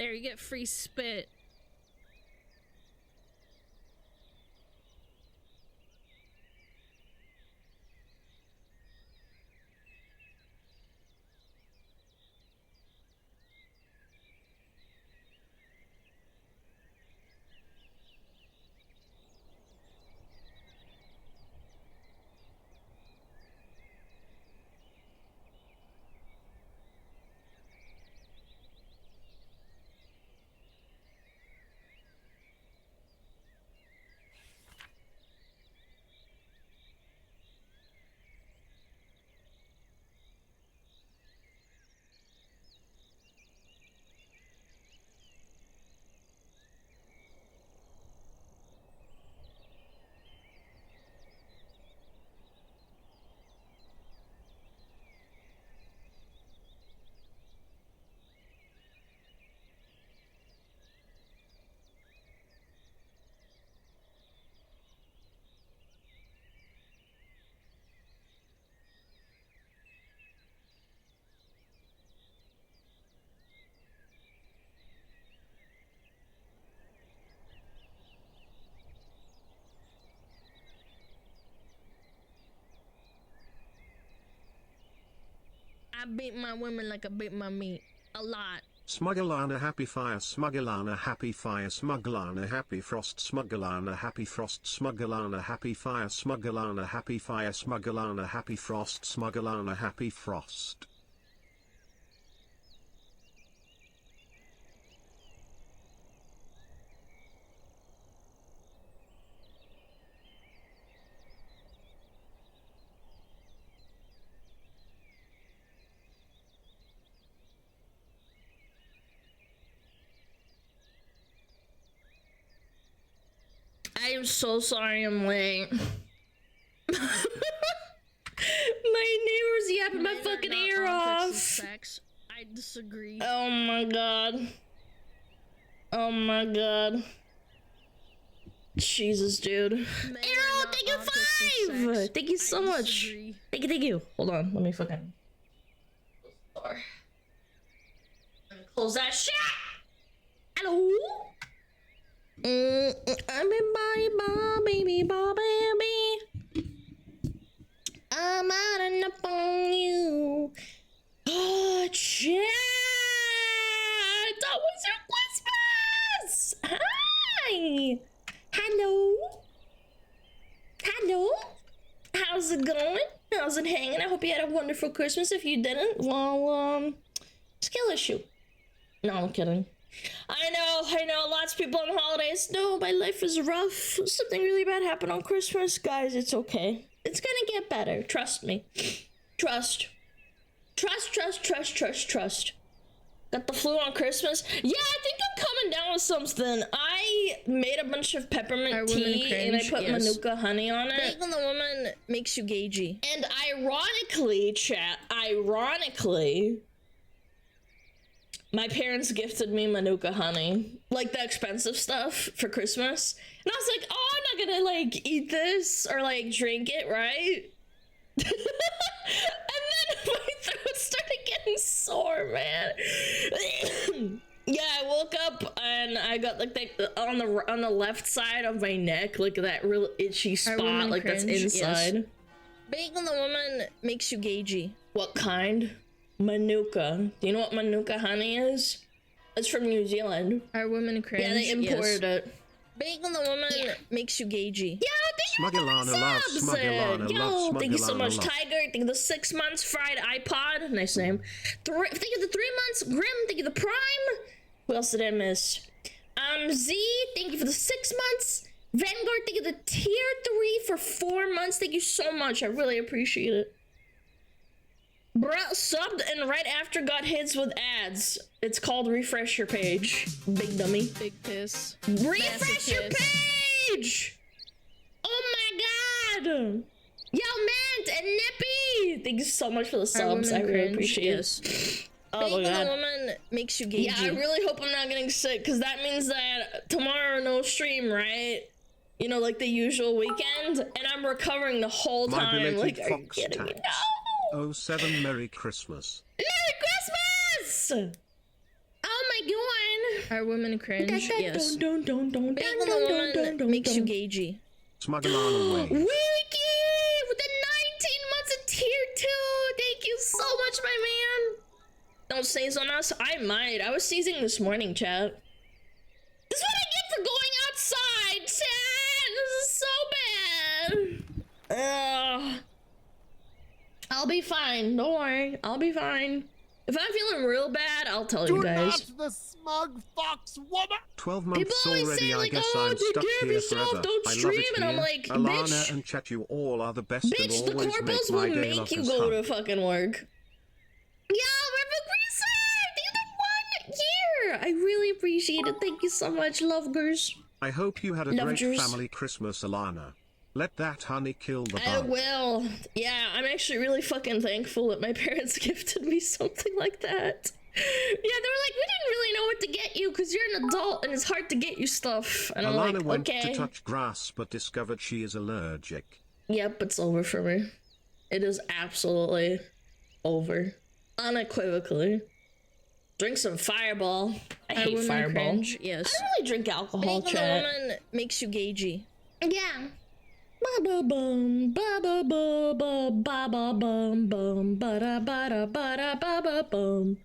There, you get free spit. I beat my women like I beat my meat. A lot. SmugAlana happy fire, SmugAlana happy fire, SmugAlana happy frost, SmugAlana happy frost, SmugAlana happy fire, SmugAlana happy fire, SmugAlana happy frost, SmugAlana happy frost. I am so sorry I'm late. My neighbor's yapping my fucking ear off. Sex. I disagree. Oh my god. Oh my god. Jesus, dude. Arrow, thank you 5! Thank you so much. Thank you. Hold on, let me fucking close the door. Let me close that shit! Hello? Everybody, baby, baby. I'm adding up on you. Oh, chat! That was your Christmas! Hi! Hello? How's it going? How's it hanging? I hope you had a wonderful Christmas. If you didn't, well, skill issue. No, I'm kidding. I know, lots of people on holidays. No, my life is rough. Something really bad happened on Christmas. Guys, it's okay. It's gonna get better. Trust me. Trust. Got the flu on Christmas. Yeah, I think I'm coming down with something. I made a bunch of peppermint tea and I put Manuka honey on it. Being the woman makes you gagey. And ironically, chat, my parents gifted me Manuka honey, like the expensive stuff for Christmas. And I was like, oh, I'm not gonna like eat this or like drink it, right? And then my throat started getting sore, man. Yeah, I woke up and I got like on the left side of my neck, like that real itchy spot, like that's inside. Yes. Being the woman makes you gagey. What kind? Manuka. Do you know what Manuka honey is? It's from New Zealand. Our women cringe. Yeah, they imported it. Being the woman makes you gagey. Yeah, SmugAlana loves SmugAlana. Yo, thank you so much, Tiger. Thank you the 6 months fried iPod. Nice name. Thank you the 3 months Grim. Thank you the Prime. Who else did I miss? Z. Thank you for the 6 months. Vanguard. Thank you the tier 3 for 4 months. Thank you so much. I really appreciate it. Bruh subbed and right after got hits with ads. It's called refresh your page. Big dummy. Big piss. Refresh your page! Oh my god! Yo, Mint and Nippy! Thank you so much for the subs. I really appreciate it. Oh my god. Woman makes you gagey. Yeah, I really hope I'm not getting sick because that means that tomorrow no stream, right? You know, like the usual weekend, and I'm recovering the whole time. Like, are you kidding me? No! 07 Merry Christmas. Merry Christmas! Oh my god. Are women cringe? Yes. Being a woman makes you gagey. SmugAlana wave. Wiki with the 19 months of tier 2. Thank you so much, my man. Don't sneeze on us. I might. I was sneezing this morning, chat. This is what I get for going outside, chat. This is so bad. I'll be fine. Don't worry. I'll be fine. If I'm feeling real bad, I'll tell you guys. Not the smug fox woman. 12 months People always already, say, like, I guess oh, I'm take stuck care of here yourself, forever. don't I love stream, it and I'm here. like, Alana bitch, and chat, you all are the best bitch, and the always corporals make will my day make you lovers go hum. to fucking work. Yeah, River Greaser! The 1 year! I really appreciate it. Thank you so much, lovegers. I hope you had a Lovegers. great family Christmas, Alana. Let that honey kill the I bug. will. Yeah, I'm actually really fucking thankful that my parents gifted me something like that. Yeah, they were like, we didn't really know what to get you because you're an adult and it's hard to get you stuff. And I'm Alana like, went okay. to touch grass but discovered she is allergic. Yep, it's over for me. It is absolutely over. Unequivocally. Drink some Fireball. I hate Fireball. Cringe. Yes. I don't really drink alcohol, chat. Woman makes you gagey. Yeah. Ba ba bum, ba ba ba ba ba ba bum bum ba da ba da ba da ba ba bum.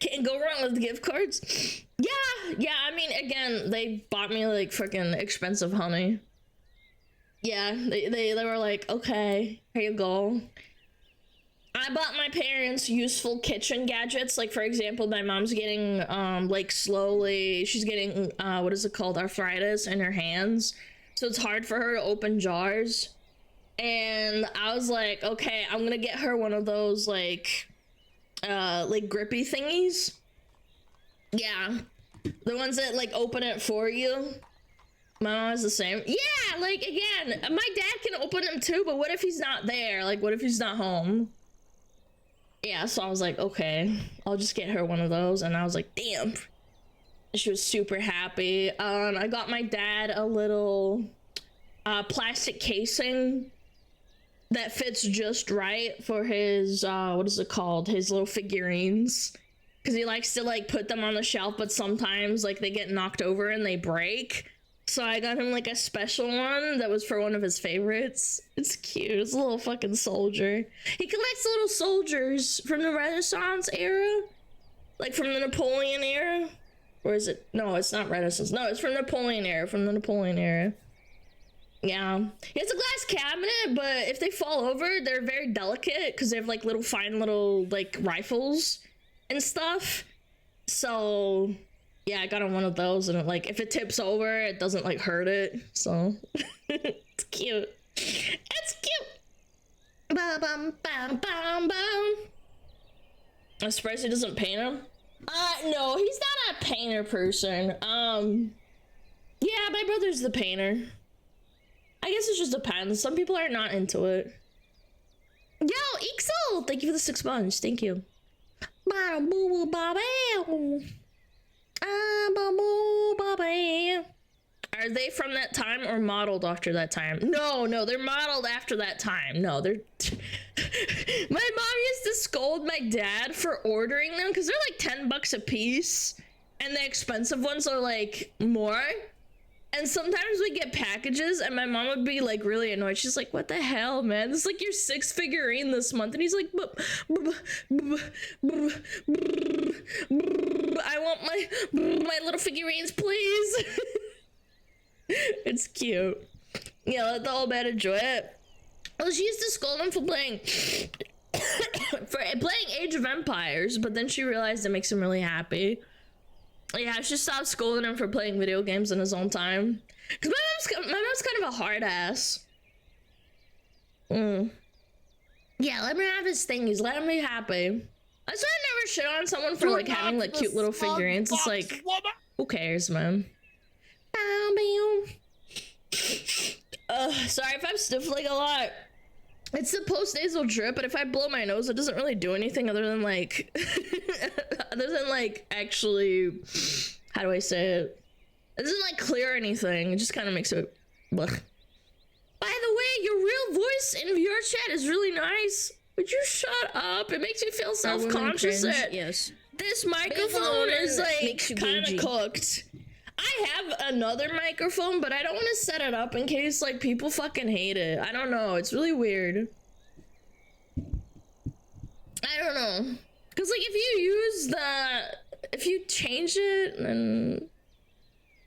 Can't go wrong with gift cards. Yeah, I mean, again, they bought me like freaking expensive honey. Yeah, they were like, okay, here you go. I bought my parents useful kitchen gadgets. Like, for example, my mom's getting, like, slowly, she's getting, what is it called? Arthritis in her hands. So it's hard for her to open jars. And I was like, okay, I'm gonna get her one of those, like grippy thingies. Yeah. The ones that, like, open it for you. My mom is the same. Yeah, like, again, my dad can open them too, but what if he's not there? Like, what if he's not home? Yeah, so I was like, okay, I'll just get her one of those. And I was like, damn. She was super happy. I got my dad a little plastic casing that fits just right for his, what is it called? His little figurines. Because he likes to, like, put them on the shelf, but sometimes, like, they get knocked over and they break. So I got him, like, a special one that was for one of his favorites. It's cute. It's a little fucking soldier. He collects little soldiers from the Renaissance era. Like, from the Napoleon era. Or is it? No, it's not Renaissance. No, it's from Napoleon era. From the Napoleon era. Yeah. He has a glass cabinet, but if they fall over, they're very delicate. Because they have, like, little fine little, like, rifles and stuff. So... yeah, I got him one of those, and like if it tips over, it doesn't like hurt it. So it's cute. It's cute. Bum bum bum bum bum. I'm surprised he doesn't paint him. No, he's not a painter person. Yeah, my brother's the painter. I guess it just depends. Some people are not into it. Yo, Ixel, thank you for the 6 months. Thank you. Are they from that time or modeled after that time? No, they're modeled after that time. No, they're... My mom used to scold my dad for ordering them because they're like $10 a piece and the expensive ones are like more. And sometimes we get packages and my mom would be like really annoyed. She's like, what the hell, man? This is like your 6th figurine this month. And he's like, I want my little figurines, please. It's cute. Yeah, let the old man enjoy it. Well, she used to scold him for playing Age of Empires, but then she realized it makes him really happy. Yeah, she stopped scolding him for playing video games in his own time. Because my mom's kind of a hard ass. Yeah, let me have his thingies. Let him be happy. That's why I never shit on someone for like having like cute little figurines. It's like, who cares, man? Sorry if I'm sniffling a lot. It's the post-nasal drip, but if I blow my nose, it doesn't really do anything other than like, actually, how do I say it? It doesn't like clear anything. It just kind of makes it, blech. By the way, your real voice in your chat is really nice. Would you shut up? It makes me feel Are women self-conscious cringe? that Yes. this microphone is like makes you kind of gaugy. cooked. I have another microphone, but I don't want to set it up in case like people fucking hate it. I don't know. It's really weird. I don't know. Cause like if you change it and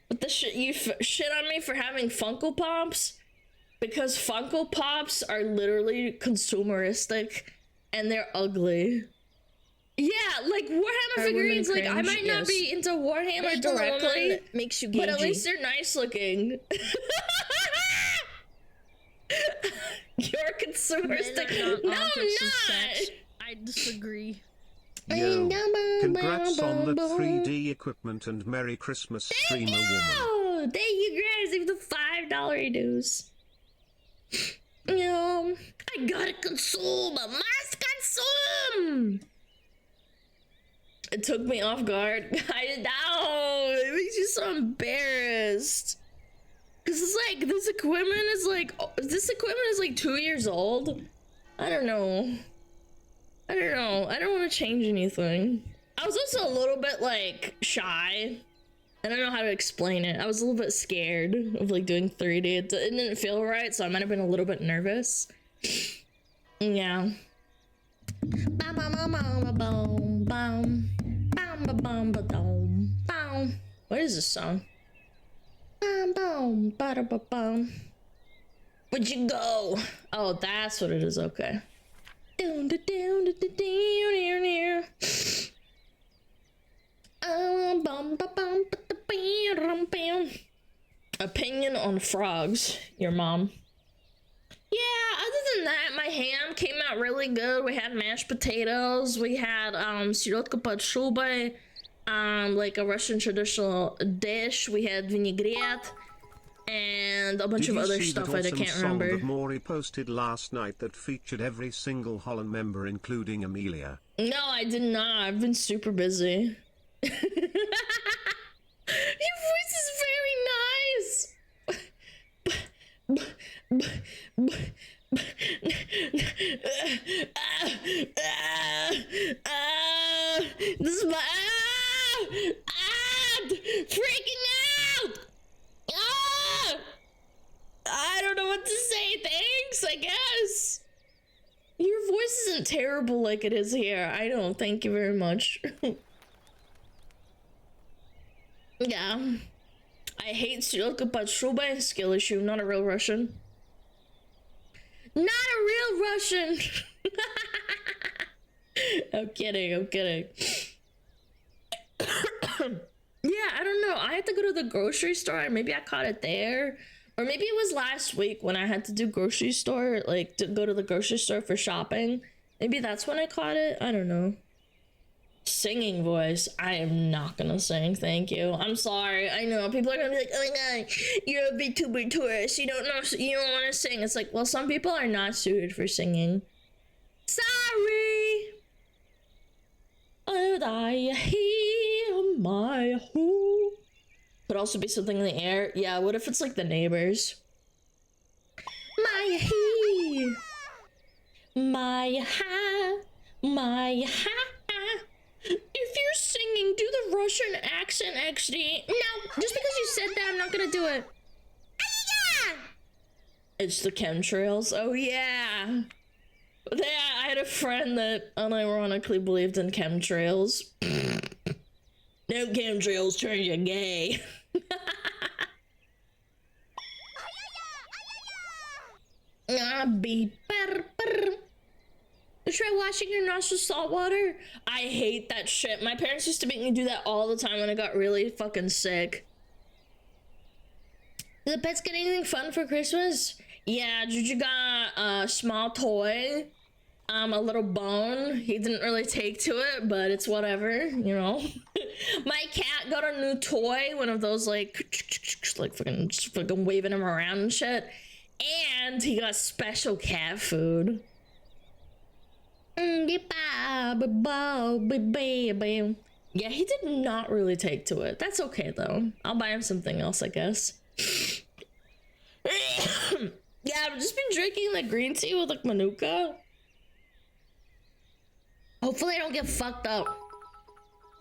but the shit you shit on me for having Funko Pops because Funko Pops are literally consumeristic and they're ugly. Yeah, like Warhammer Are figurines, women like I cringe? might not Yes. be into Warhammer directly, Makes you but at gaugy. least they're nice looking. You're consumeristic. No, I'm not. I disagree. Yo, congrats on the 3D equipment and Merry Christmas, streamer woman. Oh, thank you guys. Even the $5 dues. I gotta consume. I must consume. It took me off guard. I know. It makes you so embarrassed. Cause it's like this equipment is like 2 years old. I don't know. I don't want to change anything. I was also a little bit like shy. I don't know how to explain it. I was a little bit scared of like doing 3D. It didn't feel right, so I might have been a little bit nervous. Yeah. What is this song? Where'd you go? Oh, that's what it is. Okay. Opinion on frogs, your mom. Yeah, other than that, my ham came out really good. We had mashed potatoes. We had sirotka pod shubaj, like a Russian traditional dish. We had vinaigrette and a bunch Did of you other see stuff that I awesome can't song remember. that Maury posted last night that featured every single Holland member, including Amelia? No, I did not. I've been super busy. Your voice is very nice. This is my freaking out. I don't know what to say. Thanks, I guess. Your voice isn't terrible like it is here. I don't. Thank you very much. Yeah. I hate Sirotka pod shubaj. Skill issue. Not a real Russian. Not a real Russian. I'm kidding. I'm kidding. Yeah, I don't know. I had to go to the grocery store. Maybe I caught it there. Or maybe it was last week when I had to do grocery store, like to go to the grocery store for shopping. Maybe that's when I caught it. I don't know. Singing voice. I am not gonna sing. Thank you. I'm sorry. I know people are gonna be like, "Oh my god, you're a VTuber tourist. You don't know. You don't want to sing." It's like, well, some people are not suited for singing. Sorry. And I hear my who. Could also be something in the air. Yeah. What if it's like the neighbors? My he. My ha. My ha. If you're singing, do the Russian accent, XD. No, just because you said that, I'm not gonna do it. It's the chemtrails. Oh, yeah. Yeah, I had a friend that unironically believed in chemtrails. No chemtrails turn you gay. Beep. Try washing your nostrils with salt water. I hate that shit. My parents used to make me do that all the time when I got really fucking sick. Did the pets get anything fun for Christmas? Yeah, Juju got a small toy. A little bone. He didn't really take to it, but it's whatever, you know. My cat got a new toy, one of those like fucking waving him around and shit. And he got special cat food. Yeah, he did not really take to it. That's okay though. I'll buy him something else, I guess. Yeah, I've just been drinking like green tea with like manuka. Hopefully I don't get fucked up.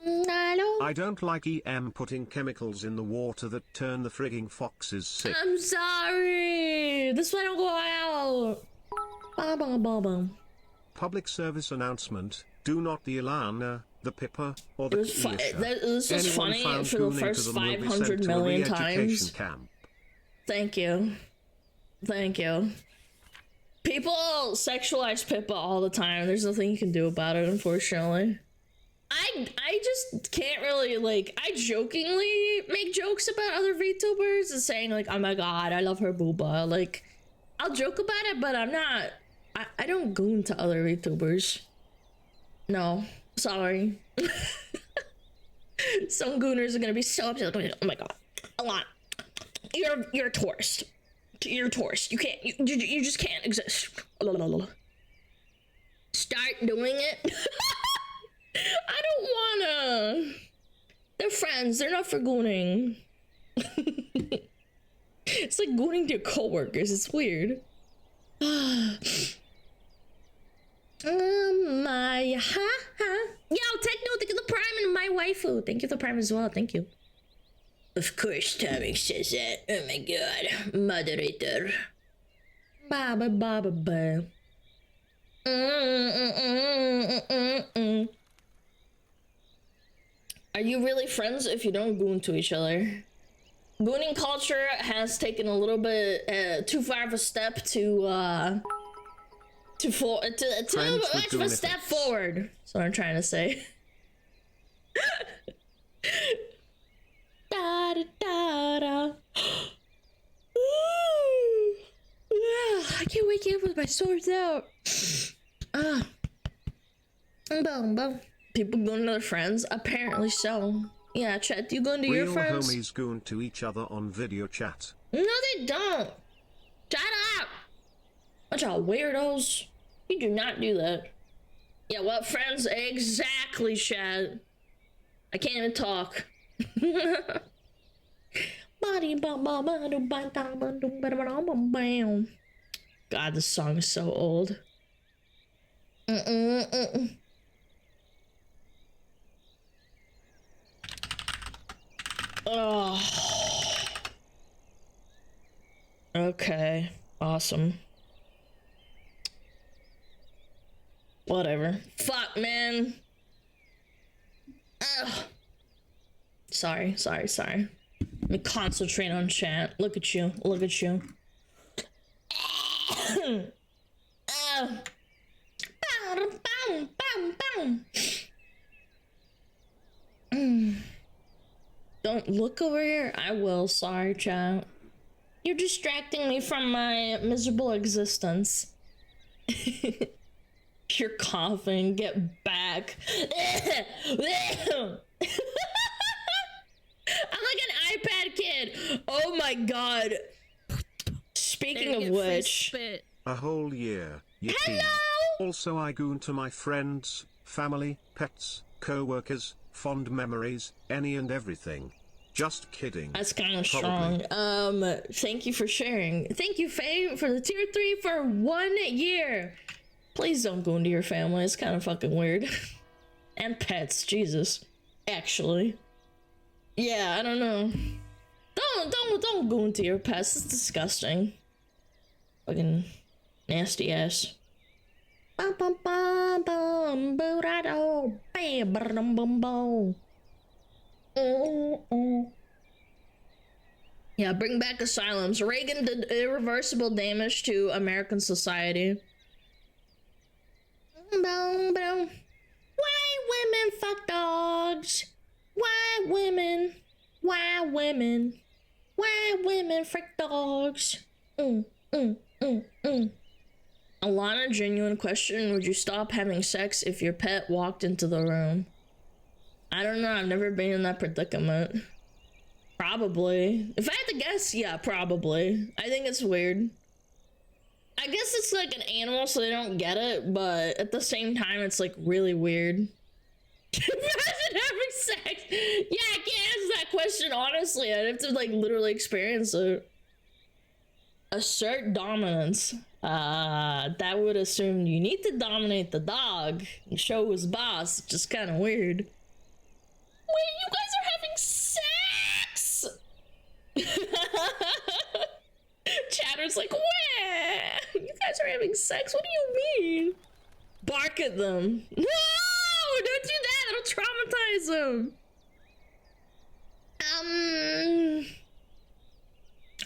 I don't like EM putting chemicals in the water that turn the frigging foxes sick. I'm sorry. This way I don't go out. Bum, bum, bum, bum. Public service announcement, do not the Alana, the Pippa, or the This was Anyone funny found for the gooning first to them will be 500 sent to a million re-education times. camp. Thank you. Thank you. People sexualize Pippa all the time. There's nothing you can do about it, unfortunately. I just can't really, like, I jokingly make jokes about other VTubers and saying, like, oh my god, I love her booba. Like, I'll joke about it, but I'm not, I don't goon to other VTubers. No, sorry. Some gooners are gonna be so upset. Oh my god, Alana, you're a tourist. You're a tourist. You can't. You just can't exist. Start doing it. I don't wanna. They're friends. They're not for gooning. It's like gooning to your coworkers. It's weird. My Yo, Techno, thank you for the prime and my waifu. Thank you for the prime as well. Thank you. Of course, Tommy says that. Oh my god, moderator. Ba ba ba ba ba. Are you really friends if you don't goon to each other? Gooning culture has taken a little bit too far of a step to much of a step forward. That's what I'm trying to say. Da, da, da, da. I can't wake up with my swords out. Boom, boom. People go to their friends? Apparently so. Yeah, chat, do you go into your friends? Real homies goon to each other on video chat. No, they don't. Shut up. Bunch of weirdos. You do not do that. Yeah, what friends? Exactly, chat. I can't even talk. God, this song is so old. Oh. Okay, awesome. Whatever. Fuck, man. Ugh. Sorry. Let me concentrate on chat. Look at you. Don't look over here. I will. Sorry, chat. You're distracting me from my miserable existence. You're coughing. Get back. I'm like an iPad kid. Oh my god. Speaking of which. A whole year. Yippee. Hello! Also, I goon to my friends, family, pets, co-workers, fond memories, any and everything. Just kidding. That's kind of strong. Thank you for sharing. Thank you, Faye, for the tier 3 for 1 year. Please don't go into your family. It's kind of fucking weird. And pets, Jesus. Actually. Yeah, I don't know. Don't go into your pets. It's disgusting. Fucking nasty ass. Bum bum bum bum boo-da-do. Bam bum bum bum. Yeah, bring back asylums. Reagan did irreversible damage to American society. Why women fuck dogs? Why women? Why women? Why women frick dogs? Alana, genuine question. Would you stop having sex if your pet walked into the room? I don't know. I've never been in that predicament. Probably. If I had to guess, yeah, probably. I think it's weird. I guess it's like an animal, so they don't get it, but at the same time, it's like really weird. Imagine having sex. Yeah, I can't answer that question honestly. I'd have to like literally experience it. Assert dominance. That would assume you need to dominate the dog and show who's boss. Just kind of weird. Wait, you guys are having sex? Chatter's like, where? You guys are having sex? What do you mean? Bark at them. No! Don't do that! It'll traumatize them.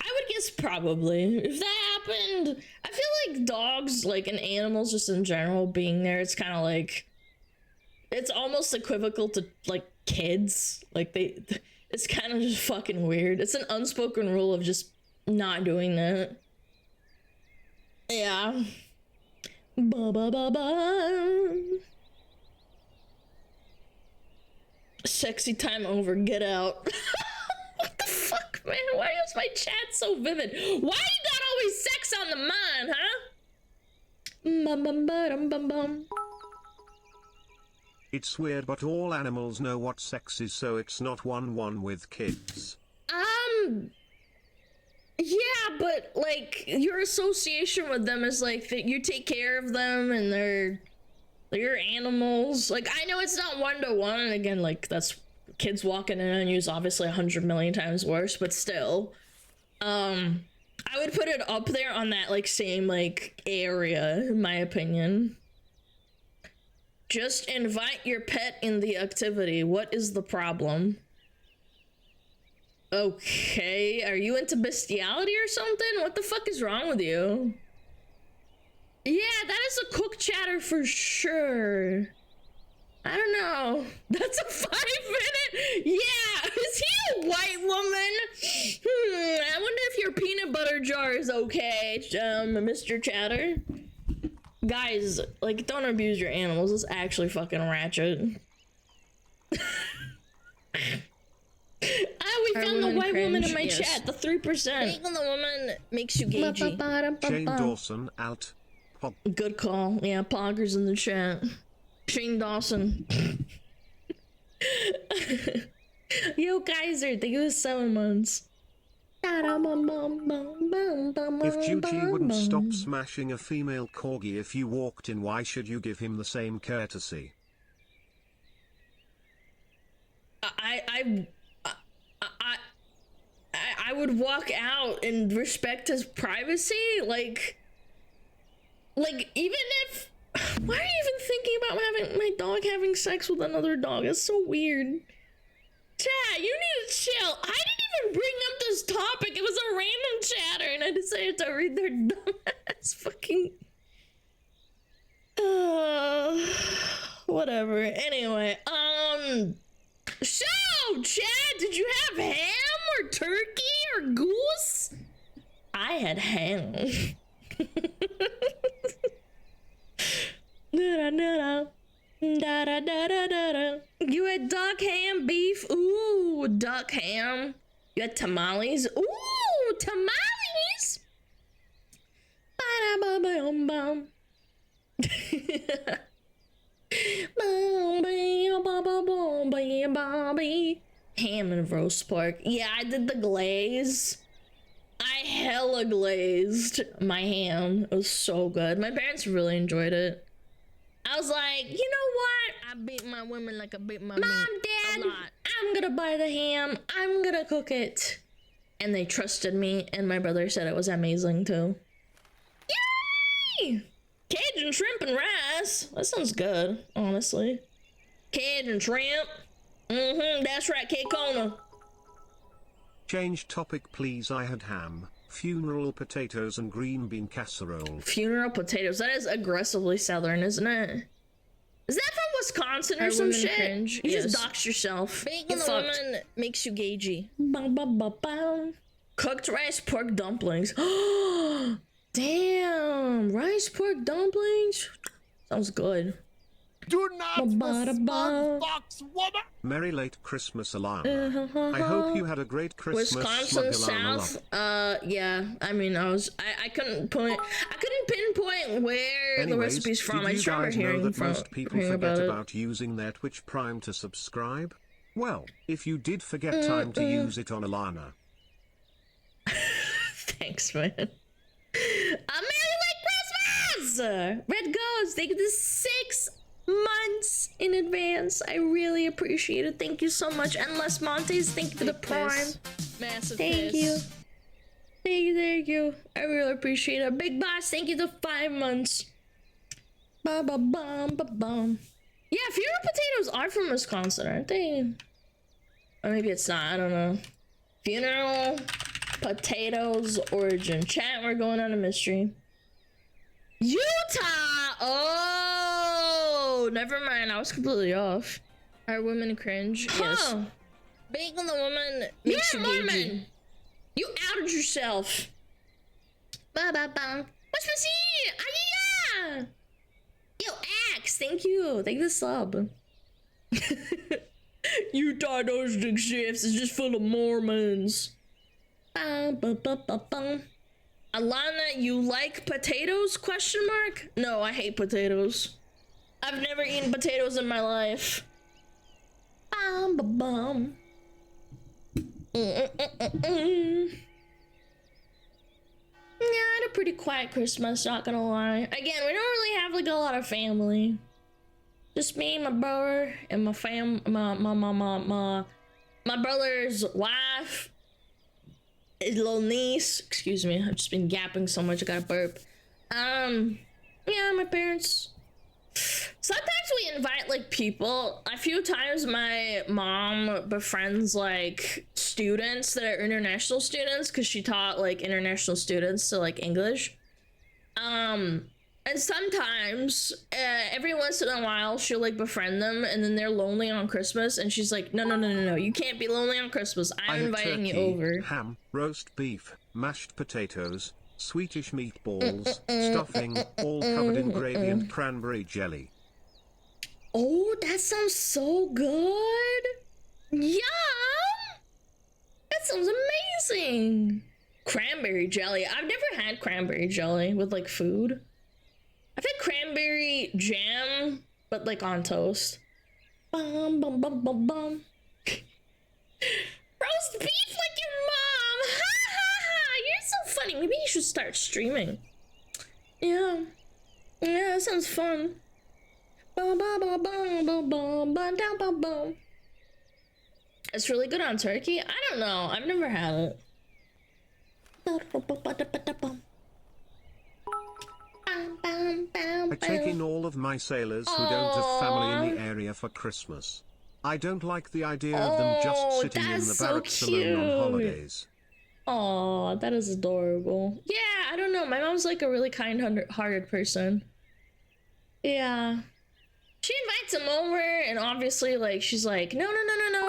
I would guess probably. If that happened, I feel like dogs, like, and animals just in general being there, it's kind of like, it's almost equivocal to, like, kids. Like, it's kind of just fucking weird. It's an unspoken rule of just not doing that. Yeah. Ba ba ba ba. Sexy time over, get out. What the fuck, man? Why is my chat so vivid? Why you got always sex on the mind, huh? Bum, bum, ba-dum, bum, bum. It's weird, but all animals know what sex is, so it's not 1-1 with kids. Yeah, but, like, your association with them is, like, that you take care of them and they're animals. Like, I know it's not 1-to-1, and again, like, that's kids walking in on you is obviously 100 million times worse, but still. I would put it up there on that, like, same, like, area, in my opinion. Just invite your pet in the activity. What is the problem? Okay, are you into bestiality or something? What the fuck is wrong with you? Yeah, that is a cook chatter for sure. I don't know. That's a 5-minute. Yeah, is he a white woman? I wonder if your peanut butter jar is okay, Mr. Chatter. Guys, like, don't abuse your animals. It's actually fucking ratchet. We found the white woman in my chat, the 3%. Being the woman makes you gagey. Shane Dawson, alt. Pog. Good call. Yeah, Pogger's in the chat. Shane Dawson. Yo, Kaiser, thank you for 7 months. If Juji wouldn't stop smashing a female corgi if you walked in, why should you give him the same courtesy? I would walk out and respect his privacy, like even if, why are you even thinking about having my dog having sex with another dog? That's so weird. Chat, you need to chill. I didn't even bring up this topic. It was a random chatter and I decided to read their dumbass fucking whatever. Anyway, so Chad, did you have ham or turkey or goose? I had ham. You had duck ham, beef. Ooh, duck ham. You had tamales. Ooh, tamales. Ba-da-ba-ba-bum-bum. Ham and roast pork. Yeah, I did the glaze. I hella glazed my ham. It was so good. My parents really enjoyed it. I was like, you know what? I beat my women like I beat my meat. Mom, Dad, I'm gonna buy the ham. I'm gonna cook it. And they trusted me, and my brother said it was amazing too. Yay! Cajun shrimp and rice. That sounds good, honestly. Cajun shrimp. That's right, K-Kona. Change topic please. I had ham, funeral potatoes and green bean casserole. Funeral potatoes. That is aggressively southern, isn't it? Is that from Wisconsin or some shit? Cringe. You just doxed yourself. Being a woman makes you gagey. Cooked rice pork dumplings. Damn, rice pork dumplings. Sounds good. Do not smug fox woman. Merry late Christmas, Alana. I hope you had a great Christmas. Wisconsin South. Yeah. I mean, I couldn't pinpoint where the recipe's from. I just remember hearing that most people forget about using their Twitch Prime to subscribe. Well, if you did forget time to use it on Alana. Thanks, man. Merry late Red Ghost, thank you for 6 months in advance. I really appreciate it. Thank you so much. Endless Montes, thank you for the prime. Massive Thank piss. you. Thank you. I really appreciate it. Big Boss, thank you for 5 months. Ba ba bum ba bum. Yeah, Funeral Potatoes are from Wisconsin, aren't they? Or maybe it's not, I don't know. Funeral Potatoes origin. Chat, we're going on a mystery. Utah! Oh, never mind. I was completely off. Are women cringe? Yes. Being the woman You're makes a you Mormon. gagey. You outed yourself. Ba ba ba. What's my see? Ah, yeah. Yo, Axe, thank you. Thank you for the sub. Utah knows the shifts is just full of Mormons. Ba ba ba ba ba. Alana, you like potatoes? Question mark? No, I hate potatoes. I've never eaten potatoes in my life. Bum ba bum. Yeah, I had a pretty quiet Christmas, not gonna lie. Again, we don't really have like a lot of family. Just me, my brother, and my brother's wife, his little niece. Excuse me, I've just been gapping so much, I gotta burp. Yeah, my parents. Sometimes we invite like people. A few times my mom befriends like students that are international students because she taught like international students to like English. And sometimes every once in a while she'll like befriend them and then they're lonely on Christmas and she's like, no, you can't be lonely on Christmas. I'm inviting you over. Ham, roast beef, mashed potatoes, Swedish meatballs, stuffing, all covered in gravy and cranberry jelly. Oh, that sounds so good. Yum! That sounds amazing. Cranberry jelly. I've never had cranberry jelly with like food. I've had cranberry jam, but like on toast. Bum bum bum bum bum. Roast beef like your mom. Ha ha ha. You're so funny. Maybe you should start streaming. Yeah. Yeah, that sounds fun. Bum bum bum bum bum bum bum down bum bum. It's really good on turkey. I don't know. I've never had it. I take in all of my sailors who don't have family in the area for Christmas. I don't like the idea of them just sitting in the barracks alone on holidays. Oh, that is adorable. Yeah, I don't know. My mom's like a really kind-hearted person. Yeah. She invites him over, and obviously, like, she's like, no,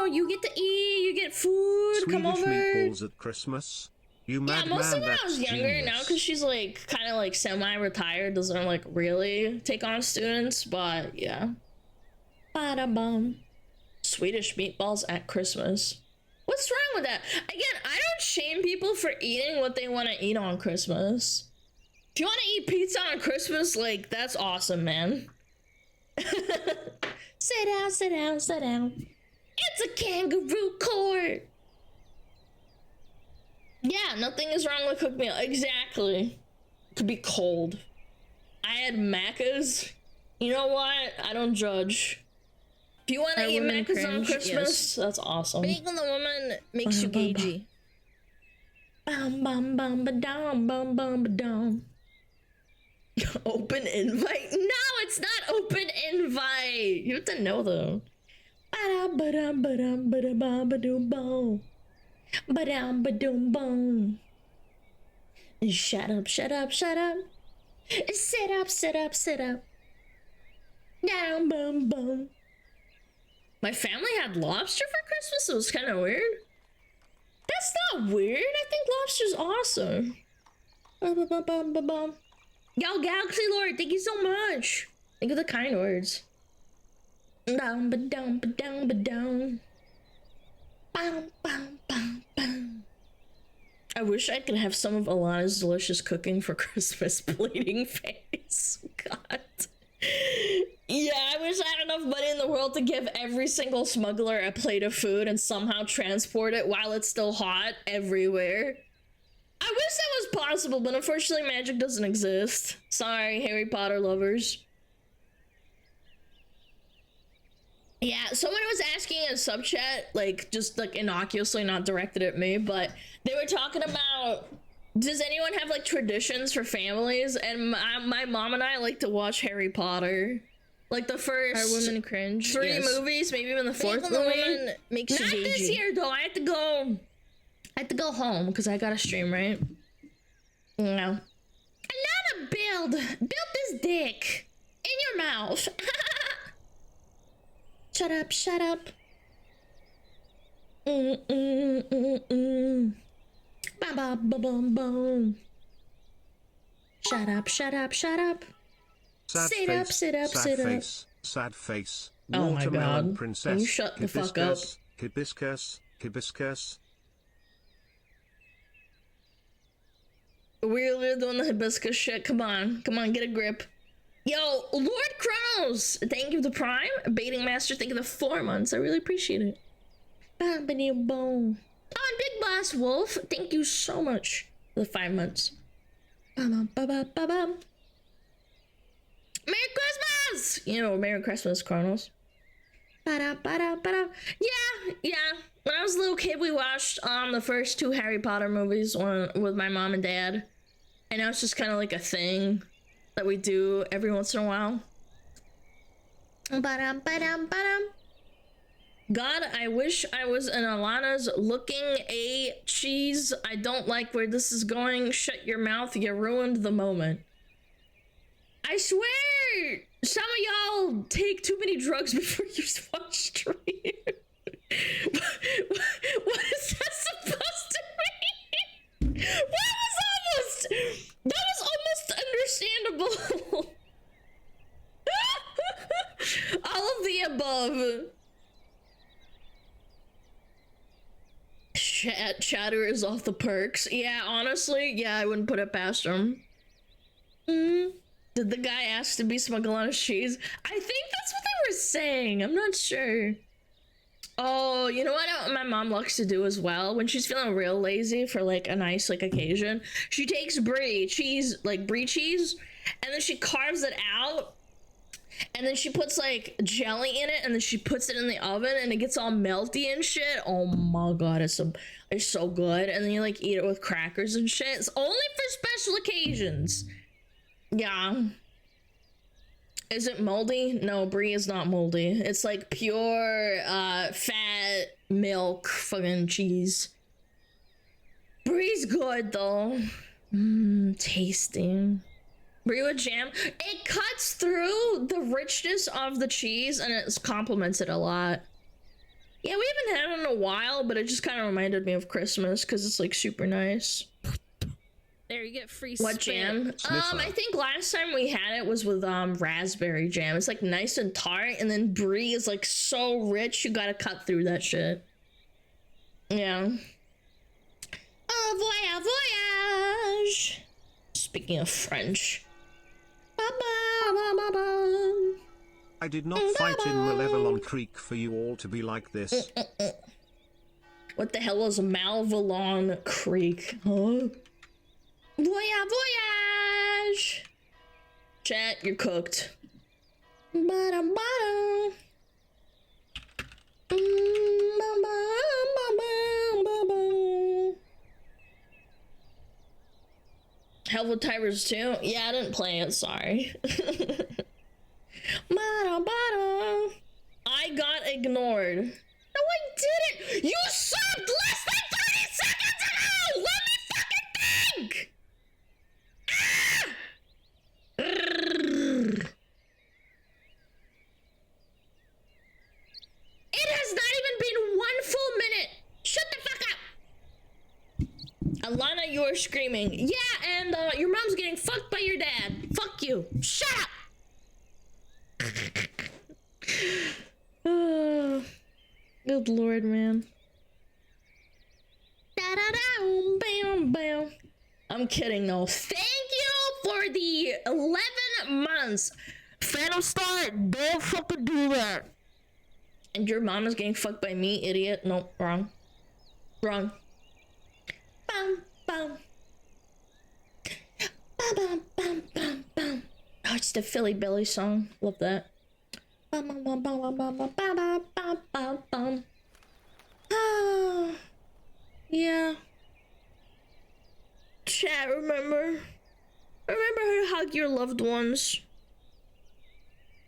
you get to eat, you get food, come over. Swedish meatballs at Christmas? You mad Yeah, mostly man, when I was that's younger. genius. Now, because she's like kind of like semi-retired, doesn't like really take on students. But yeah. Ba-da-bum. Swedish meatballs at Christmas. What's wrong with that? Again, I don't shame people for eating what they want to eat on Christmas. If you want to eat pizza on Christmas, like that's awesome, man. Sit down, sit down, sit down. It's a kangaroo court. Yeah, nothing is wrong with cooked meal. Exactly. It could be cold. I had Macca's. You know what? I don't judge. If you want to eat Macca's on Christmas, that's awesome. Being the woman makes you gagey. Bum bum bum ba dum bum bum ba dum. Open invite? No, it's not open invite. You have to know though. Ba-dum ba-dum ba-dum ba-dum ba-dum bum. Ba-dum ba-dum bum. Shut up, shut up, shut up. Sit up, sit up, sit up. Down bum bum. My family had lobster for Christmas. It was kind of weird. That's not weird. I think lobster's awesome. Ba-ba-ba-bum-ba-bum. Yo, Galaxy Lord, thank you so much. Think of the kind words. Down, ba-down, ba-down, ba-down. Bum, bum, bum, bum. I wish I could have some of Alana's delicious cooking for Christmas. Bleeding face. God. Yeah, I wish I had enough money in the world to give every single smuggler a plate of food and somehow transport it while it's still hot everywhere. I wish that was possible, but unfortunately magic doesn't exist. Sorry, Harry Potter lovers. Yeah, someone was asking in sub chat, like, just like innocuously, not directed at me, but they were talking about, does anyone have like traditions for families? And my mom and I like to watch Harry Potter. Like the first Are women cringe? 3 movies, maybe even the 4th movie. Makes Not you this gagey. year though. I have to go home because I gotta stream, right? No. Alana build this dick in your mouth. Shut up, shut up. Ba ba ba bum bum. Shut up, shut up, shut up. Sad Sit face, up, sit up, sad sit up. face, sad face. Oh my Watermelon God. princess. You shut the fuck up. Hibiscus, hibiscus. We're doing the hibiscus shit. Come on, get a grip. Yo, Lord Kronos, thank you for the Prime. Baiting Master, thank you for the 4 months. I really appreciate it. Oh, and Big Boss Wolf, thank you so much for the 5 months. Ba-bum. Merry Christmas! You know, Merry Christmas, Kronos. Yeah. When I was a little kid, we watched the first 2 Harry Potter movies with my mom and dad. And now it's just kind of like a thing that we do every once in a while. God, I wish I was in Alana's looking a cheese. I don't like where this is going. Shut your mouth. You ruined the moment. I swear, some of y'all take too many drugs before you watch stream. What is that supposed to mean? That was almost understandable. All of the above. Chatter is off the perks. Yeah, honestly, yeah, I wouldn't put it past him. Did the guy ask to be SmugAlana cheese? I think that's what they were saying. I'm not sure. Oh, you know what my mom likes to do as well? When she's feeling real lazy for like a nice like occasion, she takes brie cheese, like brie cheese, and then she carves it out, and then she puts like jelly in it, and then she puts it in the oven, and it gets all melty and shit. Oh my God, it's so good. And then you like eat it with crackers and shit. It's only for special occasions. Yeah. Is it moldy? No, brie is not moldy. It's like pure fat milk fucking cheese. Brie's good though. Tasty. Brie with jam. It cuts through the richness of the cheese and it complements it a lot. Yeah, we haven't had it in a while, but it just kind of reminded me of Christmas because it's like super nice. There, you get free What jam? I think last time we had it was with raspberry jam. It's like nice and tart, and then brie is like so rich you gotta cut through that shit. Yeah. Oh, voyage! Speaking of French. I did not fight in Malevelon Creek for you all to be like this. What the hell is Malvalon Creek? Huh? Voyage! Chat, you're cooked. Hell with Tigers 2? Yeah, I didn't play it, sorry. I got ignored. No, I didn't! You subbed less than 30 seconds ago! Let me fucking think! It has not even been 1 full minute! Shut the fuck up! Alana, you are screaming. Yeah, and your mom's getting fucked by your dad. Fuck you. Shut up! Oh, good lord, man. Bam, bam. I'm kidding, no. Thank you for the 11 months. Phantom Star, don't fucking do that. And your mom is getting fucked by me, idiot. Nope, wrong. Wrong. Bam, bam. Oh, it's the Philly Billy song. Love that. Ah, yeah. Chat, remember how to hug your loved ones.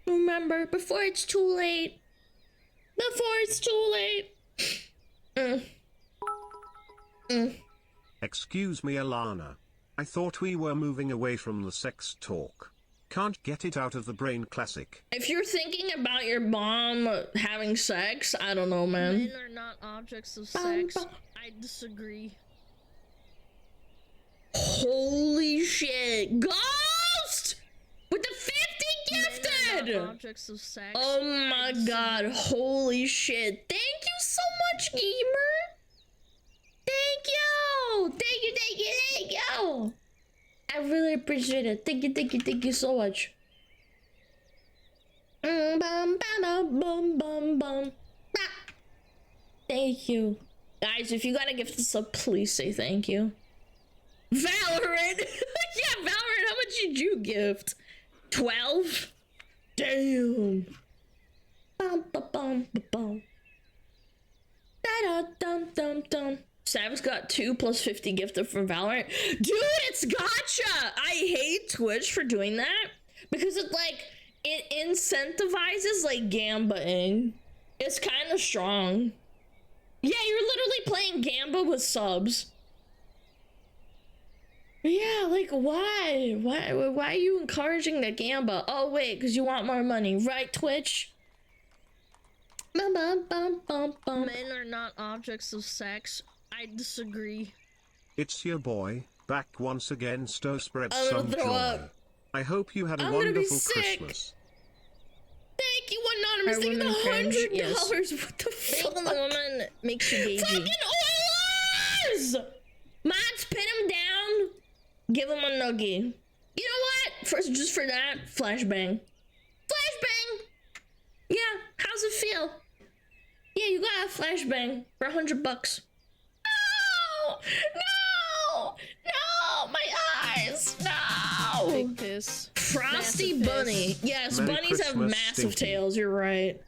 Remember, before it's too late. Before it's too late. Excuse me, Alana. I thought we were moving away from the sex talk. Can't get it out of the brain. Classic. If you're thinking about your mom having sex, I don't know, man. Men are not objects of sex. I disagree. Holy shit. Ghost! With the 50 gifted! Men are not objects of sex. Oh my god, holy shit. Thank you so much, gamer. Thank you. Thank you, thank you, thank you. I really appreciate it. Thank you so much. Thank you. Guys, if you got a gift us up, please say thank you. Valorant! Yeah, Valorant, how much did you gift? 12? Damn. Sav's got 2 plus 50 gifted from Valorant. Dude, it's gotcha! I hate Twitch for doing that because it incentivizes like gambaing. It's kind of strong. Yeah, you're literally playing Gamba with subs. Yeah, like why? Why are you encouraging the Gamba? Oh wait, because you want more money, right, Twitch? Men are not objects of sex. I disagree. It's your boy, back once again. Sto spread I'm some gonna throw joy. up. I hope you had a I'm gonna be wonderful sick. Christmas. Thank you, Anonymous. Are Thank you, women cringe? $100. Yes. What the fuck? Being a woman makes you gagey. Fucking Oilers! Mods, pin him down. Give him a nuggie. You know what? First, just for that, flashbang. Flashbang! Yeah, how's it feel? Yeah, you got a flashbang for $100. No! No! No! My eyes! No! Big piss. Frosty Massive Bunny. piss. Yes, Merry bunnies have Christmas, massive Stinky. tails. You're right.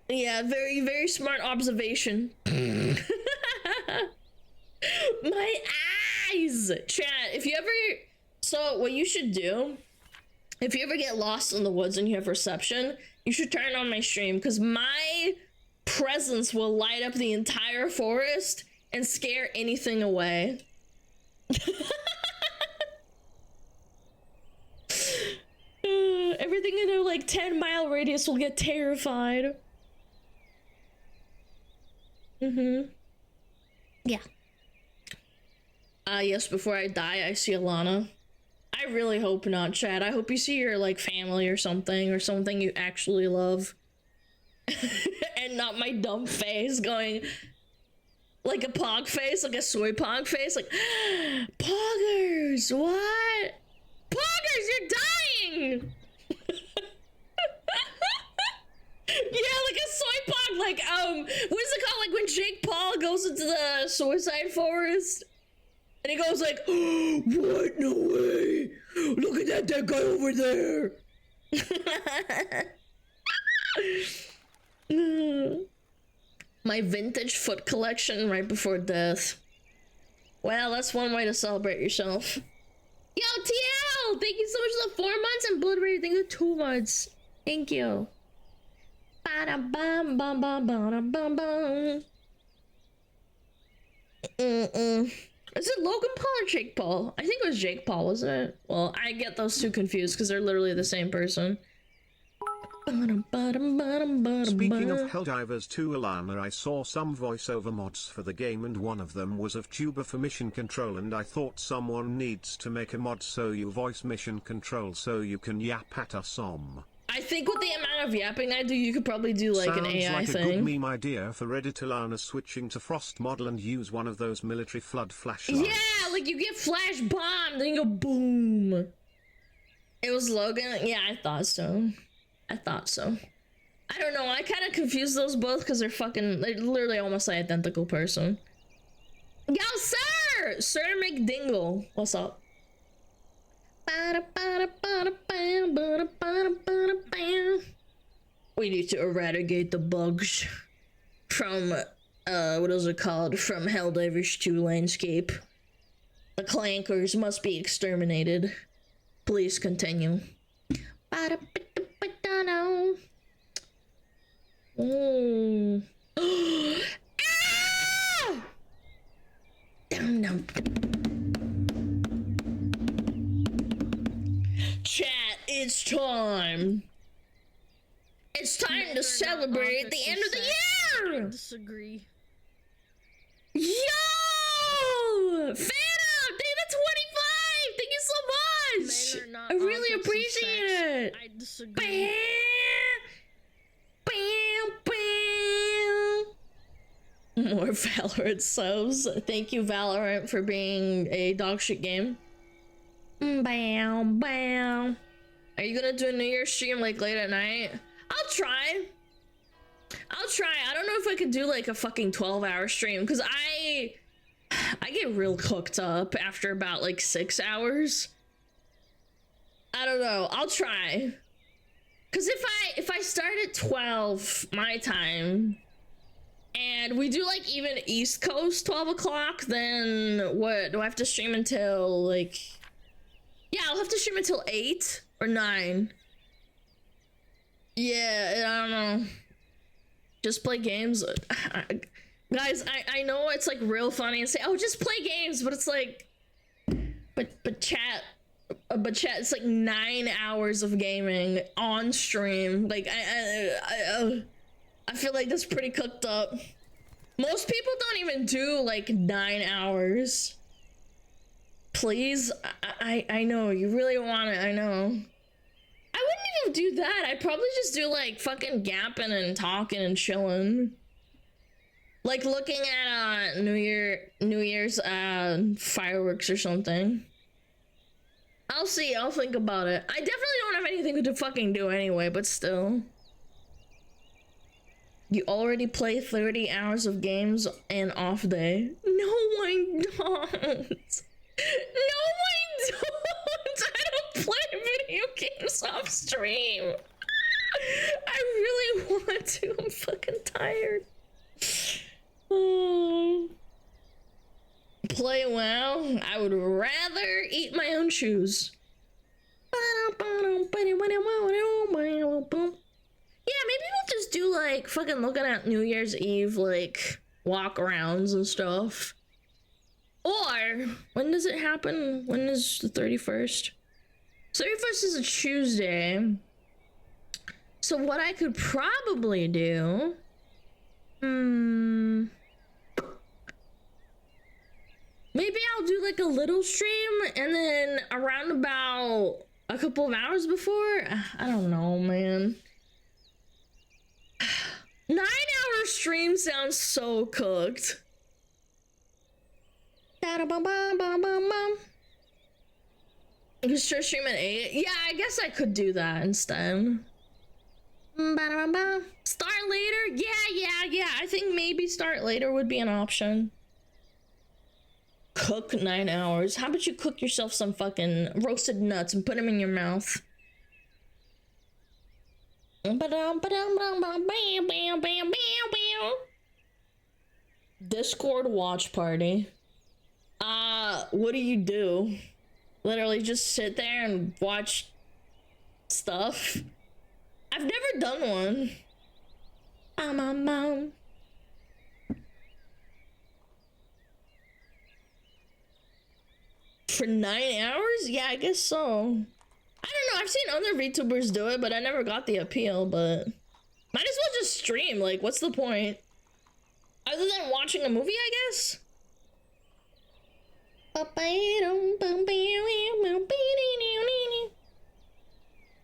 Yeah, very, very smart observation. My eyes! Chat, if you ever... So, what you should do, if you ever get lost in the woods and you have reception, you should turn on my stream, because my presence will light up the entire forest and scare anything away. Everything in a, like, 10-mile radius will get terrified. Yeah. Yes, before I die, I see Alana. I really hope not, Chad. I hope you see your, like, family or something you actually love. And not my dumb face going, like a pog face, like a soy pog face, like, Poggers, what? Poggers, you're dying! Yeah, like a soy pog, like, what is it called? Like when Jake Paul goes into the suicide forest? And he goes like, oh, what? No way! Look at that dead guy over there! My vintage foot collection right before death. Well, that's one way to celebrate yourself. Yo, TL! Thank you so much for the 4 months, and Bloodberry, thank you 2 months. Thank you. Ba-da-bum-bum-bum-bum-bum-bum. Is it Logan Paul or Jake Paul? I think it was Jake Paul, wasn't it? Well, I get those two confused because they're literally the same person. Speaking of Helldivers 2 Alana, I saw some voiceover mods for the game and one of them was of Tuber for mission control, and I thought someone needs to make a mod so you voice mission control so you can yap at us om. I think with the amount of yapping I do, you could probably do like Sounds an AI like thing. a good meme idea for Reddit. Alana switching to Frost model and use one of those military flood flashlights. Yeah, like you get flash bombed, then you go boom. It was Logan? Yeah, I thought so. I don't know, I kind of confused those both because they're literally almost the identical person. Yo, sir! Sir McDingle. What's up? We need to eradicate the bugs from, what is it called? From Helldivers 2 landscape. The clankers must be exterminated. Please continue. Oh. Ah! Chat, it's time. It's time to celebrate the end of the year! I disagree. Yo! Phantom! Data 25! Thank you so much! Men are not I really objects of appreciate sex. it! I disagree. Bam! Bam! More Valorant subs. Thank you, Valorant, for being a dogshit game. Bam! Bam! Are you gonna do a New Year's stream like late at night? I'll try. I don't know if I could do like a fucking 12-hour stream because I get real cooked up after about like 6 hours. I don't know. I'll try. Cause if I start at 12 my time and we do like even East Coast 12 o'clock, then what do I have to stream until like, yeah, I'll have to stream until 8 or 9. Yeah, I don't know. Just play games. Guys, I know it's like real funny and say, oh, just play games, but it's like, but chat, it's like 9 hours of gaming on stream. Like, I feel like that's pretty cooked up. Most people don't even do like 9 hours. Please, I know, you really want it, I know. I wouldn't even do that. I'd probably just do like fucking gapping and talking and chilling. Like looking at New Year's fireworks or something. I'll see, I'll think about it. I definitely don't have anything to fucking do anyway, but still. You already play 30 hours of games and off day. No, I don't. No, I don't. I don't play video games off stream. I really want to. I'm fucking tired. Play WoW? I would rather eat my own shoes. Yeah, maybe we'll just do like fucking looking at New Year's Eve like walk-arounds and stuff. Or when does it happen? When is the 31st? 31st is a Tuesday. So what I could probably do, maybe I'll do like a little stream and then around about a couple of hours before, I don't know, man. 9-hour stream sounds so cooked. You start stream at 8? Yeah, I guess I could do that instead. Start later? Yeah. I think maybe start later would be an option. Cook 9 hours. How about you cook yourself some fucking roasted nuts and put them in your mouth? Discord watch party. What do? Literally just sit there and watch stuff? I've never done one. For 9 hours? Yeah, I guess so. I don't know, I've seen other VTubers do it, but I never got the appeal, but might as well just stream, like, what's the point? Other than watching a movie, I guess?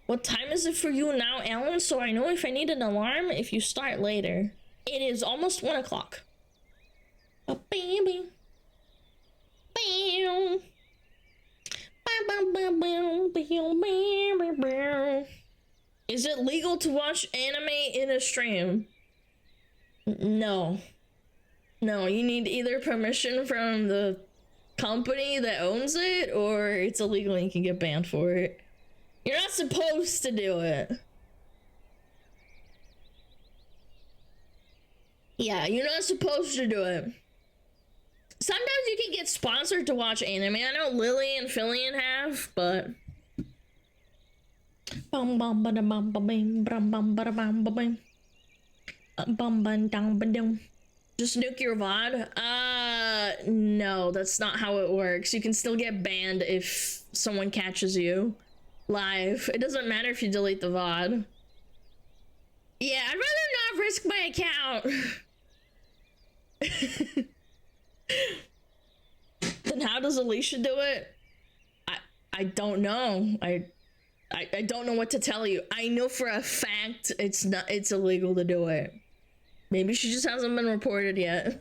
What time is it for you now, Alan? So I know if I need an alarm if you start later. It is almost 1 o'clock. Is it legal to watch anime in a stream? No. No, you need either permission from the company that owns it, or it's illegal and you can get banned for it. You're not supposed to do it. Yeah, you're not supposed to do it. Sometimes you can get sponsored to watch anime. I know Lily and Fillion have, but bum bum ba bum ba bum bum ba bum ba bum bum bum dum ba dum. Just nuke your VOD? No, that's not how it works. You can still get banned if someone catches you live. It doesn't matter if you delete the VOD. Yeah, I'd rather not risk my account. Then how does Alicia do it? I don't know. I don't know what to tell you. I know for a fact it's illegal to do it. Maybe she just hasn't been reported yet.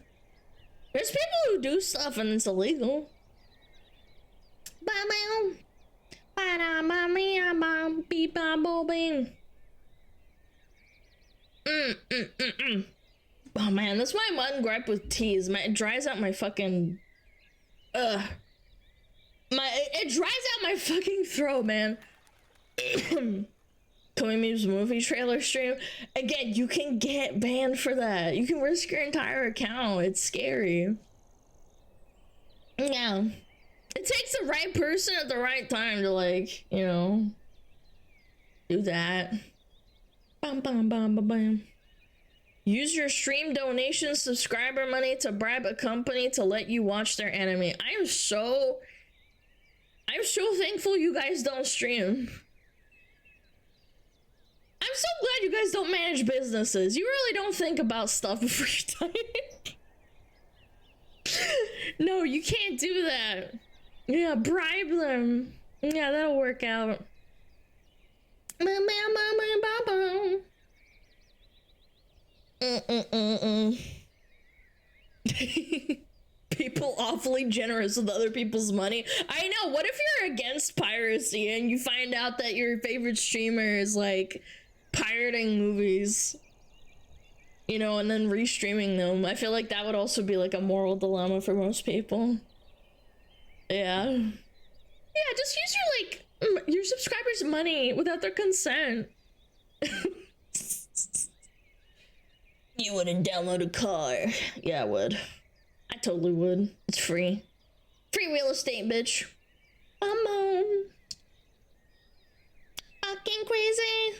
There's people who do stuff and it's illegal. Oh man, that's my one gripe with tea is it dries out my fucking it dries out my fucking throat, man. Toy Memes movie trailer stream. Again, you can get banned for that. You can risk your entire account. It's scary. Yeah. It takes the right person at the right time to, like, you know, do that. Bum, bum, bum, bum, bum. Use your stream donation subscriber money to bribe a company to let you watch their anime. I'm so thankful you guys don't stream. I'm so glad you guys don't manage businesses. You really don't think about stuff before you die. No, you can't do that. Yeah, bribe them. Yeah, that'll work out. People awfully generous with other people's money. I know, what if you're against piracy and you find out that your favorite streamer is like pirating movies, you know, and then restreaming them? I feel like that would also be like a moral dilemma for most people. Yeah. Yeah, just use your, like, your subscribers' money without their consent. You wouldn't download a car. Yeah, I would. I totally would. It's free. Free real estate, bitch. Fucking crazy.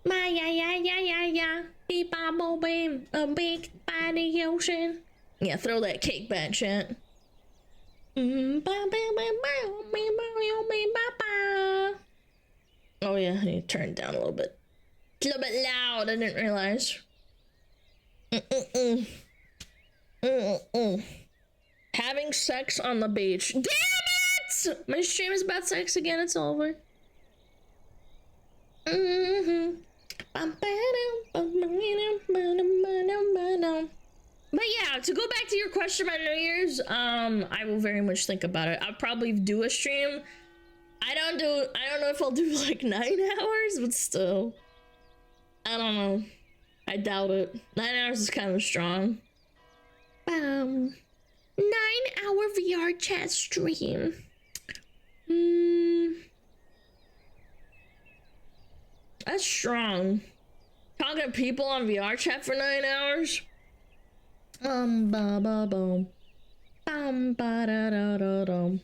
My yeah. Beep bop beam. A big body ocean. Yeah, throw that cake back, chat. Oh yeah, I need to turn it down a little bit. It's a little bit loud, I didn't realize. Having sex on the beach. Damn it! My stream is about sex again, it's over. But yeah, to go back to your question about New Year's, I will very much think about it. I'll probably do a stream. I don't know if I'll do like 9 hours, but still. I don't know. I doubt it. 9 hours is kind of strong. 9-hour VR chat stream. That's strong. Talking to people on VR chat for 9 hours. Ba ba boom. Ba da da da dum.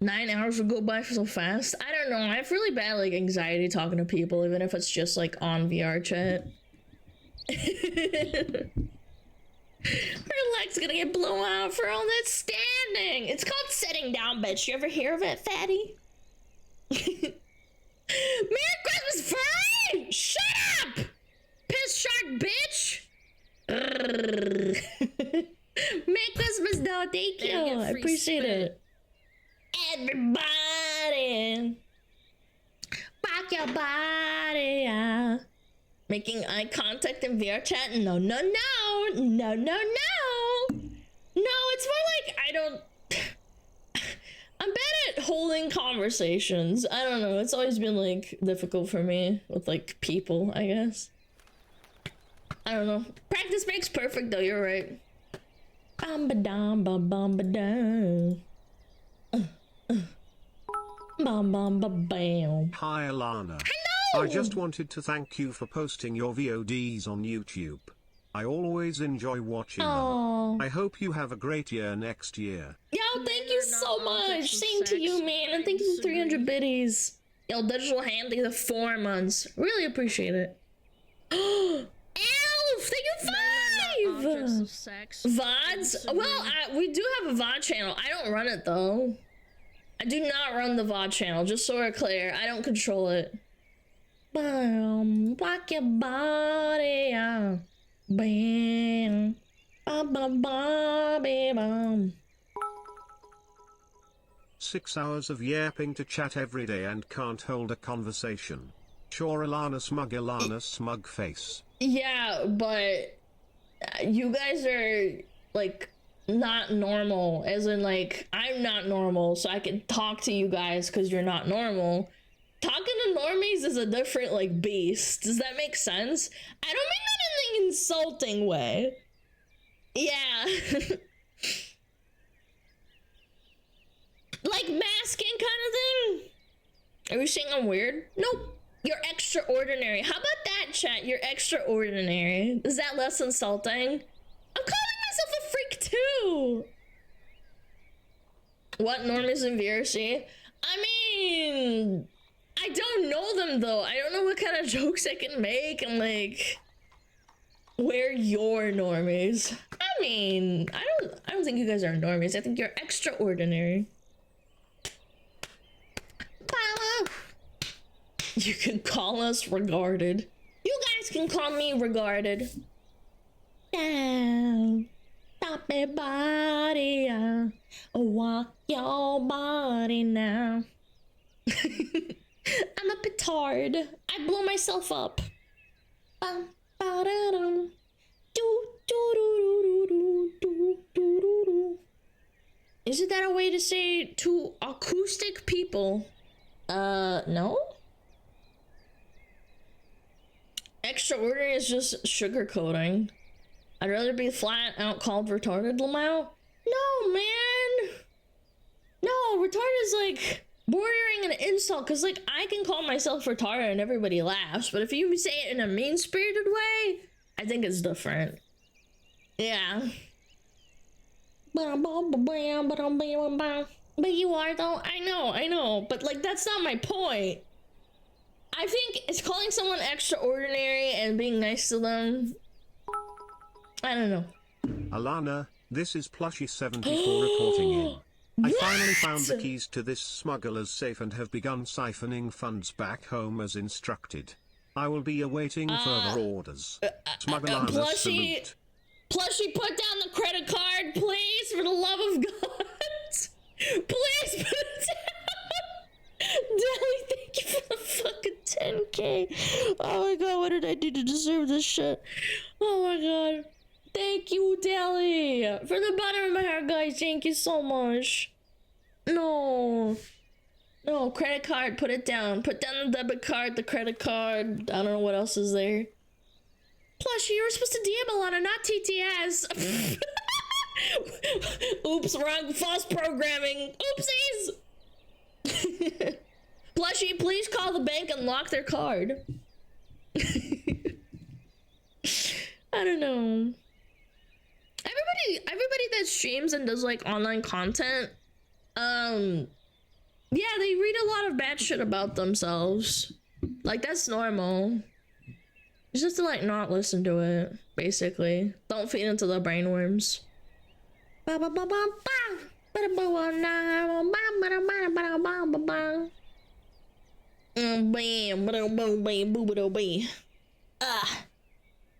9 hours would go by so fast. I don't know. I have really bad like anxiety talking to people, even if it's just like on VR chat. Her leg's gonna get blown out for all that standing. It's called sitting down, bitch. You ever hear of it, fatty? Merry Christmas, furry! Shut up! Piss shark, bitch! Merry Christmas, though. Thank you. I appreciate it. Everybody, rock your body, yeah. Making eye contact in VR chat? No. No, it's more like I'm bad at holding conversations. I don't know. It's always been like difficult for me with like people, I guess. I don't know. Practice makes perfect though, you're right. Bam ba dum bam bam ba dum. Bam bam ba bam. Hi Alana. Hello! I just wanted to thank you for posting your VODs on YouTube. I always enjoy watching them. I hope you have a great year next year. Yo, thank you so much. Same to you, man. And thank you for 300 biddies. Yo, digital hand, thank you for 4 months. Really appreciate it. Elf, thank you 5! VODs? Well, we do have a VOD channel. I don't run it, though. I do not run the VOD channel, just so we're clear. I don't control it. Bam, rock your body, bam, bam, bam, bam, bam. 6 hours of yapping to chat every day and can't hold a conversation. Sure Alana smug face. Yeah, but you guys are like not normal, as in like I'm not normal, so I can talk to you guys because you're not normal. Talking to normies is a different like beast. Does that make sense? I don't mean that in an insulting way. Yeah. Like masking kind of thing. Are you saying I'm weird? Nope. You're extraordinary. How about that, chat? You're extraordinary. Is that less insulting? I'm calling myself a freak too. What normies and VRC? I mean, I don't know them though. I don't know what kind of jokes I can make and like where you're normies. I mean, I don't think you guys are normies. I think you're extraordinary. You can call us regarded. You guys can call me regarded. Down, stop it, body, walk your body now. I'm a petard. I blow myself up. Isn't that a way to say to acoustic people? No? Extraordinary is just sugarcoating. I'd rather be flat out called retarded, Lamau. No, man. No, retarded is like bordering an insult, because like I can call myself retarded and everybody laughs, but if you say it in a mean-spirited way, I think it's different. Yeah. But you are though. I know, but like that's not my point. I think it's calling someone extraordinary and being nice to them. I don't know. Alana, this is Plushy74 reporting in. I finally found the keys to this smuggler's safe and have begun siphoning funds back home as instructed. I will be awaiting further orders. SmugAlana salute. Plushie, put down the credit card, please, for the love of God. Please put it down. Deli, thank you for the fucking 10K. Oh my god, what did I do to deserve this shit? Oh my god. Thank you, Deli. From the bottom of my heart, guys, thank you so much. No, credit card, put it down. Put down the debit card, the credit card. I don't know what else is there. Plushie, you were supposed to DM Alana, not TTS. Oops, wrong, false programming. Oopsies. Plushie, please call the bank and lock their card. I don't know. Everybody that streams and does like online content, yeah, they read a lot of bad shit about themselves. Like that's normal. You just have to like not listen to it, basically. Don't feed into the brainworms.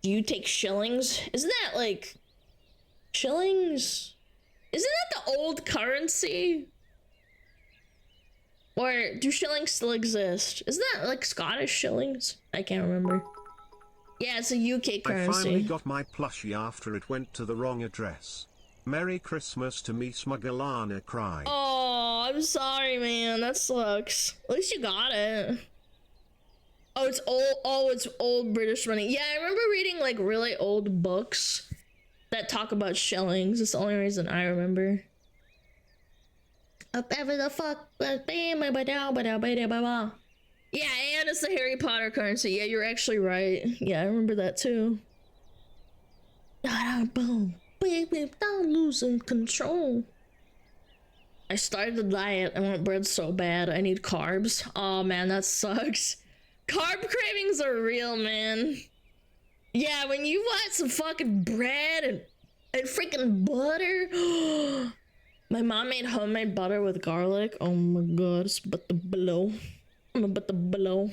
Do you take shillings? Isn't that like shillings? Isn't that the old currency? Or do shillings still exist? Isn't that like Scottish shillings? I can't remember. Yeah, it's a UK currency. I finally got my plushie after it went to the wrong address. Merry Christmas to me, SmugAlana cried. Oh, I'm sorry, man. That sucks. At least you got it. Oh, it's old. Oh, it's old British money. Yeah, I remember reading like really old books that talk about shillings. It's the only reason I remember. Whatever the fuck. Yeah, and it's the Harry Potter currency. Yeah, you're actually right. Yeah, I remember that too. Boom. Baby, don't losing control. I started the diet. I want bread so bad. I need carbs. Oh man, that sucks. Carb cravings are real, man. Yeah, when you want some fucking bread and freaking butter. My mom made homemade butter with garlic. Oh my god, it's about to blow. I'm about to blow.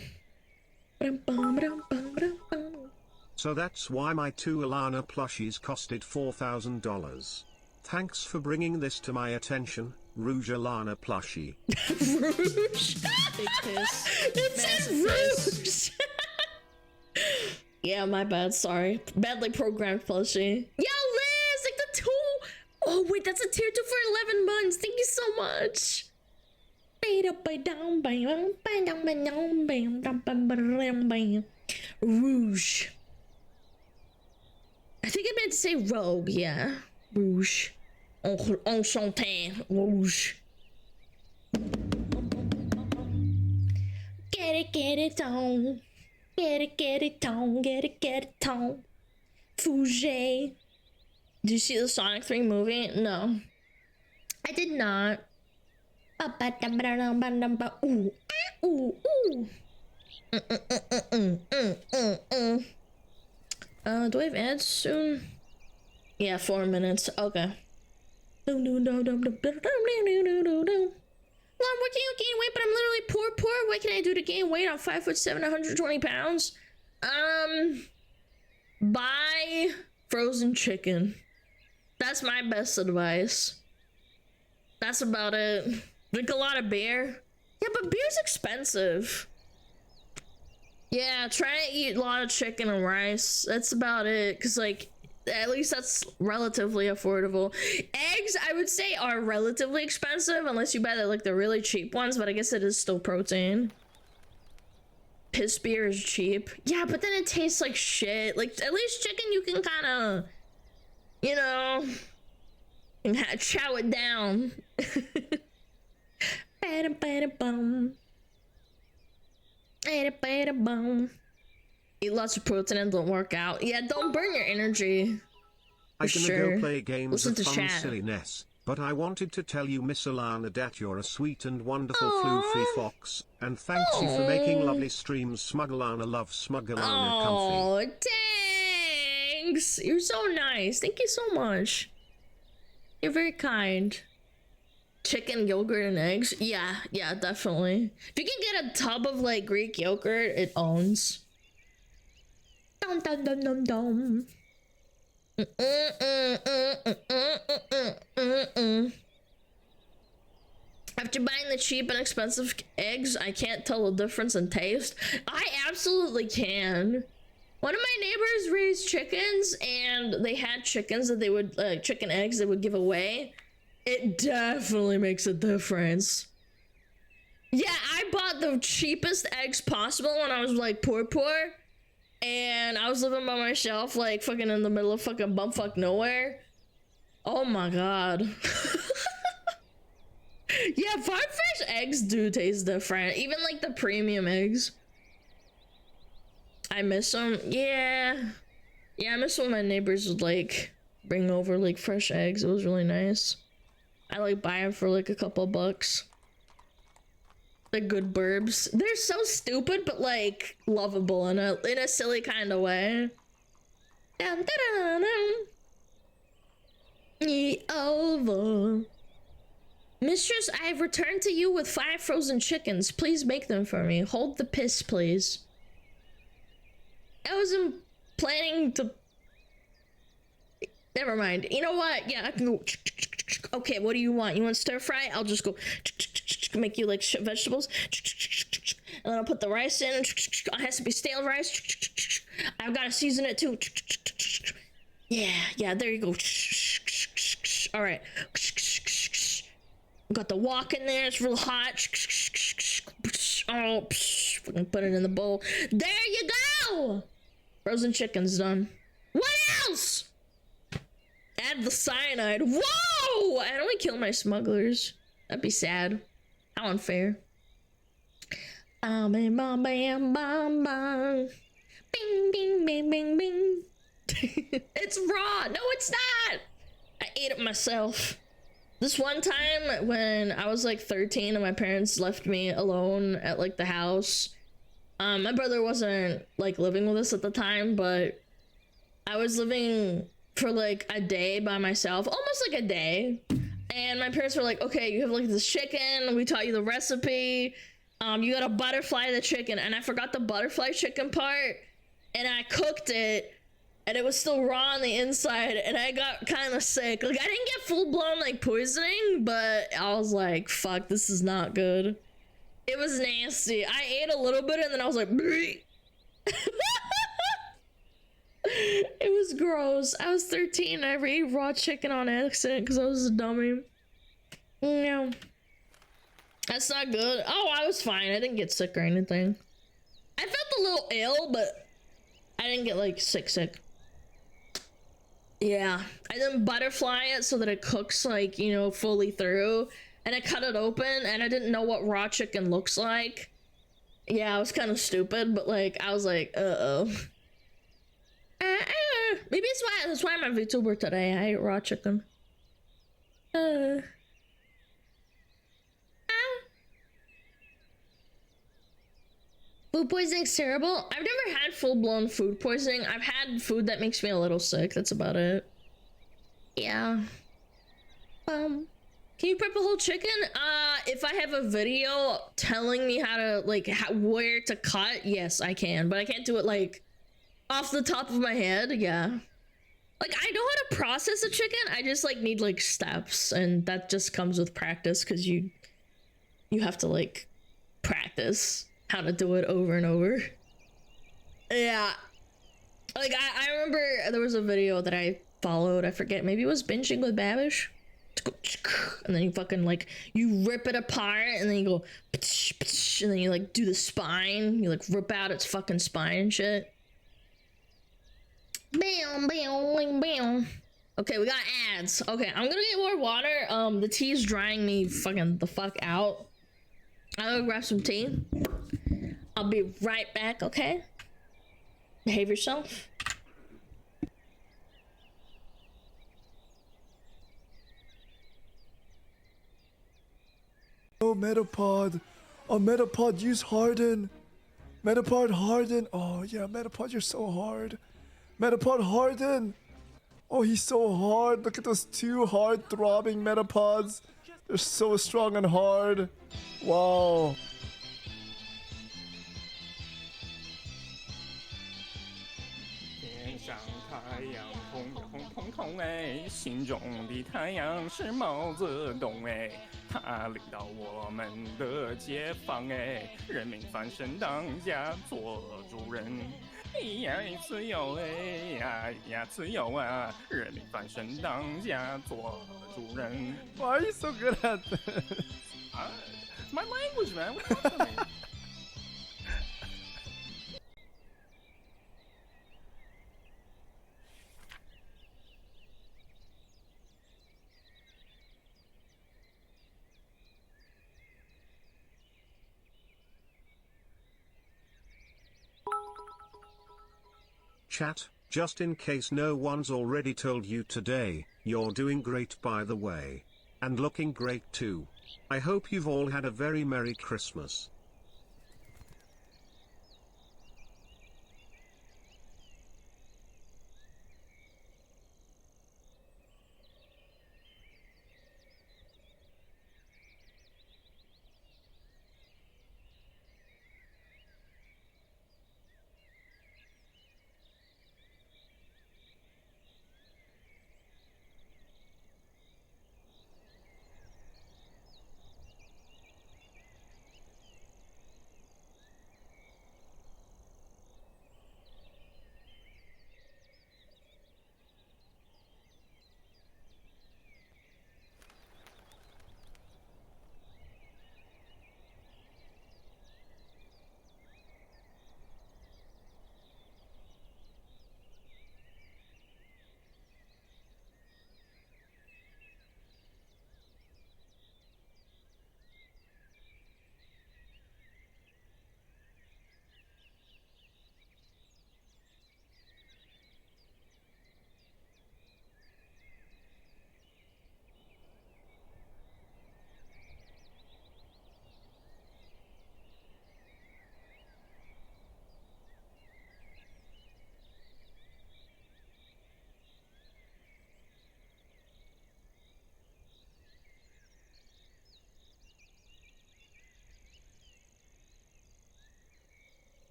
So that's why my 2 Alana plushies costed $4,000. Thanks for bringing this to my attention, Rouge Alana plushie. Rouge? Big piss. It said Rouge! Yeah, my bad, sorry. Badly programmed plushie. Yo, Liz, like the 2. Oh, wait, that's a tier 2 for 11 months. Thank you so much. Rouge. I think I meant to say rogue, yeah. Rouge. Enchanté. Rouge. Get it on. Get it on. Get it on. Fouge. Did you see the Sonic 3 movie? No. I did not. Ooh. Ooh. Ooh. Do I have ads soon? Yeah, 4 minutes. Okay. Well, I'm working on gain weight, but I'm literally poor. What can I do to gain weight? I'm 5'7", 120 pounds. Buy frozen chicken. That's my best advice. That's about it. Drink a lot of beer. Yeah, but beer's expensive. Yeah, try to eat a lot of chicken and rice. That's about it. Cause like, at least that's relatively affordable. Eggs, I would say, are relatively expensive unless you buy the really cheap ones. But I guess it is still protein. Piss beer is cheap. Yeah, but then it tastes like shit. Like at least chicken, you can kind of, you know, chow it down. Eat lots of protein and don't work out. Yeah, don't burn your energy. I'm gonna go play games Listen of to fun chat. silliness, but I wanted to tell you, Miss Alana, that you're a sweet and wonderful Aww. flu-free fox, and thanks you for making lovely streams. SmugAlana love SmugAlana comfy. Oh, thanks. You're so nice. Thank you so much. You're very kind. Chicken, yogurt, and eggs. Yeah, definitely. If you can get a tub of like Greek yogurt, it owns. Dum dum dum dum dum. After buying the cheap and expensive eggs, I can't tell the difference in taste. I absolutely can. One of my neighbors raised chickens, and they had chickens that they would chicken eggs they would give away. It definitely makes a difference. Yeah, I bought the cheapest eggs possible when I was like poor. And I was living by myself, like fucking in the middle of fucking bumfuck nowhere. Oh my god. Yeah, farm fresh eggs do taste different. Even like the premium eggs. I miss them. Yeah, I miss when my neighbors would like bring over like fresh eggs. It was really nice. I like buy them for like a couple bucks. The good burbs. They're so stupid, but like lovable in a silly kind of way. Over. Mistress, I have returned to you with 5 frozen chickens. Please make them for me. Hold the piss, please. I wasn't planning to... Never mind. You know what? Yeah, I can go... Okay, what do you want? You want stir fry? I'll just go... Make you like vegetables. And then I'll put the rice in. It has to be stale rice. I've got to season it too. Yeah, there you go. All right. Got the wok in there. It's real hot. Oh, fucking put it in the bowl. There you go. Frozen chicken's done. What else? Add the cyanide. Whoa! I'd only kill my smugglers. That'd be sad. How unfair. Bam, bam, bam, bam, bam. Bing, bing, bing, bing, bing. It's raw. No, it's not. I ate it myself. This one time when I was like 13 and my parents left me alone at like the house. My brother wasn't like living with us at the time, but I was living for like a day by myself, almost like a day. And my parents were like, okay, you have like this chicken. We taught you the recipe. You gotta butterfly the chicken. And I forgot the butterfly chicken part. And I cooked it. And it was still raw on the inside. And I got kind of sick. Like, I didn't get full-blown like poisoning. But I was like, fuck, this is not good. It was nasty. I ate a little bit and then I was like, bleh. It was gross. I was 13 and I ate raw chicken on accident because I was a dummy. No. That's not good. Oh, I was fine. I didn't get sick or anything. I felt a little ill, but I didn't get like sick. Yeah. I then butterfly it so that it cooks like, you know, fully through. And I cut it open and I didn't know what raw chicken looks like. Yeah, I was kind of stupid, but like, I was like, uh-oh. Maybe that's why I'm a VTuber today. I ate raw chicken. Food poisoning's terrible. I've never had full-blown food poisoning. I've had food that makes me a little sick. That's about it. Yeah. Can you prep a whole chicken? If I have a video telling me how to like where to cut, yes, I can. But I can't do it like off the top of my head. Yeah. Like, I know how to process a chicken. I just like need like steps, and that just comes with practice because you have to like practice how to do it over and over. Yeah. Like I remember there was a video that I followed. I forget, maybe it was Binging with Babish. And then you fucking like you rip it apart and then you go and then you like do the spine. You like rip out its fucking spine and shit. Bam, bam, bam. Okay, we got ads. Okay, I'm gonna get more water. The tea's drying me fucking the fuck out. I'll go grab some tea. I'll be right back, okay? Behave yourself. Oh, Metapod. Oh, Metapod, use Harden. Metapod, Harden. Oh, yeah, Metapod, you're so hard. Metapod, Harden. Oh, he's so hard. Look at those two hard throbbing Metapods. They're so strong and hard. Wow. Why are you so good at this? It's my language, man. What do you want from me? Chat, just in case no one's already told you today, you're doing great by the way. And looking great too. I hope you've all had a very Merry Christmas.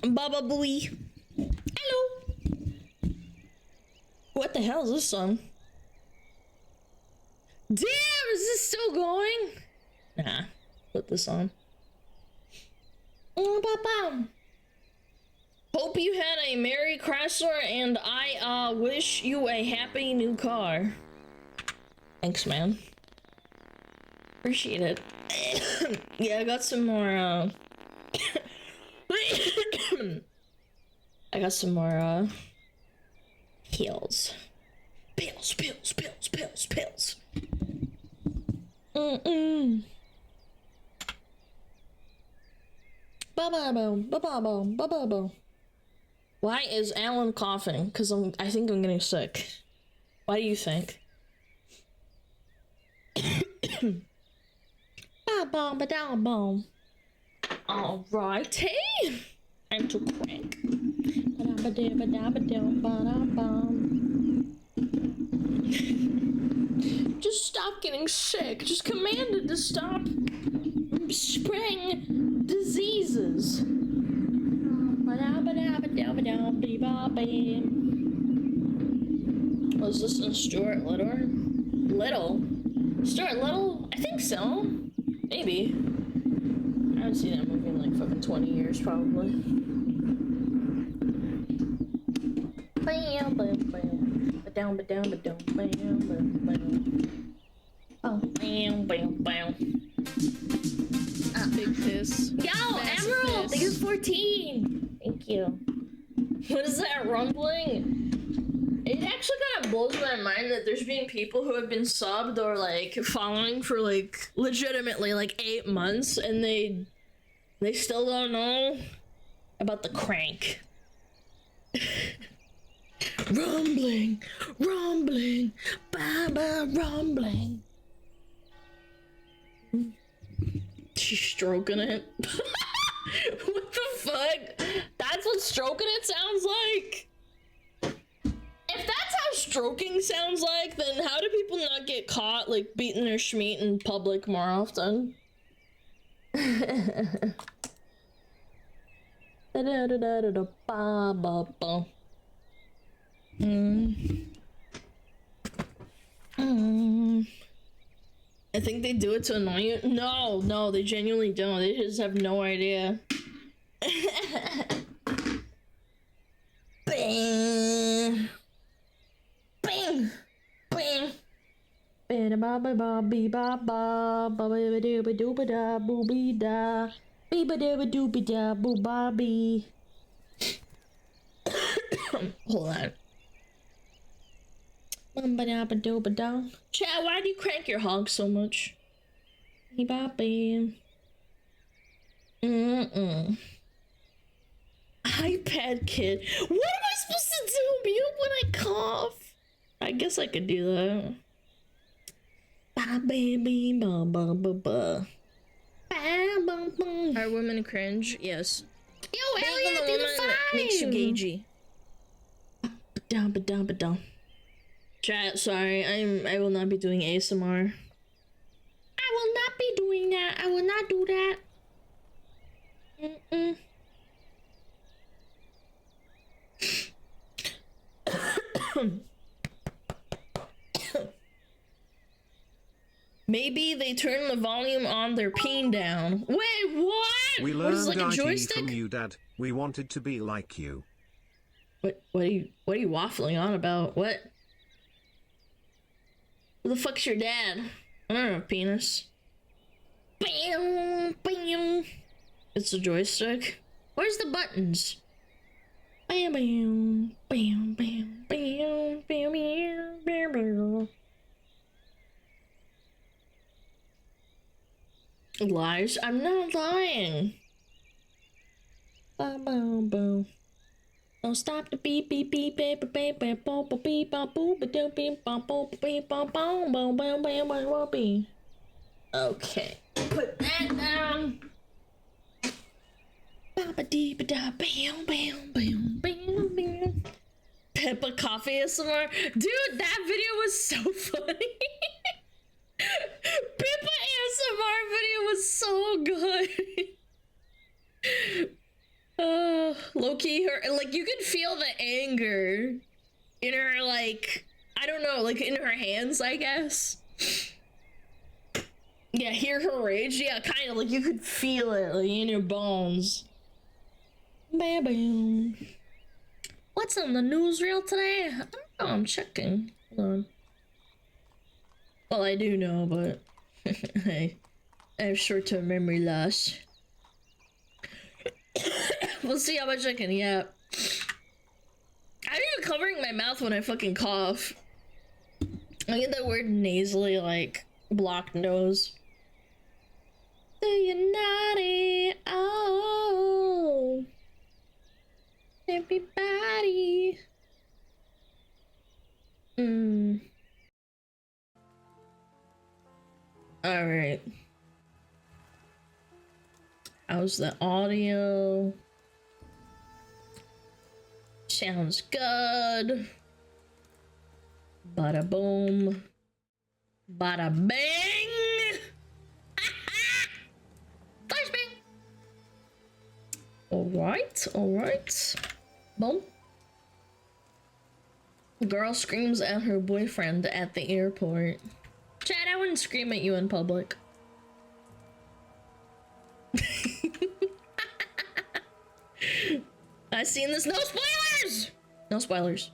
Baba Booey. Hello. What the hell is this song? Damn, is this still going? Nah, put this on. Hope you had a Merry Chrysler and I wish you a happy new car. Thanks, man. Appreciate it. Yeah, I got some more I got some more pills. Pills. Ba-ba-bo. Why is Alan coughing? Because I think I'm getting sick. Why do you think? Ba-bom. Alrighty. I'm to crank. Just stop getting sick. Just commanded to stop spreading diseases. Was this in Stuart Little? Stuart Little? I think so. Maybe. I haven't seen that movie in like fucking 20 years, probably. Big piss. Yo, Massive Emerald! piss. Thank you for 14! Thank you. What is that rumbling? It actually kind of blows my mind that there's been people who have been subbed or like following for like legitimately like 8 months and they still don't know about the crank. Rumbling, baba rumbling. She's stroking it. What the fuck? That's what stroking it sounds like? If that's how stroking sounds like, then how do people not get caught like beating their schmeat in public more often? I think they do it to annoy you. No, they genuinely don't. They just have no idea. Bing. Bing. Bing. Hold on. Chad, why do you crank your hog so much? iPad kid. What am I supposed to do? Mute when I cough? I guess I could do that. Are women cringe? Yes. Yo, Elliot, do the five. Makes you gagey. Ba-dum. Chat, sorry, I will not be doing ASMR. I will not be doing that. I will not do that. Maybe they turn the volume on their peen down. Wait, what? We What is learned like a IT joystick? from you, Dad. We wanted to be like you. What are you waffling on about? What? Who the fuck's your dad? I don't have a penis. Bam. It's a joystick. Where's the buttons? Bam. Lies? I'm not lying. Boom. Don't stop the beep beep beep beep beep beep beep boom boom beep boom boom beep boom beep boom boom beep boom boom boom boom boom boom boom. Okay, put that down. Bam bam. Peppa Coffee ASMR. Dude, that video was so funny. Peppa ASMR video was so good. Low-key, her, like, you could feel the anger in her, like, I don't know, like, in her hands, I guess. Yeah, hear her rage? Yeah, kind of, like, you could feel it, like, in your bones. Bam, bam. What's on the newsreel today? I don't know, I'm checking. Hold on. Well, I do know, but I have short-term memory loss. We'll see how much I can yap. I'm even covering my mouth when I fucking cough. I get that weird nasally, like, blocked nose. Do you naughty? Oh, everybody. All right. How's the audio? Sounds good. Bada boom. Bada bang. Flash bang. Alright, alright. Boom. Girl screams at her boyfriend at the airport. Chad, I wouldn't scream at you in public. I've seen this. No spoilers! No spoilers.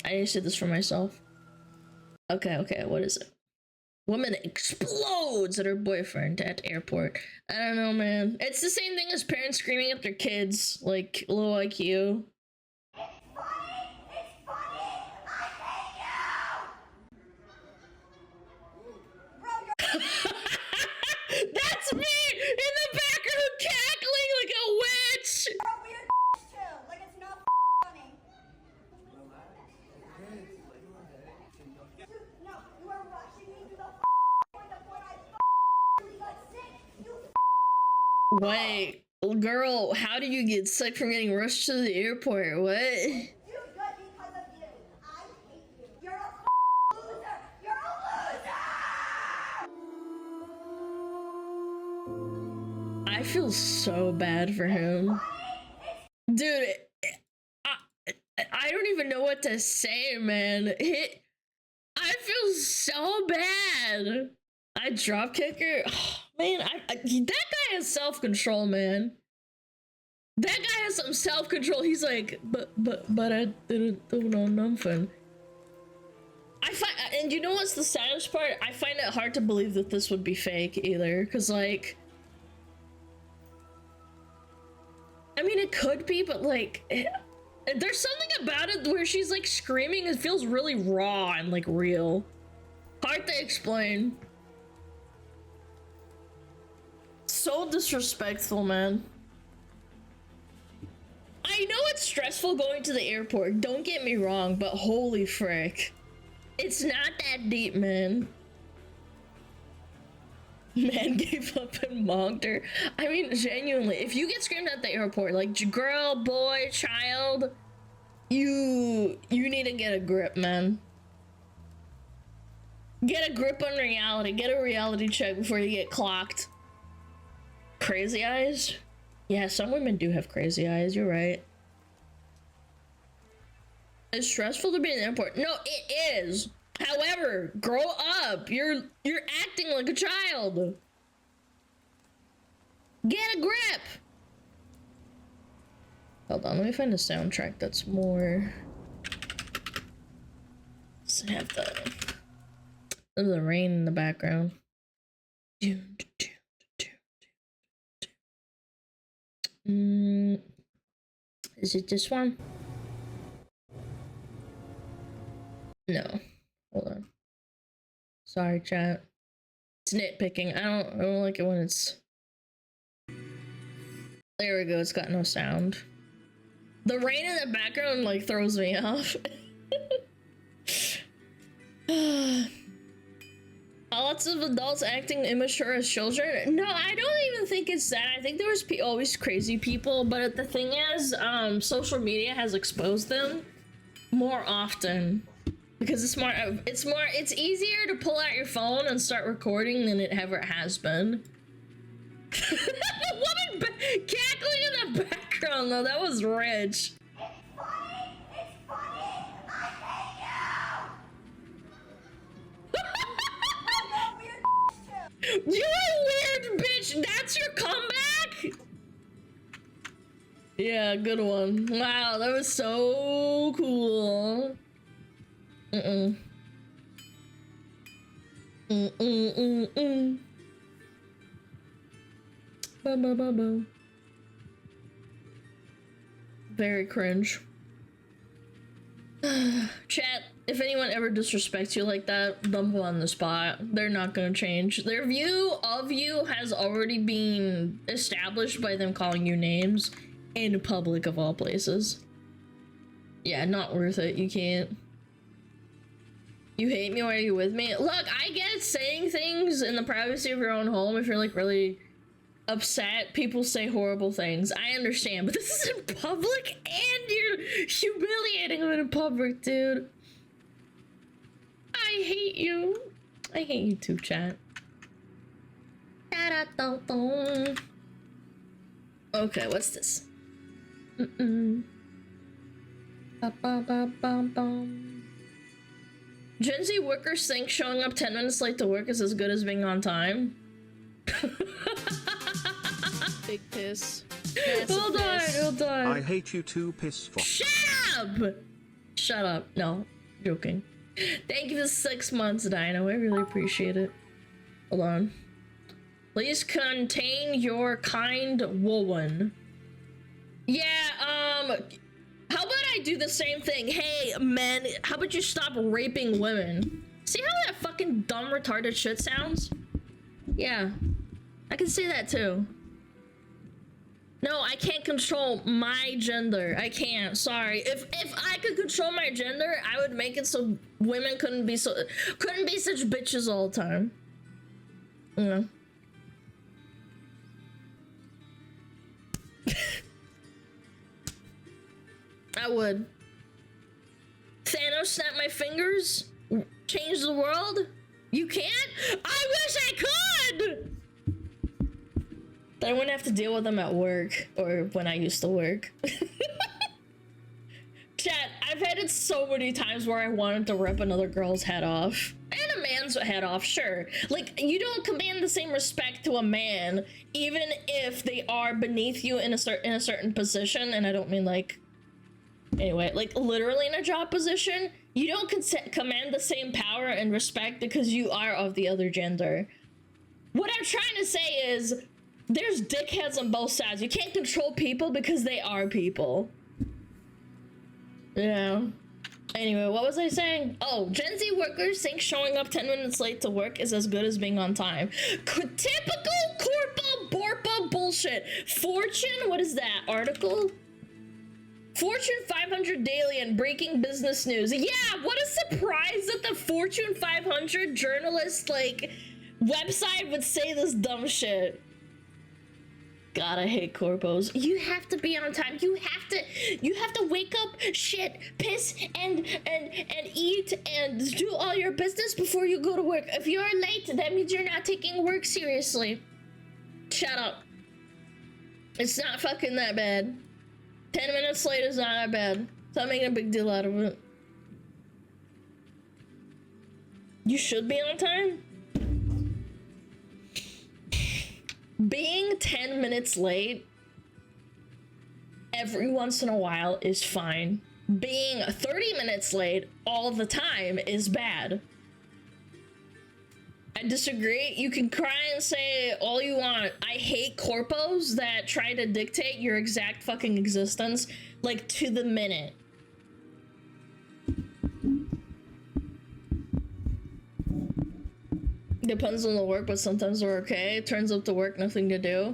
I just did this for myself. Okay, okay, what is it? Woman explodes at her boyfriend at airport. I don't know, man. It's the same thing as parents screaming at their kids, like low IQ. That's me in the background cackling like a witch. Like it's not funny. No, you are rushing me to the point I really got sick. You Wait, girl, how do you get sick from getting rushed to the airport? What? good because of you. I hate you. You're a loser. You're a loser. I feel so bad for him. Dude, I don't even know what to say, man. I feel so bad. I drop kick her. Oh, man, that guy has self-control, man. That guy has some self-control. He's like, but I didn't do nothing. And you know what's the saddest part? I find it hard to believe that this would be fake either, because like, I mean, it could be, but like, there's something about it where she's like screaming. It feels really raw and like real. Hard to explain. So disrespectful, man. I know it's stressful going to the airport, don't get me wrong, but holy frick. It's not that deep, man. Man gave up and mocked her. I mean, genuinely, if you get screamed at the airport, like, girl, boy, child, you need to get a grip, man. Get a grip on reality. Get a reality check before you get clocked. Crazy eyes? Yeah, some women do have crazy eyes, you're right. It's stressful to be in the airport. No, it is. However, grow up. You're acting like a child. Get a grip. Hold on, let me find a soundtrack that's more. Doesn't have the rain in the background. Is it this one? No. Hold on. Sorry, chat. It's nitpicking. I don't like it when it's. There we go. It's got no sound. The rain in the background like throws me off. Lots of adults acting immature as children. No, I don't even think it's that. I think there was always crazy people, but the thing is, social media has exposed them more often. Because it's easier to pull out your phone and start recording than it ever has been. The woman cackling in the background. background though. That was rich. Funny! It's funny! I hate you! You're a weird bitch. That's your comeback? Yeah, good one. Wow, that was so cool. Ba-ba-ba-ba. Very cringe. Chat, if anyone ever disrespects you like that, dump them on the spot. They're not gonna change. Their view of you has already been established by them calling you names in public of all places. Yeah, not worth it. You can't. You hate me? Why are you with me? Look, I get saying things in the privacy of your own home if you're like really upset. People say horrible things. I understand, but this is in public and you're humiliating them in public, dude. I hate you. I hate you too, chat. Okay, what's this? Gen Z workers think showing up 10 minutes late to work is as good as being on time. Big piss. Hold on, hold on. I hate you too, piss fuck. Shut up! Shut up. No, joking. Thank you for 6 months, Dino. I really appreciate it. Hold on. Please contain your kind woman. Yeah, how about I do the same thing? Hey, men, how about you stop raping women? See how that fucking dumb, retarded shit sounds? Yeah, I can say that too. No, I can't control my gender. I can't. Sorry. If I could control my gender, I would make it so women couldn't be such bitches all the time. You know. I would. Thanos snap my fingers? Change the world? You can't? I wish I could! Then I wouldn't have to deal with them at work, or when I used to work. Chat, I've had it so many times where I wanted to rip another girl's head off. And a man's head off, sure. Like, you don't command the same respect to a man, even if they are beneath you in a certain position, and I don't mean like... Anyway, like literally in a job position, you don't command the same power and respect because you are of the other gender. What I'm trying to say is, there's dickheads on both sides. You can't control people because they are people. Yeah. Anyway, what was I saying? Oh, Gen Z workers think showing up 10 minutes late to work is as good as being on time. Typical Corpa Borpa bullshit. Fortune, what is that article? Fortune 500 Daily and breaking business news. Yeah, what a surprise that the Fortune 500 journalist, like, website would say this dumb shit. God, I hate corpos. You have to be on time. You have to wake up, shit, piss, and eat and do all your business before you go to work. If you're late, that means you're not taking work seriously. Shut up. It's not fucking that bad. 10 minutes late is not that bad. Stop making a big deal out of it. You should be on time? Being 10 minutes late every once in a while is fine. Being 30 minutes late all the time is bad. I disagree. You can cry and say all you want. I hate corpos that try to dictate your exact fucking existence, like, to the minute. Depends on the work, but sometimes they're okay. Turns up to work, nothing to do.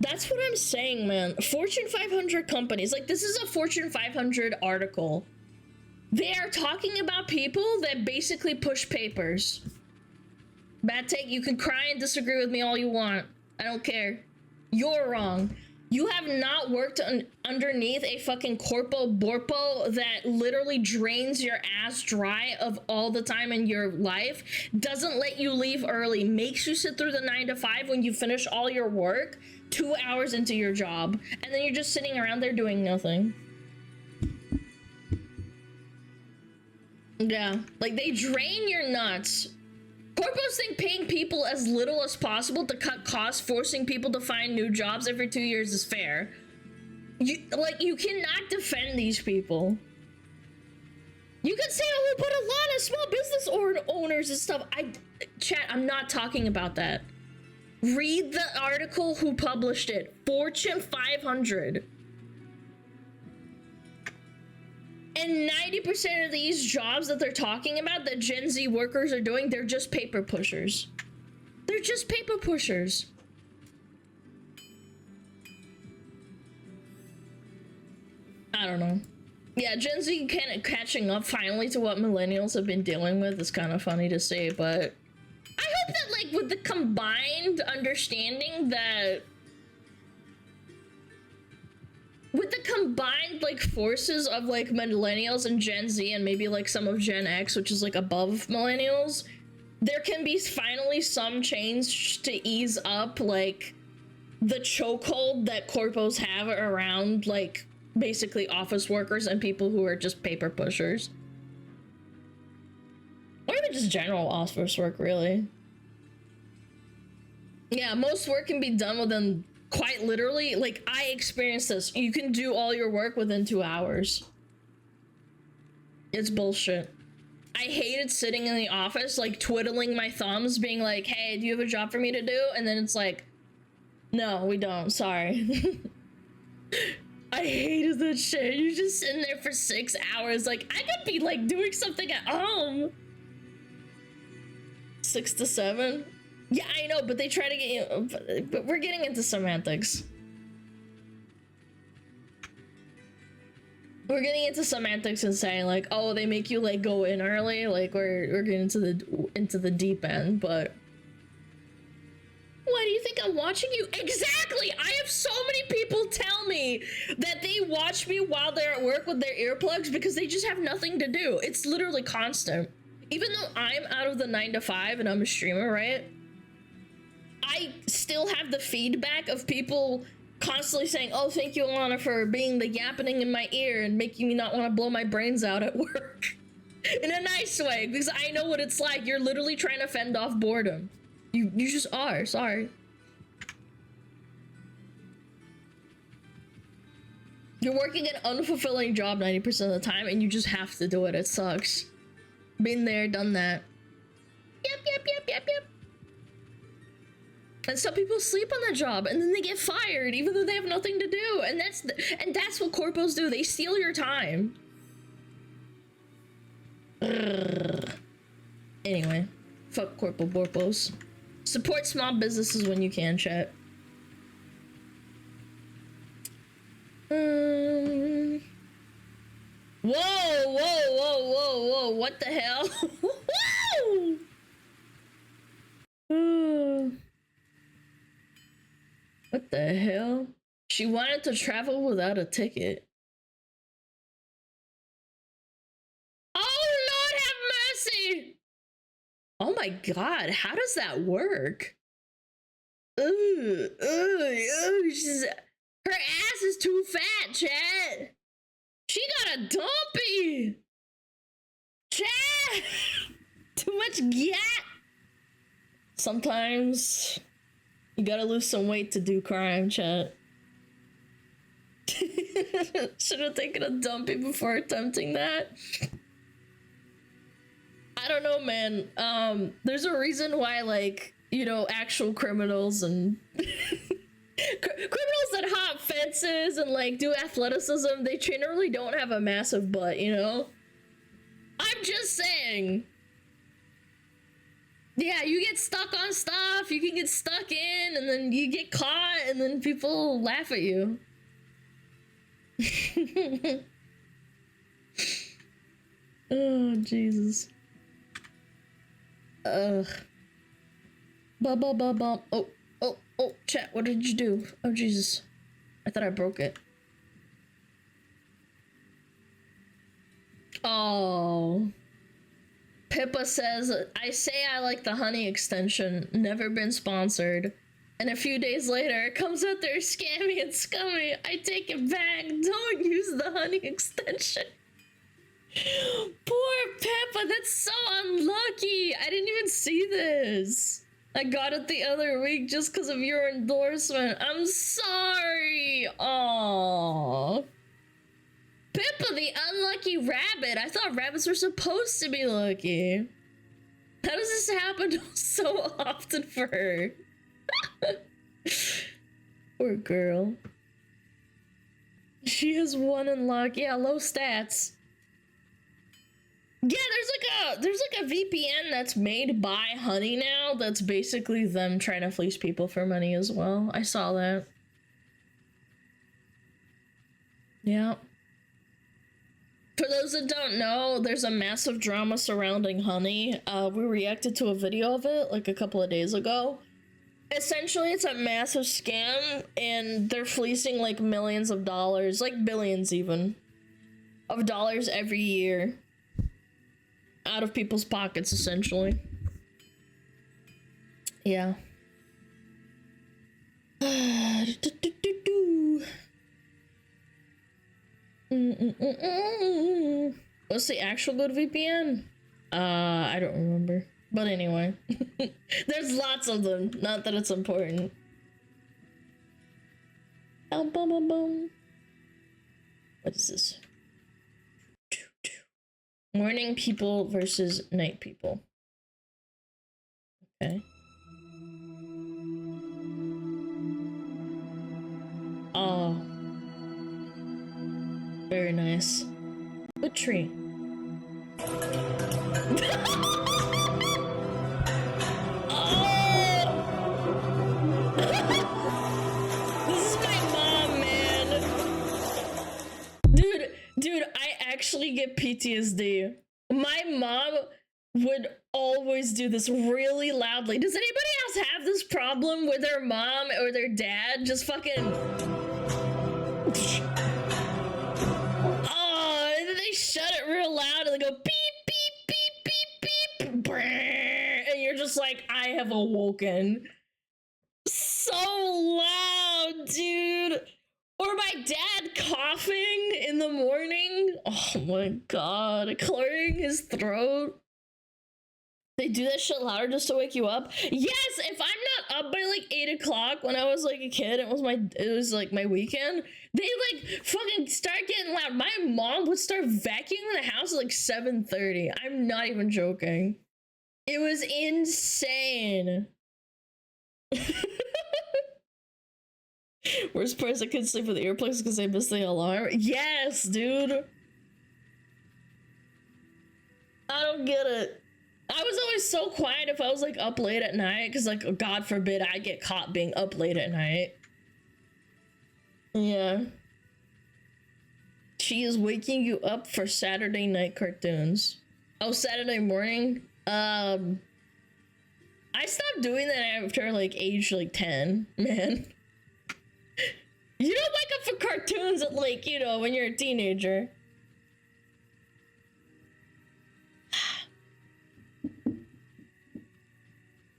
That's what I'm saying, man. Fortune 500 companies, like, this is a Fortune 500 article. They are talking about people that basically push papers. Bad take. You can cry and disagree with me all you want. I don't care. You're wrong. You have not worked underneath a fucking corpo borpo that literally drains your ass dry of all the time in your life, doesn't let you leave early, makes you sit through the 9 to 5 when you finish all your work 2 hours into your job, and then you're just sitting around there doing nothing. Yeah, like they drain your nuts. Corpos think paying people as little as possible to cut costs, forcing people to find new jobs every 2 years is fair. You cannot defend these people. You could say, oh, but a lot of small business owners and stuff. Chat, I'm not talking about that. Read the article who published it. Fortune 500. And 90% of these jobs that they're talking about that Gen Z workers are doing, they're just paper pushers. They're just paper pushers. I don't know. Yeah, Gen Z kind of catching up finally to what millennials have been dealing with is kind of funny to say, but I hope that, like, with the combined understanding that with the combined, like, forces of, like, millennials and Gen Z and maybe, like, some of Gen X, which is, like, above millennials, there can be finally some change to ease up, like, the chokehold that corpos have around, like, basically office workers and people who are just paper pushers. Or even just general office work, really. Yeah, most work can be done within, quite literally, like, I experienced this. You can do all your work within 2 hours. It's bullshit. I hated sitting in the office, like, twiddling my thumbs, being like, hey, do you have a job for me to do? And then it's like, no, we don't, sorry. I hated that shit. You're just sitting there for 6 hours. Like, I could be, like, doing something at home. 6 to 7? Yeah, I know, but they try to get you... But we're getting into semantics. We're getting into semantics and saying, like, oh, they make you, like, go in early. Like, we're getting into the deep end, but... Why do you think I'm watching you? Exactly! I have so many people tell me that they watch me while they're at work with their earplugs because they just have nothing to do. It's literally constant. Even though I'm out of the 9 to 5 and I'm a streamer, right? I still have the feedback of people constantly saying, oh, thank you, Alana, for being the yappening in my ear and making me not want to blow my brains out at work. In a nice way, because I know what it's like. You're literally trying to fend off boredom. You just are, sorry. You're working an unfulfilling job 90% of the time and you just have to do it. It sucks. Been there, done that. Yep. And some people sleep on that job and then they get fired even though they have nothing to do. And that's what corpos do. They steal your time. Anyway, fuck corpo borpos. Support small businesses when you can, chat. Whoa, what the hell? What the hell? She wanted to travel without a ticket. Oh, Lord have mercy! Oh my god, how does that work? Her ass is too fat, chat. She got a dumpy. Chat. Too much gat. Sometimes you gotta lose some weight to do crime, chat. Should have taken a dumpy before attempting that. I don't know, man. There's a reason why, like, you know, actual criminals and criminals that hop fences and, like, do athleticism, they generally don't have a massive butt, you know? I'm just saying. Yeah, you get stuck on stuff, you can get stuck in, and then you get caught, and then people laugh at you. Oh, Jesus. Ugh. Oh, chat, what did you do? Oh, Jesus. I thought I broke it. Oh. Pippa says, I say I like the honey extension, never been sponsored. And a few days later, it comes out there scammy and scummy. I take it back. Don't use the honey extension. Poor Pippa, that's so unlucky. I didn't even see this. I got it the other week just because of your endorsement. I'm sorry. Aww. Pippa, the unlucky rabbit. I thought rabbits were supposed to be lucky. How does this happen so often for her? Poor girl. She has 1 in luck. Yeah, low stats. Yeah, there's like a VPN that's made by Honey now. That's basically them trying to fleece people for money as well. I saw that. Yeah. For those that don't know, there's a massive drama surrounding Honey. We reacted to a video of it like a couple of days ago. Essentially, it's a massive scam, and they're fleecing like millions of dollars, like billions even, of dollars every year out of people's pockets, essentially. Yeah. What's the actual good VPN? I don't remember. But anyway, there's lots of them. Not that it's important. What is this? Morning people versus night people. Okay. Oh. Very nice. Good tree. This is my mom, man. Dude, I actually get PTSD. My mom would always do this really loudly. Does anybody else have this problem with their mom or their dad just fucking... Oh, and then they shut it real loud and they go beep, beep, beep, beep, beep, and you're just like, I have awoken. So loud, dude. Or my dad coughing in the morning. Oh my god, clearing his throat. They do that shit louder just to wake you up. Yes, if I'm not up by like 8 o'clock when I was like a kid, it was like my weekend. They like fucking start getting loud. My mom would start vacuuming the house at like 7:30. I'm not even joking. It was insane. Worst part is I couldn't sleep with the earplugs because I missed the alarm. Yes, dude. I don't get it. I was always so quiet if I was like up late at night because like God forbid I get caught being up late at night. Yeah. She is waking you up for Saturday night cartoons. Oh, Saturday morning? I stopped doing that after like age like 10, man. You don't wake up for cartoons at like, you know, when you're a teenager.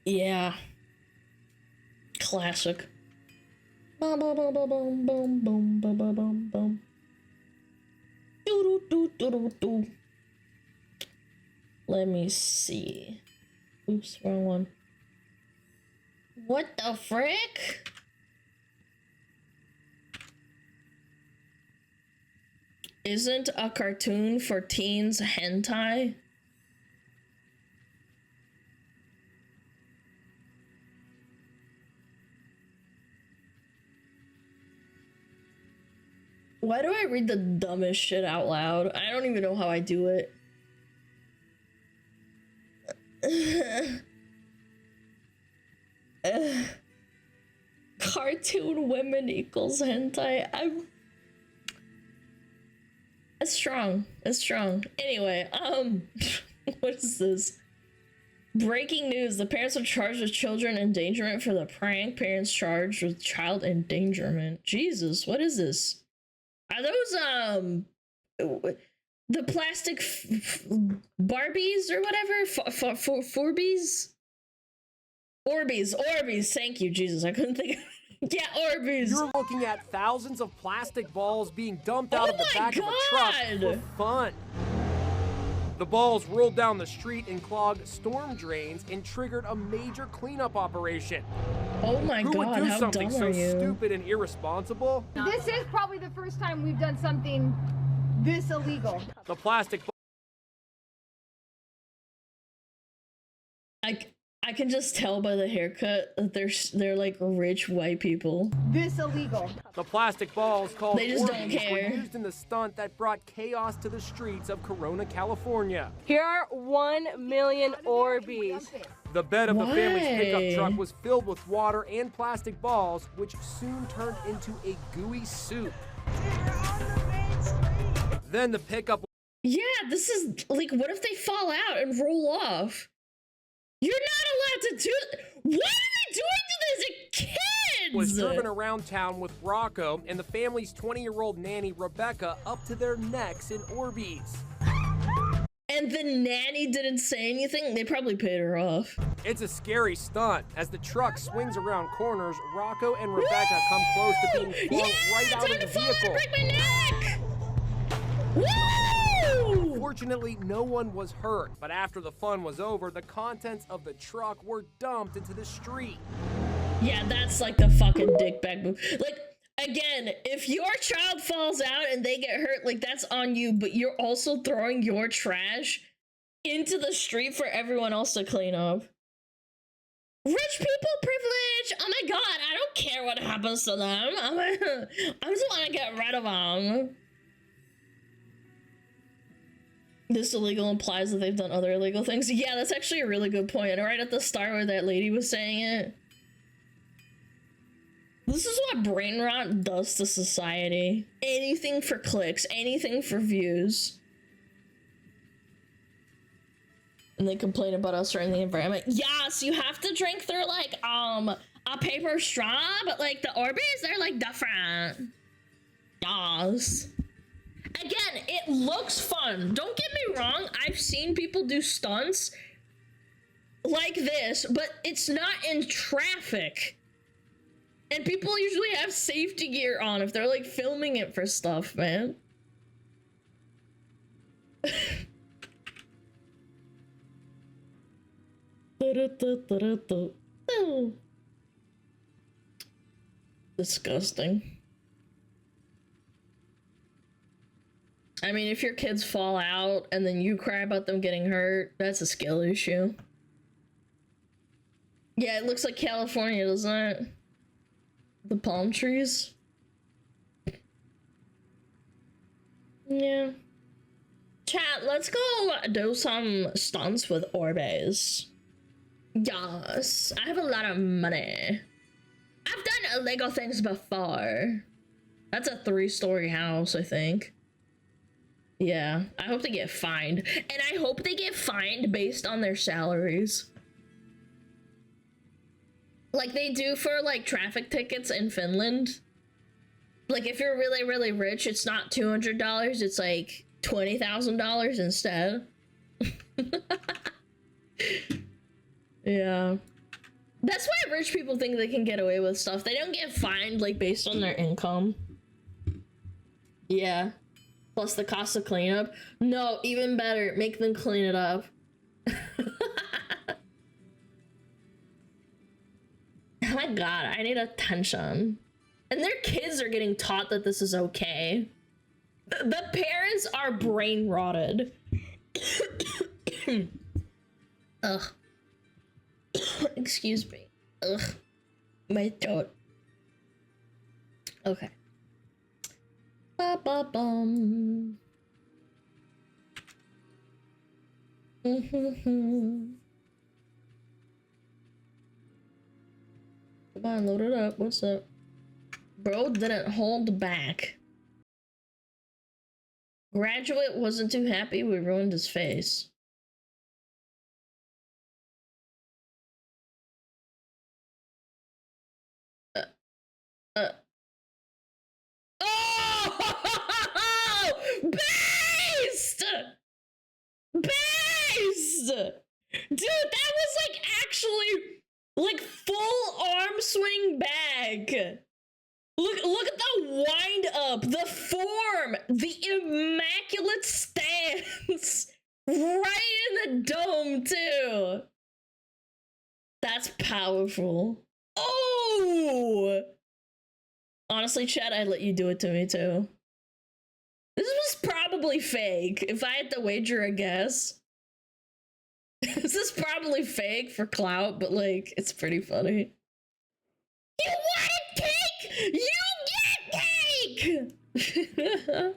Yeah. Classic. Boom, boom, boom, boom, boom, boom, boom, boom, boom, boom, boom. Doo doo doo doo doo. Let me see. Oops, wrong one. What the frick? Isn't a cartoon for teens hentai? Why do I read the dumbest shit out loud? I don't even know how I do it. Cartoon women equals hentai. It's strong. It's strong. Anyway, what is this? Breaking news, the parents are charged with children endangerment for the prank. Parents charged with child endangerment. Jesus, what is this? Are those, the plastic Barbies or whatever? Forbies? Orbeez, thank you, Jesus, I couldn't think of yeah, Orbeez. You're looking at thousands of plastic balls being dumped out of the back of a truck for fun. The balls rolled down the street and clogged storm drains and triggered a major cleanup operation. Oh my Who God, would do how something dumb so are you? stupid and irresponsible? This is probably the first time we've done something this illegal. The plastic I can just tell by the haircut that they're like rich white people. This illegal. The plastic balls called They just don't Orbeez care. were used in the stunt that brought chaos to the streets of Corona, California. Here are 1 million Orbeez. The bed of the family's Why? pickup truck was filled with water and plastic balls, which soon turned into a gooey soup. Then the pickup Yeah, this is like, what if they fall out and roll off? You're not allowed to do. What are they doing to these kids? was driven around town with Rocco and the family's 20-year-old nanny Rebecca up to their necks in Orbeez. And the nanny didn't say anything? They probably paid her off. It's a scary stunt. As the truck swings around corners, Rocco and Rebecca come close to being flung right out of the vehicle. Break my neck! Woo! Fortunately, no one was hurt, but after the fun was over, the contents of the truck were dumped into the street. Yeah, that's like the fucking dickbag move. Like, again, if your child falls out and they get hurt, like, that's on you, but you're also throwing your trash into the street for everyone else to clean up. Rich people privilege! Oh my God, I don't care what happens to them. I just want to get rid of them. This illegal implies that they've done other illegal things. Yeah, that's actually a really good point. Right at the start where that lady was saying it. This is what brain rot does to society. Anything for clicks, anything for views. And they complain about us ruining the environment. Yes, you have to drink through like a paper straw, but like the Orbeez, they're like different. Yes. Again, it looks fun. Don't get me wrong, I've seen people do stunts like this, but it's not in traffic. And people usually have safety gear on if they're like filming it for stuff, man. Disgusting. I mean, if your kids fall out and then you cry about them getting hurt, that's a skill issue. Yeah, it looks like California, doesn't it? The palm trees. Yeah. Chat, let's go do some stunts with Orbeez. Yes, I have a lot of money. I've done illegal things before. That's a 3-story house, I think. Yeah, I hope they get fined. And I hope they get fined based on their salaries. Like they do for like traffic tickets in Finland. Like if you're really, really rich, it's not $200, it's like $20,000 instead. Yeah. That's why rich people think they can get away with stuff. They don't get fined like based on their income. Yeah. Plus the cost of cleanup. No, even better, make them clean it up. Oh my God, I need attention. And their kids are getting taught that this is okay. The parents are brain rotted. Ugh. Excuse me. Ugh. My throat. Okay. Ba-ba-bum. Come on, load it up. What's up? Bro didn't hold back. Graduate wasn't too happy we ruined his face. Oh! Based! Based! Dude, that was like actually like full arm swing back. Look at the wind up, the form, the immaculate stance. Right in the dome too. That's powerful. Oh! Honestly, Chad, I'd let you do it to me too. This was probably fake, if I had to wager a guess. This is probably fake for clout, but like, it's pretty funny. You wanted cake? You get cake!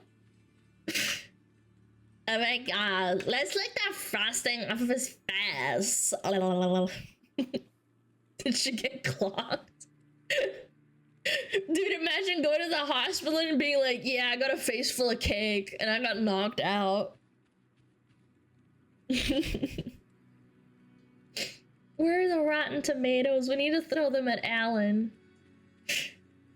Oh my god, let's lick that frosting off of his face. Did she get clogged? Dude, imagine going to the hospital and being like, yeah, I got a face full of cake and I got knocked out. Where are the rotten tomatoes? We need to throw them at Alan.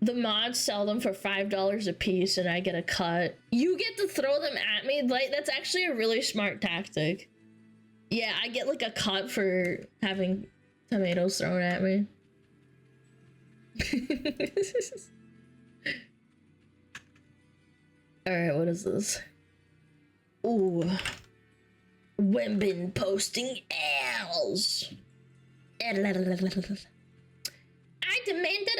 The mods sell them for $5 a piece and I get a cut. You get to throw them at me? Like, that's actually a really smart tactic. Yeah, I get like a cut for having tomatoes thrown at me. Alright, what is this? Ooh. Women posting L's. I demanded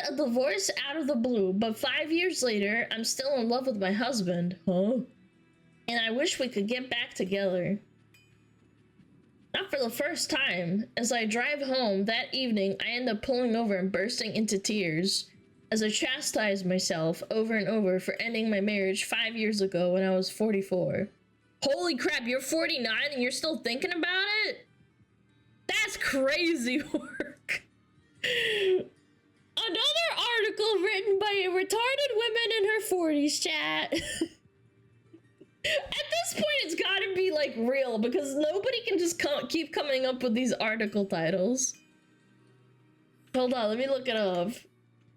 a divorce out of the blue, but 5 years later, I'm still in love with my husband. Huh? And I wish we could get back together. Not for the first time. As I drive home that evening, I end up pulling over and bursting into tears as I chastise myself over and over for ending my marriage 5 years ago when I was 44. Holy crap, you're 49 and you're still thinking about it? That's crazy work. Another article written by a retarded woman in her 40s, chat. At this point, it's gotta be, like, real, because nobody can just keep coming up with these article titles. Hold on, let me look it up.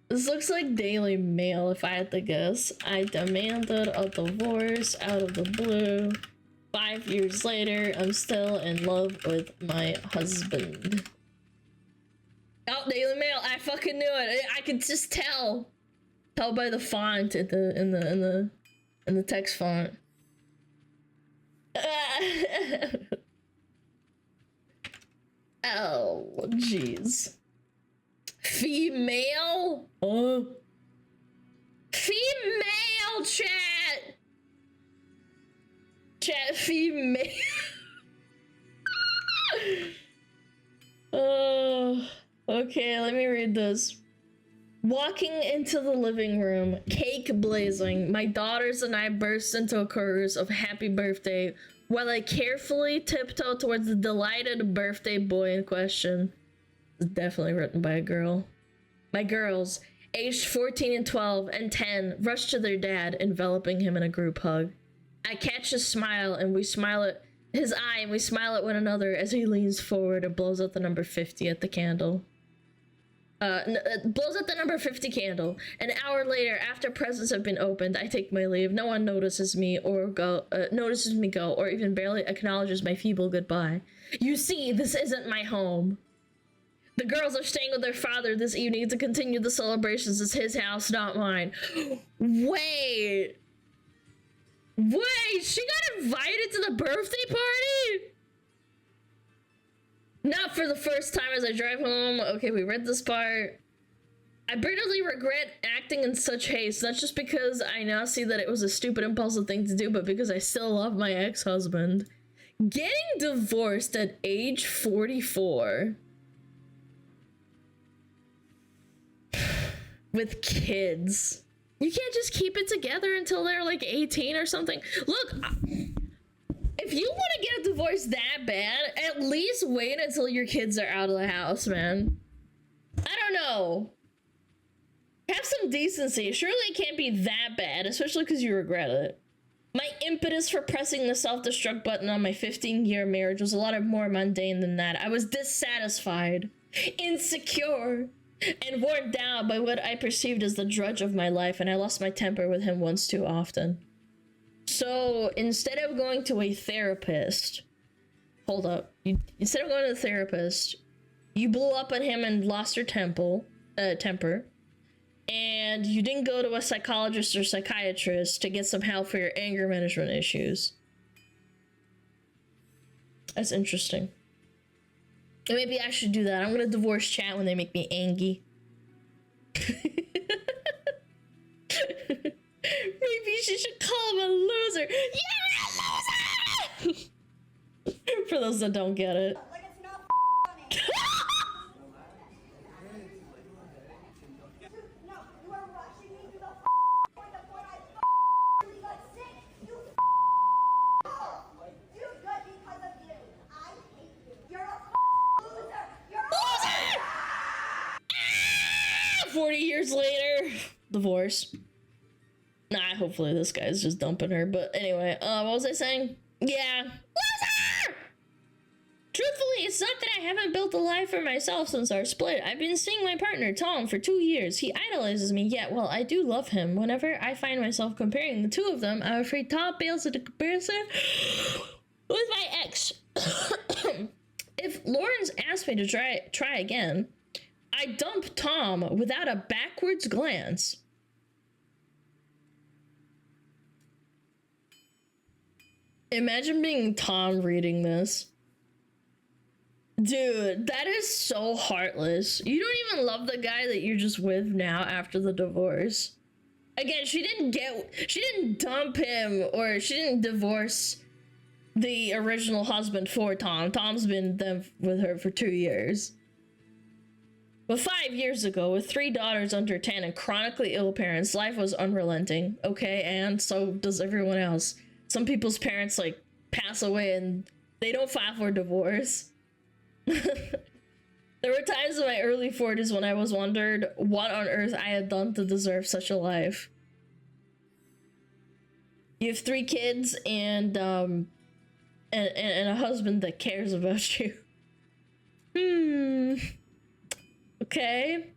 This looks like Daily Mail, if I had to guess. I demanded a divorce out of the blue. 5 years later, I'm still in love with my husband. Oh, Daily Mail, I fucking knew it. I could just tell. Tell by the font in the text font. Oh, jeez. Female? Female, chat! Chat, female. Okay, let me read this. Walking into the living room, cake blazing, my daughters and I burst into a chorus of happy birthday while I carefully tiptoe towards the delighted birthday boy in question. It's definitely written by a girl. My girls, aged 14 and 12 and 10, rush to their dad, enveloping him in a group hug. I catch his smile and we smile at his eye and we smile at one another as he leans forward and blows out the number 50 at the candle. Blows out the number 50 candle. An hour later, after presents have been opened, I take my leave. No one notices me go, or even barely acknowledges my feeble goodbye. You see, this isn't my home. The girls are staying with their father this evening to continue the celebrations. It's his house, not mine. Wait, she got invited to the birthday party? Not for the first time as I drive home. Okay, we read this part. I bitterly regret acting in such haste, not just because I now see that it was a stupid, impulsive thing to do, but because I still love my ex-husband. Getting divorced at age 44. With kids. You can't just keep it together until they're like 18 or something. Look, if you want to get a divorce that bad, at least wait until your kids are out of the house, man. I don't know. Have some decency. Surely it can't be that bad, especially because you regret it. My impetus for pressing the self-destruct button on my 15-year marriage was a lot more mundane than that. I was dissatisfied, insecure, and worn down by what I perceived as the drudge of my life, and I lost my temper with him once too often. So instead of going to a therapist, hold up, instead of going to the therapist, you blew up on him and lost your temper, and you didn't go to a psychologist or psychiatrist to get some help for your anger management issues. That's interesting. And maybe I should do that. I'm gonna divorce chat when they make me angry. Maybe she should call him a loser. You're a loser! For those that don't get it. Like it's not funny. No, you are rushing me to the point of when I really got sick. You do good because of you. I hate you. You're a loser. You're a loser. 40 years later, divorce. Nah, hopefully this guy's just dumping her. But anyway, what was I saying? Yeah. Loser! Truthfully, it's not that I haven't built a life for myself since our split. I've been seeing my partner, Tom, for 2 years. He idolizes me, yet, well, I do love him. Whenever I find myself comparing the two of them, I'm afraid Tom fails at the comparison with my ex. If Lawrence asked me to try again, I dump Tom without a backwards glance. Imagine being Tom reading this. Dude, that is so heartless. You don't even love the guy that you're just with now after the divorce. Again, she didn't dump him, or she didn't divorce the original husband for Tom. Tom's been with her for 2 years. But 5 years ago, with 3 daughters under 10 and chronically ill parents, life was unrelenting, okay? And so does everyone else. Some people's parents, like, pass away and they don't file for divorce. There were times in my early 40s when I was wondered what on earth I had done to deserve such a life. You have 3 kids and a husband that cares about you. Okay.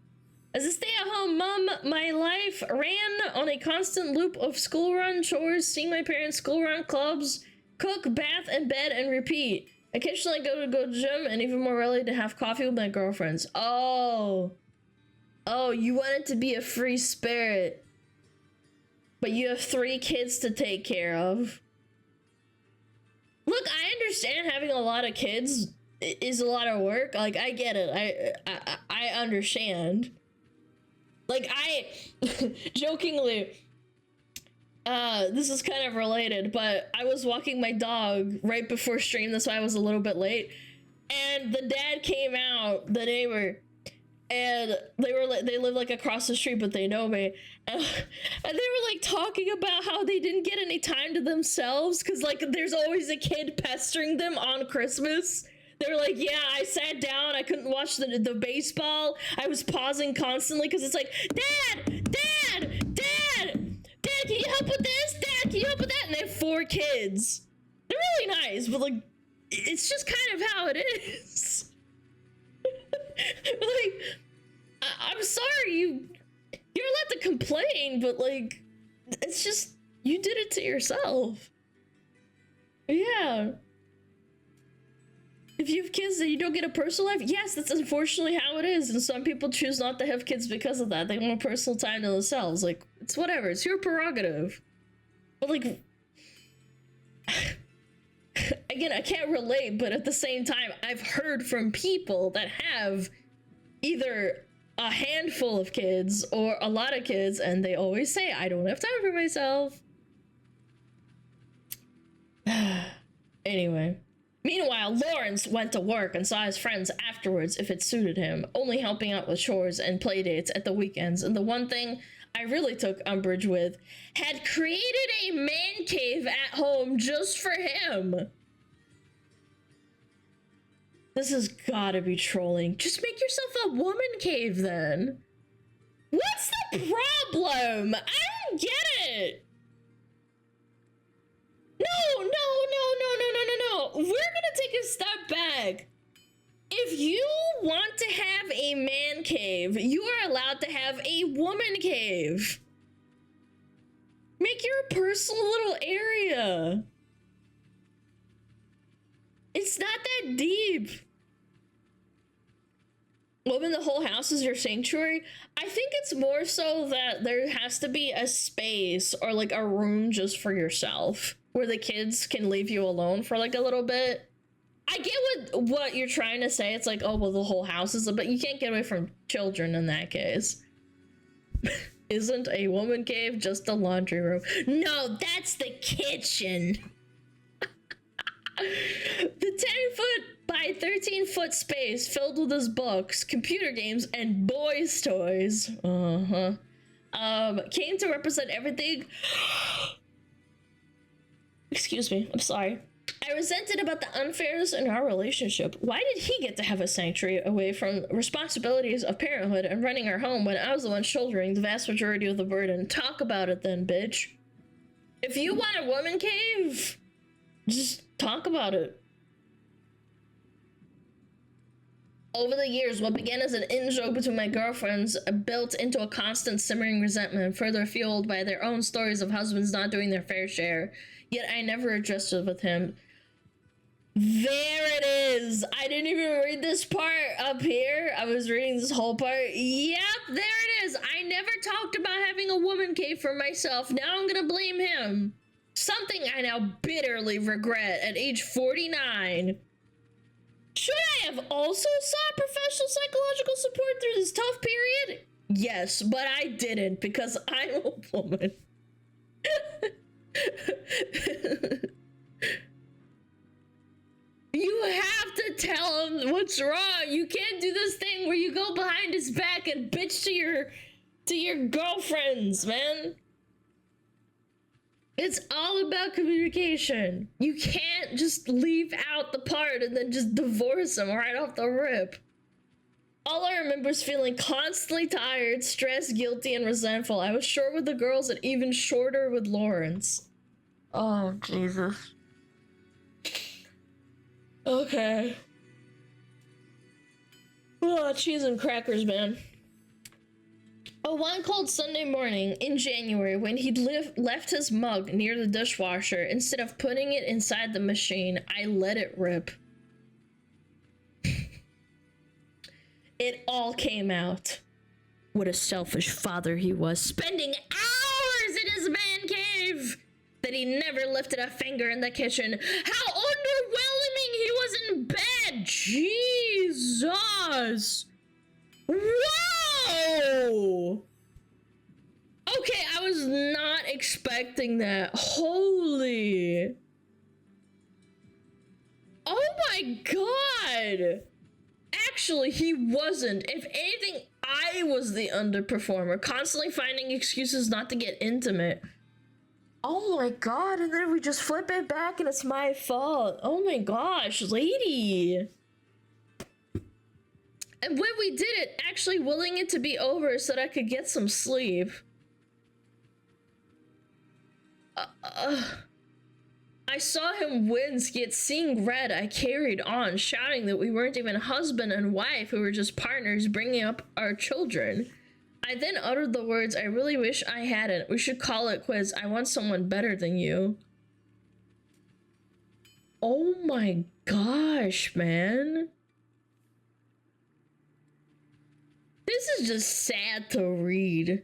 As a stay-at-home mom, my life ran on a constant loop of school run, chores, seeing my parents, school run, clubs, cook, bath, and bed, and repeat. Occasionally I go to the gym, and even more rarely to have coffee with my girlfriends. Oh, you wanted to be a free spirit, but you have 3 kids to take care of. Look, I understand having a lot of kids is a lot of work. Like, I get it. I understand. Like, I jokingly, this is kind of related, but I was walking my dog right before stream, that's why I was a little bit late, and the dad came out, the neighbor, and they live like across the street, but they know me, and they were like talking about how they didn't get any time to themselves because, like, there's always a kid pestering them on Christmas. They were like, yeah, I sat down, I couldn't watch the baseball, I was pausing constantly because it's like, Dad, can you help with this? Dad, can you help with that? And they have 4 kids. They're really nice, but, like, it's just kind of how it is. Like, I'm sorry, you're allowed to complain, but, like, it's just, you did it to yourself. Yeah. If you have kids that you don't get a personal life, yes, that's unfortunately how it is, and some people choose not to have kids because of that. They want personal time to themselves. Like, it's whatever, it's your prerogative. But, like, again, I can't relate, but at the same time, I've heard from people that have either a handful of kids or a lot of kids, and they always say, I don't have time for myself. Anyway. Meanwhile, Lawrence went to work and saw his friends afterwards if it suited him, only helping out with chores and playdates at the weekends. And the one thing I really took umbrage with, had created a man cave at home just for him. This has gotta be trolling. Just make yourself a woman cave then. What's the problem? I don't get it. No. We're gonna take a step back. if you want to have a man cave, you are allowed to have a woman cave. Make your personal little area. It's not that deep. When the whole house is your sanctuary, I think it's more so that there has to be a space or like a room just for yourself where the kids can leave you alone for like a little bit. I get what you're trying to say. It's like, oh, well, the whole house is, but you can't get away from children in that case. Isn't a woman cave just a laundry room? No, that's the kitchen. The 10-foot by 13-foot space filled with his books, computer games, and boys' toys. Came to represent everything. Excuse me, I'm sorry. I resented about the unfairness in our relationship. Why did he get to have a sanctuary away from responsibilities of parenthood and running our home when I was the one shouldering the vast majority of the burden? Talk about it then, bitch. If you want a woman cave, just talk about it. Over the years, what began as an in-joke between my girlfriends built into a constant simmering resentment, further fueled by their own stories of husbands not doing their fair share. Yet I never addressed it with him. There it is. I didn't even read this part up here. I was reading this whole part. Yep, there it is. I never talked about having a woman cave for myself. Now I'm gonna blame him. Something I now bitterly regret at age 49. Should I have also sought professional psychological support through this tough period? Yes, but I didn't because I'm a woman. You have to tell him what's wrong. You can't do this thing where you go behind his back and bitch to your girlfriends, man. It's all about communication. You can't just leave out the part and then just divorce him right off the rip. All I remember is feeling constantly tired, stressed, guilty, and resentful. I was short with the girls and even shorter with Lawrence. Oh, Jesus. Okay. Oh, cheese and crackers, man. A one cold Sunday morning in January when he'd left his mug near the dishwasher, instead of putting it inside the machine, I let it rip. It all came out. What a selfish father he was, spending hours in his man cave, that he never lifted a finger in the kitchen. How underwhelming he was in bed. Jesus. Whoa. Okay, I was not expecting that. Holy. Oh my God. Actually, he wasn't. If anything, I was the underperformer, constantly finding excuses not to get intimate. Oh my God, and then we just flip it back and it's my fault. Oh my gosh, lady. And when we did it, actually willing it to be over so that I could get some sleep. I saw him wince, yet seeing red, I carried on, shouting that we weren't even husband and wife, we were just partners bringing up our children. I then uttered the words, I really wish I hadn't. We should call it quits. I want someone better than you. Oh my gosh, man. This is just sad to read.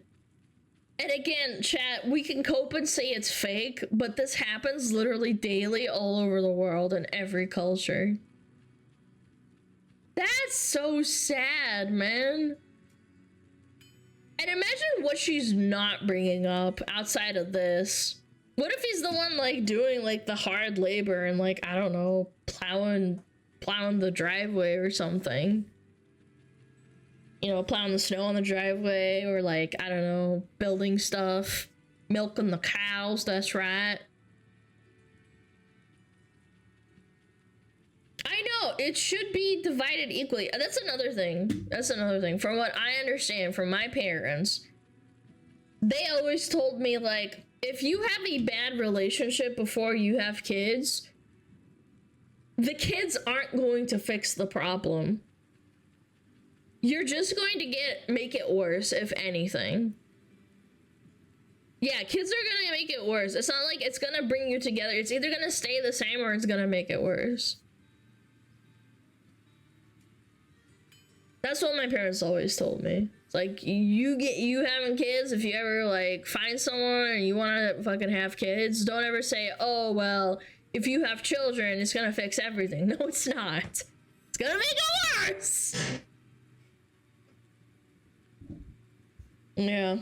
And again, chat, we can cope and say it's fake, but this happens literally daily all over the world in every culture. That's so sad, man. And imagine what she's not bringing up outside of this. What if he's the one, like, doing, like, the hard labor and, like, I don't know, plowing the driveway or something? You know, plowing the snow on the driveway, or like, I don't know, building stuff, milking the cows, that's right. I know, it should be divided equally. That's another thing. That's another thing. From what I understand from my parents, they always told me, like, if you have a bad relationship before you have kids, the kids aren't going to fix the problem. You're just going to make it worse, if anything. Yeah, kids are gonna make it worse. It's not like it's gonna bring you together. It's either gonna stay the same or it's gonna make it worse. That's what my parents always told me. It's like, you having kids, if you ever like find someone and you wanna fucking have kids, don't ever say, oh, well, if you have children, it's gonna fix everything. No, it's not. It's gonna make it worse. Yeah.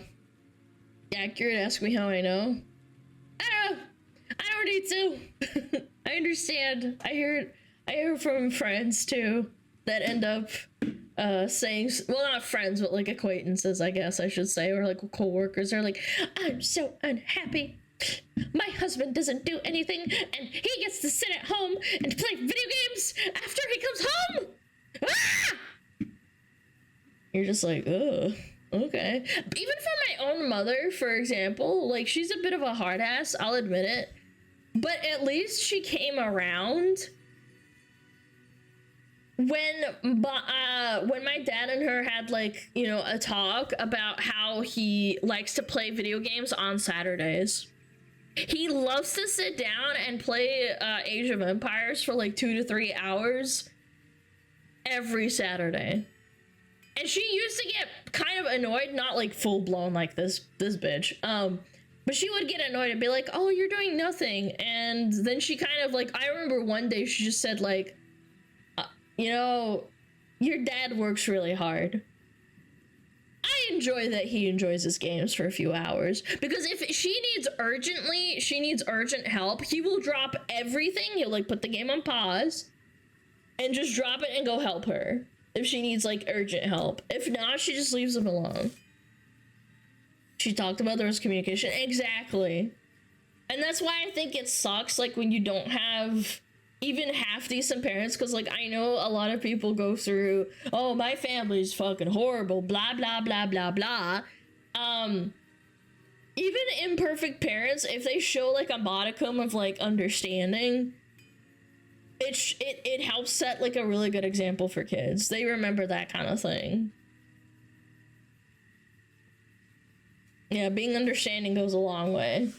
Accurate, ask me how I know. I don't know. I don't need to. I understand. I hear from friends too that end up saying, well, not friends, but like acquaintances, I guess I should say, or like co-workers are like, I'm so unhappy. My husband doesn't do anything and he gets to sit at home and play video games after he comes home. Ah! You're just like, ugh. Okay. Even for my own mother, for example, like, she's a bit of a hard ass, I'll admit it. But at least she came around when my dad and her had, like, you know, a talk about how he likes to play video games on Saturdays. He loves to sit down and play Age of Empires for like 2 to 3 hours every Saturday. And she used to get kind of annoyed, not like full blown like this bitch. But she would get annoyed and be like, oh, you're doing nothing. And then she kind of like, I remember one day she just said like, you know, your dad works really hard. I enjoy that he enjoys his games for a few hours, because if she needs urgent help, he will drop everything. He'll like put the game on pause and just drop it and go help her. If she needs, like, urgent help. If not, she just leaves him alone. She talked about there was communication. Exactly. And that's why I think it sucks, like, when you don't have even half decent parents. Because, like, I know a lot of people go through, oh, my family's fucking horrible, blah, blah, blah, blah, blah. Even imperfect parents, if they show, like, a modicum of, like, understanding, it helps set like a really good example for kids. They remember that kind of thing. Yeah, being understanding goes a long way.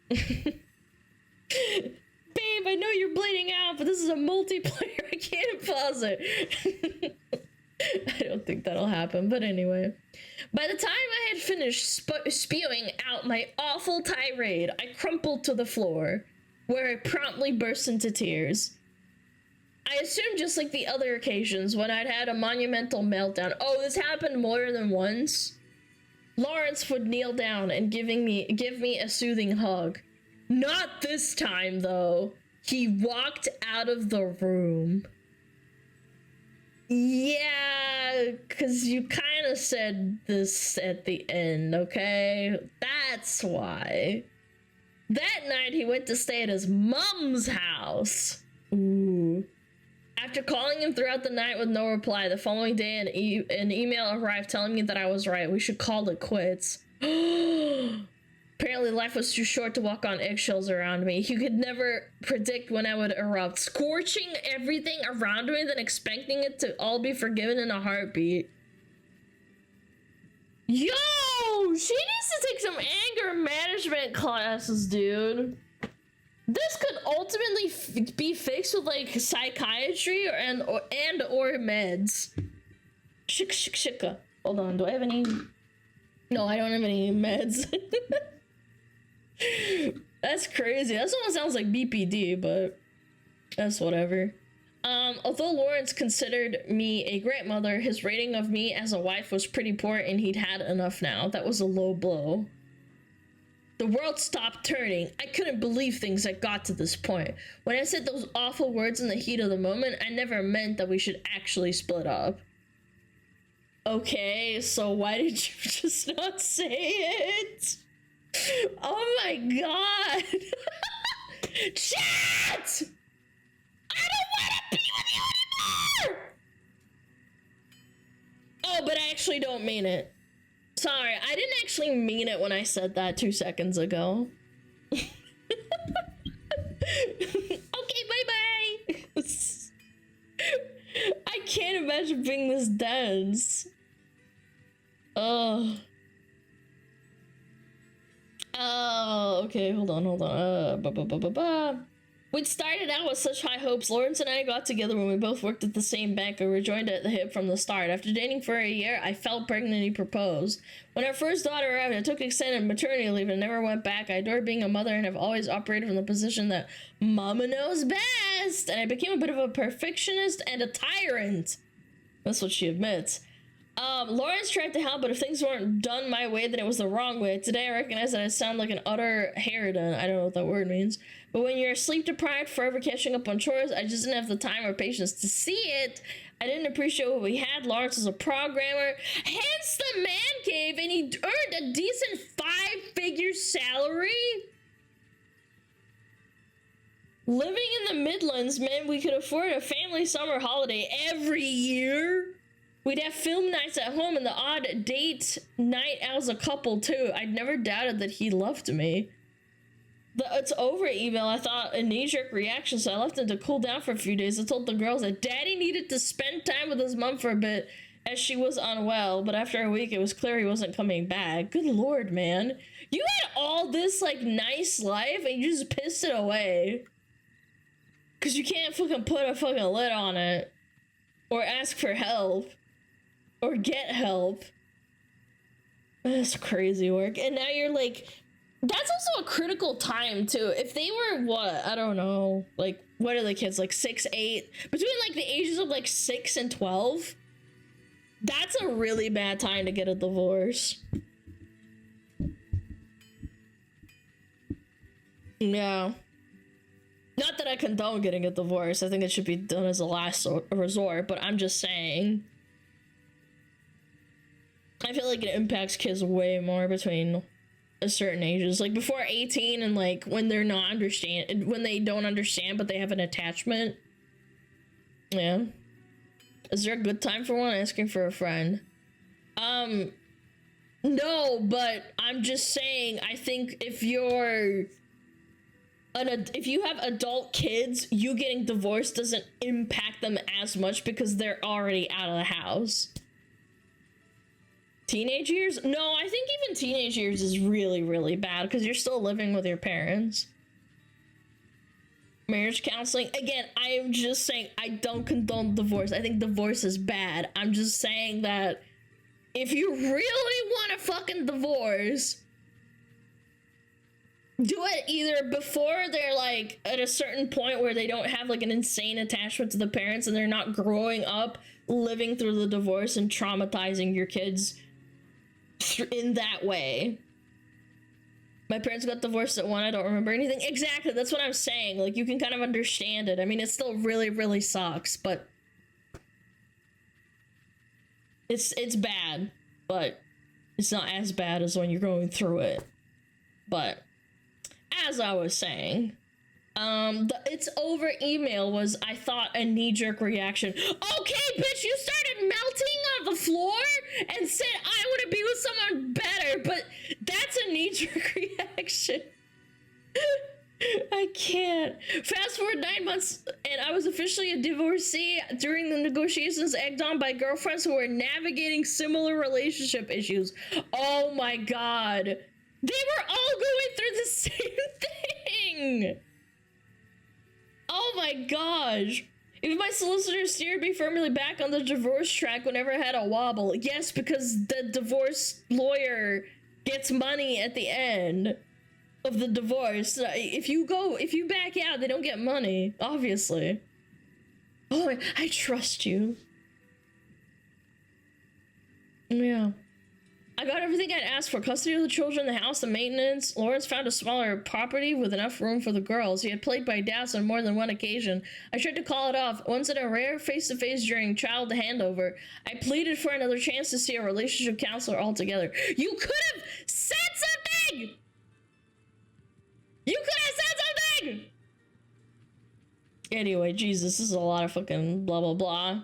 Babe, I know you're bleeding out, but this is a multiplayer. I can't pause it. I don't think that'll happen, but anyway. By the time I had finished spewing out my awful tirade, I crumpled to the floor, where I promptly burst into tears. I assume just like the other occasions when I'd had a monumental meltdown. Oh, this happened more than once. Lawrence would kneel down and give me a soothing hug. Not this time, though. He walked out of the room. Yeah, because you kind of said this at the end, okay? That's why. That night, he went to stay at his mom's house. Ooh. After calling him throughout the night with no reply, the following day an email arrived telling me that I was right. We should call it quits. Apparently life was too short to walk on eggshells around me. He could never predict when I would erupt, scorching everything around me, then expecting it to all be forgiven in a heartbeat. Yo! She needs to take some anger management classes, dude. This could ultimately be fixed with like psychiatry or meds. Shika. Hold on, do I have any? No, I don't have any meds. That's crazy. That almost sounds like BPD, but that's whatever. Although Lawrence considered me a great mother, his rating of me as a wife was pretty poor, and he'd had enough now. That was a low blow. The world stopped turning. I couldn't believe things had got to this point. When I said those awful words in the heat of the moment, I never meant that we should actually split up. Okay, so why did you just not say it? Oh my god! Chat! I don't want to be with you anymore! Oh, but I actually don't mean it. Sorry, I didn't actually mean it when I said that 2 seconds ago. Okay, bye-bye! can't imagine being this dense. Oh, okay, hold on. We'd started out with such high hopes. Lawrence and I got together when we both worked at the same bank and were joined at the hip from the start. After dating for a year, I fell pregnant and he proposed. When our first daughter arrived, I took extended maternity leave and never went back. I adore being a mother and have always operated from the position that mama knows best. And I became a bit of a perfectionist and a tyrant. That's what she admits. Lawrence tried to help, but if things weren't done my way, then it was the wrong way. Today I recognize that I sound like an utter harridan. I don't know what that word means. But when you're sleep deprived, forever catching up on chores, I just didn't have the time or patience to see it. I didn't appreciate what we had. Lawrence was a programmer, hence the man cave, and he earned a decent 5-figure salary. Living in the Midlands meant we could afford a family summer holiday every year. We'd have film nights at home and the odd date night as a couple too. I'd never doubted that he loved me. The "it's over" email, I thought a knee-jerk reaction, so I left him to cool down for a few days. I told the girls that Daddy needed to spend time with his mom for a bit as she was unwell, but after a week it was clear he wasn't coming back. Good lord, man. You had all this like nice life and you just pissed it away. Cause you can't fucking put a fucking lid on it. Or ask for help. Or get help. That's crazy work. And now you're like, that's also a critical time too. If they were what? I don't know. Like, what are the kids? Like 6, 8? Between like the ages of like 6 and 12? That's a really bad time to get a divorce. Yeah. Not that I condone getting a divorce. I think it should be done as a last resort, but I'm just saying. I feel like it impacts kids way more between a certain ages, like before 18 and like when they're not when they don't understand but they have an attachment. Yeah. Is there a good time for one? Asking for a friend. No, but I'm just saying, I think if you have adult kids, you getting divorced doesn't impact them as much because they're already out of the house. Teenage years? No, I think even teenage years is really, really bad because you're still living with your parents. Marriage counseling? Again, I am just saying I don't condone divorce. I think divorce is bad. I'm just saying that if you really want a fucking divorce, do it either before they're like at a certain point where they don't have like an insane attachment to the parents and they're not growing up living through the divorce and traumatizing your kids in that way. My parents got divorced at 1. I don't remember anything. Exactly, that's what I'm saying. Like, you can kind of understand it. I mean, it still really, really sucks, but it's bad, but it's not as bad as when you're going through it. But as I was saying, the "it's over" email was, I thought, a knee-jerk reaction. Okay, bitch, you started melting on the floor and said I want to be with someone better, but that's a knee-jerk reaction. I can't. Fast forward 9 months and I was officially a divorcee during the negotiations, egged on by girlfriends who were navigating similar relationship issues. Oh my god. They were all going through the same thing. Oh my gosh. If my solicitor steered me firmly back on the divorce track whenever I had a wobble. Yes, because the divorce lawyer gets money at the end of the divorce. If you back out, they don't get money, obviously. Oh, I trust you. Yeah. I got everything I'd asked for: custody of the children, the house, the maintenance. Lawrence found a smaller property with enough room for the girls. He had played by doubts on more than one occasion. I tried to call it off, once in a rare face-to-face during child handover. I pleaded for another chance to see a relationship counselor altogether. You could have said something! You could have said something! Anyway, Jesus, this is a lot of fucking blah blah blah.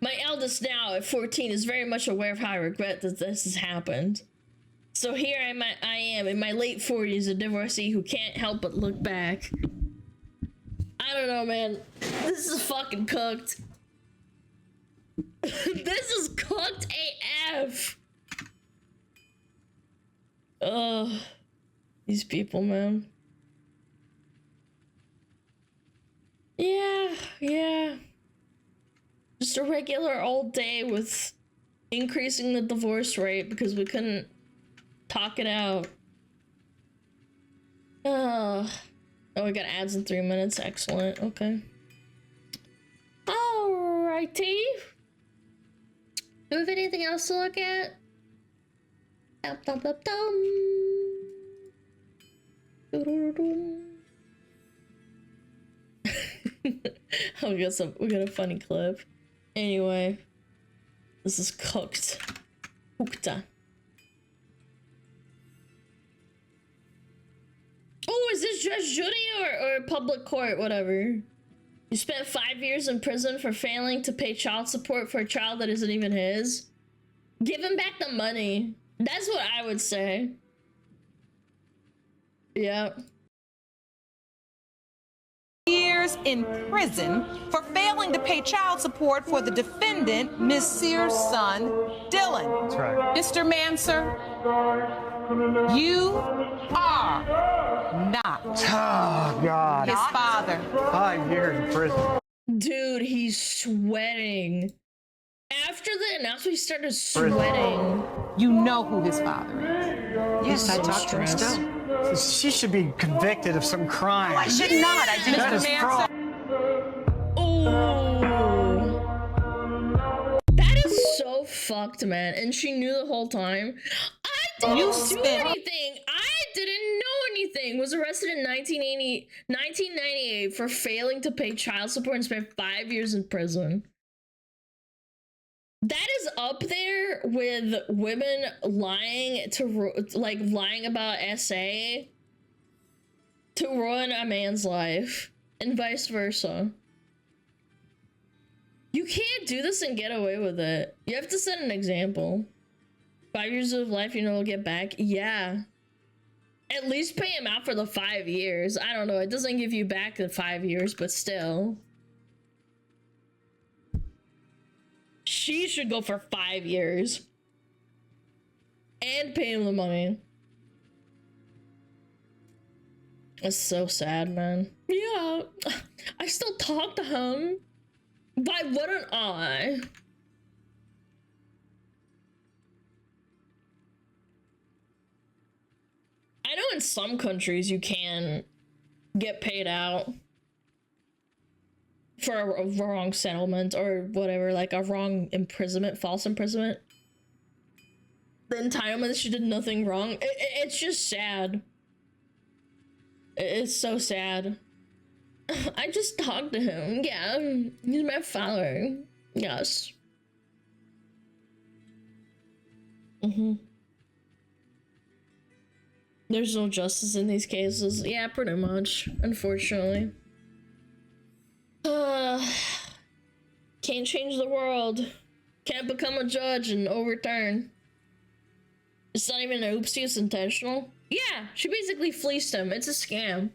My eldest now, at 14, is very much aware of how I regret that this has happened. So here I am in my late 40s, a divorcee who can't help but look back. I don't know, man. This is fucking cooked. This is cooked AF. Ugh. These people, man. Yeah. Just a regular old day with increasing the divorce rate because we couldn't talk it out. Oh, we got ads in 3 minutes. Excellent. Okay. Alrighty. Do we have anything else to look at? Oh, we got a funny clip. Anyway, this is cooked. Cookta. Oh, is this Judge Judy or public court? Whatever. You spent 5 years in prison for failing to pay child support for a child that isn't even his. Give him back the money. That's what I would say. Yeah. Years in prison for failing to pay child support for the defendant, Ms. Sears' son, Dylan. That's right. Mr. Manser, you are not Oh, God. his father. 5 years in prison. Dude, he's sweating. After the announcement, he started sweating. You know who his father is. Yes, I talked to him still. She should be convicted of some crime. No, I should not. I did That is fraud. Oh, that is so fucked, man. And she knew the whole time. I didn't do anything. I didn't know anything. Was arrested in 1998 for failing to pay child support and spent 5 years in prison. That is up there with women lying lying about SA to ruin a man's life and vice versa. You can't do this and get away with it. You have to set an example. 5 years of life, you know, will get back. Yeah. At least pay him out for the 5 years. I don't know. It doesn't give you back the 5 years, but still. She should go for 5 years. And pay him the money. It's so sad, man. Yeah. I still talk to him. Why wouldn't I? I know in some countries you can get paid out for a wrong settlement or whatever, like a wrong imprisonment, false imprisonment. The entitlement, she did nothing wrong. It's just sad. It's so sad. I just talked to him. Yeah, he's my father. Yes. There's no justice in these cases. Yeah, pretty much, unfortunately. Can't change the world. Can't become a judge and overturn. It's not even an oopsie, it's intentional. Yeah, she basically fleeced him. It's a scam.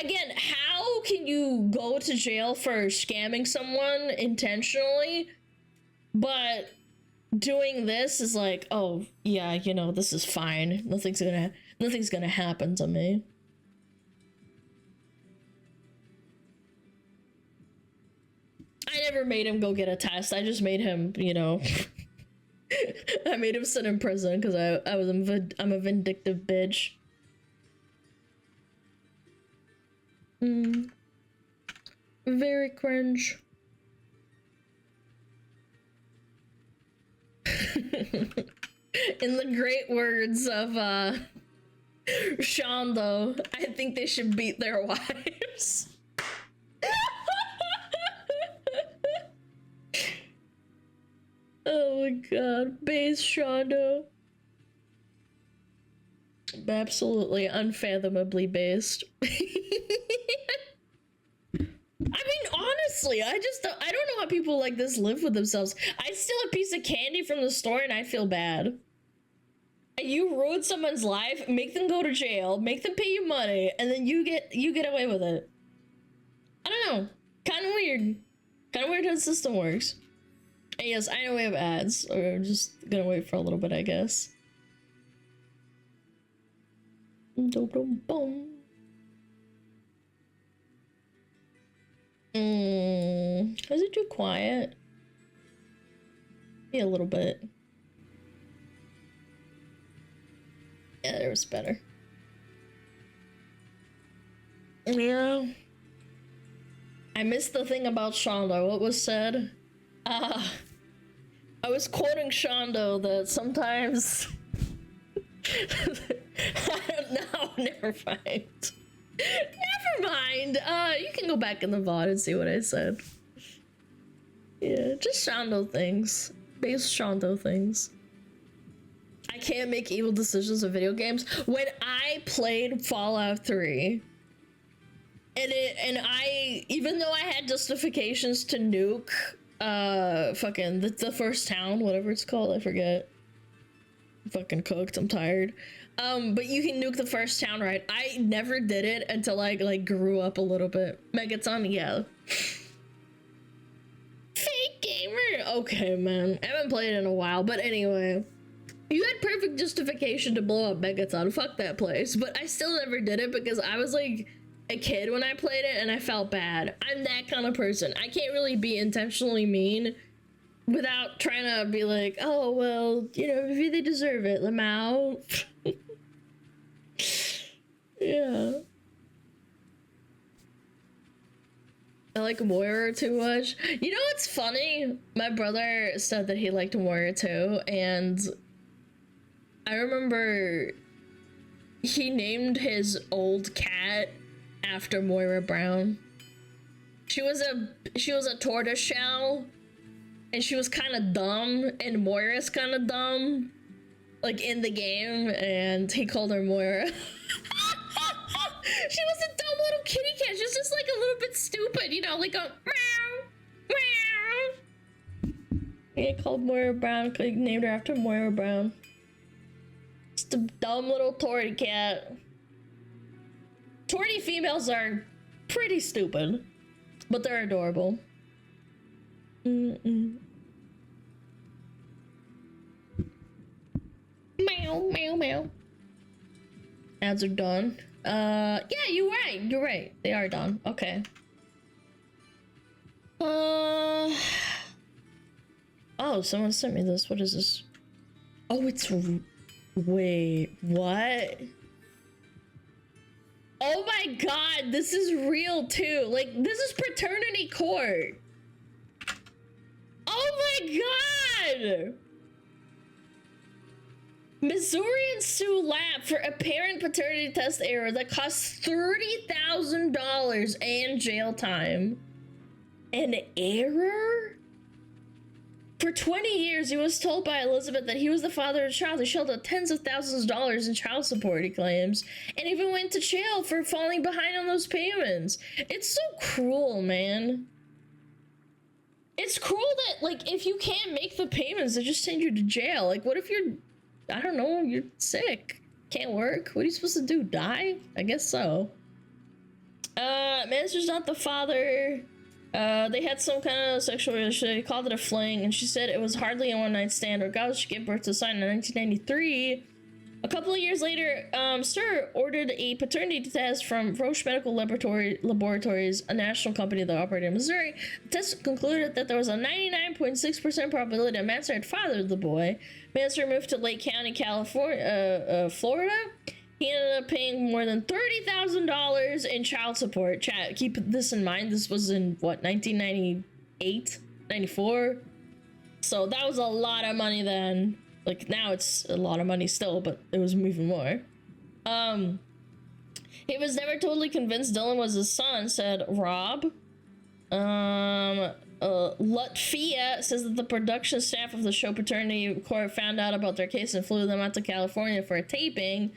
Again, how can you go to jail for scamming someone intentionally, but doing this is like, oh yeah, you know, this is fine. Nothing's gonna happen to me. I never made him go get a test. I just made him, you know, I made him sit in prison because I'm a vindictive bitch. Very cringe. In the great words of Sean, though, I think they should beat their wives. Oh my god, base Shondo. Absolutely unfathomably based. I mean, honestly, I don't know how people like this live with themselves. I steal a piece of candy from the store and I feel bad. And you ruin someone's life, make them go to jail, make them pay you money, and then you get away with it. I don't know. Kind of weird. Kind of weird how the system works. And yes, I know we have ads. We're just gonna wait for a little bit, I guess. Boom. Is it too quiet? Yeah, a little bit. Yeah, there was better. Yeah. I missed the thing about Shondo. What was said? I was quoting Shondo that sometimes... I don't know, never mind. Never mind. You can go back in the VOD and see what I said. Yeah, just Shondo things. Base Shondo things. I can't make evil decisions in video games. When I played Fallout 3, and I, even though I had justifications to nuke, fucking the first town, whatever it's called, I forget. I'm fucking cooked, I'm tired. But you can nuke the first town, right? I never did it until I, like, grew up a little bit. Megaton, yeah. Fake gamer! Okay, man. I haven't played in a while, but anyway. You had perfect justification to blow up Megaton. Fuck that place. But I still never did it because I was, like, a kid when I played it and I felt bad. I'm that kind of person. I can't really be intentionally mean without trying to be like, oh, well, you know, maybe they deserve it. Lamau. Yeah. I like Moira too much. You know what's funny? My brother said that he liked Moira too, and I remember he named his old cat after Moira Brown. She was a tortoiseshell, and she was kind of dumb, and Moira's kind of dumb, like in the game, and he called her Moira. She was a dumb little kitty cat. She was just like a little bit stupid, you know, like a meow, meow. Yeah, called Moira Brown. Named her after Moira Brown. Just a dumb little torty cat. Torty females are pretty stupid, but they're adorable. Meow, meow, meow. Ads are done. Yeah, you're right. They are done. Okay. Oh, someone sent me this. What is this? Oh, it's... Wait, what? Oh my god, this is real too. Like, this is paternity court. Oh my god! Missourians sue lab for apparent paternity test error that costs $30,000 and jail time. An error? For 20 years, he was told by Elizabeth that he was the father of a child who shelled out tens of thousands of dollars in child support, he claims, and even went to jail for falling behind on those payments. It's so cruel, man. It's cruel that, like, if you can't make the payments, they just send you to jail. Like, what if you're... I don't know, you're sick. Can't work. What are you supposed to do? Die? I guess so. Manson's not the father. They had some kind of sexual relationship. He called it a fling, and she said it was hardly a one-night stand. Regardless, she gave birth to a son in 1993. A couple of years later, Sir ordered a paternity test from Roche Medical Laboratories, a national company that operated in Missouri. The test concluded that there was a 99.6% probability that Mansour had fathered the boy. Mansour moved to Lake County, California, Florida. He ended up paying more than $30,000 in child support. Chat, keep this in mind. This was in, what, 1998? 94? So that was a lot of money then. Like, now it's a lot of money still, but it was even more. He was never totally convinced Dylan was his son, said Rob. Lutfia says that the production staff of the show Paternity Court found out about their case and flew them out to California for a taping.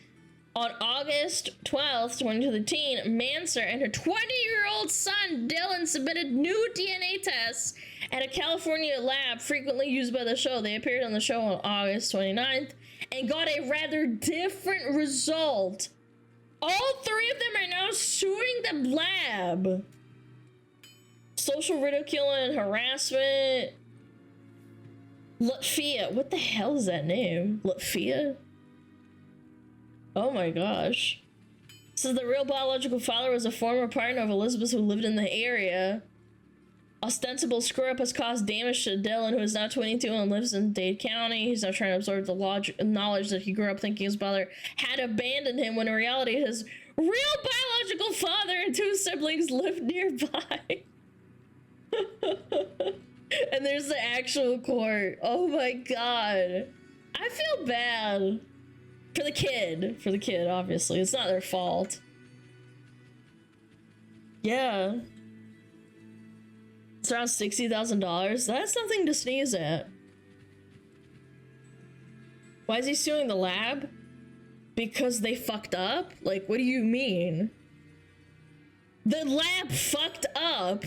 On August 12th, 2013, Mansour and her 20-year-old son, Dylan, submitted new DNA tests at a California lab frequently used by the show. They appeared on the show on August 29th and got a rather different result. All three of them are now suing the lab. Social ridicule and harassment. Latvia. What the hell is that name? Latvia? Oh my gosh. So the real biological father was a former partner of Elizabeth who lived in the area. Ostensible screw-up has caused damage to Dylan, who is now 22 and lives in Dade County. He's now trying to absorb the knowledge that he grew up thinking his father had abandoned him, when in reality his real biological father and 2 siblings lived nearby. And there's the actual court. Oh my god. I feel bad. For the kid, obviously. It's not their fault. Yeah. It's around $60,000. That's nothing to sneeze at. Why is he suing the lab? Because they fucked up? Like, what do you mean? The lab fucked up?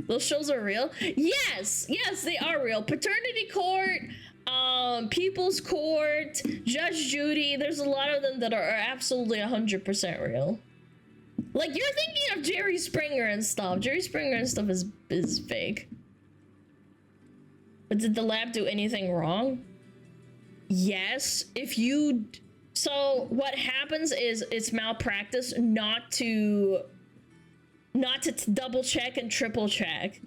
Those shows are real? Yes! Yes, they are real. Paternity Court, People's Court, Judge Judy. There's a lot of them that are absolutely 100% real. Like, you're thinking of Jerry Springer and stuff. Jerry Springer and stuff is fake. But did the lab do anything wrong? Yes. So what happens is it's malpractice not to double check and triple check.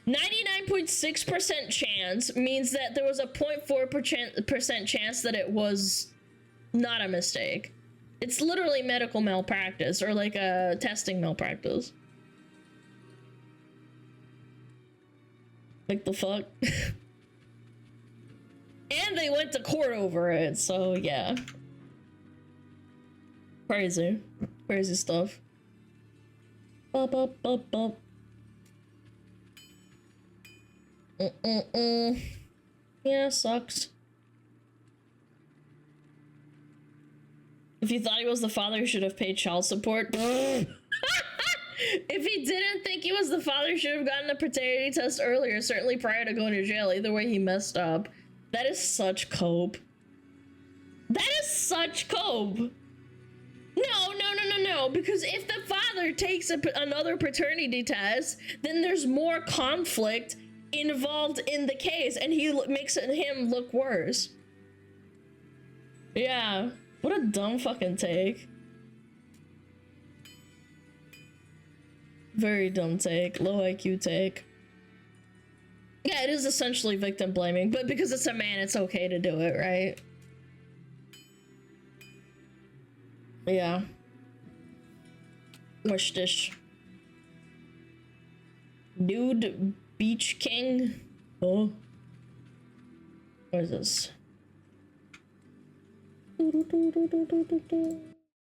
99.6% chance means that there was a 0.4% chance that it was not a mistake. It's literally medical malpractice, or like a testing malpractice. Like the fuck? And they went to court over it, so yeah. Crazy. Crazy stuff. Bup, bup, bup, bup. Yeah, sucks. If you thought he was the father, he should have paid child support. If he didn't think he was the father, he should have gotten a paternity test earlier, certainly prior to going to jail. Either way, he messed up. That is such cope. That is such cope. No, because if the father takes another paternity test, then there's more conflict involved in the case, and he makes him look worse. Yeah, what a dumb fucking take. Very dumb take, low IQ take. Yeah, it is essentially victim blaming, but because it's a man, it's okay to do it, right? Yeah. What's this? Nude Beach King? Oh. What is this?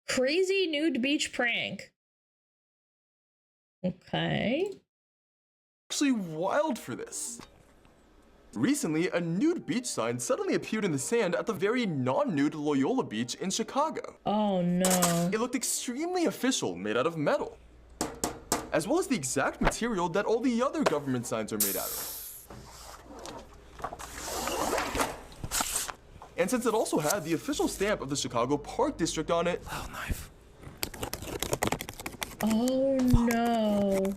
Crazy nude beach prank. Okay. Actually wild for this. Recently, a nude beach sign suddenly appeared in the sand at the very non-nude Loyola Beach in Chicago. Oh no. It looked extremely official, made out of metal, as well as the exact material that all the other government signs are made out of. And since it also had the official stamp of the Chicago Park District on it. Oh, knife. Oh no.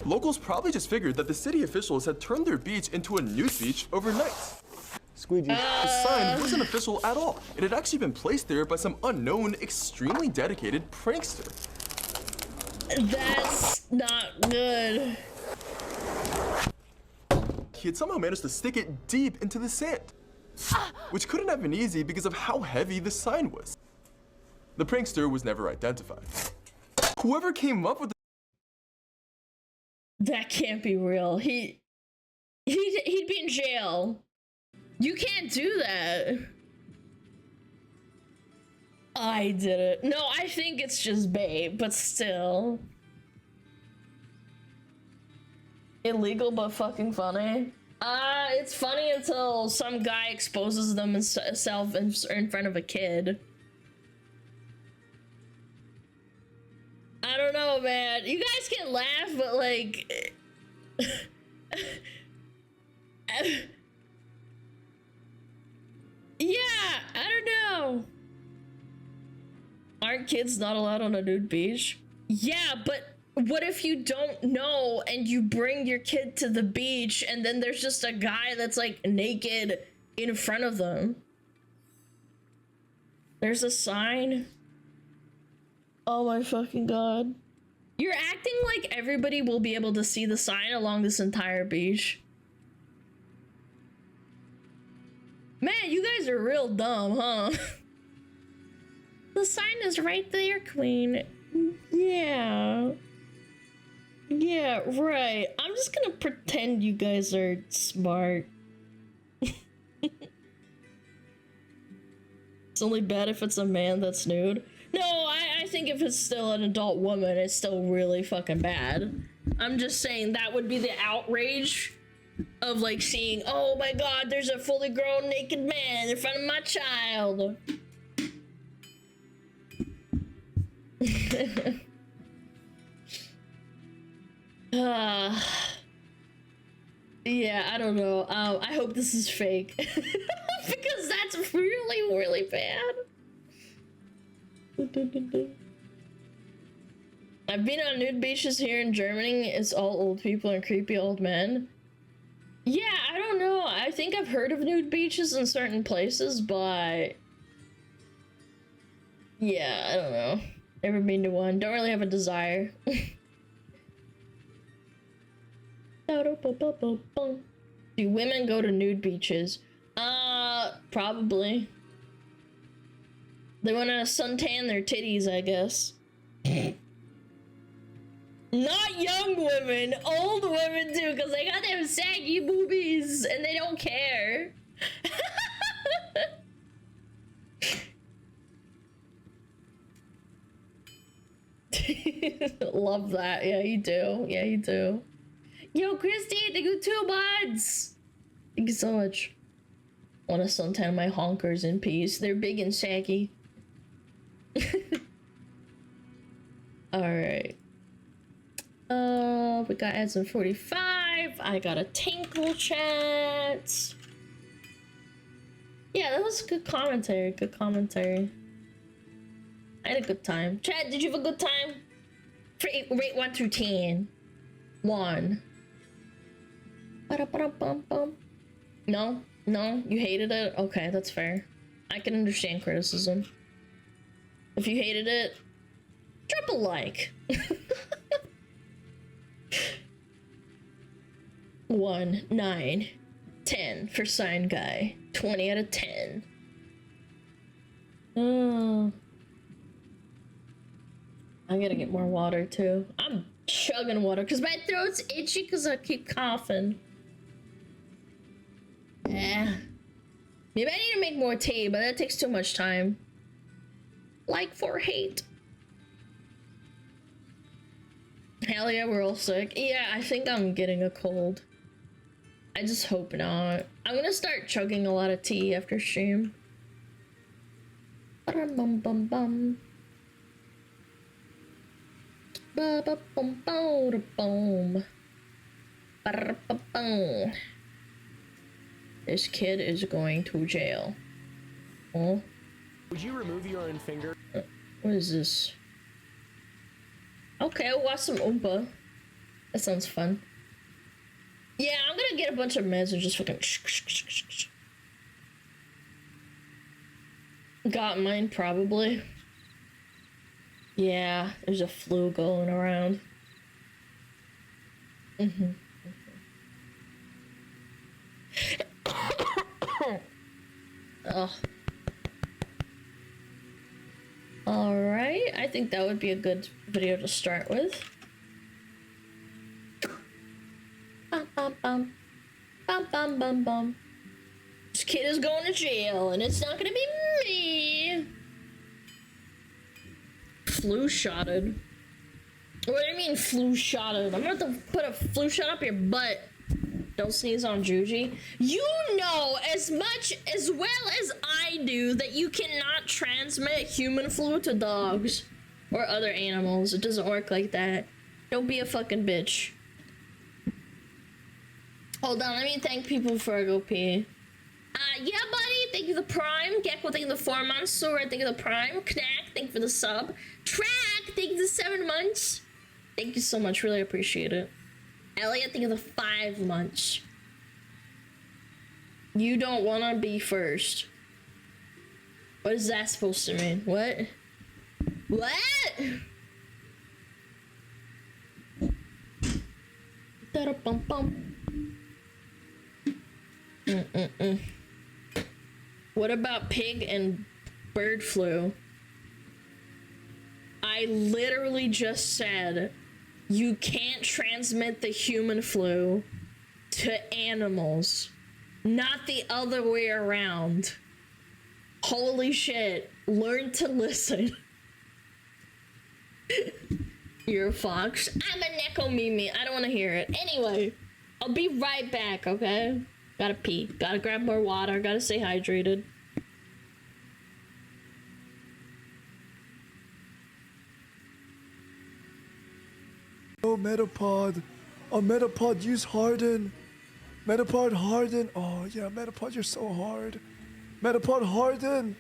Locals probably just figured that the city officials had turned their beach into a nude beach overnight. Squeegee. The sign wasn't official at all. It had actually been placed there by some unknown, extremely dedicated prankster. That's not good. He had somehow managed to stick it deep into the sand, which couldn't have been easy because of how heavy the sign was. The prankster was never identified. Whoever came up with That can't be real. He'd be in jail. You can't do that. I did it. No, I think it's just bait, but still. Illegal but fucking funny. It's funny until some guy exposes them himself in front of a kid. I don't know, man. You guys can laugh, but like... yeah, I don't know. Aren't kids not allowed on a nude beach? Yeah, but what if you don't know and you bring your kid to the beach and then there's just a guy that's like naked in front of them? There's a sign. Oh my fucking god. You're acting like everybody will be able to see the sign along this entire beach. Man, you guys are real dumb, huh? The sign is right there, Queen. Yeah. Yeah, right. I'm just gonna pretend you guys are smart. It's only bad if it's a man that's nude. No, I think if it's still an adult woman, it's still really fucking bad. I'm just saying that would be the outrage of like seeing, oh my god, there's a fully grown naked man in front of my child. Yeah, I don't know. I hope this is fake. Because that's really, really bad. I've been on nude beaches here in Germany. It's all old people and creepy old men. Yeah, I don't know. I think I've heard of nude beaches in certain places, but... yeah, I don't know. Never been to one. Don't really have a desire. Do women go to nude beaches? Probably. They want to suntan their titties, I guess. Not young women, old women too, because they got them saggy boobies and they don't care. Love that. Yeah, you do. Yeah, you do. Yo, Christy, thank you 2 buds. Thank you so much. Want to suntan my honkers in peace. They're big and saggy. Alright. We got ads in 45. I got a tinkle chat. Yeah, that was good commentary. Good commentary. I had a good time. Chat, did you have a good time? Rate 1 through 10. 1. No? No? You hated it? Okay, that's fair. I can understand criticism. If you hated it, drop a like. 1, 9, 10 for sign guy. 20 out of 10. Oh. I gotta get more water too. I'm chugging water because my throat's itchy because I keep coughing. Yeah. Maybe I need to make more tea, but that takes too much time. Like for hate. Hell yeah, we're all sick. Yeah, I think I'm getting a cold. I just hope not. I'm gonna start chugging a lot of tea after stream. Bum bum bum. Ba ba bum bum bum. Ba ba bum. This kid is going to jail. Oh. Would you remove your own finger? What is this? Okay, I'll watch some Oompa. That sounds fun. Yeah, I'm gonna get a bunch of meds and just fucking got mine, probably. Yeah, there's a flu going around. Oh. Alright, I think that would be a good video to start with. Bum bum bum. Bum bum bum bum. This kid is going to jail, and it's not gonna be me. Flu shotted. What do you mean flu shotted? I'm gonna have to put a flu shot up your butt. Don't sneeze on Juji. You know as much as well as I do that you cannot transmit human flu to dogs or other animals. It doesn't work like that. Don't be a fucking bitch. Hold on, let me thank people before I go pee. Yeah, buddy, thank you for the prime. Gekko, thank you for the 4 months. Sora, thank you for the prime. Knack, thank you for the sub. Track, thank you for the 7 months. Thank you so much. Really appreciate it. Elliot, think of the 5 months. You don't want to be first. What is that supposed to mean? What? What? Da-da-bum-bum. What about pig and bird flu? I literally just said you can't transmit the human flu to animals, not the other way around. Holy shit, learn to listen. You're a fox. I'm a Neko Mimi. I don't want to hear it. Anyway, I'll be right back, okay? Gotta pee. Gotta grab more water. Gotta stay hydrated. Oh, Metapod. Oh, Metapod, use Harden. Metapod, Harden. Oh, yeah, Metapod, you're so hard. Metapod, Harden.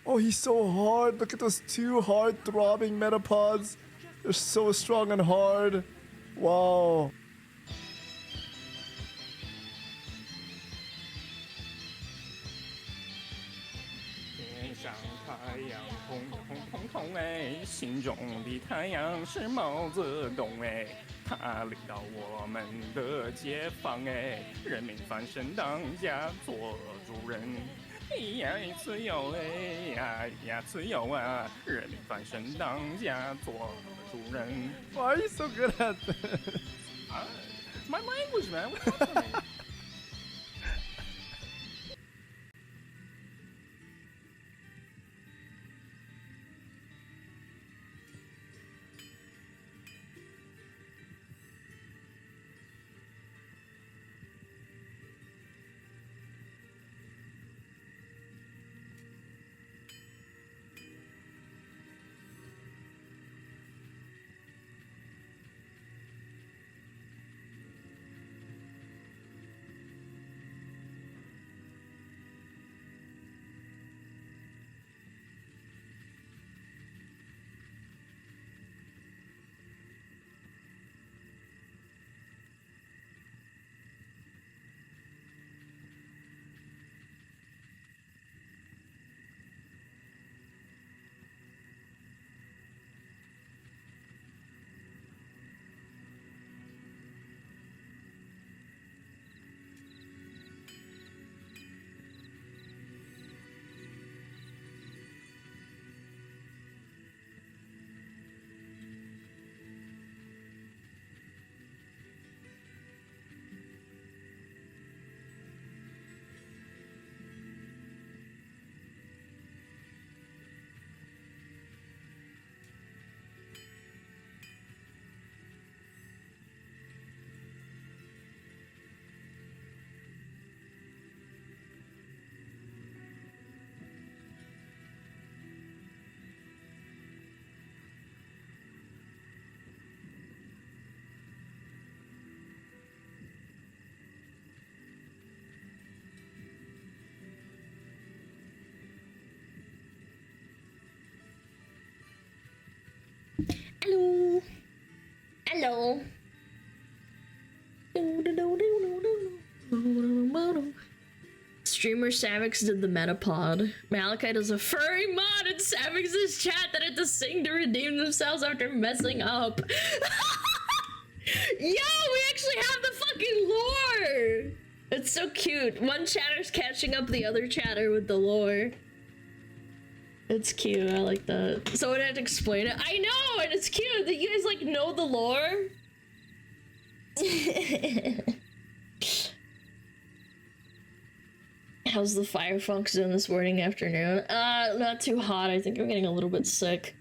Oh, he's so hard. Look at those 2 hard throbbing Metapods. They're so strong and hard. Wow. Why are you so good at this? My language, man. What's up with me? Hello. Hello. Streamer Savix did the Metapod. Malachi does a furry mod in Savix's chat that had to sing to redeem themselves after messing up. Yo, we actually have the fucking lore! It's so cute. One chatter's catching up the other chatter with the lore. It's cute, I like that. Someone had to explain it. I know, and it's cute that you guys like know the lore. How's the Firefox doing this morning, afternoon? Not too hot. I think I'm getting a little bit sick.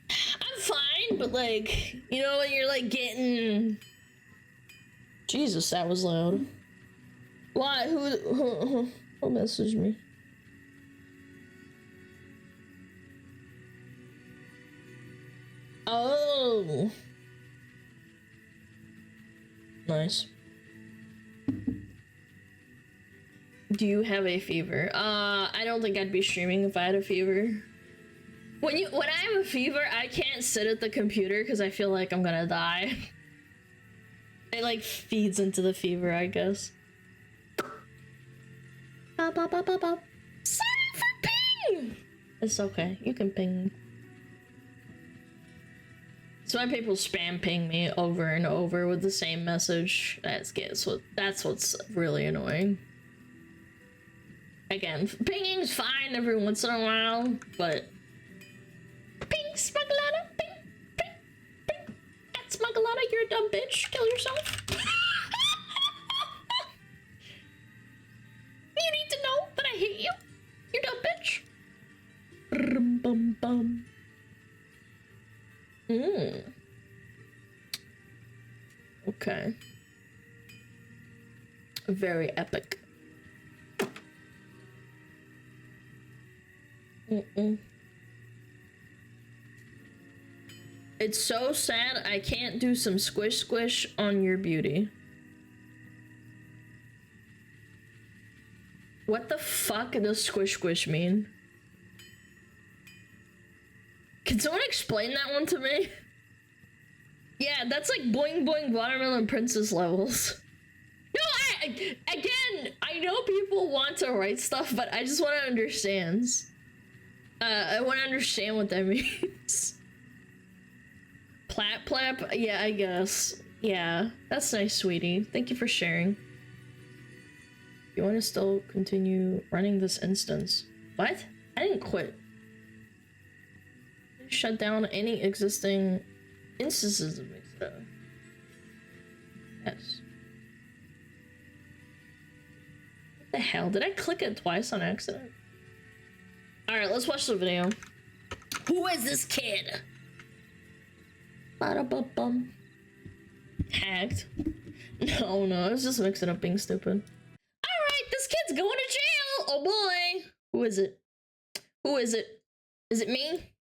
I'm fine, but like, you know when you're like getting... Jesus, that was loud. Why? Who messaged me? Oh. Nice. Do you have a fever? I don't think I'd be streaming if I had a fever. When I have a fever, I can't sit at the computer because I feel like I'm gonna die. It like feeds into the fever, I guess. Sorry for ping! It's okay, you can ping. So when people spam ping me over and over with the same message, that's what's really annoying. Again, pinging's fine every once in a while, but ping, SmugAlana, ping, ping, ping. At SmugAlana, you're a dumb bitch. Kill yourself. You need to know that I hate you. You dumb bitch. Bum bum. Okay. Very epic. It's so sad I can't do some squish squish on your beauty. What the fuck does squish squish mean? Can someone explain that one to me? Yeah, that's like boing boing watermelon princess levels. No, again, I know people want to write stuff, but I just want to understand. I want to understand what that means. Plap plap? Yeah, I guess. Yeah, that's nice, sweetie. Thank you for sharing. You want to still continue running this instance? What? I didn't quit. Shut down any existing instances of Mixer. Yes. What the hell? Did I click it twice on accident? Alright, let's watch the video. Who is this kid? Ba-da-ba-bum. Hacked. No, I was just mixing up being stupid. Alright, this kid's going to jail! Oh boy! Who is it? Who is it? Is it me?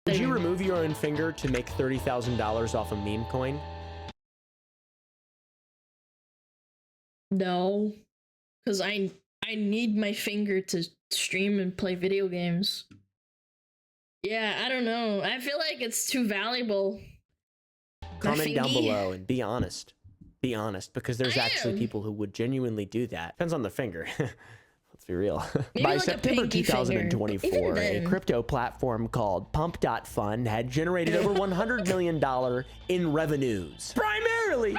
Did you remove your own finger to make $30,000 off a meme coin? No, because I need my finger to stream and play video games. Yeah, I don't know. I feel like it's too valuable. Comment down below and be honest. Be honest, because there's actually people who would genuinely do that. Depends on the finger. Let's be real. By like September 2024, a crypto platform called Pump.Fun had generated over $100 million in revenues. Primarily,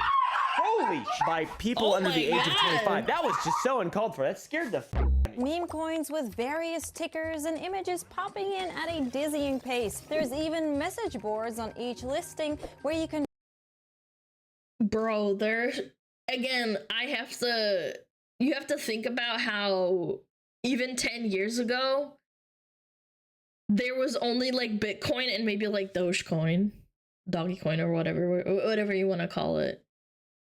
by people under the age of 25. That was just so uncalled for. That scared the Meme coins with various tickers and images popping in at a dizzying pace. There's even message boards on each listing where you can... Bro, again, you have to think about how even 10 years ago, there was only like Bitcoin and maybe like Dogecoin, Doggycoin or whatever you want to call it.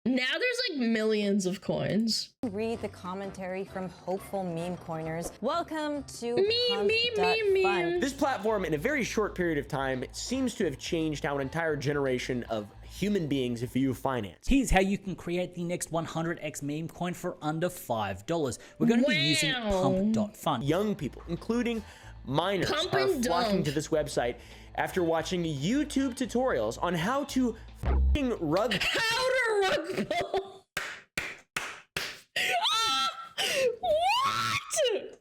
Now there's like millions of coins. Read the commentary from hopeful meme coiners. Welcome to Pump.Fun. This platform, in a very short period of time, seems to have changed how an entire generation of human beings view finance. Here's how you can create the next 100x meme coin for under $5. We're going to be using Pump.Fun. Young people, including minors, are flocking to this website after watching YouTube tutorials on how to rug pull. What?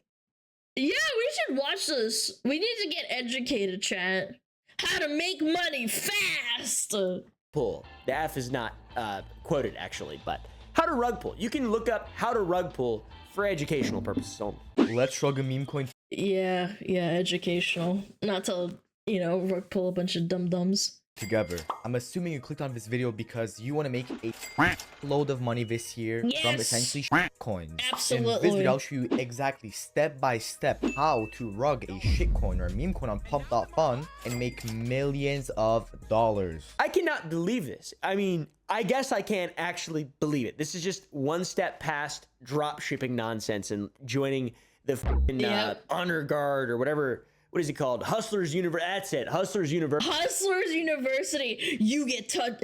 Yeah, we should watch this. We need to get educated, chat. How to make money fast. Pull. The F is not quoted actually, but how to rug pull. You can look up how to rug pull for educational purposes only. Let's rug a meme coin. Yeah, educational. Not to, rug pull a bunch of dum-dums. Together. I'm assuming you clicked on this video because you want to make a load of money this year from essentially coins. Absolutely. In this video, I'll show you exactly step by step how to rug a shitcoin or a meme coin on Pump.Fun and make millions of dollars. I cannot believe this. I mean, I guess I can't actually believe it. This is just one step past drop shipping nonsense and joining the honor guard or whatever. What is it called? Hustlers University. That's it. Hustlers University. Hustlers University. You get taught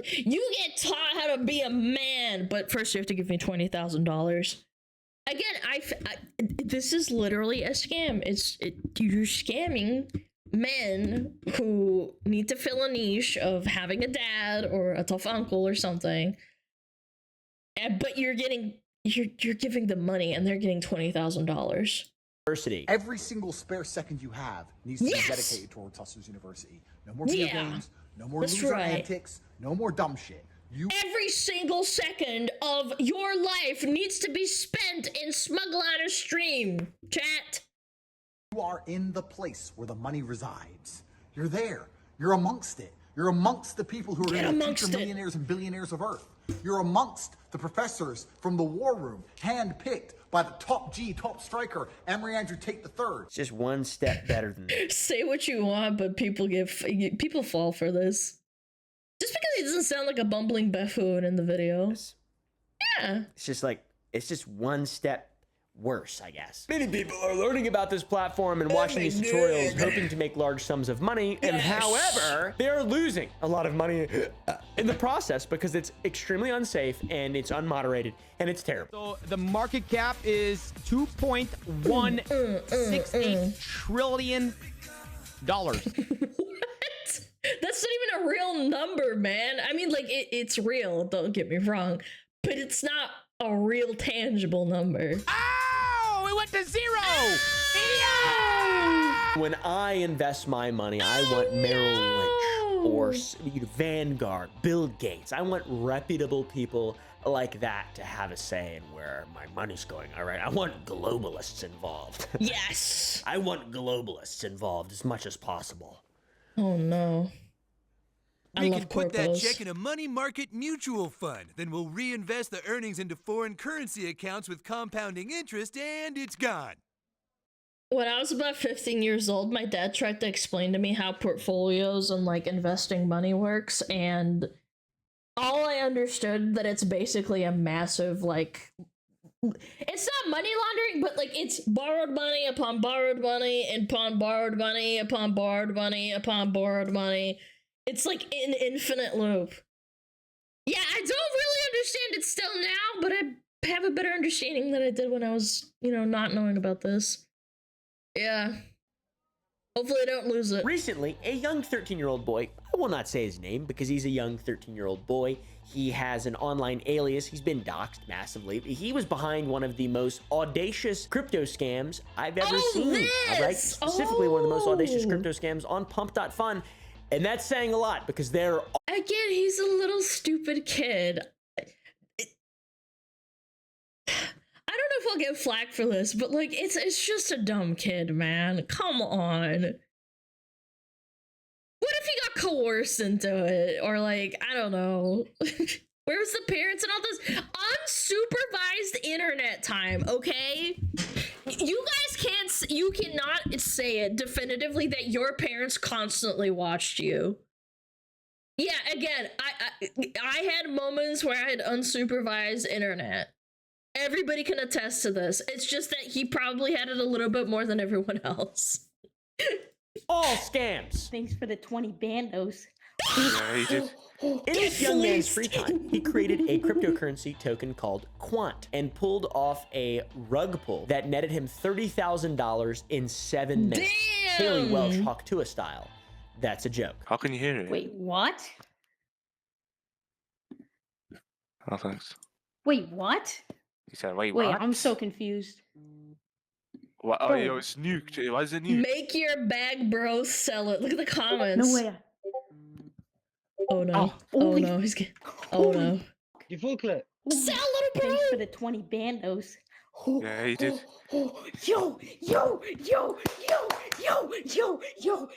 how to be a man, but first you have to give me $20,000. Again, this is literally a scam. You're scamming men who need to fill a niche of having a dad or a tough uncle or something, but you're giving them money and they're getting $20,000. University. Every single spare second you have needs to be dedicated towards Hustlers University. No more video games, no more loser antics, no more dumb shit. Every single second of your life needs to be spent in SmugAlana stream, chat. You are in the place where the money resides. You're there. You're amongst it. You're amongst the people who are in the future millionaires and billionaires of Earth. You're amongst the professors from the war room, handpicked by the top striker, Emory Andrew Tate III. It's just one step better than that. Say what you want, but people fall for this. Just because he doesn't sound like a bumbling buffoon in the video. Yeah. It's just one step worse, I guess. Many people are learning about this platform and watching these tutorials, hoping to make large sums of money, and however, they are losing a lot of money in the process because it's extremely unsafe and it's unmoderated and it's terrible. So the market cap is $2.168 trillion. What? That's not even a real number, man. I mean, like, it's real, don't get me wrong, but it's not a real tangible number. Oh, it went to zero! When I invest my money, I want Merrill Lynch or Vanguard, Bill Gates. I want reputable people like that to have a say in where my money's going. All right, I want globalists involved. Yes. I want globalists involved as much as possible. Oh no. We can put that check in a money market mutual fund. Then we'll reinvest the earnings into foreign currency accounts with compounding interest, and it's gone. When I was about 15 years old, my dad tried to explain to me how portfolios and like investing money works, and all I understood that it's basically a massive like, it's not money laundering, but like it's borrowed money upon borrowed money and upon borrowed money upon borrowed money upon borrowed money. It's like an infinite loop. Yeah, I don't really understand it still now, but I have a better understanding than I did when I was, not knowing about this. Yeah. Hopefully I don't lose it. Recently, a young 13-year-old boy, I will not say his name because he's a young 13-year-old boy. He has an online alias. He's been doxxed massively. He was behind one of the most audacious crypto scams I've ever seen. All right? Specifically, one of the most audacious crypto scams on Pump.Fun. And that's saying a lot because they're... Again, he's a little stupid kid. I don't know if I'll get flack for this, but like, it's just a dumb kid, man. Come on. What if he got coerced into it? Or like, I don't know. Where's the parents and all this unsupervised internet time, okay? You cannot say it definitively that your parents constantly watched you. Yeah, again, I had moments where I had unsupervised internet. Everybody can attest to this. It's just that he probably had it a little bit more than everyone else. All scams. Thanks for the 20 bandos. Yeah, he did. In this young man's free time, he created a cryptocurrency token called Quant and pulled off a rug pull that netted him $30,000 in 7 minutes. Damn! Haley Welch Hawktua style. That's a joke. How can you hear it? Wait, what? Oh, thanks. Wait, what? He said, wait, Wait, what? I'm so confused. What? Oh, yo, it's nuked. Why is it nuked? Make your bag, bro. Sell it. Look at the comments. No way. Oh no. Oh no. He's getting... Oh no. You full clip. Sell, little bro. Thanks for the 20 bandos. Yeah, he did. Yo.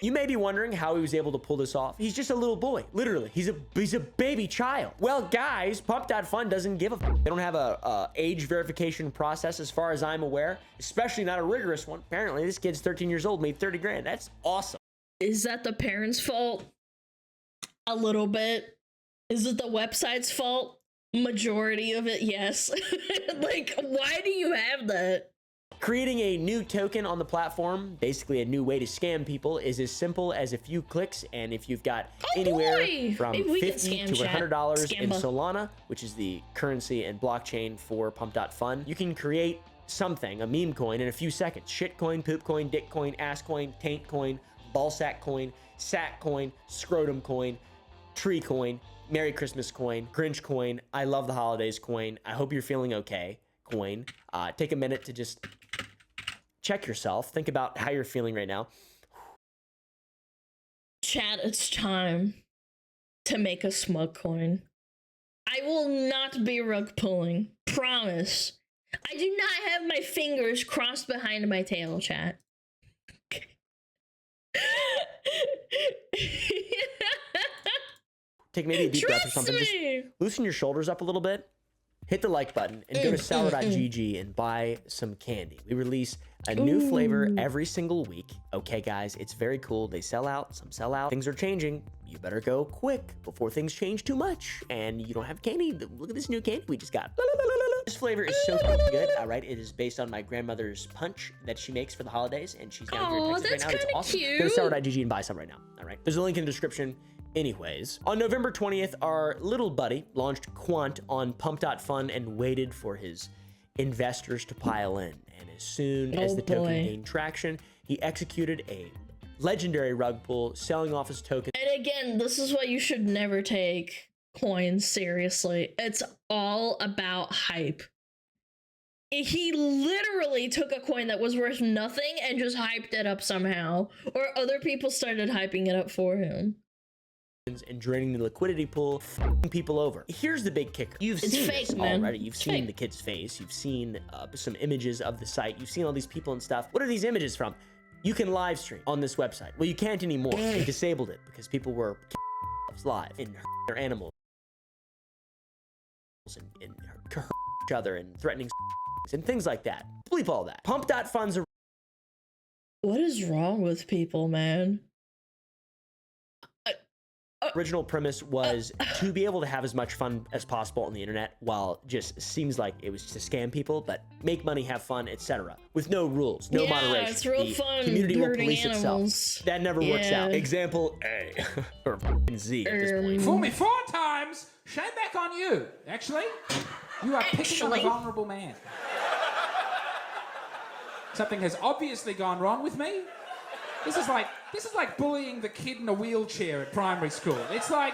You may be wondering how he was able to pull this off. He's just a little boy. Literally, he's a baby child. Well, guys, Pump.Fun doesn't give a f. They don't have a age verification process as far as I'm aware, especially not a rigorous one. Apparently, this kid's 13 years old, made 30 grand. That's awesome. Is that the parents' fault? A little bit. Is it the website's fault? Majority of it, yes. Like, why do you have that? Creating a new token on the platform, basically a new way to scam people, is as simple as a few clicks, and if you've got anywhere from $50 to $100 in Solana, which is the currency and blockchain for Pump.Fun, you can create something, a meme coin, in a few seconds. Shitcoin, poop coin, dick coin, ass coin, taint coin, Ballsack coin, sack coin, scrotum coin, tree coin, Merry Christmas coin, Grinch coin, I love the holidays coin, I hope you're feeling okay coin. Take a minute to just check yourself. Think about how you're feeling right now. Chat, it's time to make a smug coin. I will not be rug pulling. Promise. I do not have my fingers crossed behind my tail, chat. Take maybe a deep breath or something. Just loosen your shoulders up a little bit. Hit the like button and go to sour.gg and buy some candy. We release a new flavor every single week. Okay, guys, it's very cool. They sell out, some sell out. Things are changing. You better go quick before things change too much and you don't have candy. Look at this new candy we just got. This flavor is so good. All right, it is based on my grandmother's punch that she makes for the holidays, and she's down here in Texas right now. It's awesome. Cute. Go to sour.gg and buy some right now. All right, there's a link in the description. Anyways, on November 20th, our little buddy launched Quant on Pump.fun and waited for his investors to pile in. And as soon as the token gained traction, he executed a legendary rug pull, selling off his token. And again, this is why you should never take coins seriously. It's all about hype. He literally took a coin that was worth nothing and just hyped it up somehow. Or other people started hyping it up for him. And draining the liquidity pool, f***ing people over. Here's the big kicker. You've seen this already. You've seen the kid's face. You've seen some images of the site. You've seen all these people and stuff. What are these images from? You can live stream on this website. Well, you can't anymore. They disabled it because people were live and their animals and each other and threatening and things like that. Bleep all that. Pump.fun's what is wrong with people, man? Original premise was to be able to have as much fun as possible on the internet, while just seems like it was to scam people, but make money, have fun, etc. With no rules, no moderation. It's real the fun. Community will police animals. itself. That never works out. Example A or Z at this point. Fool me 4 times, shame back on you. Actually, you are picking on a vulnerable man. Something has obviously gone wrong with me. This is like bullying the kid in a wheelchair at primary school. It's like,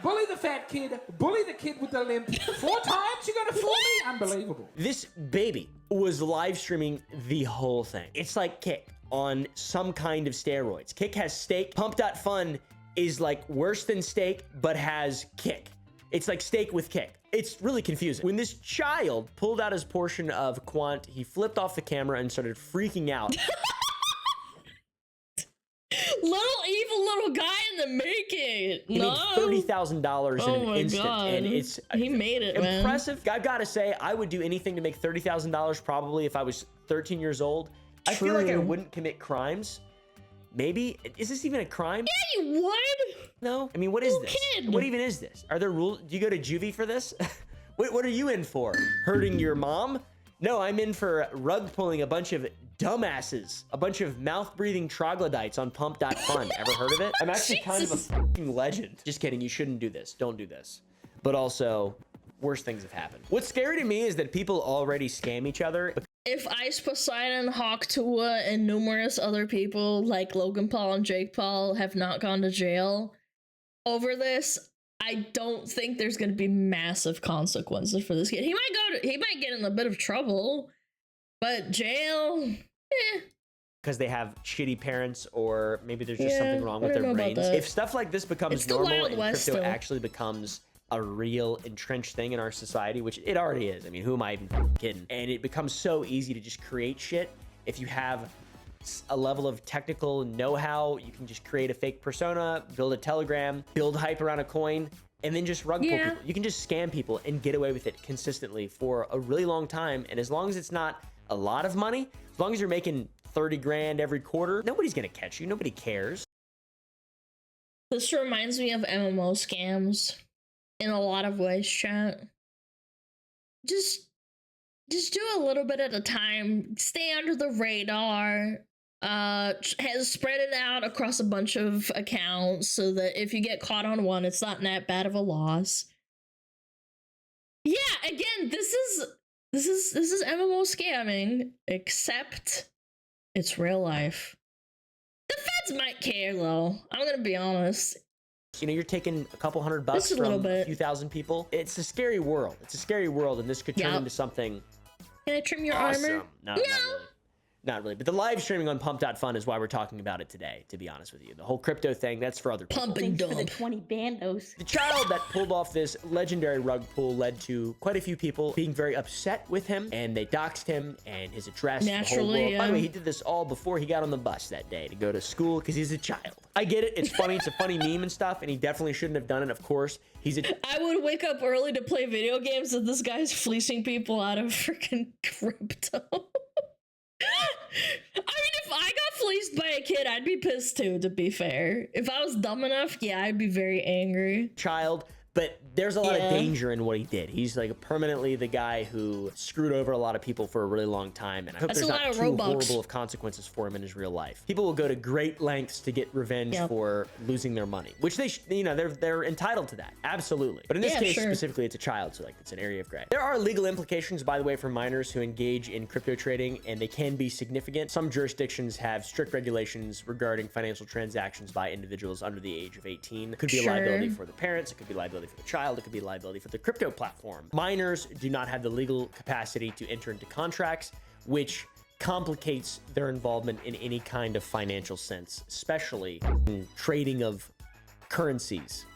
bully the fat kid, bully the kid with the limp. 4 times you're gonna fool me? Unbelievable. This baby was live streaming the whole thing. It's like Kick on some kind of steroids. Kick has steak. Pump.fun is like worse than steak, but has Kick. It's like steak with Kick. It's really confusing. When this child pulled out his portion of Quant, he flipped off the camera and started freaking out. Little evil little guy in the making. He made $30,000 in an instant, and it's he made it, impressive. Man. I've got to say, I would do anything to make $30,000 probably if I was 13 years old. I feel like I wouldn't commit crimes. Maybe is this even a crime? Yeah, you would. No, I mean, what is this? Kid. What even is this? Are there rules? Do you go to juvie for this? What are you in for? Hurting your mom? No, I'm in for rug pulling a bunch of dumbasses, a bunch of mouth-breathing troglodytes on Pump.fun. Ever heard of it? I'm actually kind of a fucking legend. Just kidding, you shouldn't do this. Don't do this. But also, worse things have happened. What's scary to me is that people already scam each other. If Ice Poseidon, Hawk Tua, and numerous other people like Logan Paul and Jake Paul have not gone to jail over this, I don't think there's going to be massive consequences for this kid. He might get in a bit of trouble, but jail, because they have shitty parents, or maybe there's just something wrong with their brains. If stuff like this becomes normal and crypto actually becomes a real entrenched thing in our society, which it already is. I mean, who am I even kidding? And it becomes so easy to just create shit. If you have a level of technical know-how, you can just create a fake persona, build a Telegram, build hype around a coin, and then just rug pull people. You can just scam people and get away with it consistently for a really long time. And as long as it's not a lot of money, as long as you're making 30 grand every quarter, nobody's gonna catch you. Nobody cares. This reminds me of MMO scams in a lot of ways, chat. Just do a little bit at a time. Stay under the radar. Has spread it out across a bunch of accounts so that if you get caught on one, it's not that bad of a loss. Yeah, again, this is MMO scamming, except it's real life. The feds kids might care though. I'm gonna be honest. You know, you're taking a couple $100 Just a little from a bit. few thousand people. It's a scary world. It's a scary world, and this could turn into something Can I trim your awesome. armor? Not really. Not really. But the live streaming on Pump.fun is why we're talking about it today, to be honest with you. The whole crypto thing, that's for other people. Pump and dump. For the 20 bandos. The child that pulled off this legendary rug pull led to quite a few people being very upset with him, and they doxed him and his address. Naturally, By the way, he did this all before he got on the bus that day to go to school because he's a child. I get it. It's funny. It's a funny meme and stuff, and he definitely shouldn't have done it, of course. I would wake up early to play video games and this guy's fleecing people out of freaking crypto. I mean, if I got fleeced by a kid, I'd be pissed too, to be fair. If I was dumb enough, yeah, I'd be very angry. Child, but there's a lot of danger in what he did. He's like permanently the guy who screwed over a lot of people for a really long time, and I hope That's there's a not lot of too Robux. horrible of consequences for him in his real life. People will go to great lengths to get revenge for losing their money, which they, you know, they're entitled to that, absolutely. But in this case specifically, it's a child, so like it's an area of gray. There are legal implications, by the way, for minors who engage in crypto trading, and they can be significant. Some jurisdictions have strict regulations regarding financial transactions by individuals under the age of 18. It could be a liability for the parents, it could be a liability for the child, it could be a liability for the crypto platform. Minors do not have the legal capacity to enter into contracts, which complicates their involvement in any kind of financial sense, especially in trading of currencies.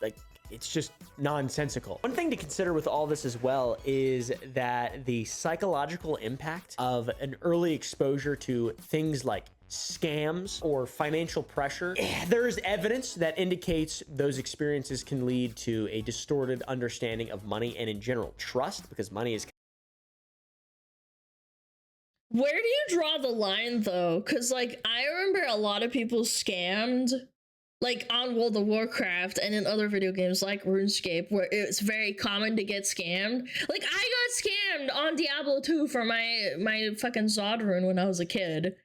Like, it's just nonsensical. One thing to consider with all this as well is that the psychological impact of an early exposure to things like scams or financial pressure, there's evidence that indicates those experiences can lead to a distorted understanding of money and in general trust, because money is... Where do you draw the line though? Because like I remember a lot of people scammed like on World of Warcraft and in other video games like RuneScape, where it's very common to get scammed. Like I got scammed on Diablo 2 for my fucking Zod rune when I was a kid.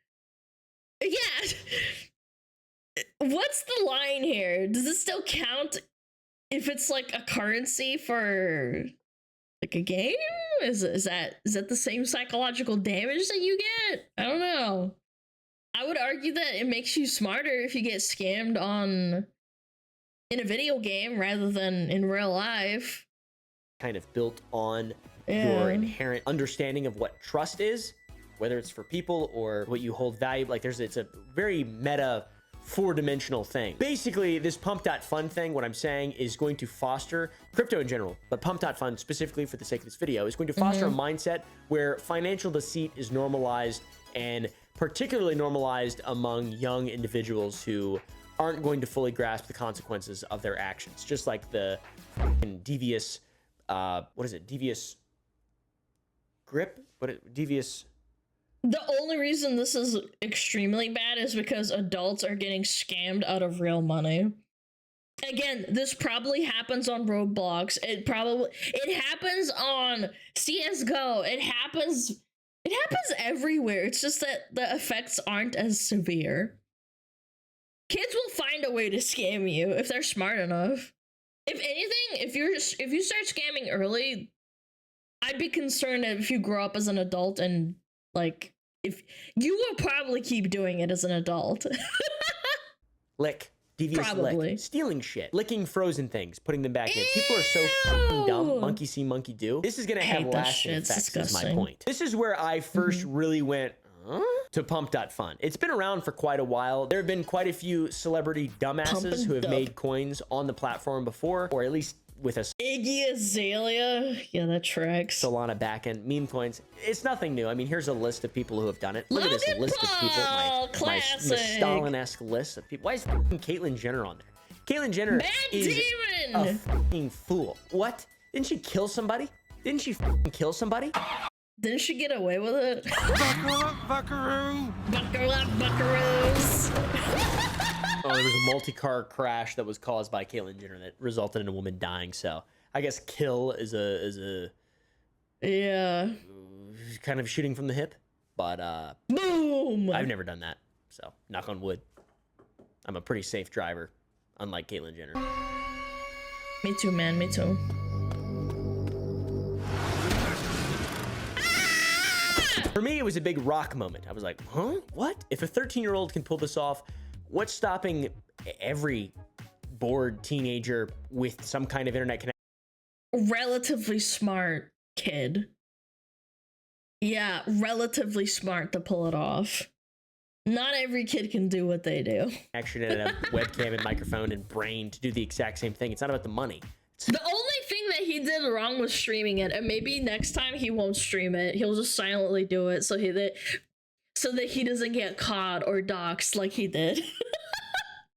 Yeah. What's the line here? Does it still count if it's like a currency for like a game? Is that the same psychological damage that you get? I don't know. I would argue that it makes you smarter if you get scammed in a video game rather than in real life. Kind of built on your inherent understanding of what trust is, whether it's for people or what you hold valuable. Like it's a very meta, four-dimensional thing. Basically, this Pump.fun thing, what I'm saying, is going to foster crypto in general, but Pump.fun specifically for the sake of this video is going to foster a mindset where financial deceit is normalized, and particularly normalized among young individuals who aren't going to fully grasp the consequences of their actions. Just like the devious, devious grip? Devious... The only reason this is extremely bad is because adults are getting scammed out of real money. Again, this probably happens on Roblox. It happens on CSGO. It happens everywhere. It's just that the effects aren't as severe. Kids will find a way to scam you if they're smart enough. If anything, if you start scamming early, I'd be concerned that if you grow up as an adult and like, if you will probably keep doing it as an adult. Lick. Devious lick. Stealing shit. Licking frozen things. Putting them back in. People are so fucking dumb. Monkey see, monkey do. This is going to have lasting effects, is my point. This is where I first really went to Pump.fun. It's been around for quite a while. There have been quite a few celebrity dumbasses who have made coins on the platform before, or at least with a Iggy Azalea. Yeah, that tracks. Solana backend meme coins. It's nothing new. I mean, here's a list of people who have done it. Look at this list of people. My Stalin-esque list of people. Why is fucking Caitlyn Jenner on there? Caitlyn Jenner is a fucking fool. What? Didn't she kill somebody? Didn't she fucking kill somebody? Didn't she get away with it? Buckle up, buckaroo! Buckle up, buckaroos! Oh, there was a multi-car crash that was caused by Caitlyn Jenner that resulted in a woman dying. So I guess kill is a kind of shooting from the hip. But boom! I've never done that. So knock on wood. I'm a pretty safe driver, unlike Caitlyn Jenner. Me too, man. Me too. For me, it was a big rock moment. I was like, huh? What? If a 13-year-old can pull this off, What's stopping every bored teenager with some kind of internet connection? Relatively smart kid. Yeah, relatively smart to pull it off. Not every kid can do what they do. Connection and a webcam and microphone and brain to do the exact same thing. It's not about the money. The only thing that he did wrong was streaming it, and maybe next time he won't stream it. He'll just silently do it so that he doesn't get caught or doxxed like he did.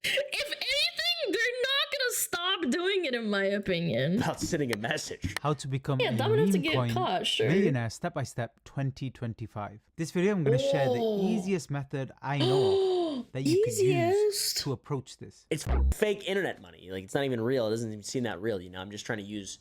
If anything, they're not gonna stop doing it, in my opinion. About sending a message. How to become Yeah, a dumb enough to meme get coin caught, sure. millionaire step by step 2025. This video I'm going to share the easiest method I know of that you can use to approach this. It's fake internet money. Like, it's not even real. It doesn't even seem that real, you know. I'm just trying to use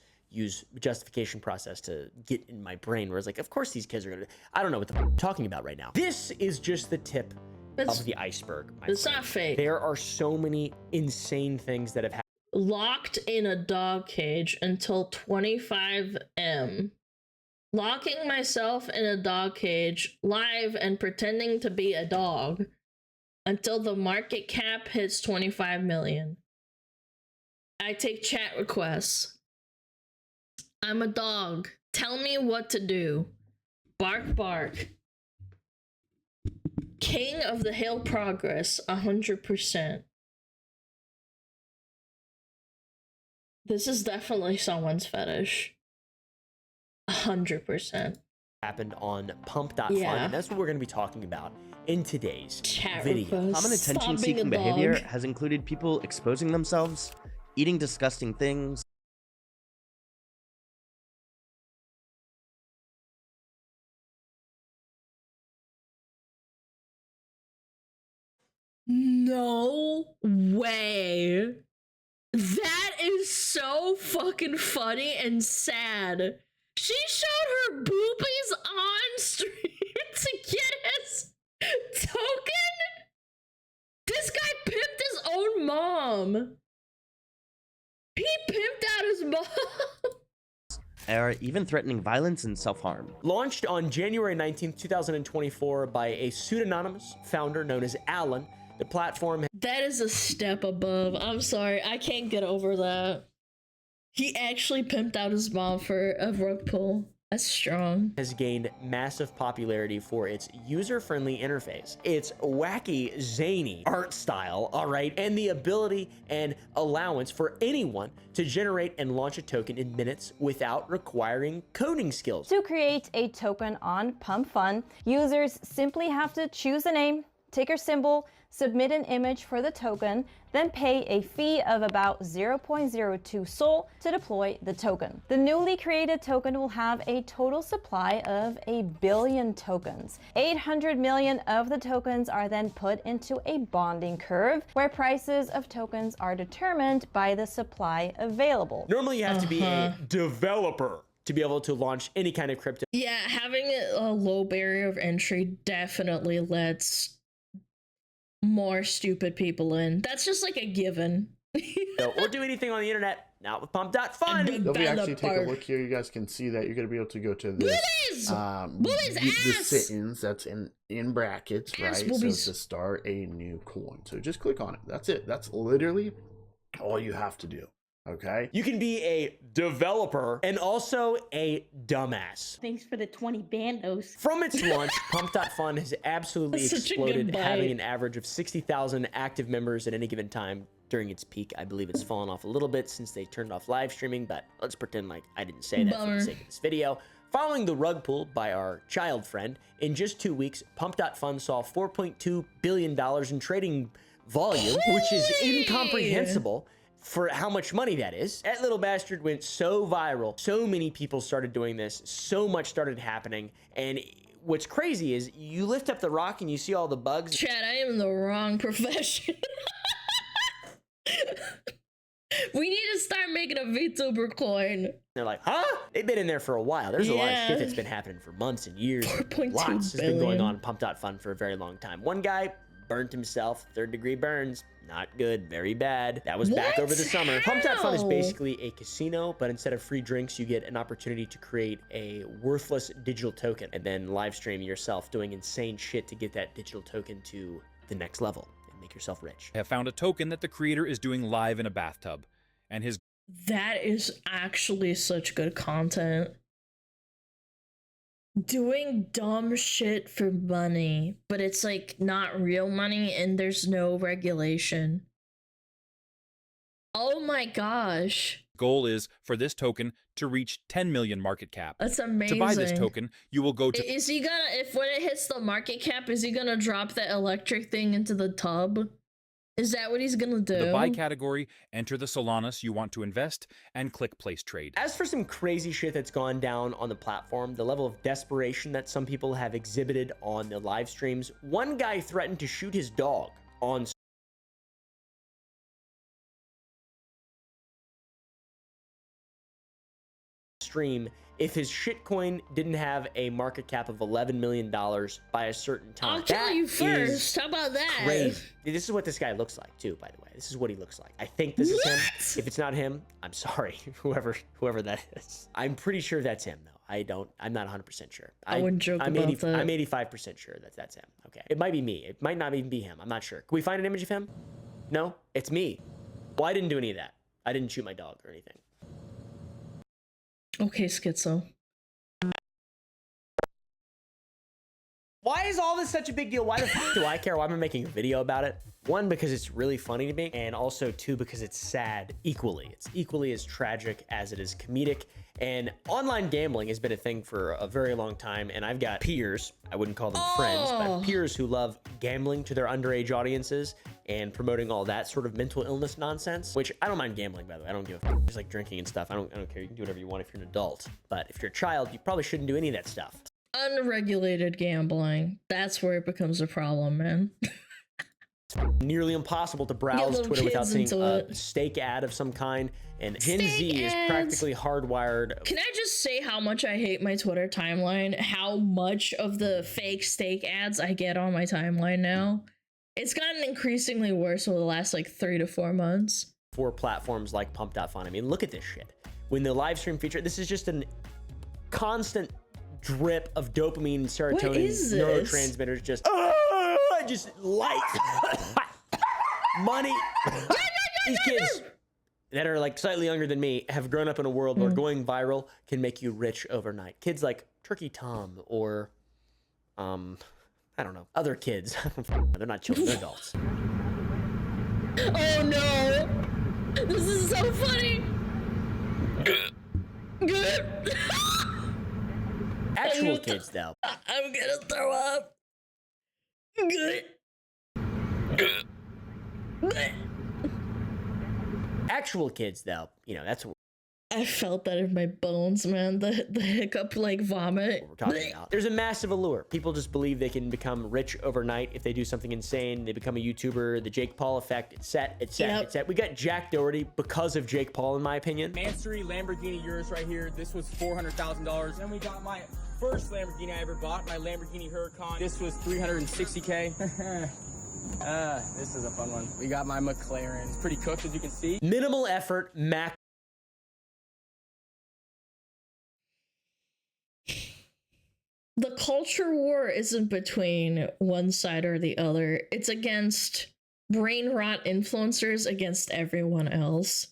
justification process to get in my brain where it's like, of course these kids are gonna. I don't know what the I'm talking about right now. This is just the tip of the iceberg. It's not fake. There are so many insane things that have happened. Locked in a dog cage until 25 M. Locking myself in a dog cage live and pretending to be a dog until the market cap hits 25 million. I take chat requests. I'm a dog. Tell me what to do. Bark, bark. King of the Hill Progress, 100%. This is definitely someone's fetish. 100%. Happened on pump.fun, and that's what we're going to be talking about in today's video. Common attention-seeking behavior has included people exposing themselves, eating disgusting things, No way. That is so fucking funny and sad. She showed her boobies on stream to get his token? This guy pimped his own mom. He pimped out his mom. or even threatening violence and self-harm. Launched on January 19th, 2024 by a pseudonymous founder known as Alan, the platform... That is a step above. I'm sorry, I can't get over that. He actually pimped out his mom for a rug pull. That's strong. Has gained massive popularity for its user-friendly interface, its wacky, zany art style, all right, and the ability and allowance for anyone to generate and launch a token in minutes without requiring coding skills. To create a token on Pump Fun, users simply have to choose a name, ticker symbol, submit an image for the token, then pay a fee of about 0.02 Sol to deploy the token. The newly created token will have a total supply of 1 billion tokens. 800 million of the tokens are then put into a bonding curve, where prices of tokens are determined by the supply available. Normally you have to be a developer to be able to launch any kind of crypto. Yeah, having a low barrier of entry definitely lets more stupid people in. That's just like a given. Or do anything on the internet, not with Pump.fun. If we actually take a look here, you guys can see that you're going to be able to go to this. The sit-ins that's in brackets, right? So to start a new coin. So just click on it. That's it. That's literally all you have to do. Okay. You can be a developer and also a dumbass. Thanks for the 20 bandos. From its launch, Pump.fun has absolutely exploded, having an average of 60,000 active members at any given time during its peak. I believe it's fallen off a little bit since they turned off live streaming, but let's pretend like I didn't say that for the sake of this video. Following the rug pull by our child friend, in just 2 weeks, Pump.fun saw $4.2 billion in trading volume, which is incomprehensible for how much money that is. That little bastard went so viral. So many people started doing this. So much started happening. And what's crazy is you lift up the rock and you see all the bugs. Chad, I am in the wrong profession. We need to start making a VTuber coin. They're like, huh? They've been in there for a while. There's a lot of shit that's been happening for months and years. Lots has been going on Pump.fun for a very long time. One guy burnt himself, 3rd-degree burns. Not good, very bad. That was back over the summer. Pump.fun is basically a casino, but instead of free drinks, you get an opportunity to create a worthless digital token and then live stream yourself doing insane shit to get that digital token to the next level and make yourself rich. I have found a token that the creator is doing live in a bathtub, and his That is actually such good content. Doing dumb shit for money, but it's like not real money and there's no regulation. Oh my gosh. goal is for this token to reach 10 million market cap. That's amazing. To buy this token, you will go to... Is he gonna, if when it hits the market cap, is he gonna drop the electric thing into the tub? Is that what he's gonna do? The buy category, enter the Solanas you want to invest, and click place trade. As for some crazy shit that's gone down on the platform, the level of desperation that some people have exhibited on the live streams, one guy threatened to shoot his dog on stream if his shitcoin didn't have a market cap of $11 million by a certain time. I'll kill you first. How about that? Crazy. This is what this guy looks like too, by the way. This is what he looks like. I think this is him. If it's not him, I'm sorry, whoever that is. I'm pretty sure that's him though. I'm not 100% sure. I wouldn't joke about that. I'm 85% sure that's him. Okay. It might be me. It might not even be him. I'm not sure. Can we find an image of him? No, it's me. Well, I didn't do any of that. I didn't shoot my dog or anything. Okay, Schizo. Why is all this such a big deal? Why the fuck do I care? Why am I making a video about it? One, because it's really funny to me, and also two, because it's sad equally. It's equally as tragic as it is comedic. And online gambling has been a thing for a very long time, and I've got peers, I wouldn't call them friends, but peers who love gambling to their underage audiences and promoting all that sort of mental illness nonsense, which I don't mind gambling, by the way. I don't give a fuck. Just like drinking and stuff. I don't care. You can do whatever you want if you're an adult. But if you're a child, you probably shouldn't do any of that stuff. Unregulated gambling. That's where it becomes a problem, man. Nearly impossible to browse Twitter without seeing a steak ad of some kind, and Gen Z is practically hardwired. Can I just say how much I hate my Twitter timeline? How much of the fake steak ads I get on my timeline now? It's gotten increasingly worse over the last like 3 to 4 months. For platforms like Pump.Fun. I mean, look at this shit. When the live stream feature, this is just a constant drip of dopamine and serotonin neurotransmitters just light money. These kids that are like slightly younger than me have grown up in a world where going viral can make you rich overnight. Kids like Turkey Tom or I don't know, other kids. They're not children, they're adults. Oh no, this is so funny. Good. Actual kids though, I'm gonna throw up. Good. Actual kids though, you know, that's what I felt that in my bones, man. The hiccup like vomit. we're talking about. There's a massive allure. People just believe they can become rich overnight if they do something insane. They become a YouTuber, the Jake Paul effect. It's set. We got Jack Doherty because of Jake Paul, in my opinion. Mansory Lamborghini Urus right here. This was $400,000. Then we got my first Lamborghini I ever bought, my Lamborghini Huracan. This was $360K. This is a fun one. We got my McLaren. It's pretty cooked, as you can see. Minimal effort, max. The culture war isn't between one side or the other. It's against brain rot influencers against everyone else.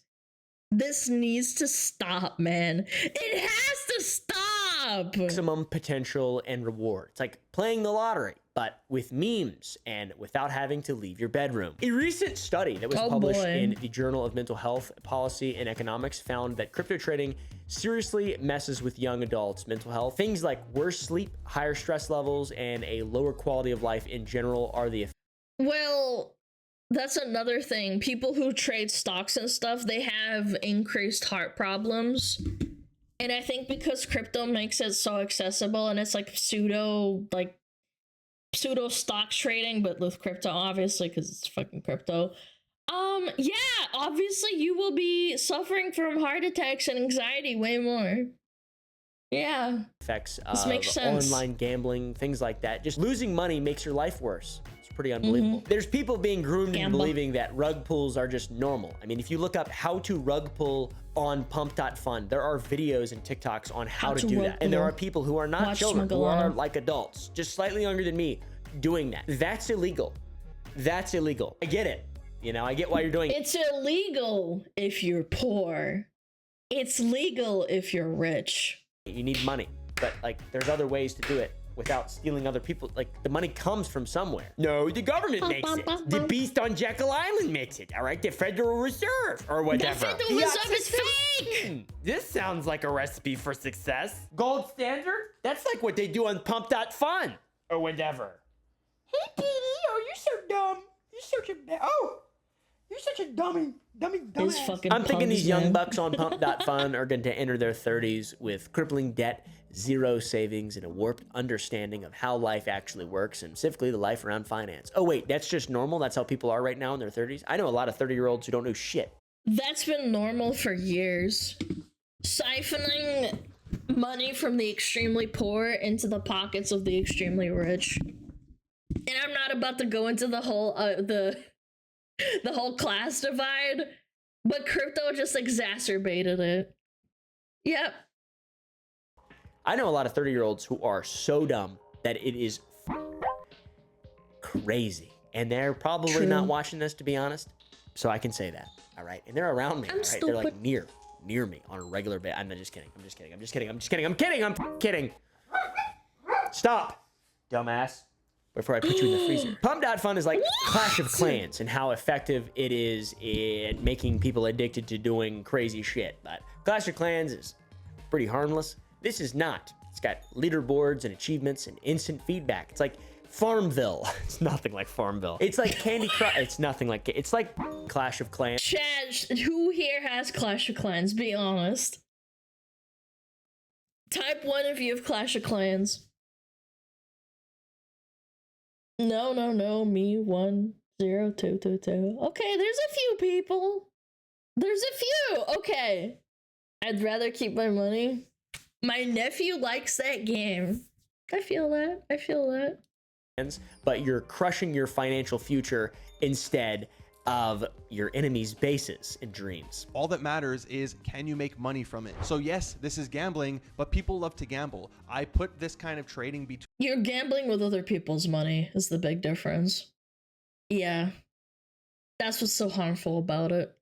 This needs to stop, man. It has to stop! Maximum potential and reward. It's like playing the lottery, but with memes and without having to leave your bedroom. A recent study that was published in the Journal of Mental Health, Policy, and Economics found that crypto trading seriously messes with young adults' mental health. Things like worse sleep, higher stress levels, and a lower quality of life in general are the effects. Well, that's another thing. People who trade stocks and stuff, they have increased heart problems. And I think because crypto makes it so accessible and it's like pseudo stock trading, but with crypto, obviously, because it's fucking crypto. Yeah, obviously you will be suffering from heart attacks and anxiety way more. Yeah. Effects this makes sense. Online gambling, things like that. Just losing money makes your life worse. It's pretty unbelievable. There's people being groomed into believing that rug pulls are just normal. I mean, if you look up how to rug pull on Pump.Fun, there are videos and TikToks on how to do that. And there are people who are not children, who are like adults, just slightly younger than me, doing that. That's illegal. That's illegal. I get it. You know, I get why you're doing it. It's illegal if you're poor. It's legal if you're rich. You need money, but like there's other ways to do it without stealing other people. Like the money comes from somewhere. No, the government makes it. The beast on Jekyll Island makes it. All right, the Federal Reserve or whatever. The Federal Reserve is fake. This sounds like a recipe for success. Gold standard? That's like what they do on Pump.Fun or whatever. Hey, Petey, oh, you're so dumb. You're such a you're such a dummy. I'm thinking these young bucks on Pump.Fun are going to enter their 30s with crippling debt, zero savings, and a warped understanding of how life actually works, and specifically the life around finance. Oh wait, that's just normal? That's how people are right now in their 30s? I know a lot of 30-year-olds who don't know shit. That's been normal for years. Siphoning money from the extremely poor into the pockets of the extremely rich. And I'm not about to go into the whole the whole class divide, but crypto just exacerbated it. Yep. I know a lot of 30-year-olds who are so dumb that it is crazy. And they're probably not watching this, to be honest. So I can say that. All right. And they're around me. All right. They're like near me on a regular basis. I'm just kidding. I'm kidding. Stop, dumbass. Before I put you in the freezer. Pump.Fun is like Clash of Clans and how effective it is in making people addicted to doing crazy shit. But Clash of Clans is pretty harmless. This is not. It's got leaderboards and achievements and instant feedback. It's like Farmville. It's nothing like Farmville. It's like Candy Crush. It's nothing like it. It's like Clash of Clans. Chad, who here has Clash of Clans? Be honest. Type 1 if you have Clash of Clans. No, me 10222. Okay, there's a few people. There's a few. Okay. I'd rather keep my money. My nephew likes that game. I feel that. But you're crushing your financial future instead of your enemy's bases and dreams. All that matters is, can you make money from it? So yes, this is gambling, but people love to gamble. I put this kind of trading between... You're gambling with other people's money is the big difference. Yeah. That's what's so harmful about it.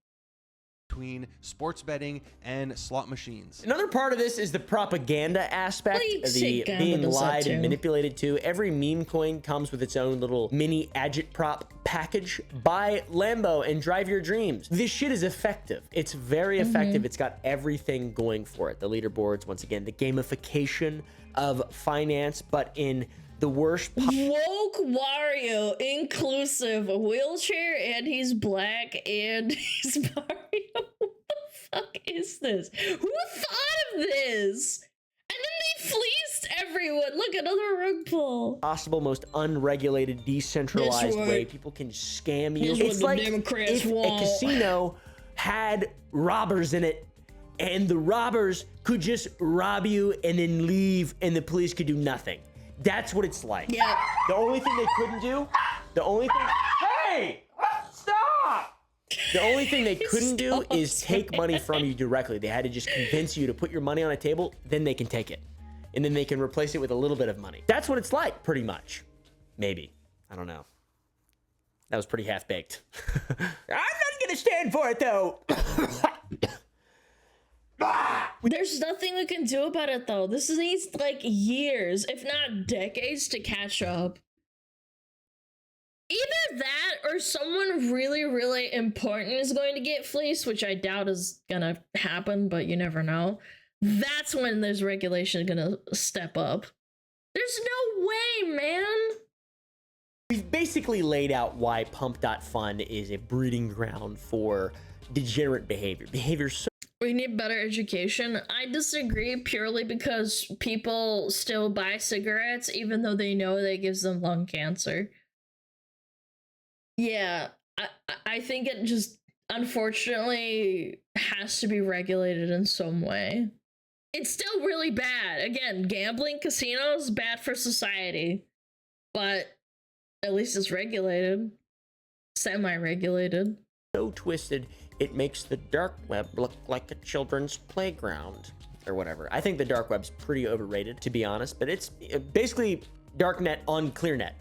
Between sports betting and slot machines. Another part of this is the propaganda aspect, the being lied and manipulated to. Every meme coin comes with its own little mini agitprop package. Buy Lambo and drive your dreams. This shit is effective. It's very effective. It's got everything going for it. The leaderboards, once again, the gamification of finance, but in the worst. Woke Wario, inclusive, wheelchair, and he's black, and he's Mario. What the fuck is this? Who thought of this? And then they fleeced everyone. Look, another rug pull. Possible, most unregulated, decentralized way people can scam you. It's like if a casino had robbers in it, and the robbers could just rob you and then leave, and the police could do nothing. That's what it's like. Yeah. The only thing they couldn't do, hey, stop! The only thing they couldn't do is take money from you directly. They had to just convince you to put your money on a table, then they can take it. And then they can replace it with a little bit of money. That's what it's like, pretty much. Maybe. I don't know. That was pretty half-baked. I'm not gonna stand for it, though. There's nothing we can do about it, though. This needs like years, if not decades, to catch up. Either that or someone really, really important is going to get fleeced, which I doubt is gonna happen, but you never know. That's when there's regulation gonna step up. There's no way, man. We've basically laid out why Pump.Fun is a breeding ground for degenerate behavior. We need better education. I disagree purely because people still buy cigarettes even though they know that gives them lung cancer. Yeah, I think it just unfortunately has to be regulated in some way. It's still really bad. Again, gambling, casinos, bad for society. But at least it's regulated. Semi-regulated. So twisted, it makes the dark web look like a children's playground or whatever. I think the dark web's pretty overrated, to be honest, but it's basically darknet on clearnet.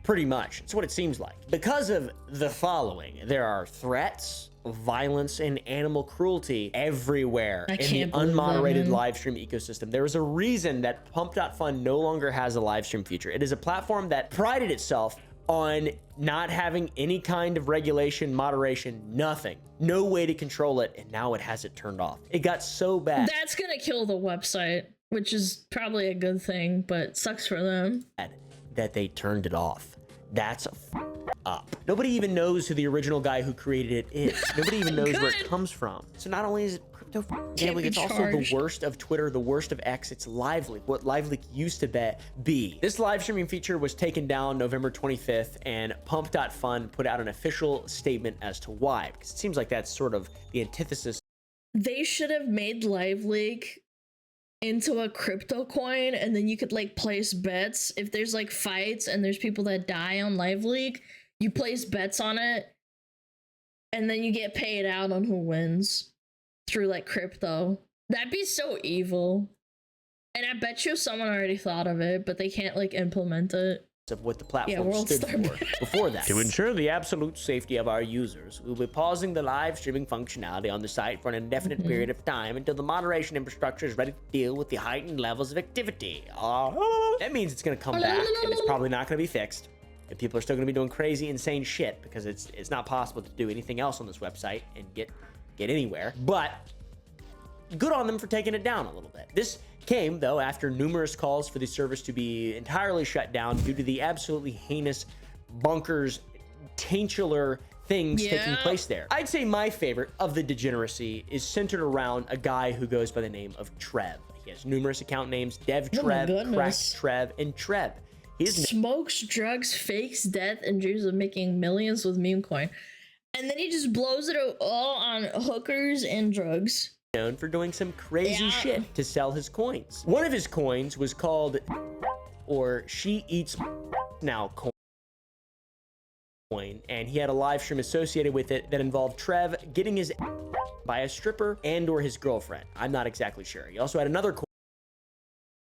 Pretty much. It's what it seems like. Because of the following, there are threats, violence, and animal cruelty everywhere in the unmoderated live stream ecosystem. There is a reason that Pump.Fun no longer has a live stream feature. It is a platform that prided itself on not having any kind of regulation, moderation, nothing. No way to control it, and now it has it turned off. It got so bad. That's gonna kill the website, which is probably a good thing, but sucks for them. That they turned it off. That's up. Nobody even knows who the original guy who created it is. Nobody even knows where it comes from. So not only is it crypto gambling, it's also the worst of Twitter, the worst of X. It's LiveLeak, what LiveLeak used to be. This live streaming feature was taken down November 25th, and Pump.Fun put out an official statement as to why, because it seems like that's sort of the antithesis. They should have made LiveLeak into a crypto coin, and then you could like place bets. If there's like fights and there's people that die on LiveLeak, you place bets on it, and then you get paid out on who wins through like crypto. That'd be so evil. And I bet you someone already thought of it, but they can't like implement it. Of what the platform stood for before that. To ensure the absolute safety of our users, we'll be pausing the live streaming functionality on the site for an indefinite period of time until the moderation infrastructure is ready to deal with the heightened levels of activity. That means it's going to come back, and it's probably not going to be fixed. And people are still going to be doing crazy, insane shit because it's not possible to do anything else on this website and get anywhere. But good on them for taking it down a little bit. This came, though, after numerous calls for the service to be entirely shut down due to the absolutely heinous, bonkers, tantular things taking place there. I'd say my favorite of the degeneracy is centered around a guy who goes by the name of Trev. He has numerous account names: Dev Trev, Cracked Trev, and Trev. He smokes, drugs, fakes death, and dreams of making millions with meme coin. And then he just blows it all on hookers and drugs. Known for doing some crazy shit to sell his coins. One of his coins was called, or She Eats Now coin, and he had a live stream associated with it that involved Trev getting his by a stripper and or his girlfriend. I'm not exactly sure. He also had another coin.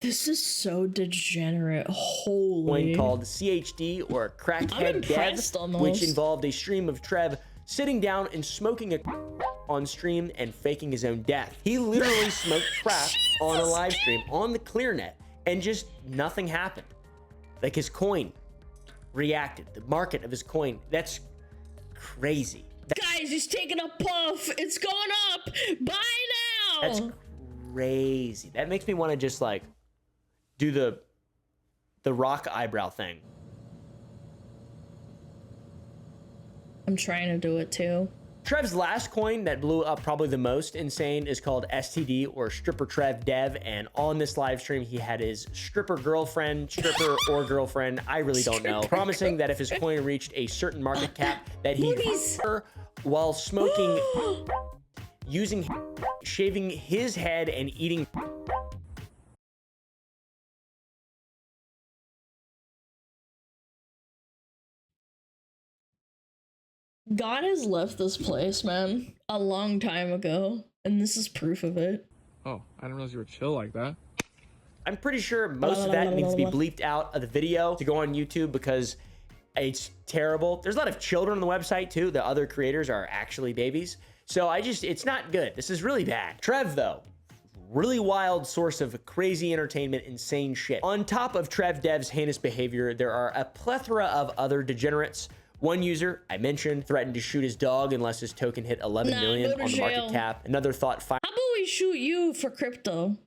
This is so degenerate. Holy. Coin called CHD, or Crackhead Dev, which involved a stream of Trev sitting down and smoking a on stream and faking his own death. He literally smoked crack on a live stream on the ClearNet, and just nothing happened. Like, his coin reacted. The market of his coin, that's crazy. Guys, he's taking a puff. It's going up. Buy now. That's crazy. That makes me want to just like do the rock eyebrow thing. I'm trying to do it too. Trev's last coin that blew up probably the most insane is called STD, or Stripper Trev Dev, and on this live stream he had his stripper girlfriend, or girlfriend, I really don't know, promising that if his coin reached a certain market cap that he while smoking, shaving his head and eating. God has left this place, man, a long time ago, and this is proof of it. Oh, I didn't realize you were chill like that. I'm pretty sure most of that needs to be bleeped out of the video to go on YouTube because it's terrible. There's a lot of children on the website too. The other creators are actually babies. So it's not good. This is really bad. Trev, though, really wild source of crazy entertainment, insane shit. On top of Trev Dev's heinous behavior, there are a plethora of other degenerates. One user I mentioned threatened to shoot his dog unless his token hit 11 million on the market cap. Another thought how about we shoot you for crypto?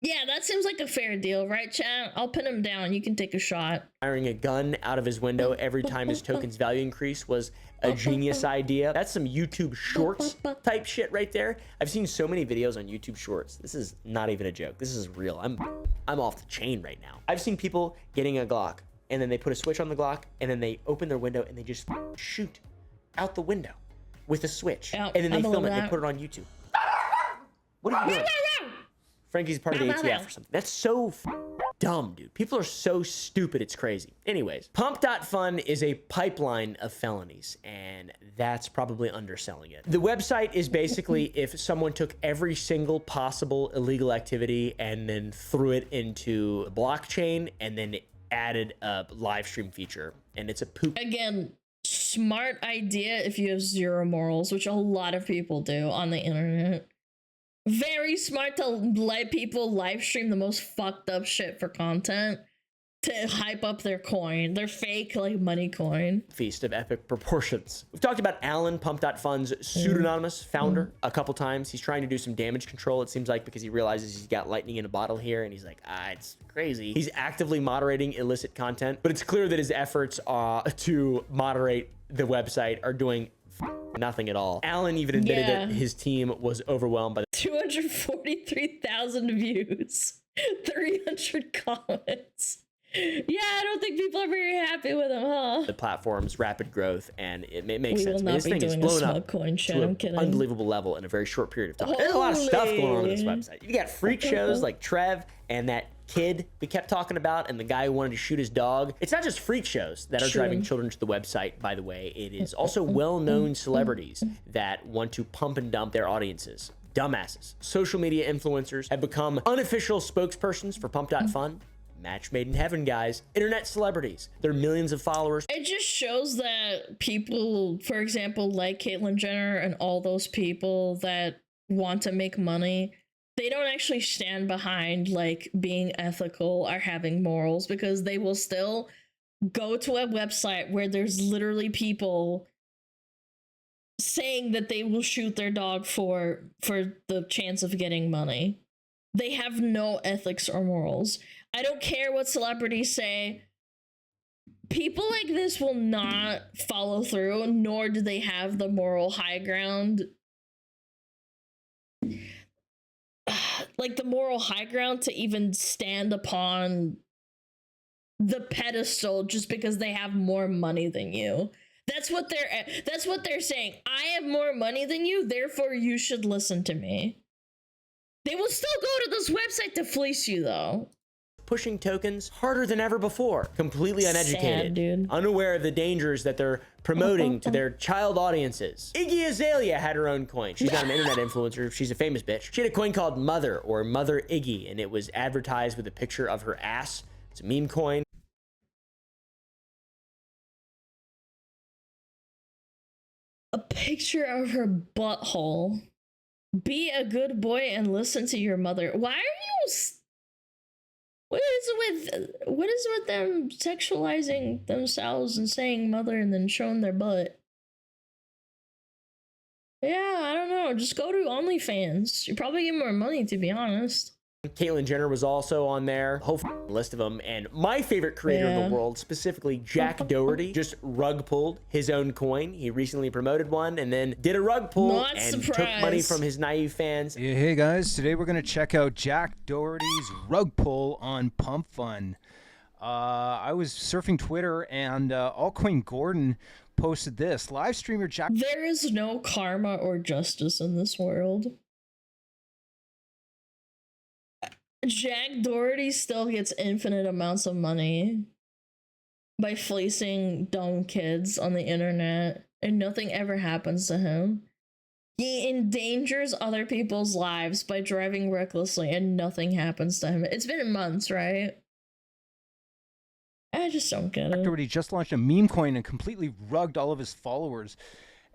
Yeah, that seems like a fair deal, right, chat? I'll pin him down. You can take a shot. Firing a gun out of his window every time his token's value increased was a genius idea. That's some YouTube Shorts type shit right there. I've seen so many videos on YouTube Shorts. This is not even a joke. This is real. I'm off the chain right now. I've seen people getting a Glock, and then they put a switch on the Glock, and then they open their window and they just shoot out the window with a switch. And then they film it and they put it on YouTube. What are you doing? Frankie's part of the ATF or something. That's so dumb, dude. People are so stupid, it's crazy. Anyways, Pump.Fun is a pipeline of felonies, and that's probably underselling it. The website is basically if someone took every single possible illegal activity and then threw it into the blockchain and then added a live stream feature and it's a poop. Again, smart idea if you have zero morals, which a lot of people do on the internet. Very smart to let people live stream the most fucked up shit for content to hype up their coin, their fake like money coin. Feast of epic proportions. We've talked about Alan Pump.Fun's pseudonymous founder a couple times. He's trying to do some damage control, it seems like, because he realizes he's got lightning in a bottle here, and he's like, it's crazy. He's actively moderating illicit content, but it's clear that his efforts to moderate the website are doing nothing at all. Alan even admitted that his team was overwhelmed by the 243,000 views, 300 comments. Yeah, I don't think people are very happy with him, huh? the platform's rapid growth, and it makes We sense. will not This be thing is doing a blown up smug coin show, to I'm an kidding. unbelievable level in a very short period of time. There's a lot of stuff going on this website. You got freak shows like Trev and that kid we kept talking about, and the guy who wanted to shoot his dog. It's not just freak shows that are driving children to the website, by the way. It is also well-known celebrities that want to pump and dump their audiences. Dumbasses. Social media influencers have become unofficial spokespersons for Pump.Fun. Match made in heaven, guys. Internet celebrities. They're millions of followers. It just shows that people, for example, like Caitlyn Jenner and all those people that want to make money, they don't actually stand behind like being ethical or having morals, because they will still go to a website where there's literally people saying that they will shoot their dog for the chance of getting money. They have no ethics or morals. I don't care what celebrities say. People like this will not follow through, nor do they have the moral high ground. Like the moral high ground to even stand upon the pedestal just because they have more money than you. That's what they're saying. I have more money than you, therefore you should listen to me. They will still go to this website to fleece you, though. Pushing tokens harder than ever before. Completely uneducated. Sad, dude. Unaware of the dangers that they're promoting to their child audiences. Iggy Azalea had her own coin. She's not an internet influencer. She's a famous bitch. She had a coin called Mother, or Mother Iggy, and it was advertised with a picture of her ass. It's a meme coin. A picture of her butthole. Be a good boy and listen to your mother. Why are you... What is with them sexualizing themselves and saying mother and then showing their butt? Yeah, I don't know. Just go to OnlyFans. You probably get more money, to be honest. Caitlyn Jenner was also on there. Whole list of them. And my favorite creator in the world, specifically Jack Doherty, just rug pulled his own coin. He recently promoted one and then did a rug pull took money from his naive fans. Yeah, hey guys, today we're going to check out Jack Doherty's rug pull on Pump Fun. I was surfing Twitter and Altcoin Gordon posted this. Live streamer Jack... There is no karma or justice in this world. Jack Doherty still gets infinite amounts of money by fleecing dumb kids on the internet, and nothing ever happens to him. He endangers other people's lives by driving recklessly, and nothing happens to him. It's been months, right? I just don't get it. Jack Doherty just launched a meme coin and completely rugged all of his followers,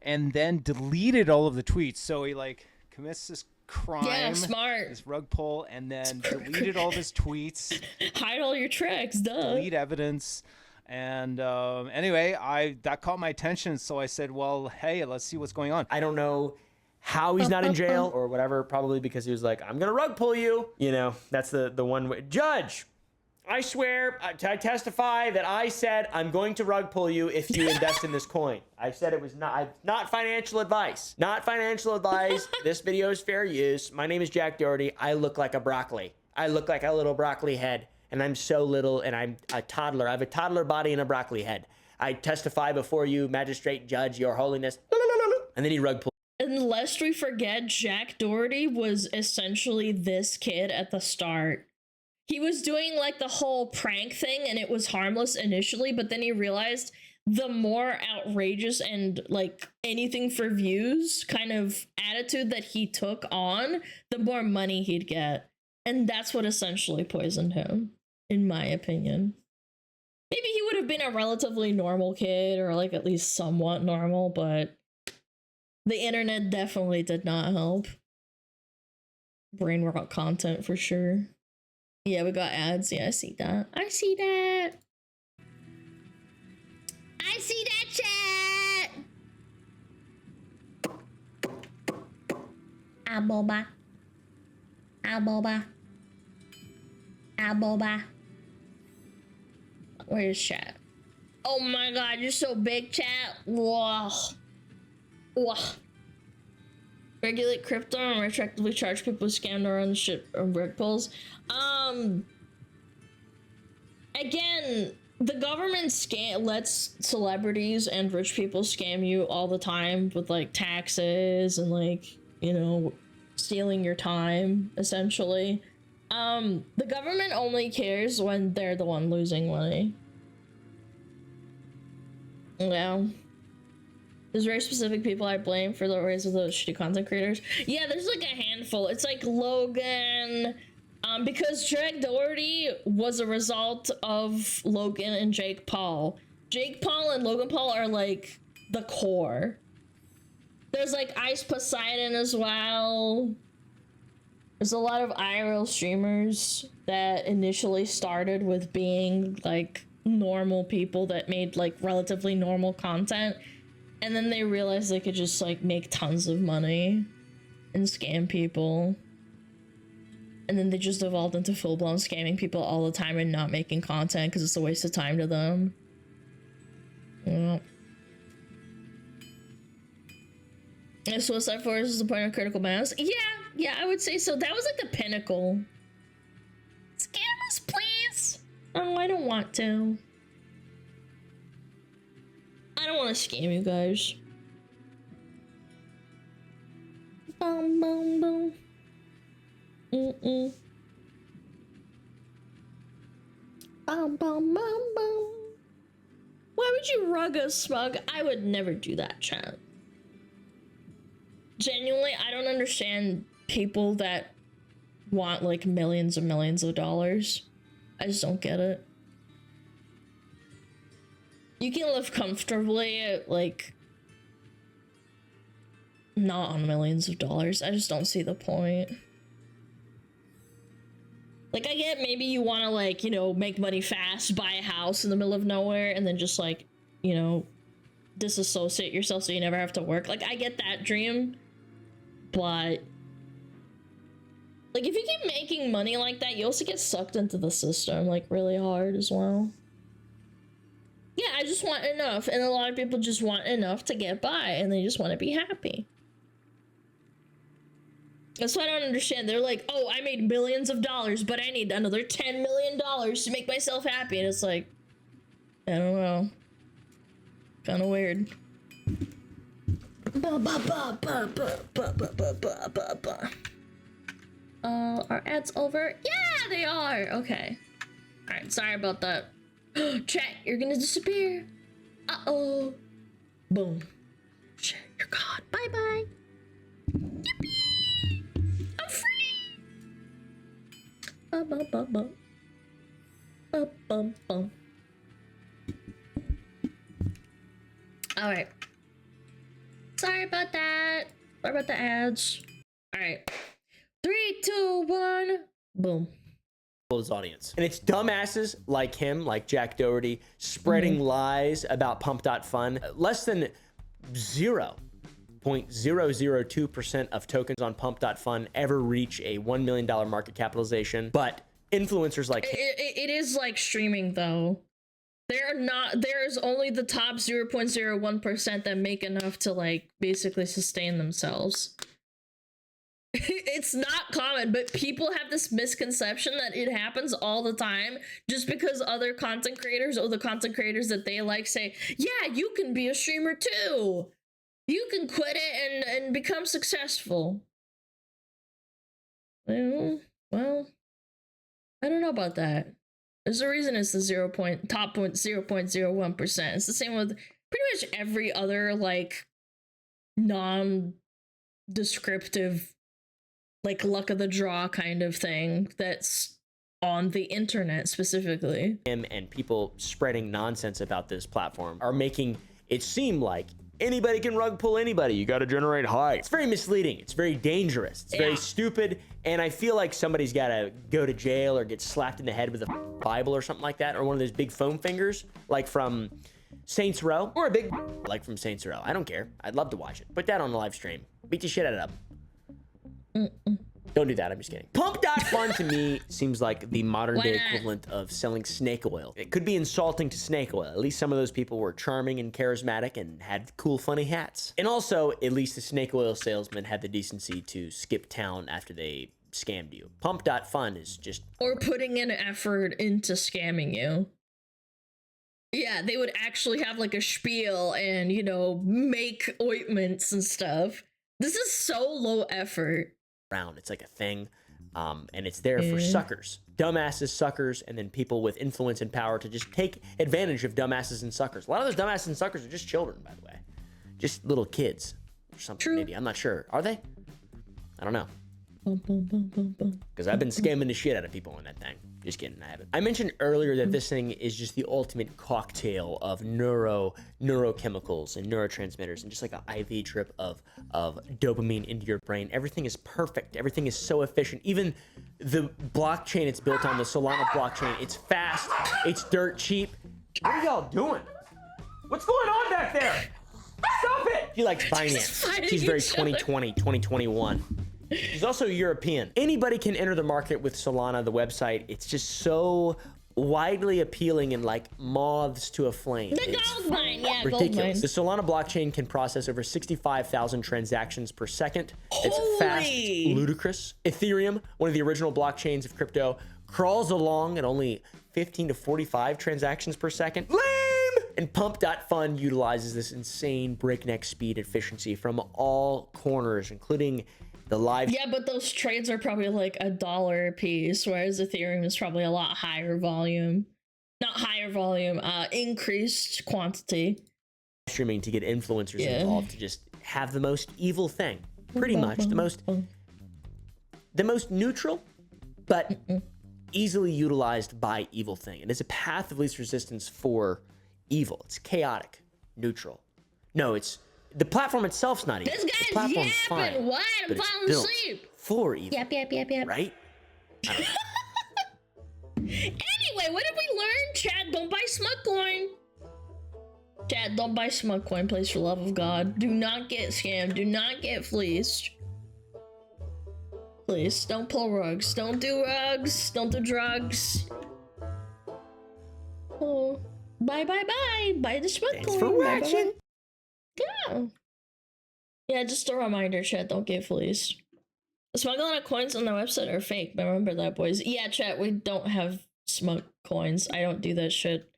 and then deleted all of the tweets. So he like commits this crime, this rug pull, and then deleted all of his tweets, hide all your tracks, delete evidence, and anyway, that caught my attention, so I said, well, hey, let's see what's going on. I don't know how he's not in jail or whatever, probably because he was like, I'm gonna rug pull you. You know, that's the one way. Judge, I swear, I testify that I said I'm going to rug pull you if you invest in this coin. I said it was not financial advice. Not financial advice. This video is fair use. My name is Jack Doherty. I look like a broccoli. I look like a little broccoli head, and I'm so little, and I'm a toddler. I have a toddler body and a broccoli head. I testify before you, magistrate, judge, your holiness. And then he rug pulled. And lest we forget, Jack Doherty was essentially this kid at the start. He was doing like the whole prank thing, and it was harmless initially, but then he realized the more outrageous and like anything for views kind of attitude that he took on, the more money he'd get. And that's what essentially poisoned him, in my opinion. Maybe he would have been a relatively normal kid, or like at least somewhat normal, but the internet definitely did not help. Brain rot content for sure. Yeah, we got ads. Yeah, I see that. I see that. I see that, chat. Aboba. Aboba. Aboba. Where's chat? Oh my god, you're so big, chat. Whoa. Whoa. Regulate crypto and retroactively charge people who scammed or run shit on reg pulls. Again, the government lets celebrities and rich people scam you all the time with like taxes and like, you know, stealing your time essentially. The government only cares when they're the one losing money. Yeah. There's very specific people I blame for the rise of those shitty content creators. Yeah, there's like a handful. It's like Logan, because Jack Doherty was a result of Logan and Jake Paul. Jake Paul and Logan Paul are like the core. There's like Ice Poseidon as well. There's a lot of IRL streamers that initially started with being like normal people that made like relatively normal content. And then they realized they could just like make tons of money and scam people. And then they just evolved into full-blown scamming people all the time and not making content because it's a waste of time to them. Yeah. And Suicide Force is the point of critical mass. Yeah, I would say so. That was like the pinnacle. Scam us, please. Oh, I don't want to. I don't want to scam you guys. Boom, boom, boom. Boom, boom, boom, boom. Why would you rug us, Smug? I would never do that, chat. Genuinely, I don't understand people that want like millions and millions of dollars. I just don't get it. You can live comfortably, like, not on millions of dollars. I just don't see the point. Like, I get maybe you want to, like, you know, make money fast, buy a house in the middle of nowhere, and then just, like, you know, disassociate yourself so you never have to work. Like, I get that dream, but, like, if you keep making money like that, you also get sucked into the system, like, really hard as well. Yeah, I just want enough, and a lot of people just want enough to get by, and they just want to be happy. That's what I don't understand. They're like, oh, I made millions of dollars, but I need another $10 million to make myself happy, and it's like, I don't know. Kind of weird. Are ads over? Yeah, they are. Okay. All right, sorry about that. Chat, you're gonna disappear. Uh-oh. Boom. Shit, you're gone. Bye-bye. Yippee! I'm free! Ba-ba-ba-ba. Ba-bum-bum. Alright. Sorry about that. Sorry about the ads. Alright. 3, 2, 1. Boom. His audience. And it's dumbasses like him, like Jack Doherty, spreading lies about Pump.Fun. Less than 0.002% of tokens on Pump.Fun ever reach a $1 million market capitalization. But influencers like it is like streaming though. There's only the top 0.01% that make enough to like basically sustain themselves. It's not common, but people have this misconception that it happens all the time just because other content creators or the content creators that they like say, yeah, you can be a streamer too. You can quit it and become successful. Well, I don't know about that. There's a reason it's the top 0.01%. It's the same with pretty much every other like non-descriptive like luck of the draw kind of thing that's on the internet specifically. And people spreading nonsense about this platform are making it seem like anybody can rug pull anybody. You got to generate hype. It's very misleading. It's very dangerous. It's very stupid. And I feel like somebody's got to go to jail or get slapped in the head with a Bible or something like that, or one of those big foam fingers, like from Saints Row, or a big like from Saints Row. I don't care. I'd love to watch it. Put that on the live stream. Beat the shit out of them. Don't do that. I'm just kidding. Pump.fun to me seems like the modern day equivalent of selling snake oil. It could be insulting to snake oil. At least some of those people were charming and charismatic and had cool, funny hats. And also, at least the snake oil salesman had the decency to skip town after they scammed you. Pump.fun is just... Or putting in effort into scamming you. Yeah, they would actually have like a spiel and, you know, make ointments and stuff. This is so low effort. It's like a thing, and it's there for suckers, dumbasses, suckers, and then people with influence and power to just take advantage of dumbasses and suckers. A lot of those dumbasses and suckers are just children, by the way, just little kids or something. Maybe, I'm not sure. Are they? I don't know. Because I've been scamming the shit out of people on that thing. Just kidding, I haven't. I mentioned earlier that this thing is just the ultimate cocktail of neurochemicals and neurotransmitters, and just like an IV drip of dopamine into your brain. Everything is perfect. Everything is so efficient. Even the blockchain it's built on, the Solana blockchain, it's fast. It's dirt cheap. What are y'all doing? What's going on back there? Stop it! She likes finance. She's very 2020, 2021. She's also European. Anybody can enter the market with Solana, the website. It's just so widely appealing and like moths to a flame. The gold mine, yeah, ridiculous. Gold mine. The Solana blockchain can process over 65,000 transactions per second. It's fast, ludicrous. Ethereum, one of the original blockchains of crypto, crawls along at only 15 to 45 transactions per second. Lame! And Pump.fun utilizes this insane breakneck speed efficiency from all corners, including the live. Yeah, but those trades are probably like $1 a piece, whereas Ethereum is probably a lot higher volume. Not higher volume, increased quantity. Streaming to get influencers involved to just have the most evil thing. Pretty much the most neutral, but easily utilized by evil thing. It is a path of least resistance for evil. It's chaotic, neutral. No, it's the platform itself's not evil. This guy's the platform's yapping. fine, What? I'm but it's falling built asleep. For evil. Yap, yap, yap, yap. Right? Anyway, what did we learn? Chad, don't buy smug coin. Chad, don't buy smug coin, please, for the love of God. Do not get scammed. Do not get fleeced. Please, don't pull rugs. Don't do rugs. Don't do drugs. Oh, bye, bye, bye. Buy the smug coin. Thanks for watching. Yeah. Yeah, just a reminder, chat, don't get fleeced. The SmugAlana coins on their website are fake. Remember that, boys. Yeah, chat, we don't have smug coins. I don't do that shit.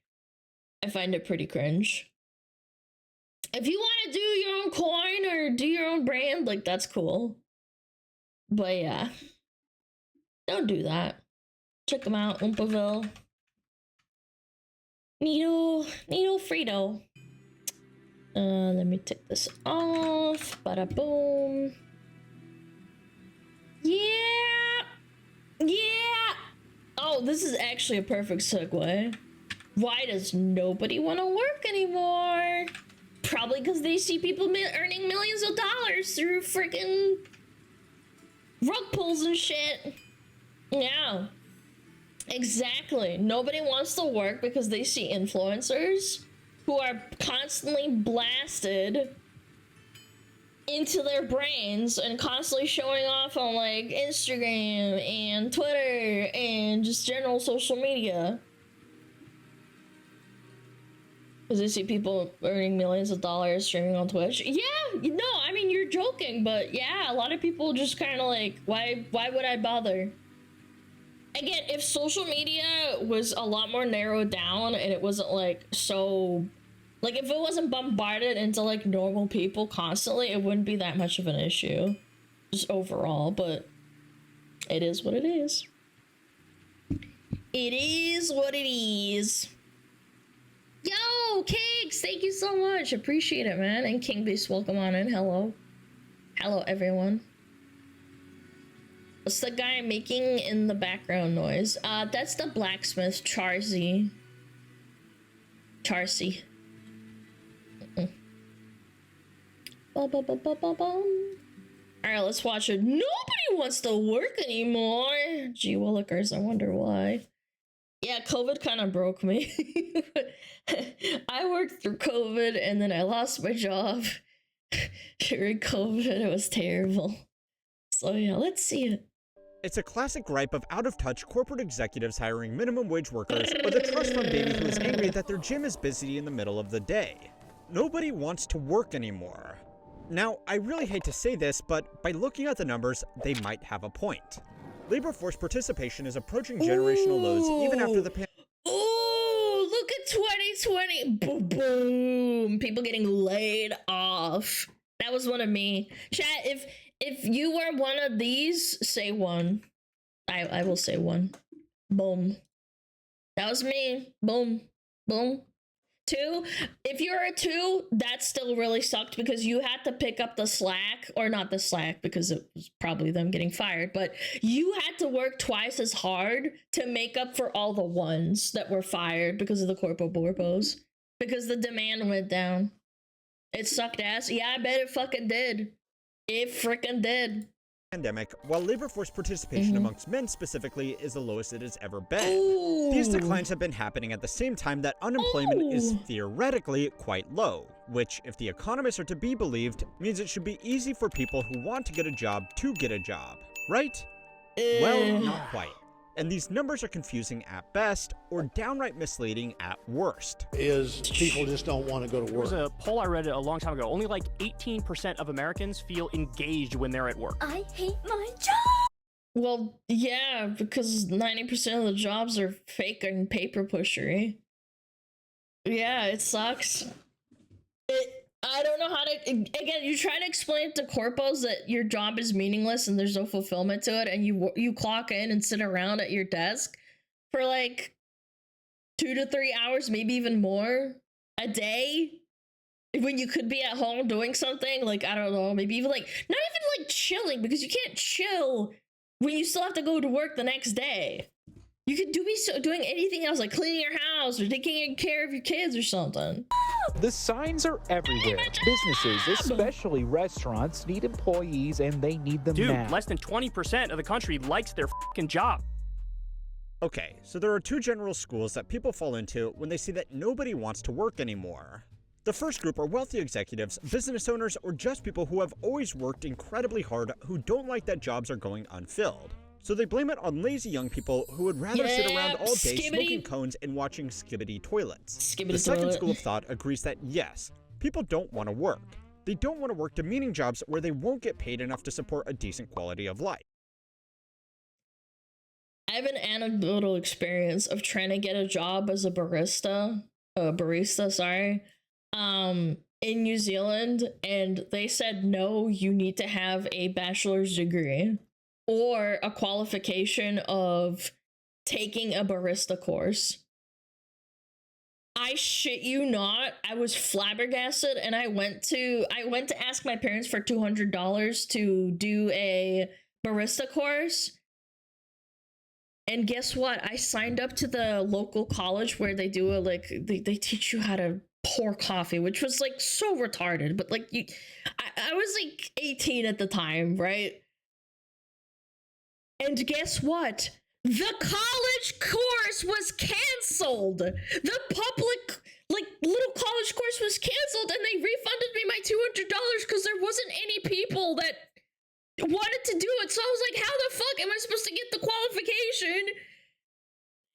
I find it pretty cringe. If you want to do your own coin or do your own brand, like, that's cool. But yeah. Don't do that. Check them out, Oompaville. Needle Frito. Let me take this off. Bada boom. Yeah. Yeah. Oh, this is actually a perfect segue. Why does nobody want to work anymore? Probably because they see people earning millions of dollars through freaking rug pulls and shit. Yeah. Exactly. Nobody wants to work because they see influencers who are constantly blasted into their brains and constantly showing off on like Instagram and Twitter and just general social media. Because they see people earning millions of dollars streaming on Twitch. Yeah, no, I mean, you're joking, but yeah, a lot of people just kind of like, why would I bother? Again, if social media was a lot more narrowed down and it wasn't like so, like if it wasn't bombarded into like normal people constantly, it wouldn't be that much of an issue, just overall, but it is what it is. It is what it is. Yo, Cakes, thank you so much. Appreciate it, man. And King Beast, welcome on in. Hello. Hello, everyone. What's the guy making in the background noise? That's the blacksmith, Charcy. Alright, let's watch it. Nobody wants to work anymore. Gee willikers, I wonder why. Yeah, COVID kind of broke me. I worked through COVID and then I lost my job during COVID. It was terrible. So yeah, let's see it. It's a classic gripe of out-of-touch corporate executives hiring minimum wage workers or the trust fund baby who is angry that their gym is busy in the middle of the day. Nobody wants to work anymore. Now, I really hate to say this, but by looking at the numbers, they might have a point. Labor force participation is approaching generational lows even after the pandemic. Ooh, look at 2020. Boom, boom. People getting laid off. That was one of me. Chat, if you were one of these, say one. I will say one. Boom. That was me. Boom. Boom. 2, if you're a 2, that still really sucked because you had to pick up the slack, or not the slack because it was probably them getting fired, but you had to work twice as hard to make up for all the ones that were fired because of the corpo borpos, because the demand went down. It sucked ass. Yeah, I bet it fucking did. It freaking did. Pandemic, while labor force participation amongst men specifically is the lowest it has ever been. These declines have been happening at the same time that unemployment is theoretically quite low, which, if the economists are to be believed, means it should be easy for people who want to get a job, right? Well, not quite. And these numbers are confusing at best, or downright misleading at worst. People just don't want to go to work. There was a poll I read a long time ago. Only like 18% of Americans feel engaged when they're at work. I hate my job! Well, yeah, because 90% of the jobs are fake and paper pushery. Yeah, it sucks. I don't know how to, again, you try to explain to corpos that your job is meaningless and there's no fulfillment to it, and you clock in and sit around at your desk for like 2 to 3 hours, maybe even more a day, when you could be at home doing something, like, I don't know, maybe even like, not even like chilling, because you can't chill when you still have to go to work the next day. You could be doing anything else, like cleaning your house or taking care of your kids or something. The signs are everywhere. Businesses, especially restaurants, need employees and they need them now. Dude, less than 20% of the country likes their fucking job. Okay, so there are 2 general schools that people fall into when they see that nobody wants to work anymore. The first group are wealthy executives, business owners, or just people who have always worked incredibly hard who don't like that jobs are going unfilled. So they blame it on lazy young people who would rather sit around all day smoking cones and watching skibbity toilets. The second school of thought agrees that yes, people don't want to work. They don't want to work demeaning jobs where they won't get paid enough to support a decent quality of life. I have an anecdotal experience of trying to get a job as a barista, in New Zealand, and they said, no, you need to have a bachelor's degree or a qualification of taking a barista course. I shit you not, I was flabbergasted, and I went to ask my parents for $200 to do a barista course. And guess what? I signed up to the local college where they do they teach you how to pour coffee, which was like so retarded, but like I was like 18 at the time, right? And guess what? The college course was canceled. The public, like, little college course was canceled, and they refunded me my $200 because there wasn't any people that wanted to do it. So I was like, how the fuck am I supposed to get the qualification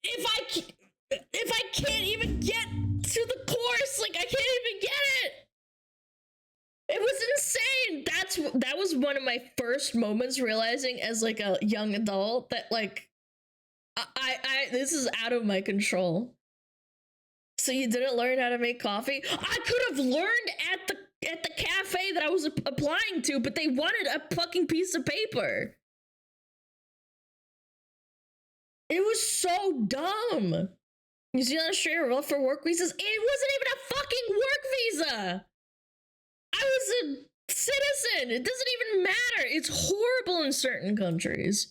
if I can't even get to the course? Like, I can't even get it. It was insane. That was one of my first moments realizing as like a young adult that like I this is out of my control. So you didn't learn how to make coffee? I could have learned at the cafe that I was applying to, but they wanted a fucking piece of paper. It was so dumb. New Zealand, Australia, for work visas. It wasn't even a fucking work visa. I was a citizen. It doesn't even matter. It's horrible in certain countries.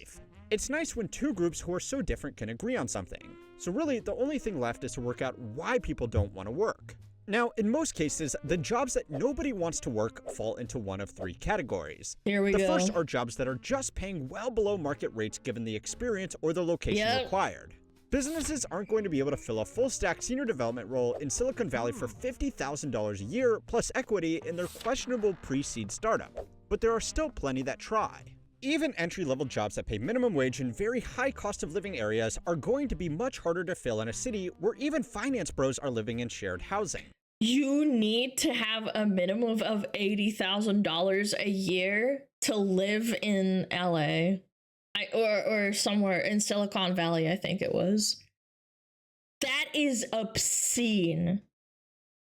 It's nice when two groups who are so different can agree on something. So really, the only thing left is to work out why people don't want to work. Now, in most cases, the jobs that nobody wants to work fall into one of three categories. Here we go. The first are jobs that are just paying well below market rates given the experience or the location required. Businesses aren't going to be able to fill a full-stack senior development role in Silicon Valley for $50,000 a year plus equity in their questionable pre-seed startup. But there are still plenty that try. Even entry-level jobs that pay minimum wage in very high cost of living areas are going to be much harder to fill in a city where even finance bros are living in shared housing. You need to have a minimum of $80,000 a year to live in LA. Or somewhere in Silicon Valley, I think it was. That is obscene.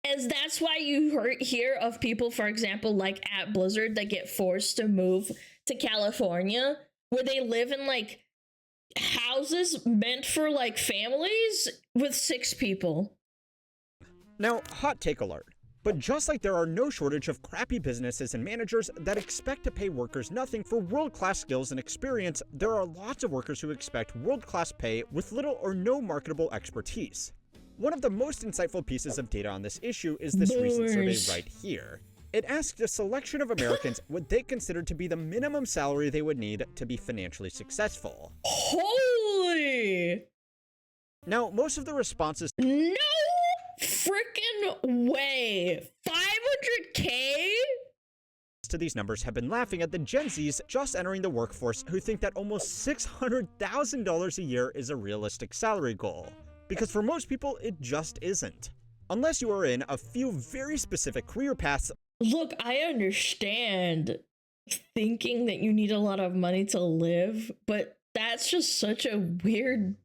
And that's why you hear of people, for example, like at Blizzard that get forced to move to California, where they live in like houses meant for like families with 6 people. Now, hot take alert. But just like there are no shortage of crappy businesses and managers that expect to pay workers nothing for world-class skills and experience, there are lots of workers who expect world-class pay with little or no marketable expertise. One of the most insightful pieces of data on this issue is this recent survey right here. It asked a selection of Americans what they considered to be the minimum salary they would need to be financially successful. Holy! Now, most of the responses... No freaking way! 500K? To these numbers have been laughing at the Gen Zs just entering the workforce who think that almost $600,000 a year is a realistic salary goal. Because for most people, it just isn't. Unless you are in a few very specific career paths. Look, I understand thinking that you need a lot of money to live, but that's just such a weird...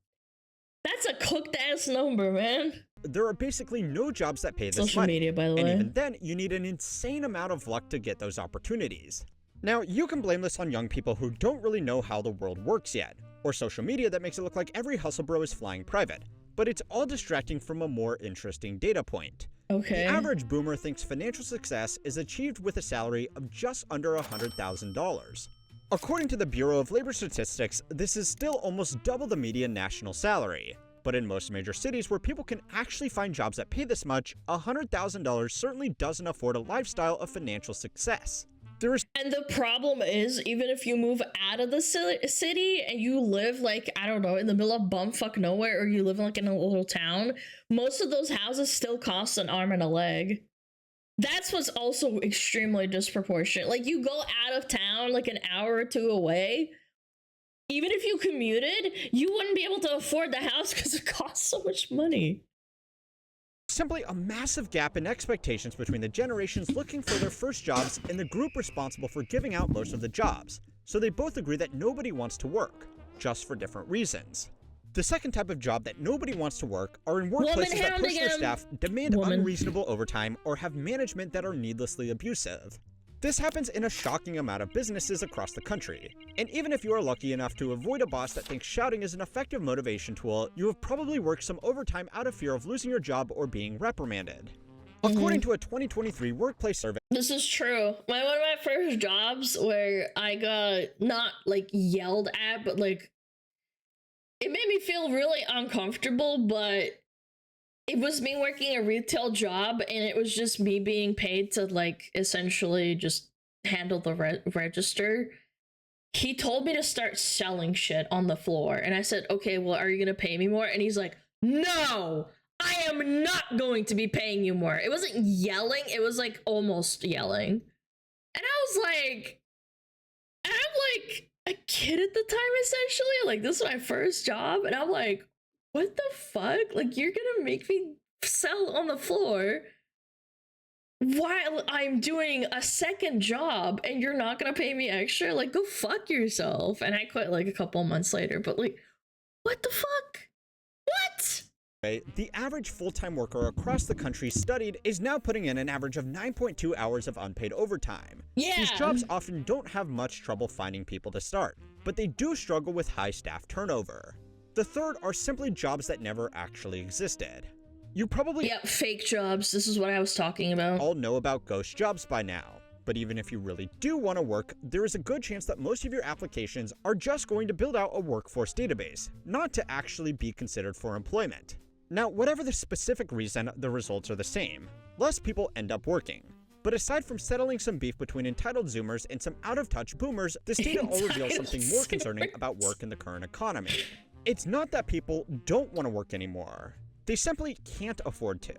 That's a cooked-ass number, man. There are basically no jobs that pay this Social money. media, by the way. And even then, you need an insane amount of luck to get those opportunities. Now, you can blame this on young people who don't really know how the world works yet, or social media that makes it look like every hustle bro is flying private. But it's all distracting from a more interesting data point. Okay. The average boomer thinks financial success is achieved with a salary of just under $100,000. According to the Bureau of Labor Statistics, this is still almost double the median national salary. But in most major cities where people can actually find jobs that pay this much, $100,000 certainly doesn't afford a lifestyle of financial success. And the problem is, even if you move out of the city and you live like, I don't know, in the middle of bumfuck nowhere, or you live like in a little town, most of those houses still cost an arm and a leg. That's what's also extremely disproportionate. Like, you go out of town like an hour or two away, even if you commuted, you wouldn't be able to afford the house because it costs so much money. Simply a massive gap in expectations between the generations looking for their first jobs and the group responsible for giving out most of the jobs. So they both agree that nobody wants to work, just for different reasons. The second type of job that nobody wants to work are in workplaces that push their staff, demand unreasonable overtime, or have management that are needlessly abusive. This happens in a shocking amount of businesses across the country. And even if you are lucky enough to avoid a boss that thinks shouting is an effective motivation tool, you have probably worked some overtime out of fear of losing your job or being reprimanded. According to a 2023 workplace survey. This is true. One of my first jobs where I got not like yelled at, but like it made me feel really uncomfortable, but it was me working a retail job, and it was just me being paid to like essentially just handle the register. He told me to start selling shit on the floor, and I said, okay, well, are you gonna pay me more? And he's like, no, I am not going to be paying you more. It wasn't yelling, it was like almost yelling. And I was like, I'm like a kid at the time, essentially. Like, this is my first job, and I'm like, what the fuck? Like, you're gonna make me sell on the floor while I'm doing a second job and you're not gonna pay me extra? Like, go fuck yourself. And I quit like a couple months later, but like, what the fuck? What? The average full-time worker across the country studied is now putting in an average of 9.2 hours of unpaid overtime. Yeah. These jobs often don't have much trouble finding people to start, but they do struggle with high staff turnover. The third are simply jobs that never actually existed. You probably fake jobs. This is what I was talking about. All know about ghost jobs by now. but even if you really do want to work, there is a good chance that most of your applications are just going to build out a workforce database, not to actually be considered for employment. Now, whatever the specific reason, the results are the same. Less people end up working. But aside from settling some beef between entitled Zoomers and some out-of-touch boomers, this data all reveals something more concerning about work in the current economy. It's not that people don't want to work anymore. They simply can't afford to.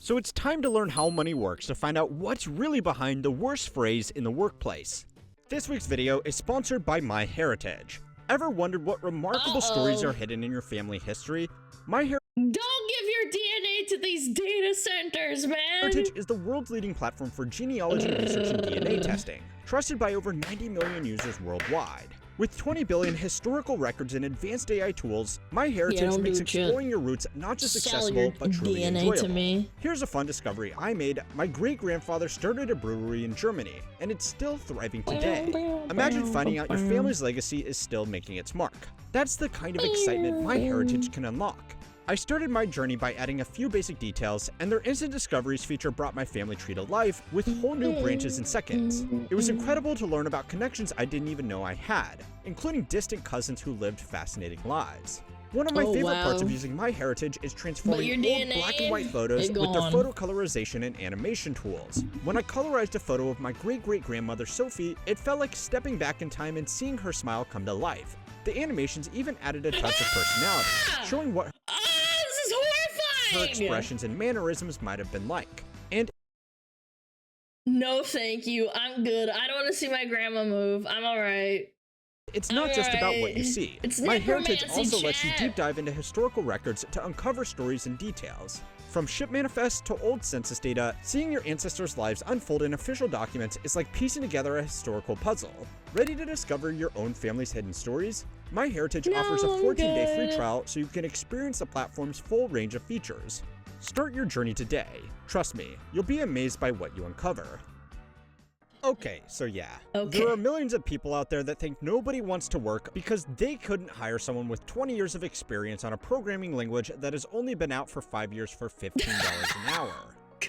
So it's time to learn how money works to find out what's really behind the worst phrase in the workplace. This week's video is sponsored by MyHeritage. Ever wondered what remarkable stories are hidden in your family history? Don't give your DNA to these data centers, man! MyHeritage is the world's leading platform for genealogy research and DNA testing, trusted by over 90 million users worldwide. With 20 billion historical records and advanced AI tools, MyHeritage makes exploring your roots not just accessible, but truly enjoyable. Here's a fun discovery I made. My great-grandfather started a brewery in Germany, and it's still thriving today. Imagine finding out your family's legacy is still making its mark. That's the kind of excitement MyHeritage can unlock. I started my journey by adding a few basic details, and their instant discoveries feature brought my family tree to life with whole new branches in seconds. It was incredible to learn about connections I didn't even know I had, including distant cousins who lived fascinating lives. One of my favorite parts of using MyHeritage is transforming old black and white photos with their photo colorization and animation tools. When I colorized a photo of my great-great-grandmother Sophie, it felt like stepping back in time and seeing her smile come to life. The animations even added a touch of personality, showing what her expressions and mannerisms might have been like. And no thank you, I'm good. I don't want to see my grandma move. I'm alright. It's not just about what you see. MyHeritage also lets you deep dive into historical records to uncover stories and details. From ship manifests to old census data, seeing your ancestors' lives unfold in official documents is like piecing together a historical puzzle. Ready to discover your own family's hidden stories? MyHeritage offers a 14-day free trial so you can experience the platform's full range of features. Start your journey today. Trust me, you'll be amazed by what you uncover. Okay, so yeah, there are millions of people out there that think nobody wants to work because they couldn't hire someone with 20 years of experience on a programming language that has only been out for 5 years for $15 an hour.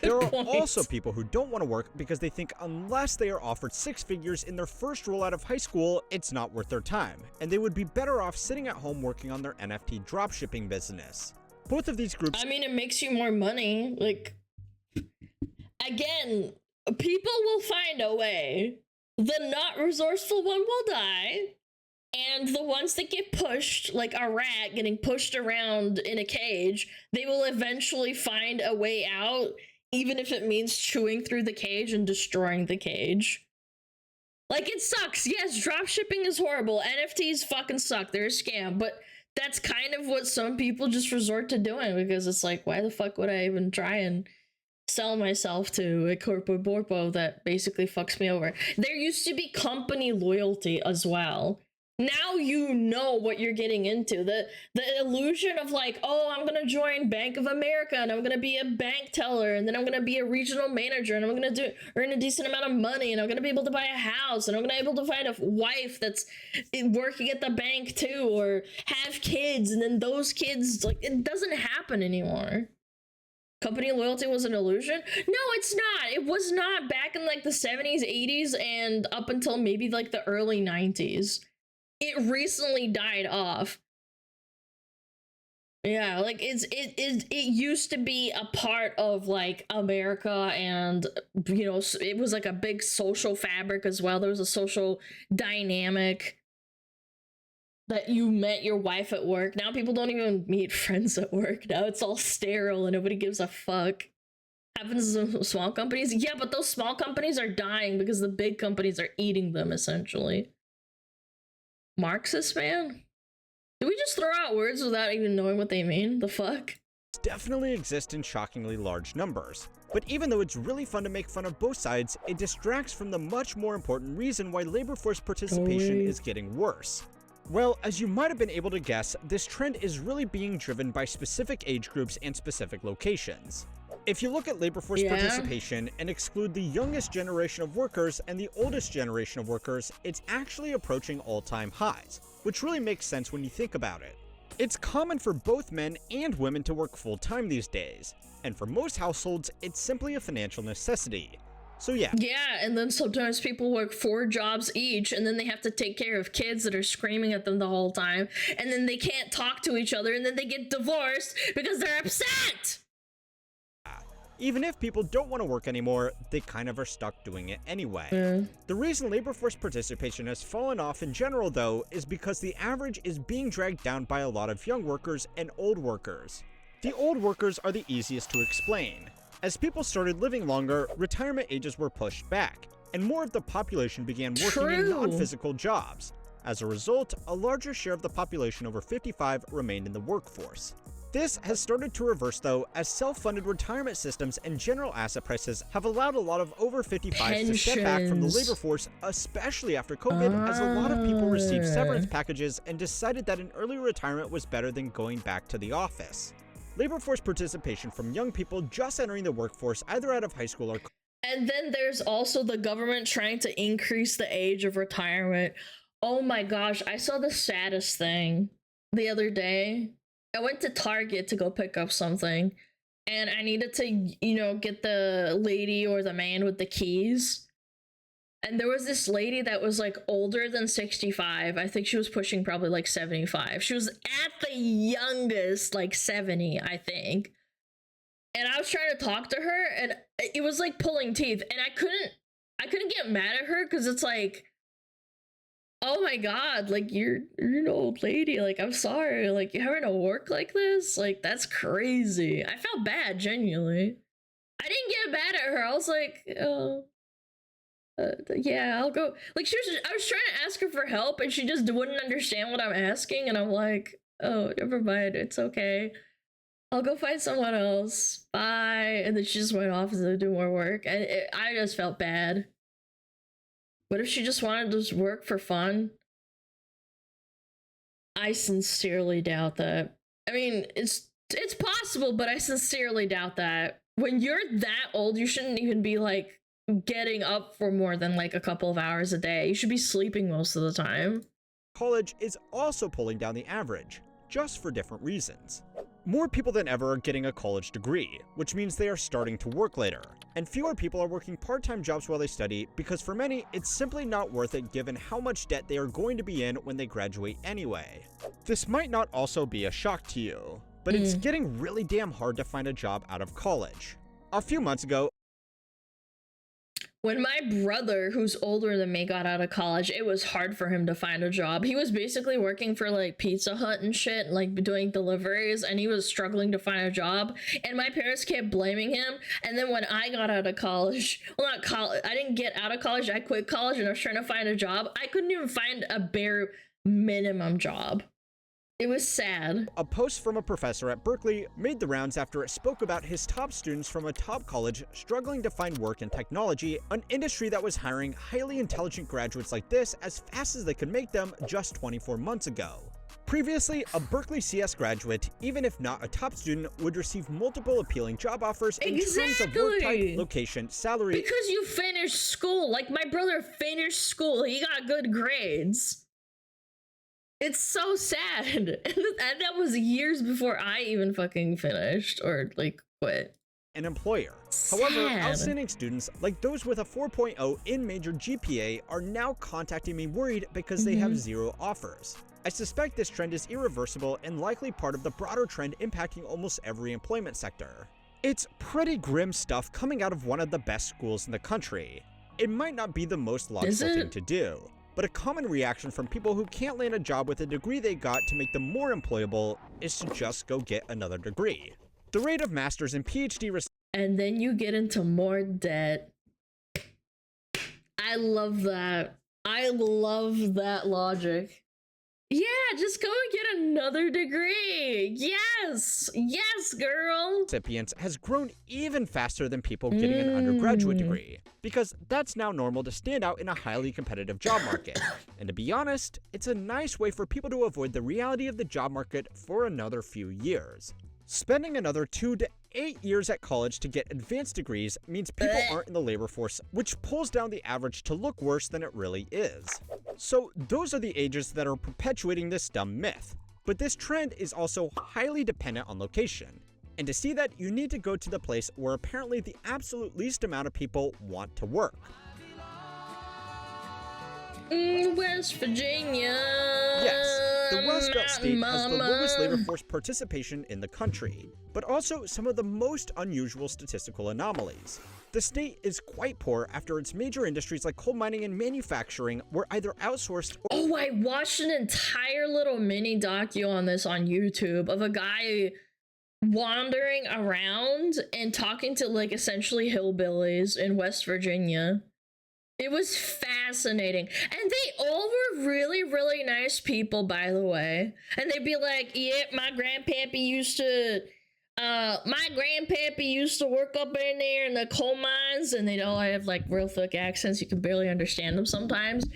There are also people who don't want to work because they think unless they are offered 6 figures in their first role out of high school, it's not worth their time, and they would be better off sitting at home working on their NFT dropshipping business. Both of these groups— I mean, it makes you more money. Like, again, people will find a way. The not resourceful one will die, and the ones that get pushed, like a rat getting pushed around in a cage, they will eventually find a way out, even if it means chewing through the cage and destroying the cage. Like, it sucks. Yes, dropshipping is horrible. NFTs fucking suck. They're a scam, but that's kind of what some people just resort to doing, because it's like, why the fuck would I even try and sell myself to a corporate borpo that basically fucks me over? There used to be company loyalty as well. Now you know what you're getting into. The illusion of like, oh, I'm gonna join Bank of America and I'm gonna be a bank teller, and then I'm gonna be a regional manager, and I'm gonna earn a decent amount of money, and I'm gonna be able to buy a house, and I'm gonna be able to find a wife that's working at the bank too, or have kids, and then those kids, like, it doesn't happen anymore. Company loyalty was an illusion? No, it's not. It was not back in like the 70s, 80s, and up until maybe like the early 90s. It recently died off. Yeah, like it used to be a part of like America, and you know, it was like a big social fabric as well. There was a social dynamic that you met your wife at work. Now people don't even meet friends at work. Now it's all sterile and nobody gives a fuck. Happens in some small companies. Yeah, but those small companies are dying because the big companies are eating them, essentially. Marxist, man? Do we just throw out words without even knowing what they mean? The fuck? Definitely exist in shockingly large numbers. But even though it's really fun to make fun of both sides, it distracts from the much more important reason why labor force participation is getting worse. Well, as you might have been able to guess, this trend is really being driven by specific age groups and specific locations. If you look at labor force participation and exclude the youngest generation of workers and the oldest generation of workers, it's actually approaching all-time highs, which really makes sense when you think about it. It's common for both men and women to work full-time these days, and for most households, it's simply a financial necessity. So yeah. Yeah, and then sometimes people work 4 jobs each, and then they have to take care of kids that are screaming at them the whole time, and then they can't talk to each other, and then they get divorced because they're upset! Even if people don't want to work anymore, they kind of are stuck doing it anyway. The reason labor force participation has fallen off in general, though, is because the average is being dragged down by a lot of young workers and old workers. The old workers are the easiest to explain. As people started living longer, retirement ages were pushed back, and more of the population began working in non-physical jobs. As a result, a larger share of the population over 55 remained in the workforce. This has started to reverse, though, as self-funded retirement systems and general asset prices have allowed a lot of over 55s to step back from the labor force, especially after COVID, as a lot of people received severance packages and decided that an early retirement was better than going back to the office. Labor force participation from young people just entering the workforce either out of high school or... And then there's also the government trying to increase the age of retirement. Oh my gosh, I saw the saddest thing the other day. I went to Target to go pick up something, and I needed to, you know, get the lady or the man with the keys. And there was this lady that was like older than 65. I think she was pushing probably like 75. She was at the youngest, like 70, I think. And I was trying to talk to her, and it was like pulling teeth. And I couldn't get mad at her because it's like, oh my god, like you're an old lady. Like, I'm sorry. Like, you're having to work like this? Like, that's crazy. I felt bad, genuinely. I didn't get mad at her. I was like, oh. Yeah, I'll go. Like, I was trying to ask her for help, and she just wouldn't understand what I'm asking, and I'm like, oh, never mind, it's okay. I'll go find someone else. Bye. And then she just went off to do more work, and I just felt bad. What if she just wanted to work for fun? I sincerely doubt that. I mean, it's possible, but I sincerely doubt that. When you're that old, you shouldn't even be, like, getting up for more than like a couple of hours a day. You should be sleeping most of the time. College is also pulling down the average, just for different reasons. More people than ever are getting a college degree, which means they are starting to work later, and fewer people are working part-time jobs while they study because for many, it's simply not worth it given how much debt they are going to be in when they graduate anyway. This might not also be a shock to you, but it's getting really damn hard to find a job out of college. A few months ago, when my brother, who's older than me, got out of college, it was hard for him to find a job. He was basically working for like Pizza Hut and shit, like doing deliveries, and he was struggling to find a job. And my parents kept blaming him. And then when I got out of college, well, not college, I didn't get out of college, I quit college and I was trying to find a job. I couldn't even find a bare minimum job. It was sad. A post from a professor at Berkeley made the rounds after it spoke about his top students from a top college struggling to find work in technology, an industry that was hiring highly intelligent graduates like this as fast as they could make them just 24 months ago. Previously, a Berkeley CS graduate, even if not a top student, would receive multiple appealing job offers in terms of work type, location, salary. Because you finished school. Like, my brother finished school. He got good grades. It's so sad. And that was years before I even fucking finished or like quit. An employer. However, outstanding students like those with a 4.0 in major GPA are now contacting me worried because they have 0 offers. I suspect this trend is irreversible and likely part of the broader trend impacting almost every employment sector. It's pretty grim stuff coming out of one of the best schools in the country. It might not be the most logical thing to do, but a common reaction from people who can't land a job with a degree they got to make them more employable is to just go get another degree. The rate of master's and PhD and then you get into more debt. I love that. I love that logic. Yeah, just go and get another degree. Yes, yes, girl. Recipients has grown even faster than people getting an undergraduate degree, because that's now normal to stand out in a highly competitive job market. And to be honest, it's a nice way for people to avoid the reality of the job market for another few years. Spending another 2 to 8 years at college to get advanced degrees means people aren't in the labor force, which pulls down the average to look worse than it really is. So those are the ages that are perpetuating this dumb myth. But this trend is also highly dependent on location. And to see that, you need to go to the place where apparently the absolute least amount of people want to work. West Virginia. Yes, the Rust Belt state has the lowest labor force participation in the country, but also some of the most unusual statistical anomalies. The state is quite poor after its major industries like coal mining and manufacturing were either outsourced or— Oh, I watched an entire little mini docu on this on YouTube of a guy wandering around and talking to like essentially hillbillies in West Virginia. It was fascinating. And they all were really, really nice people, by the way. And they'd be like, yeah, my grandpappy used to work up in there in the coal mines, and they'd all have like real thick accents. You can barely understand them sometimes. And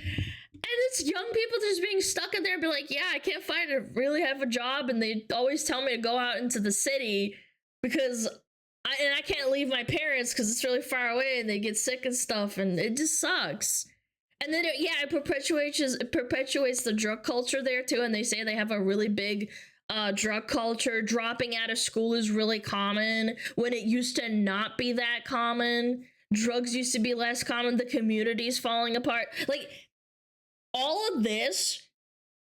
it's young people just being stuck in there and be like, yeah, I can't really have a job. And they always tell me to go out into the city because I can't leave my parents because it's really far away and they get sick and stuff, and it just sucks. And then it perpetuates the drug culture there too, and they say they have a really big drug culture. Dropping out of school is really common when it used to not be that common. Drugs used to be less common. The community's falling apart. Like, all of this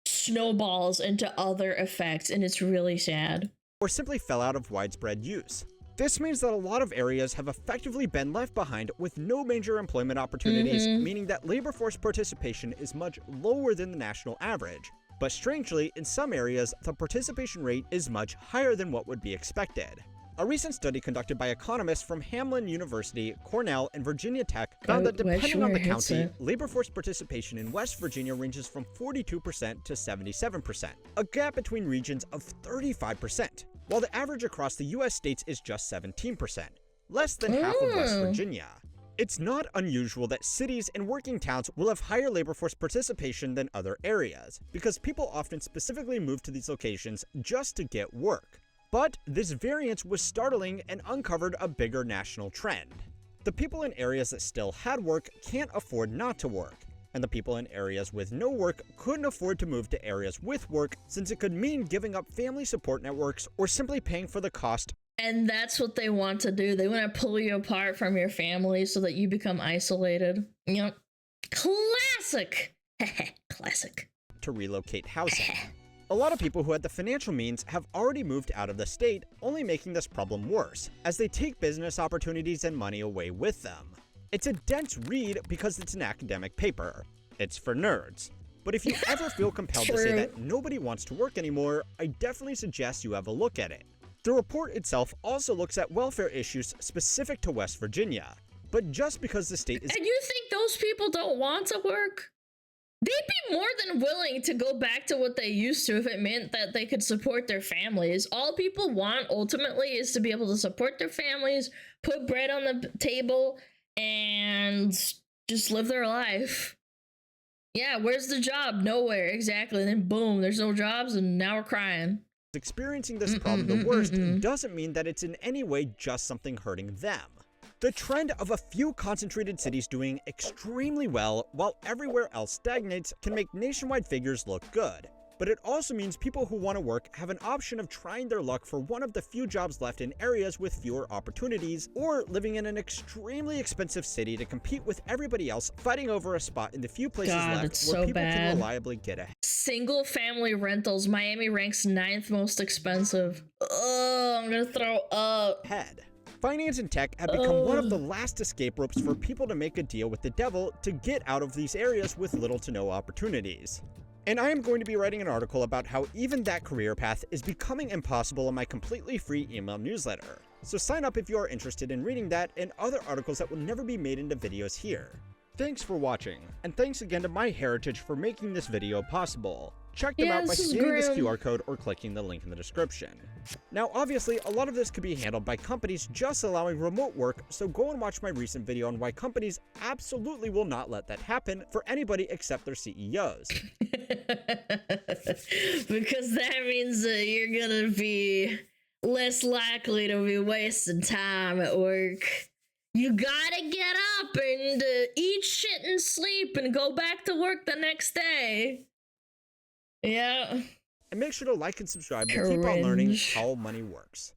snowballs into other effects, and it's really sad. Or simply fell out of widespread use. This means that a lot of areas have effectively been left behind with no major employment opportunities, meaning that labor force participation is much lower than the national average. But strangely, in some areas, the participation rate is much higher than what would be expected. A recent study conducted by economists from Hamline University, Cornell, and Virginia Tech found that depending on the county, labor force participation in West Virginia ranges from 42% to 77%, a gap between regions of 35%, while the average across the US states is just 17%, less than half of West Virginia. It's not unusual that cities and working towns will have higher labor force participation than other areas, because people often specifically move to these locations just to get work. But this variance was startling and uncovered a bigger national trend. The people in areas that still had work can't afford not to work, and the people in areas with no work couldn't afford to move to areas with work, since it could mean giving up family support networks or simply paying for the cost. And that's what they want to do. They want to pull you apart from your family so that you become isolated. Yep. Classic. Classic. To relocate housing. A lot of people who had the financial means have already moved out of the state, only making this problem worse, as they take business opportunities and money away with them. It's a dense read because it's an academic paper. It's for nerds. But if you ever feel compelled to say that nobody wants to work anymore, I definitely suggest you have a look at it. The report itself also looks at welfare issues specific to West Virginia. But just because the state is— And you think those people don't want to work? They'd be more than willing to go back to what they used to if it meant that they could support their families. All people want ultimately is to be able to support their families, put bread on the table, and just live their life. Yeah, where's the job? Nowhere, exactly. And then boom, there's no jobs, and now we're crying. Experiencing this problem the worst doesn't mean that it's in any way just something hurting them. The trend of a few concentrated cities doing extremely well while everywhere else stagnates can make nationwide figures look good. But it also means people who want to work have an option of trying their luck for one of the few jobs left in areas with fewer opportunities, or living in an extremely expensive city to compete with everybody else, fighting over a spot in the few places left where people can reliably get ahead. Single family rentals, Miami ranks 9th most expensive. Oh, I'm gonna throw up. Finance and tech have become one of the last escape ropes for people to make a deal with the devil to get out of these areas with little to no opportunities. And I am going to be writing an article about how even that career path is becoming impossible in my completely free email newsletter. So sign up if you are interested in reading that and other articles that will never be made into videos here. Thanks for watching, and thanks again to MyHeritage for making this video possible. Check them out by scanning this QR code or clicking the link in the description. Now obviously, a lot of this could be handled by companies just allowing remote work, so go and watch my recent video on why companies absolutely will not let that happen for anybody except their CEOs. Because that means that you're gonna be less likely to be wasting time at work. You gotta get up and eat shit and sleep and go back to work the next day. Yeah. And make sure to like and subscribe to keep on learning how money works.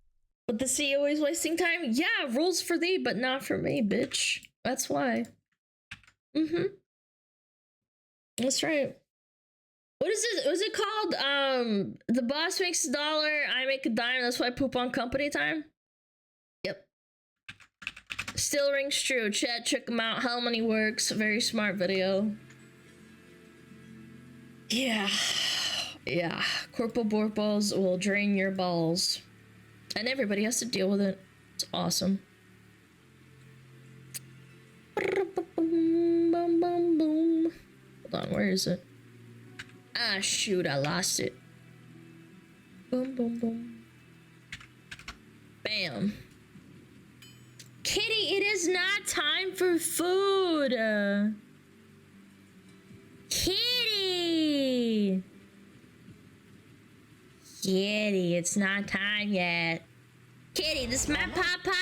But the CEO is wasting time? Yeah, rules for thee, but not for me, bitch. That's why. That's right. What is this? Was it called? The boss makes $1, I make a dime, that's why I poop on company time? Yep. Still rings true. Chat, check him out. How many works? Very smart video. Yeah. Yeah. Corporal Borpals will drain your balls. And everybody has to deal with it. It's awesome. Hold on, where is it? Ah, shoot, I lost it. Boom, boom, boom. Bam. Kitty, it is not time for food. Kitty. Kitty, it's not time yet. Kitty, this is my papa.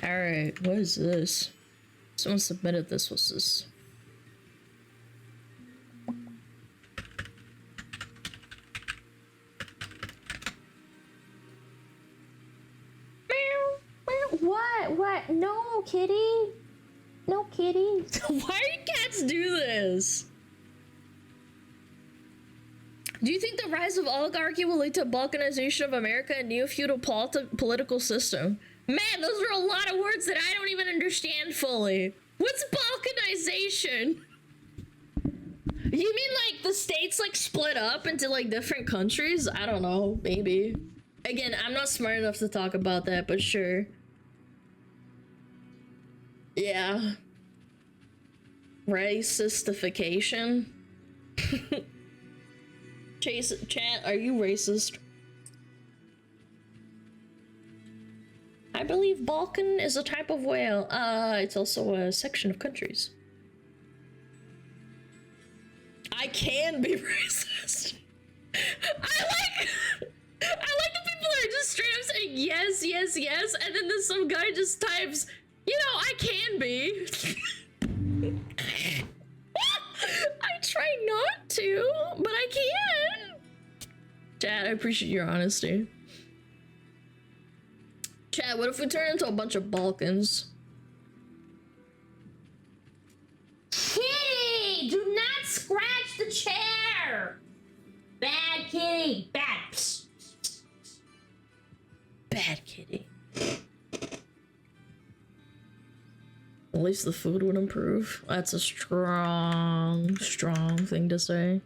Alright, what is this? Someone submitted this. What's this? What? No, kitty. No, kitty. Why do cats do this? Do you think the rise of oligarchy will lead to balkanization of America and neo-feudal political system? Man, those are a lot of words that I don't even understand fully. What's balkanization? You mean like the states like split up into like different countries? I don't know, maybe. Again, I'm not smart enough to talk about that, but sure. Yeah. Racistification. Chat, are you racist? I believe Balkan is a type of whale. It's also a section of countries. I can be racist. I like the people that are just straight up saying yes, yes, yes, and then there's some guy just types, you know, I can be. I try not to, but I can. Chad, I appreciate your honesty. Chad, what if we turn into a bunch of Balkans? Kitty! Do not scratch the chair! Bad kitty! Bad. Psst. Bad kitty. At least the food would improve. That's a strong thing to say.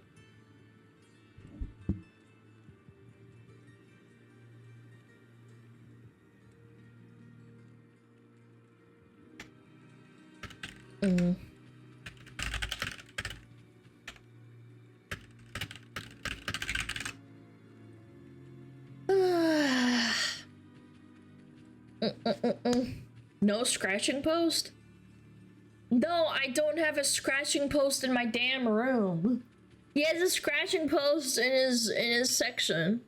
No scratching post? No, I don't have a scratching post in my damn room. He has a scratching post in his section.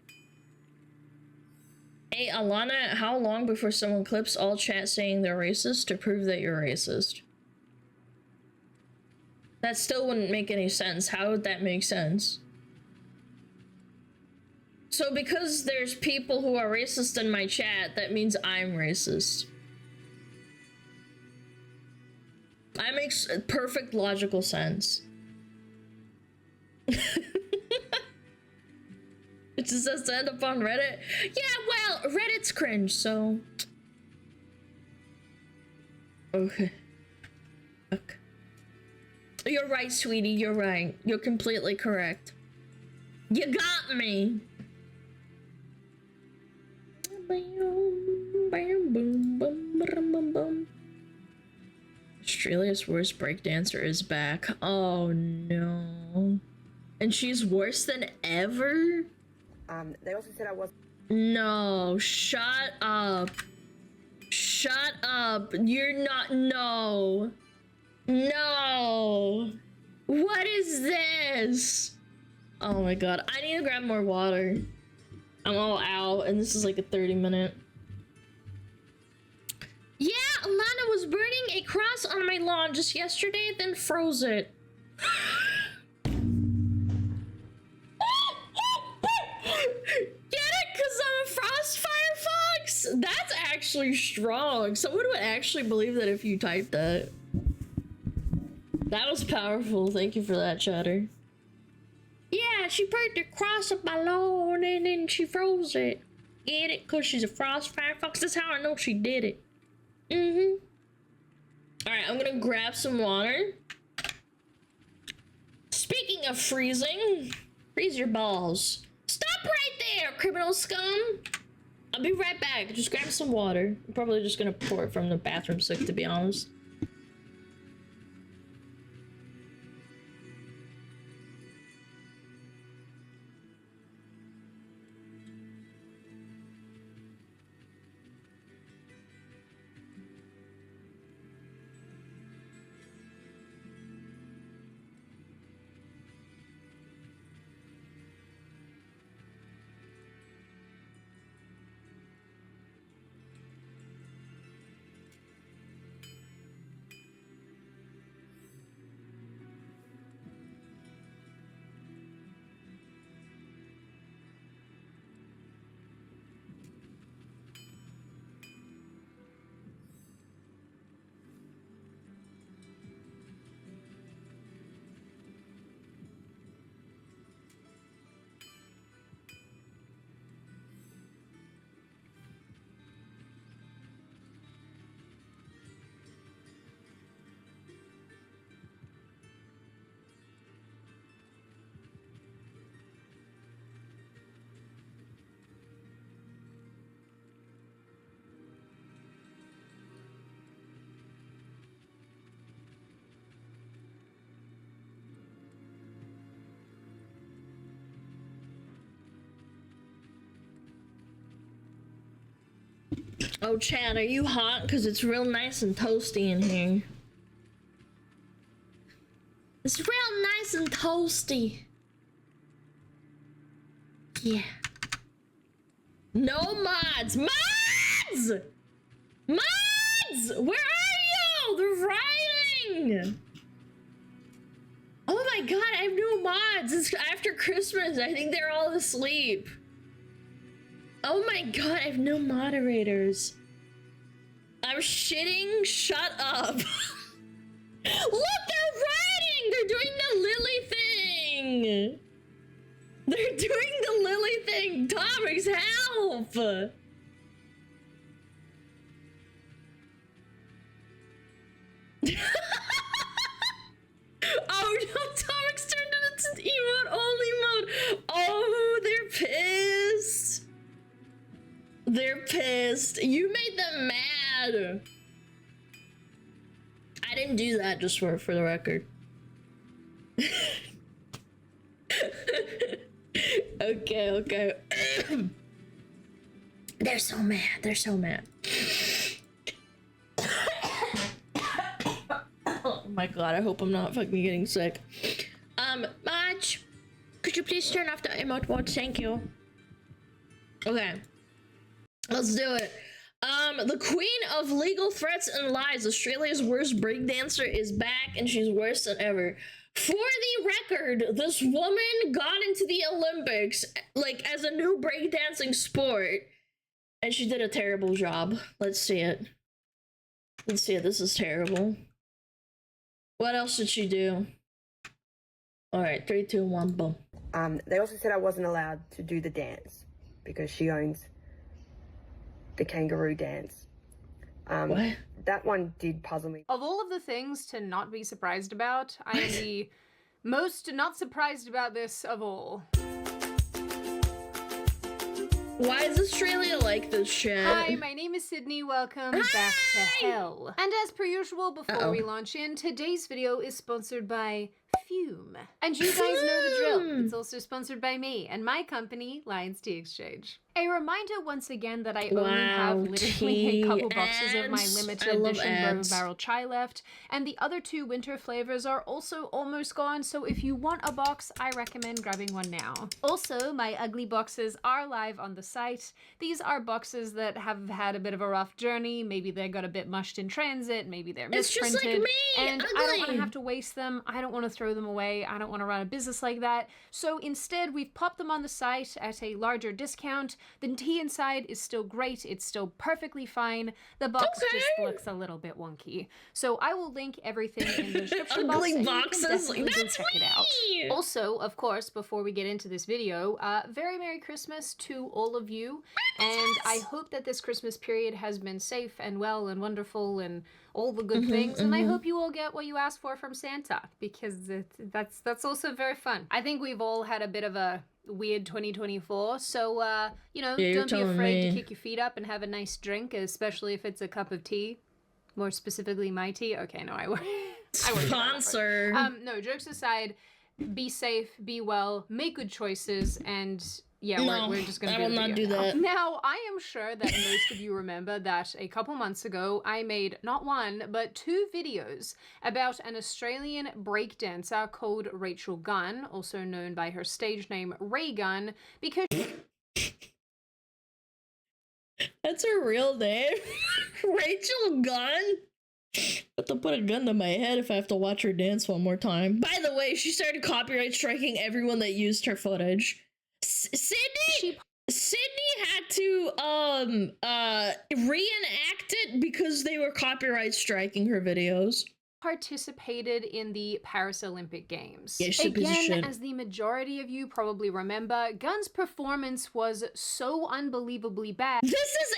Hey, Alana, how long before someone clips all chat saying they're racist to prove that you're racist? That still wouldn't make any sense. How would that make sense? So because there's people who are racist in my chat, that means I'm racist. That makes perfect logical sense. It just says to end up on Reddit. Yeah, well, Reddit's cringe, so... Okay. Okay. You're right, sweetie, you're right. You're completely correct. You got me! Australia's worst breakdancer is back. Oh no. And she's worse than ever? They also said I was... No, shut up. Shut up. You're not... No. No. What is this? Oh my god. I need to grab more water. I'm all out, and this is like a 30-minute. Yeah, Alana was burning a cross on my lawn just yesterday, then froze it. actually strong. Someone would actually believe that if you typed that. That was powerful. Thank you for that, Chatter. Yeah, she put the cross up my lawn and then she froze it. Get it? Cause she's a frost firefox. That's how I know she did it. Alright, I'm gonna grab some water. Speaking of freezing, freeze your balls. Stop right there, criminal scum! I'll be right back. Just grab some water. I'm probably just gonna pour it from the bathroom sink, to be honest. Oh, Chad, are you hot? Because it's real nice and toasty in here. It's real nice and toasty. Yeah. No mods. Mods! Mods! Where are you? They're writing! Oh my god, I have no mods. It's after Christmas. I think they're all asleep. Oh my god, I have no moderators. I'm shitting. Shut up. Look, they're writing! They're doing the lily thing! They're doing the lily thing! Thomas, help! Oh no, Tomix turned it into emote only mode! Oh, they're pissed! They're pissed. You made them mad. I didn't do that, just for the record. Okay. They're so mad. They're so mad. Oh my god, I hope I'm not fucking getting sick. Mach, could you please turn off the emote mode? Thank you. Okay. Let's do it. The queen of legal threats and lies, Australia's worst breakdancer, is back and she's worse than ever. For the record, this woman got into the Olympics, like, as a new breakdancing sport, and she did a terrible job. Let's see it. Let's see it. This is terrible. What else did she do? Alright, 3, 2, 1, boom. They also said I wasn't allowed to do the dance because she owns the kangaroo dance. What? That one did puzzle me. Of all of the things to not be surprised about, I am the most not surprised about this of all. Why is Australia like this shit? Hi, my name is Sydney. Welcome back to hell. And as per usual, before we launch in, today's video is sponsored by Fume. And you guys know the drill. It's also sponsored by me and my company, Lions Tea Exchange. A reminder once again that I only have literally a couple boxes of my limited edition Bourbon Barrel Chai left, and the other 2 winter flavors are also almost gone, so if you want a box, I recommend grabbing one now. Also, my ugly boxes are live on the site. These are boxes that have had a bit of a rough journey. Maybe they got a bit mushed in transit, maybe they're misprinted. It's just like me, and ugly. I don't want to have to waste them. I don't want to throw them away. I don't want to run a business like that. So instead, we've popped them on the site at a larger discount. The tea inside is still great. It's still perfectly fine. The box just looks a little bit wonky. So I will link everything in the description box, and you can definitely go check it out. Also, of course, before we get into this video, very Merry Christmas to all of you, and I hope that this Christmas period has been safe and well and wonderful and all the good things, and I hope you all get what you asked for from Santa, because that's also very fun. I think we've all had a bit of a weird 2024, so you know, don't be afraid to kick your feet up and have a nice drink, especially if it's a cup of tea, more specifically my tea. Okay, no, I won't. Sponsor. No, jokes aside, be safe, be well, make good choices, and yeah, we're just gonna do that. Now, I am sure that most of you remember that a couple months ago, I made not one, but 2 videos about an Australian breakdancer called Rachel Gunn, also known by her stage name Ray Gunn, because that's her real name. Rachel Gunn? Have to put a gun to my head if I have to watch her dance one more time. By the way, she started copyright striking everyone that used her footage. Sydney had to reenact it because they were copyright striking her videos. Participated in the Paris Olympic Games. Yeah, again, as the majority of you probably remember, Gunn's performance was so unbelievably bad. This is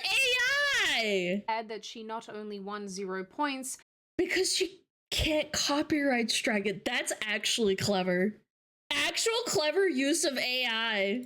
AI! That she not only won 0 points, because she can't copyright strike it. That's actually clever. Actual clever use of AI.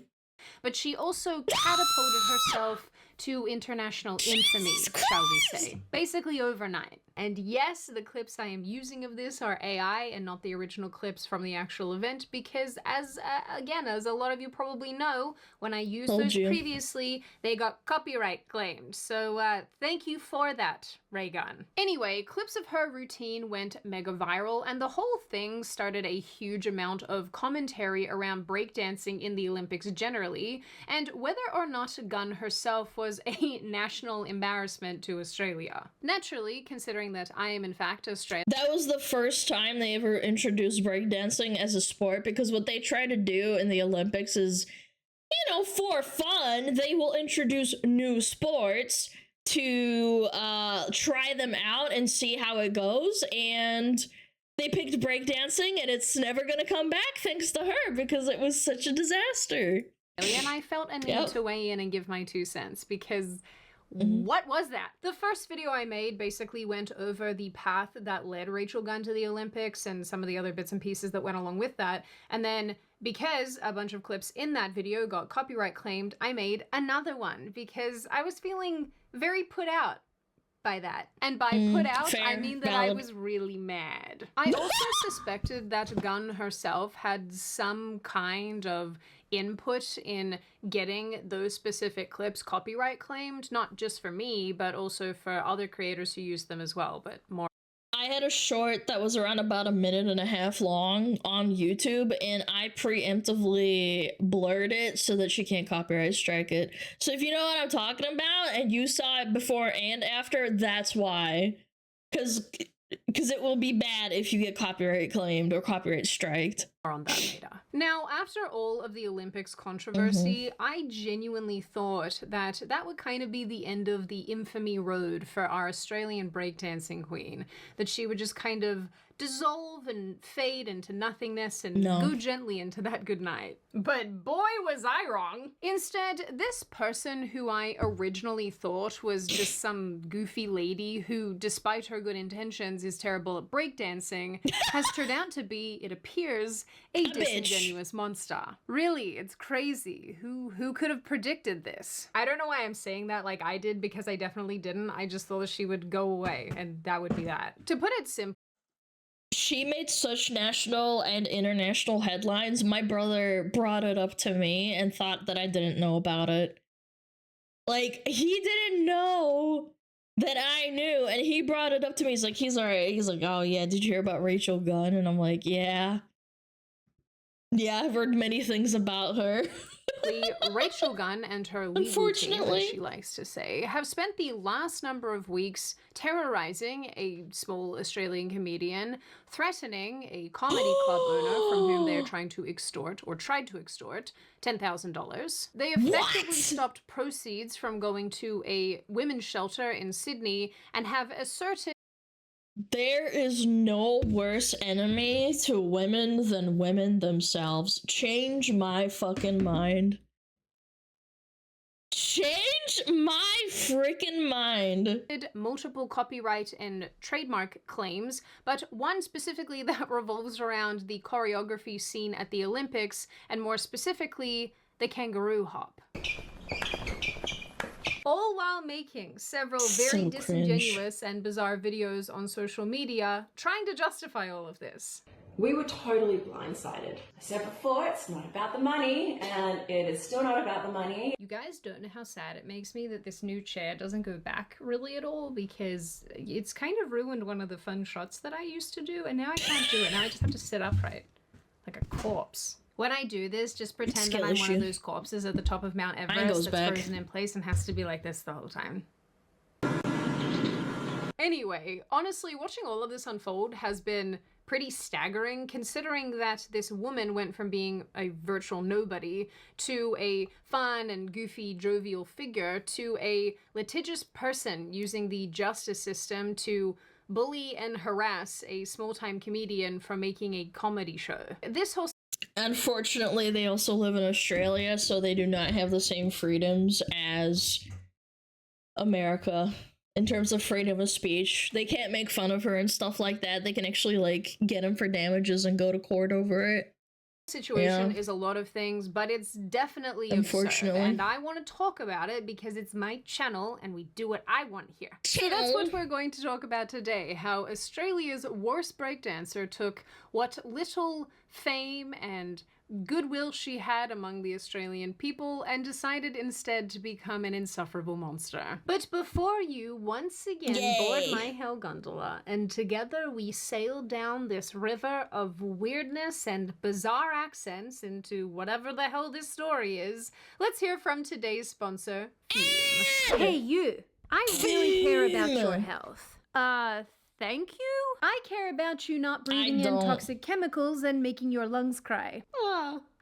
But she also catapulted herself to international infamy, shall we say. Basically overnight. And yes, the clips I am using of this are AI and not the original clips from the actual event, because as a lot of you probably know, when I used those previously, they got copyright claimed. So thank you for that, Ray Gunn. Anyway, clips of her routine went mega viral, and the whole thing started a huge amount of commentary around breakdancing in the Olympics generally, and whether or not Gunn herself was a national embarrassment to Australia. Naturally, considering that I am in fact Australian. That was the first time they ever introduced breakdancing as a sport, because what they try to do in the Olympics is, you know, for fun, they will introduce new sports to try them out and see how it goes, and they picked breakdancing, and it's never gonna come back thanks to her because it was such a disaster. And I felt a need to weigh in and give my 2 cents, because what was that? The first video I made basically went over the path that led Rachel Gunn to the Olympics and some of the other bits and pieces that went along with that. And then because a bunch of clips in that video got copyright claimed, I made another one because I was feeling very put out by that. And by put out, I mean that I was really mad. I also suspected that Gunn herself had some kind of input in getting those specific clips copyright claimed, not just for me, but also for other creators who use them as well, but more. I had a short that was around about 1.5 minutes long on YouTube, and I preemptively blurred it so that she can't copyright strike it. So if you know what I'm talking about and you saw it before and after, that's why. Because it will be bad if you get copyright claimed or copyright striked. On that later. Now, after all of the Olympics controversy, I genuinely thought that that would kind of be the end of the infamy road for our Australian breakdancing queen. That she would just kind of dissolve and fade into nothingness and go gently into that good night. But boy, was I wrong. Instead, this person who I originally thought was just some goofy lady who, despite her good intentions, is terrible at breakdancing, has turned out to be, it appears, a disingenuous monster. Really, it's crazy. Who could have predicted this? I don't know why I'm saying that like I did, because I definitely didn't. I just thought that she would go away, and that would be that. To put it simply, she made such national and international headlines. My brother brought it up to me and thought that I didn't know about it. Like, he didn't know that I knew, and he brought it up to me. He's alright. He's like, oh yeah, did you hear about Rachel Gunn? And I'm like, yeah. Yeah, I've heard many things about her. Basically, Rachel Gunn and her legal team, as she likes to say, have spent the last number of weeks terrorizing a small Australian comedian, threatening a comedy club owner from whom they are trying to extort, or tried to extort, $10,000. They effectively stopped proceeds from going to a women's shelter in Sydney and have asserted there is no worse enemy to women than women themselves. Change my fucking mind. Change my freaking mind. Multiple copyright and trademark claims, but one specifically that revolves around the choreography scene at the Olympics, and more specifically, the kangaroo hop. All while making several very disingenuous and bizarre videos on social media trying to justify all of this. We were totally blindsided. I said before, it's not about the money, and it is still not about the money. You guys don't know how sad it makes me that this new chair doesn't go back really at all, because it's kind of ruined one of the fun shots that I used to do, and now I can't do it. Now I just have to sit upright, like a corpse. When I do this, just pretend that I'm one of those corpses at the top of Mount Everest that's frozen in place and has to be like this the whole time. Anyway, honestly, watching all of this unfold has been pretty staggering, considering that this woman went from being a virtual nobody to a fun and goofy, jovial figure to a litigious person using the justice system to bully and harass a small-time comedian for making a comedy show. This whole Unfortunately, they also live in Australia, so they do not have the same freedoms as America in terms of freedom of speech. They can't make fun of her and stuff like that. They can actually, like, get him for damages and go to court over it. Situation is a lot of things, but it's definitely absurd, and I want to talk about it because it's my channel and we do what I want here. So that's what we're going to talk about today, how Australia's worst breakdancer took what little fame and goodwill she had among the Australian people and decided instead to become an insufferable monster. But before you once again board my hell gondola and together we sail down this river of weirdness and bizarre accents into whatever the hell this story is, let's hear from today's sponsor, Fume. Hey you, I really care about your health. Thank you? I care about you not breathing in toxic chemicals and making your lungs cry.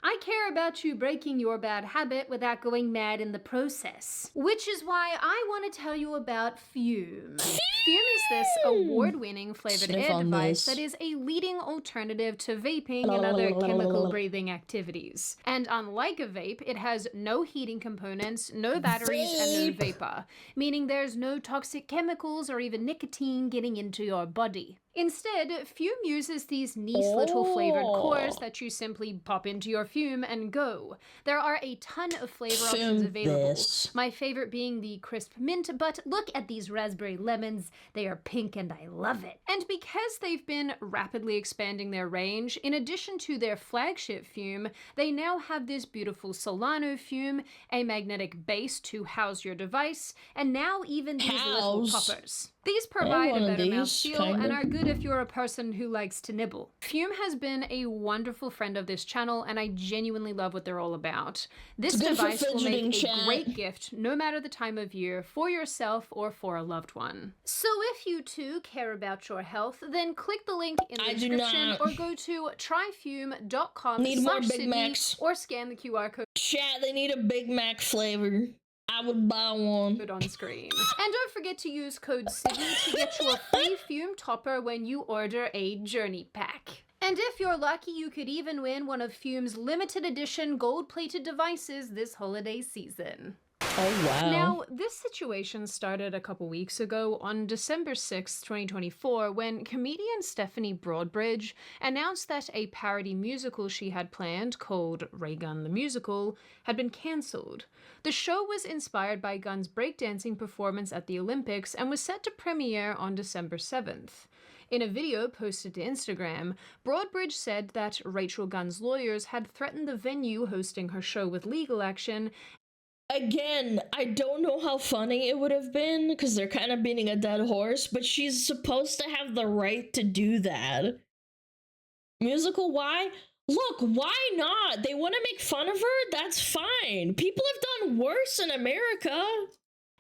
I care about you breaking your bad habit without going mad in the process. Which is why I want to tell you about Fume. Fume is this award-winning flavored air device that is a leading alternative to vaping and other chemical breathing activities. And unlike a vape, it has no heating components, no batteries, and no vapor, meaning there's no toxic chemicals or even nicotine getting into your body. Instead, Fume uses these nice little flavored cores that you simply pop into your Fume and go. There are a ton of flavor options available. My favorite being the crisp mint, but look at these raspberry lemons. They are pink and I love it. And because they've been rapidly expanding their range, in addition to their flagship Fume, they now have this beautiful Solano Fume, a magnetic base to house your device, and now even these little poppers. These provide a better mouthfeel and are good if you're a person who likes to nibble. Fume has been a wonderful friend of this channel and I genuinely love what they're all about. This device will make a great gift no matter the time of year for yourself or for a loved one. So if you too care about your health, then click the link in the description or go to tryfume.com/Sydney or scan the QR code. Chat, they need a Big Mac flavor. I would buy one. On screen. And don't forget to use code Sydney to get your free Fume topper when you order a journey pack. And if you're lucky, you could even win one of Fume's limited edition gold-plated devices this holiday season. Oh, wow. Now, this situation started a couple weeks ago on December 6, 2024, when comedian Stephanie Broadbridge announced that a parody musical she had planned, called Ray Gun the Musical, had been cancelled. The show was inspired by Gunn's breakdancing performance at the Olympics and was set to premiere on December 7th. In a video posted to Instagram, Broadbridge said that Rachel Gunn's lawyers had threatened the venue hosting her show with legal action. Again, I don't know how funny it would have been, because they're kind of beating a dead horse, but she's supposed to have the right to do that. Musical, why? Look, why not? They want to make fun of her? That's fine. People have done worse in America.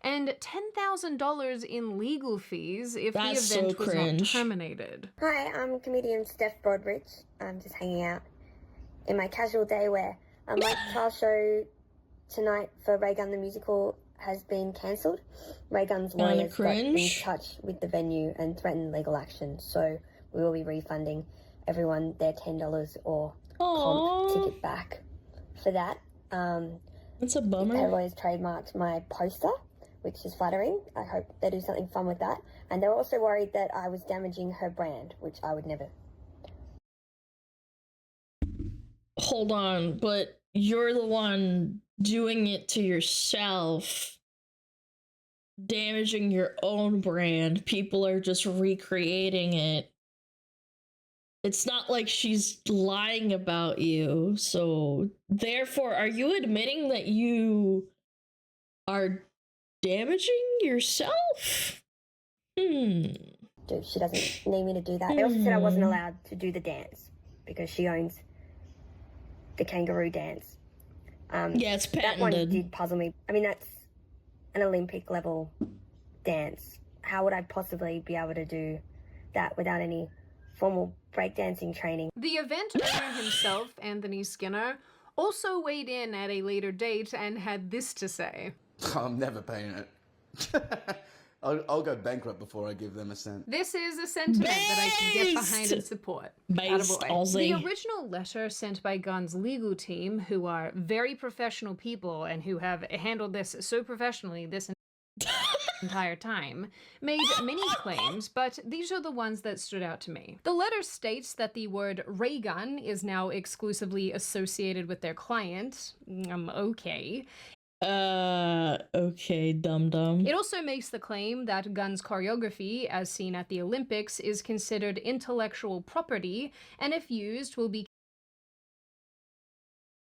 And $10,000 in legal fees if the event was not terminated. Hi, I'm comedian Steph Broadbridge. I'm just hanging out in my casual day wear. My trial show tonight for Ray Gun the Musical has been cancelled. Ray Gun's lawyers got in touch with the venue and threatened legal action, so we will be refunding everyone their $10 or comp ticket back for that. That's a bummer. Their lawyers trademarked my poster, which is flattering. I hope they do something fun with that. And they were also worried that I was damaging her brand, which I would never. Hold on, but you're the one doing it to yourself. Damaging your own brand. People are just recreating it. It's not like she's lying about you. So, therefore, are you admitting that you are damaging yourself? Dude, she doesn't need me to do that. They also said I wasn't allowed to do the dance because she owns the kangaroo dance. Yeah, it's patented. That one did puzzle me. I mean, that's an Olympic level dance. How would I possibly be able to do that without any formal breakdancing training? The event owner himself, Anthony Skinner, also weighed in at a later date and had this to say. I'm never paying it. I'll go bankrupt before I give them a cent. This is a sentiment that I can get behind and support. The original letter sent by Gunn's legal team, who are very professional people and who have handled this so professionally this entire time, made many claims, but these are the ones that stood out to me. The letter states that the word Ray Gun is now exclusively associated with their client. Okay. Okay, dum-dum. It also makes the claim that Gunn's choreography, as seen at the Olympics, is considered intellectual property, and if used, will be...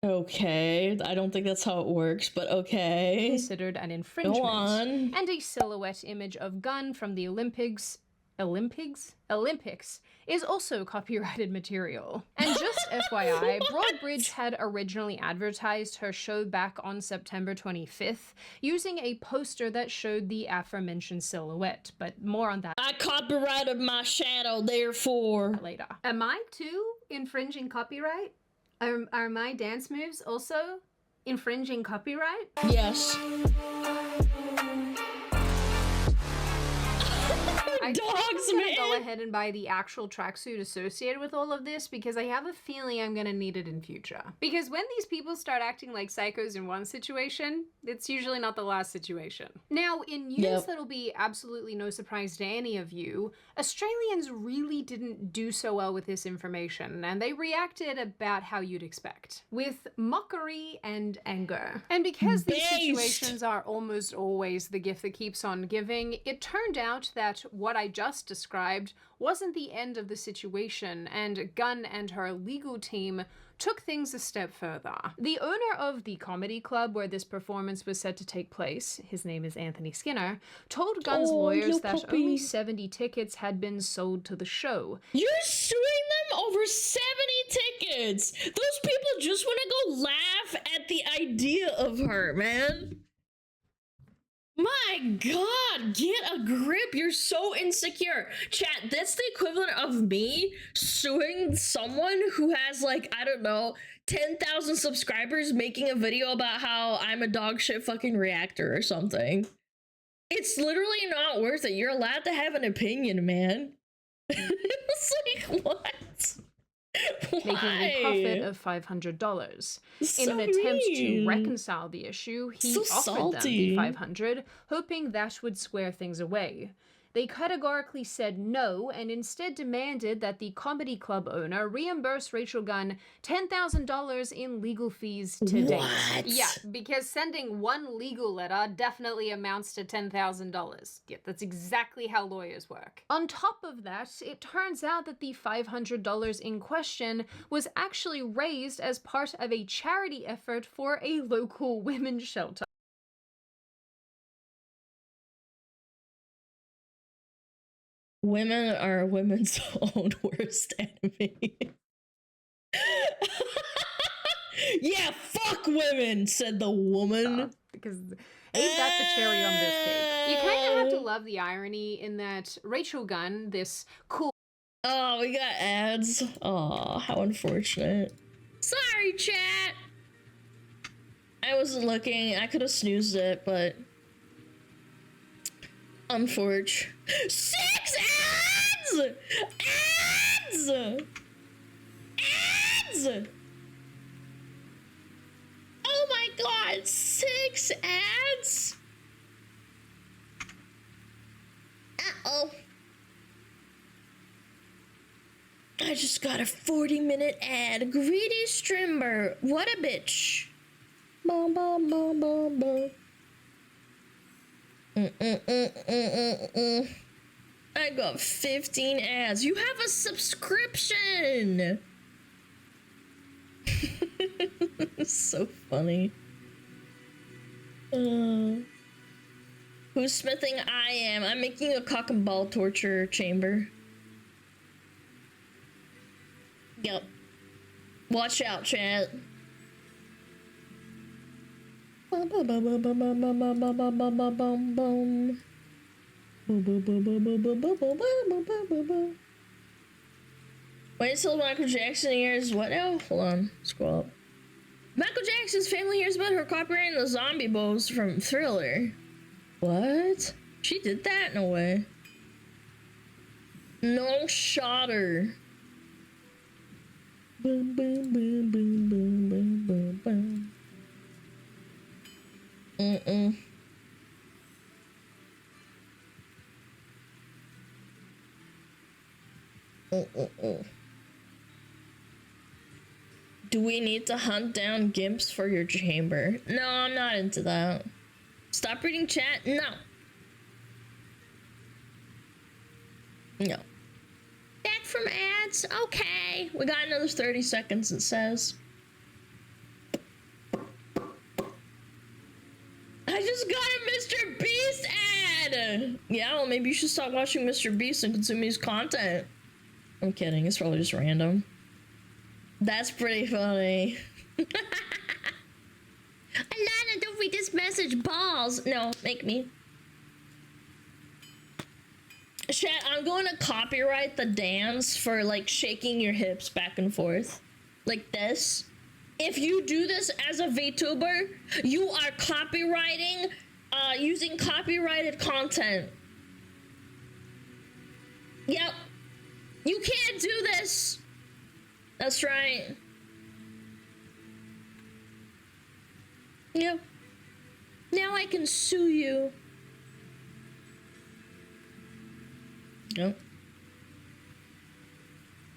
Okay, I don't think that's how it works, but okay. ...considered an infringement. Go on. And a silhouette image of Gunn from the Olympics is also copyrighted material. And just FYI, Broadbridge had originally advertised her show back on September 25th using a poster that showed the aforementioned silhouette, but more on that. I copyrighted my shadow, therefore. Later. Am I too infringing copyright? Are my dance moves also infringing copyright? Yes. I think I'm gonna go ahead and buy the actual tracksuit associated with all of this because I have a feeling I'm gonna need it in future. Because when these people start acting like psychos in one situation, it's usually not the last situation. Now, in news that'll be absolutely no surprise to any of you, Australians really didn't do so well with this information, and they reacted about how you'd expect, with mockery and anger. And because these situations are almost always the gift that keeps on giving, it turned out that what I just described wasn't the end of the situation, and Gunn and her legal team took things a step further. The owner of the comedy club where this performance was set to take place, his name is Anthony Skinner, told Gunn's lawyers that only 70 tickets had been sold to the show. You're suing them over 70 tickets! Those people just want to go laugh at the idea of her, man. My God, get a grip. You're so insecure. Chat, that's the equivalent of me suing someone who has, like, I don't know, 10,000 subscribers making a video about how I'm a dog shit fucking reactor or something. It's literally not worth it. You're allowed to have an opinion, man. It's like, what? Making a profit of $500. In an attempt to reconcile the issue, he offered them the $500, hoping that would square things away. They categorically said no and instead demanded that the comedy club owner reimburse Rachel Gunn $10,000 in legal fees to date. Yeah, because sending one legal letter definitely amounts to $10,000. Yeah, that's exactly how lawyers work. On top of that, it turns out that the $500 in question was actually raised as part of a charity effort for a local women's shelter. Women are women's own worst enemy. Yeah, fuck women, said the woman. Because ain't that the cherry on this cake? You kind of have to love the irony in that Rachel Gunn, this cool. Oh, we got ads. Oh, how unfortunate. Sorry, chat. I wasn't looking. I could have snoozed it, but unfortunate. 6 ads! Ads! Ads! Oh my god, 6 ads? Uh-oh. I just got a 40-minute ad. Greedy Strimber. What a bitch. Bum, bum, bum, bum, bum. I got 15 ads. You have a subscription. So funny. Who's smithing? I am. I'm making a cock and ball torture chamber. Yep. Watch out, chat. Wait until Michael Jackson hears what now? Hold on, scroll up. Michael Jackson's family hears about her copyrighting the zombie bows from Thriller. What? She did that? No way. No shotter. Boom, boom, boom, boom, boom, boom, boom, boom. Do we need to hunt down gimps for your chamber? No, I'm not into that. Stop reading chat? No. No. Back from ads? Okay. We got another 30 seconds, it says. I just got a Mr. Beast ad! Yeah, well, maybe you should stop watching Mr. Beast and consuming his content. I'm kidding, it's probably just random. That's pretty funny. Alana, don't read this message. Balls. No, make me. Chat, I'm going to copyright the dance for, like, shaking your hips back and forth. Like this. If you do this as a VTuber, you are copywriting, using copyrighted content. Yep. You can't do this. That's right. Yep. Now I can sue you. Yep.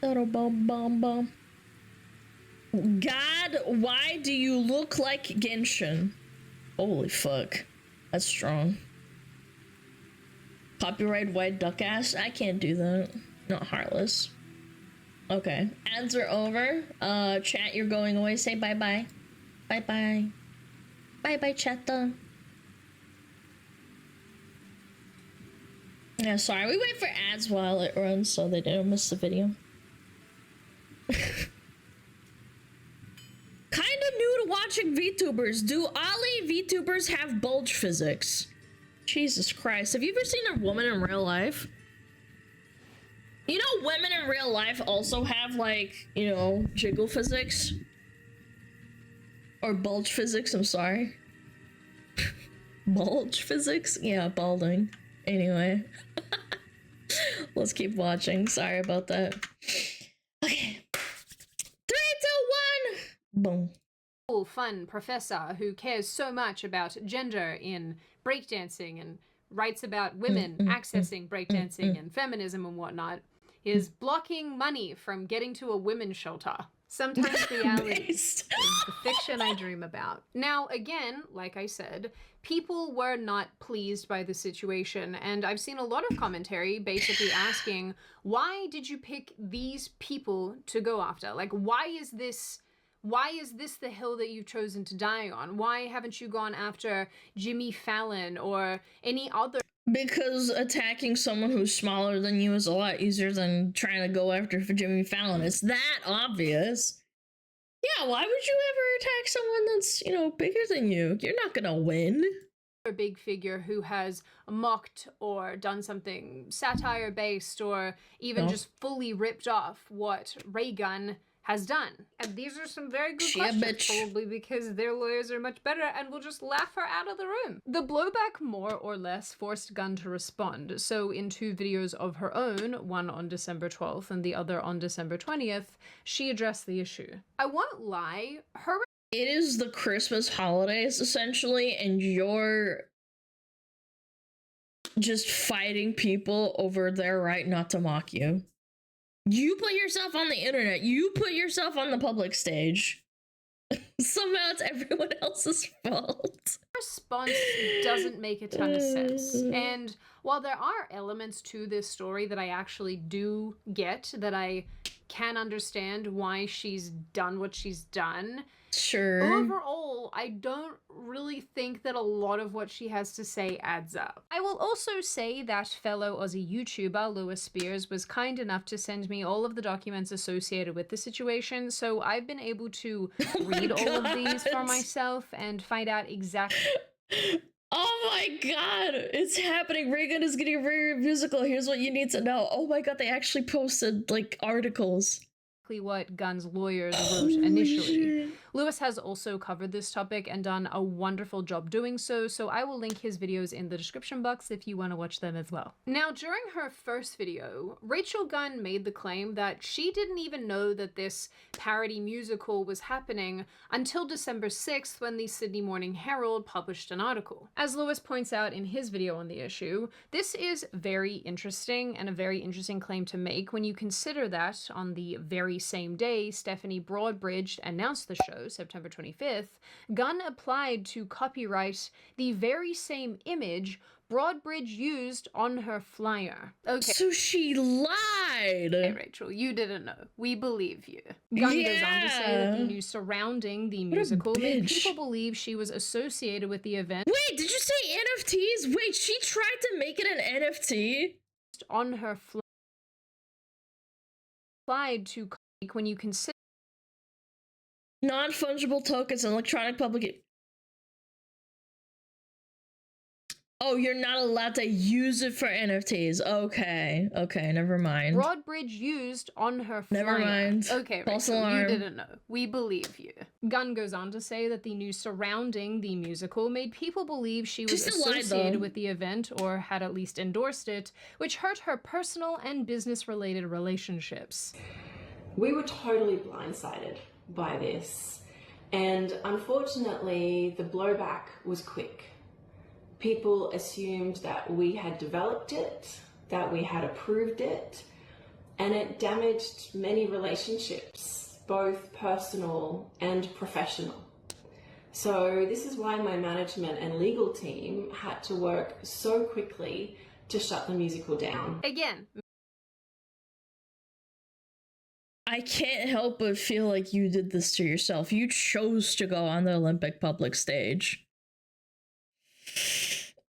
Bum bum bum. God, why do you look like Genshin? Holy fuck. That's strong. Copyright white duck ass? I can't do that. Not heartless. Okay. Ads are over. Chat, you're going away. Say bye-bye. Bye-bye. Bye-bye, chatta. Yeah, sorry. We wait for ads while it runs so they don't miss the video. Kinda new to watching VTubers. Do Ollie VTubers have bulge physics? Jesus Christ. Have you ever seen a woman in real life? You know, women in real life also have, like, you know, jiggle physics. Or bulge physics, I'm sorry. Bulge physics? Yeah, balding. Anyway. Let's keep watching. Sorry about that. Okay. 3, 2, 1! Boom. Cool, fun professor who cares so much about gender in breakdancing and writes about women accessing breakdancing and feminism and whatnot, is blocking money from getting to a women's shelter. Sometimes reality is the fiction I dream about. Now, again, like I said, people were not pleased by the situation, and I've seen a lot of commentary basically asking, why did you pick these people to go after? Like, why is this the hill that you've chosen to die on? Why haven't you gone after Jimmy Fallon or any other? Because attacking someone who's smaller than you is a lot easier than trying to go after for Jimmy Fallon. It's that obvious. Yeah, why would you ever attack someone that's, you know, bigger than you? You're not gonna win. A big figure who has mocked or done something satire based or even just fully ripped off what Raygun has done. And these are some very good questions, probably because their lawyers are much better and will just laugh her out of the room. The blowback more or less forced Gunn to respond. So in 2 videos of her own, one on December 12th and the other on December 20th, she addressed the issue. I won't lie, it is the Christmas holidays essentially, and you're just fighting people over their right not to mock you. You put yourself on the internet. You put yourself on the public stage. Somehow it's everyone else's fault. Response doesn't make a ton of sense. And while there are elements to this story that I actually do get, that I can understand why she's done what she's done, sure. Overall, I don't really think that a lot of what she has to say adds up. I will also say that fellow Aussie YouTuber Lewis Spears was kind enough to send me all of the documents associated with the situation, so I've been able to read all of these for myself and find out exactly. Oh my god, it's happening. Reagan is getting very musical. Here's what you need to know. Oh my god, they actually posted like articles. What Gunn's lawyers wrote initially. Lewis has also covered this topic and done a wonderful job doing so, so I will link his videos in the description box if you want to watch them as well. Now, during her first video, Rachel Gunn made the claim that she didn't even know that this parody musical was happening until December 6th when the Sydney Morning Herald published an article. As Lewis points out in his video on the issue, this is very interesting and a very interesting claim to make when you consider that on the very same day Stephanie Broadbridge announced the show, September 25th, Gunn applied to copyright the very same image Broadbridge used on her flyer. Okay. So she lied! Hey Rachel, you didn't know. We believe you. Gunn goes on to say that the news surrounding the musical made people believe she was associated with the event. Wait, did you say NFTs? Wait, she tried to make it an NFT? On her flyer. Applied to when you consider non-fungible tokens and electronic public. Oh, you're not allowed to use it for NFTs. Okay, okay, never mind. Broadbridge used on her flyer. Never mind. Okay, false Rachel, alarm. You didn't know. We believe you. Gunn goes on to say that the news surrounding the musical made people believe she was associated with the event or had at least endorsed it, which hurt her personal and business-related relationships. We were totally blindsided by this, and unfortunately the blowback was quick. People assumed that we had developed it, that we had approved it, and it damaged many relationships, both personal and professional. So this is why my management and legal team had to work so quickly to shut the musical down. Again, I can't help but feel like you did this to yourself. You chose to go on the Olympic public stage.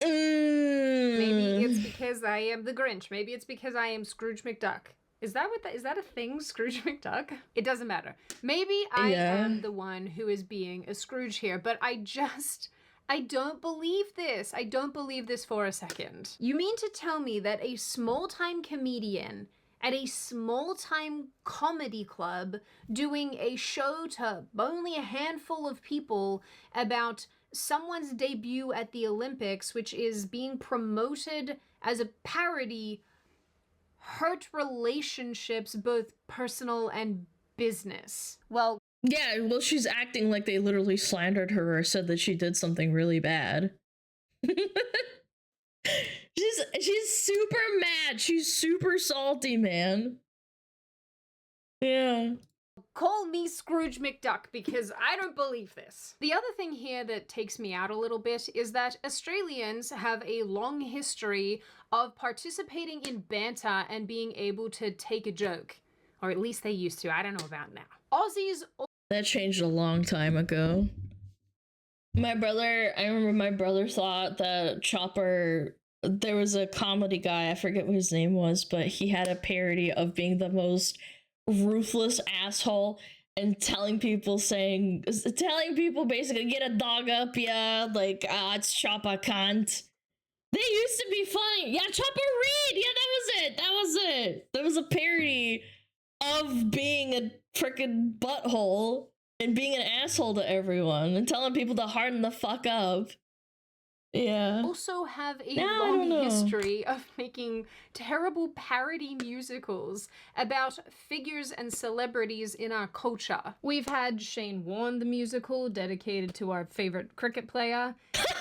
Maybe it's because I am the Grinch. Maybe it's because I am Scrooge McDuck. Is that a thing, Scrooge McDuck? It doesn't matter. Maybe I am the one who is being a Scrooge here, but I don't believe this. I don't believe this for a second. You mean to tell me that a small-time comedian at a small-time comedy club doing a show to only a handful of people about someone's debut at the Olympics, which is being promoted as a parody, hurt relationships, both personal and business? Well, yeah, well, she's acting like they literally slandered her or said that she did something really bad. She's super mad. She's super salty, man. Yeah. Call me Scrooge McDuck because I don't believe this. The other thing here that takes me out a little bit is that Australians have a long history of participating in banter and being able to take a joke. Or at least they used to. I don't know about now. Aussies... That changed a long time ago. I remember my brother thought that Chopper... There was a comedy guy, I forget what his name was, but he had a parody of being the most ruthless asshole and telling people basically, get a dog up, yeah, like, it's Chopper cunt. They used to be funny. Yeah, Chopper Reed. Yeah, that was it. There was a parody of being a freaking butthole and being an asshole to everyone and telling people to harden the fuck up. Yeah. Also have a long history of making terrible parody musicals about figures and celebrities in our culture. We've had Shane Warne the musical, dedicated to our favorite cricket player,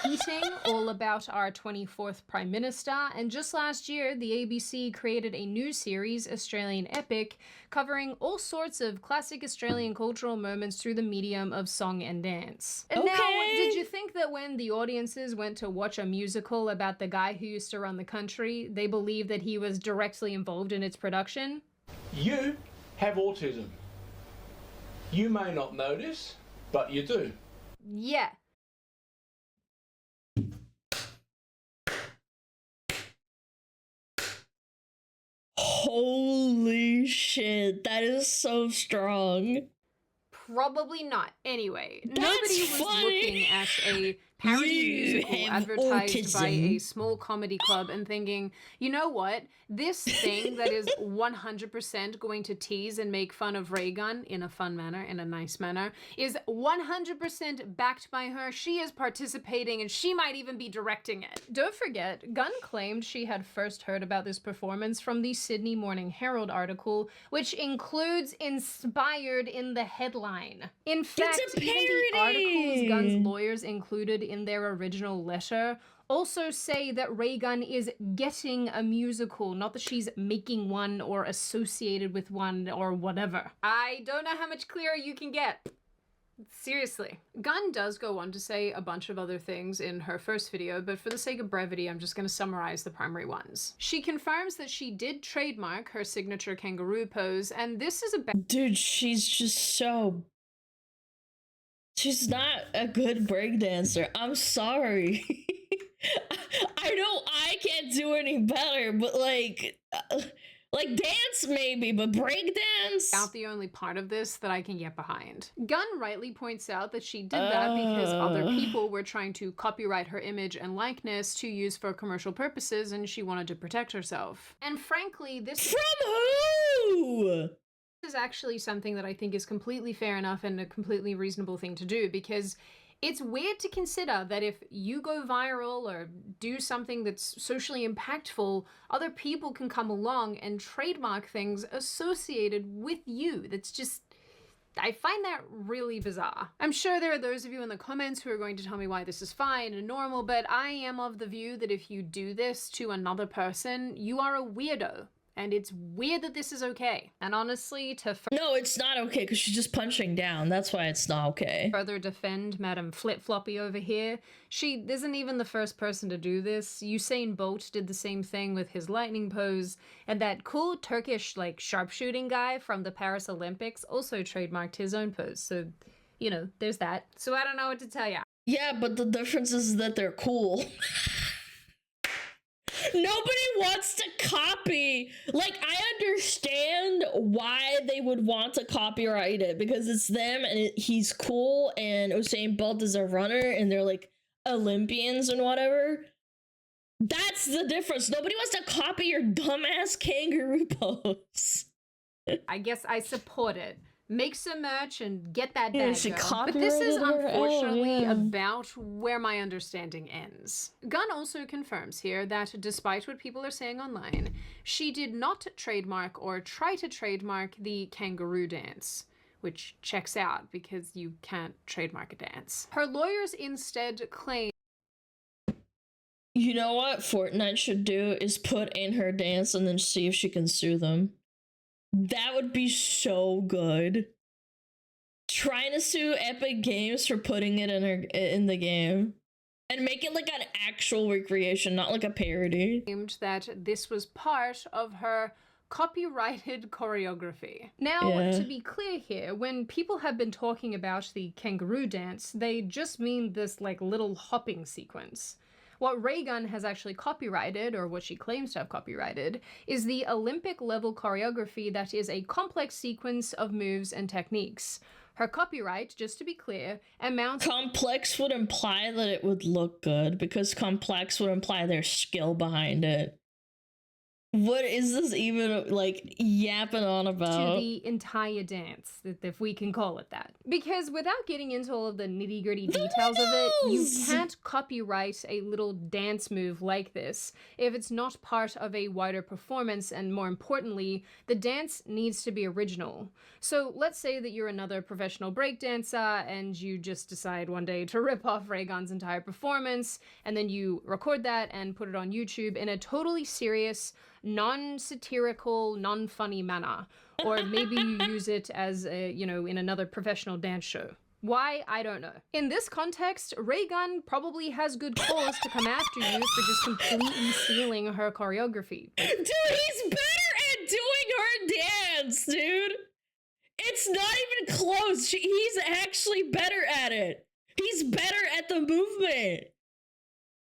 Eating, all about our 24th Prime Minister, and just last year, the ABC created a new series, Australian Epic, covering all sorts of classic Australian cultural moments through the medium of song and dance. And now, did you think that when the audiences went to watch a musical about the guy who used to run the country, they believed that he was directly involved in its production? You have autism. You may not notice, but you do. Yeah. Holy shit, that is so strong. Probably not. Anyway, nobody was looking at a parody musical advertised by a small comedy club and thinking, you know what? This thing that is 100% going to tease and make fun of Raygun in a fun manner, in a nice manner, is 100% backed by her. She is participating and she might even be directing it. Don't forget, Gunn claimed she had first heard about this performance from the Sydney Morning Herald article, which includes inspired in the headline. In fact, even the articles Gunn's lawyers included in their original letter also say that Raygun is getting a musical, not that she's making one or associated with one or whatever. I don't know how much clearer you can get. Seriously. Gunn does go on to say a bunch of other things in her first video, but for the sake of brevity, I'm just going to summarize the primary ones. She confirms that she did trademark her signature kangaroo pose, and this is a Dude, she's just so... She's not a good breakdancer. I'm sorry. I can't do any better, but like dance maybe, but breakdance? Not the only part of this that I can get behind. Gunn rightly points out that she did that because other people were trying to copyright her image and likeness to use for commercial purposes, and she wanted to protect herself. And frankly, this— From who? This is actually something that I think is completely fair enough and a completely reasonable thing to do, because it's weird to consider that if you go viral or do something that's socially impactful, other people can come along and trademark things associated with you. That's just... I find that really bizarre. I'm sure there are those of you in the comments who are going to tell me why this is fine and normal, but I am of the view that if you do this to another person, you are a weirdo. And it's weird that this is okay. And honestly, No, it's not okay, because she's just punching down. That's why it's not okay. Further defend Madam Flip-Floppy over here, she isn't even the first person to do this. Usain Bolt did the same thing with his lightning pose, and that cool Turkish, like, sharpshooting guy from the Paris Olympics also trademarked his own pose. So, you know, there's that. So I don't know what to tell ya. Yeah, but the difference is that they're cool. Nobody wants to copy. Like, I understand why they would want to copyright it, because it's them and he's cool, and Usain Bolt is a runner and they're like Olympians and whatever. That's the difference. Nobody wants to copy your dumbass kangaroo pose. I guess I support it. Make some merch and get that bag, she but this is copyrighted her? unfortunately Oh, yeah. about where my understanding ends. Gunn also confirms here that despite what people are saying online, she did not trademark or try to trademark the kangaroo dance, which checks out because you can't trademark a dance. Her lawyers instead claim— You know what Fortnite should do is put in her dance and then see if she can sue them. That would be so good. Trying to sue Epic Games for putting it in the game. And make it like an actual recreation, not like a parody. Claimed that this was part of her copyrighted choreography. Now, to be clear here, when people have been talking about the kangaroo dance, they just mean this like little hopping sequence. What Ray Gunn has actually copyrighted, or what she claims to have copyrighted, is the Olympic-level choreography that is a complex sequence of moves and techniques. Her copyright, just to be clear, amounts— Complex would imply that it would look good, because complex would imply there's skill behind it. What is this even, like, yapping on about? To the entire dance, if we can call it that. Because without getting into all of the nitty-gritty details of it, you can't copyright a little dance move like this if it's not part of a wider performance, and more importantly, the dance needs to be original. So let's say that you're another professional breakdancer and you just decide one day to rip off Ray Gunn's entire performance, and then you record that and put it on YouTube in a totally serious, non-satirical, non-funny manner. Or maybe you use it as a, you know, in another professional dance show. Why? I don't know. In this context, Ray Gunn probably has good cause to come after you for just completely stealing her choreography. Dude, he's better at doing her dance, dude! It's not even close. He's actually better at it. He's better at the movement.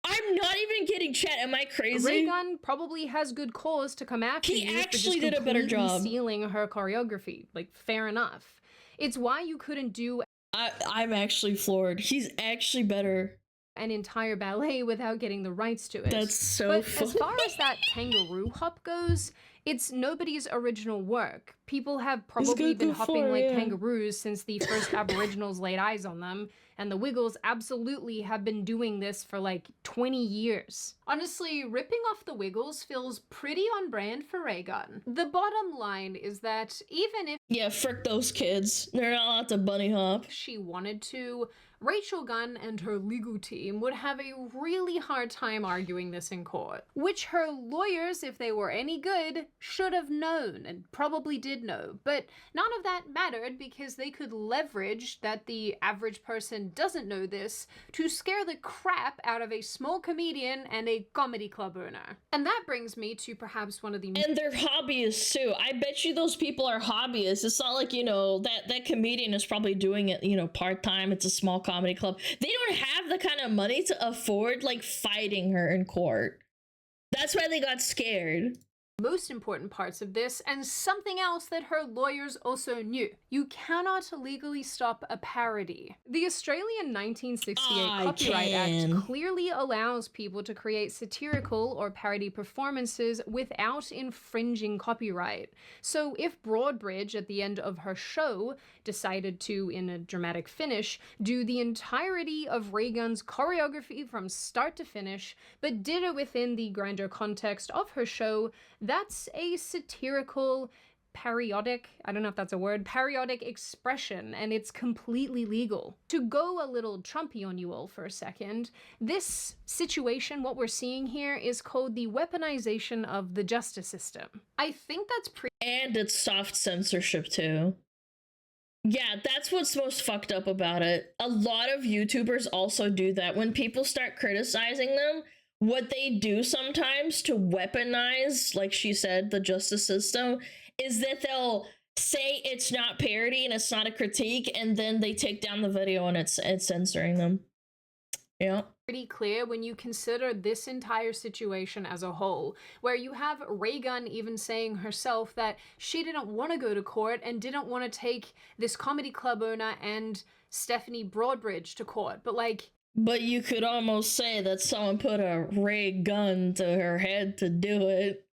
I'm not even kidding, chat. Am I crazy? Ray Gunn probably has good cause to come after you He actually for just did a better job stealing her choreography. Like, fair enough. It's why you couldn't do— I'm actually floored. He's actually better. An entire ballet without getting the rights to it. That's so But funny. as far as that kangaroo hop goes, it's nobody's original work. People have probably been hopping like kangaroos since the first Aboriginals laid eyes on them, and the Wiggles absolutely have been doing this for like 20 years. Honestly, ripping off the Wiggles feels pretty on brand for Ray Gunn. The bottom line is that even if— yeah, frick those kids. They're not allowed to bunny hop. she wanted to, Rachel Gunn and her legal team would have a really hard time arguing this in court. Which her lawyers, if they were any good, should have known, and probably did know. But none of that mattered because they could leverage that the average person doesn't know this to scare the crap out of a small comedian and a comedy club owner. And that brings me to perhaps one of the— and they're hobbyists too. I bet you those people are hobbyists. It's not like, you know, that comedian is probably doing it, you know, part-time. It's a small comedy club. They don't have the kind of money to afford like fighting her in court. That's why they got scared. Most important parts of this, and something else that her lawyers also knew. You cannot legally stop a parody. The Australian 1968 Copyright Act clearly allows people to create satirical or parody performances without infringing copyright. So if Broadbridge at the end of her show decided to, in a dramatic finish, do the entirety of Ray Gunn's choreography from start to finish, but did it within the grander context of her show, that's a satirical, periodic, I don't know if that's a word, periodic expression, and it's completely legal. To go a little Trumpy on you all for a second, this situation, what we're seeing here, is called the weaponization of the justice system. I think that's and it's soft censorship too. Yeah, that's what's most fucked up about it. A lot of YouTubers also do that. When people start criticizing them, what they do sometimes to weaponize, like she said, the justice system, is that they'll say it's not parody and it's not a critique, and then they take down the video and it's censoring them. Yeah. Pretty clear when you consider this entire situation as a whole, where you have Ray Gunn even saying herself that she didn't want to go to court and didn't want to take this comedy club owner and Stephanie Broadbridge to court, but like— but you could almost say that someone put a ray gun to her head to do it.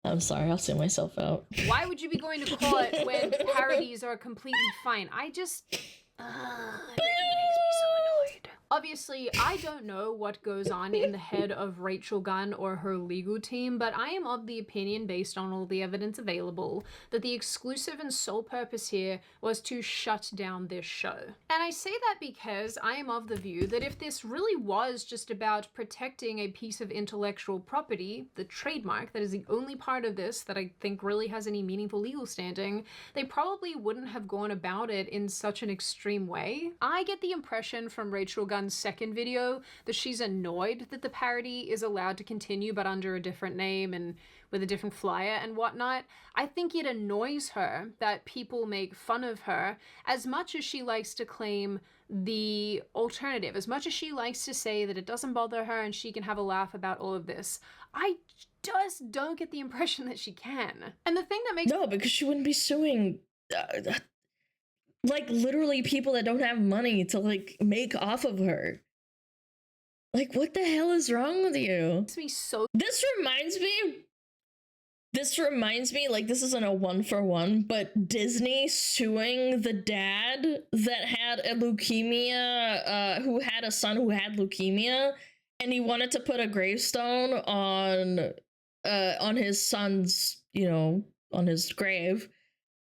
I'm sorry, I'll sing myself out. Why would you be going to court when parodies are completely fine? It makes me so annoyed. Obviously, I don't know what goes on in the head of Rachel Gunn or her legal team, but I am of the opinion, based on all the evidence available, that the exclusive and sole purpose here was to shut down this show. And I say that because I am of the view that if this really was just about protecting a piece of intellectual property, the trademark, that is the only part of this that I think really has any meaningful legal standing, they probably wouldn't have gone about it in such an extreme way. I get the impression from Rachel Gunn's one second video that she's annoyed that the parody is allowed to continue but under a different name and with a different flyer and whatnot. I think it annoys her that people make fun of her as much as she likes to claim the alternative, as much as she likes to say that it doesn't bother her and she can have a laugh about all of this. I just don't get the impression that she can. And the thing that makes— No, because she wouldn't be suing like literally people that don't have money to like make off of her. Like, what the hell is wrong with you? This reminds me, like, this isn't a 1-for-1, but Disney suing the dad that had a leukemia, who had a son who had leukemia, and he wanted to put a gravestone on his son's, you know, on his grave,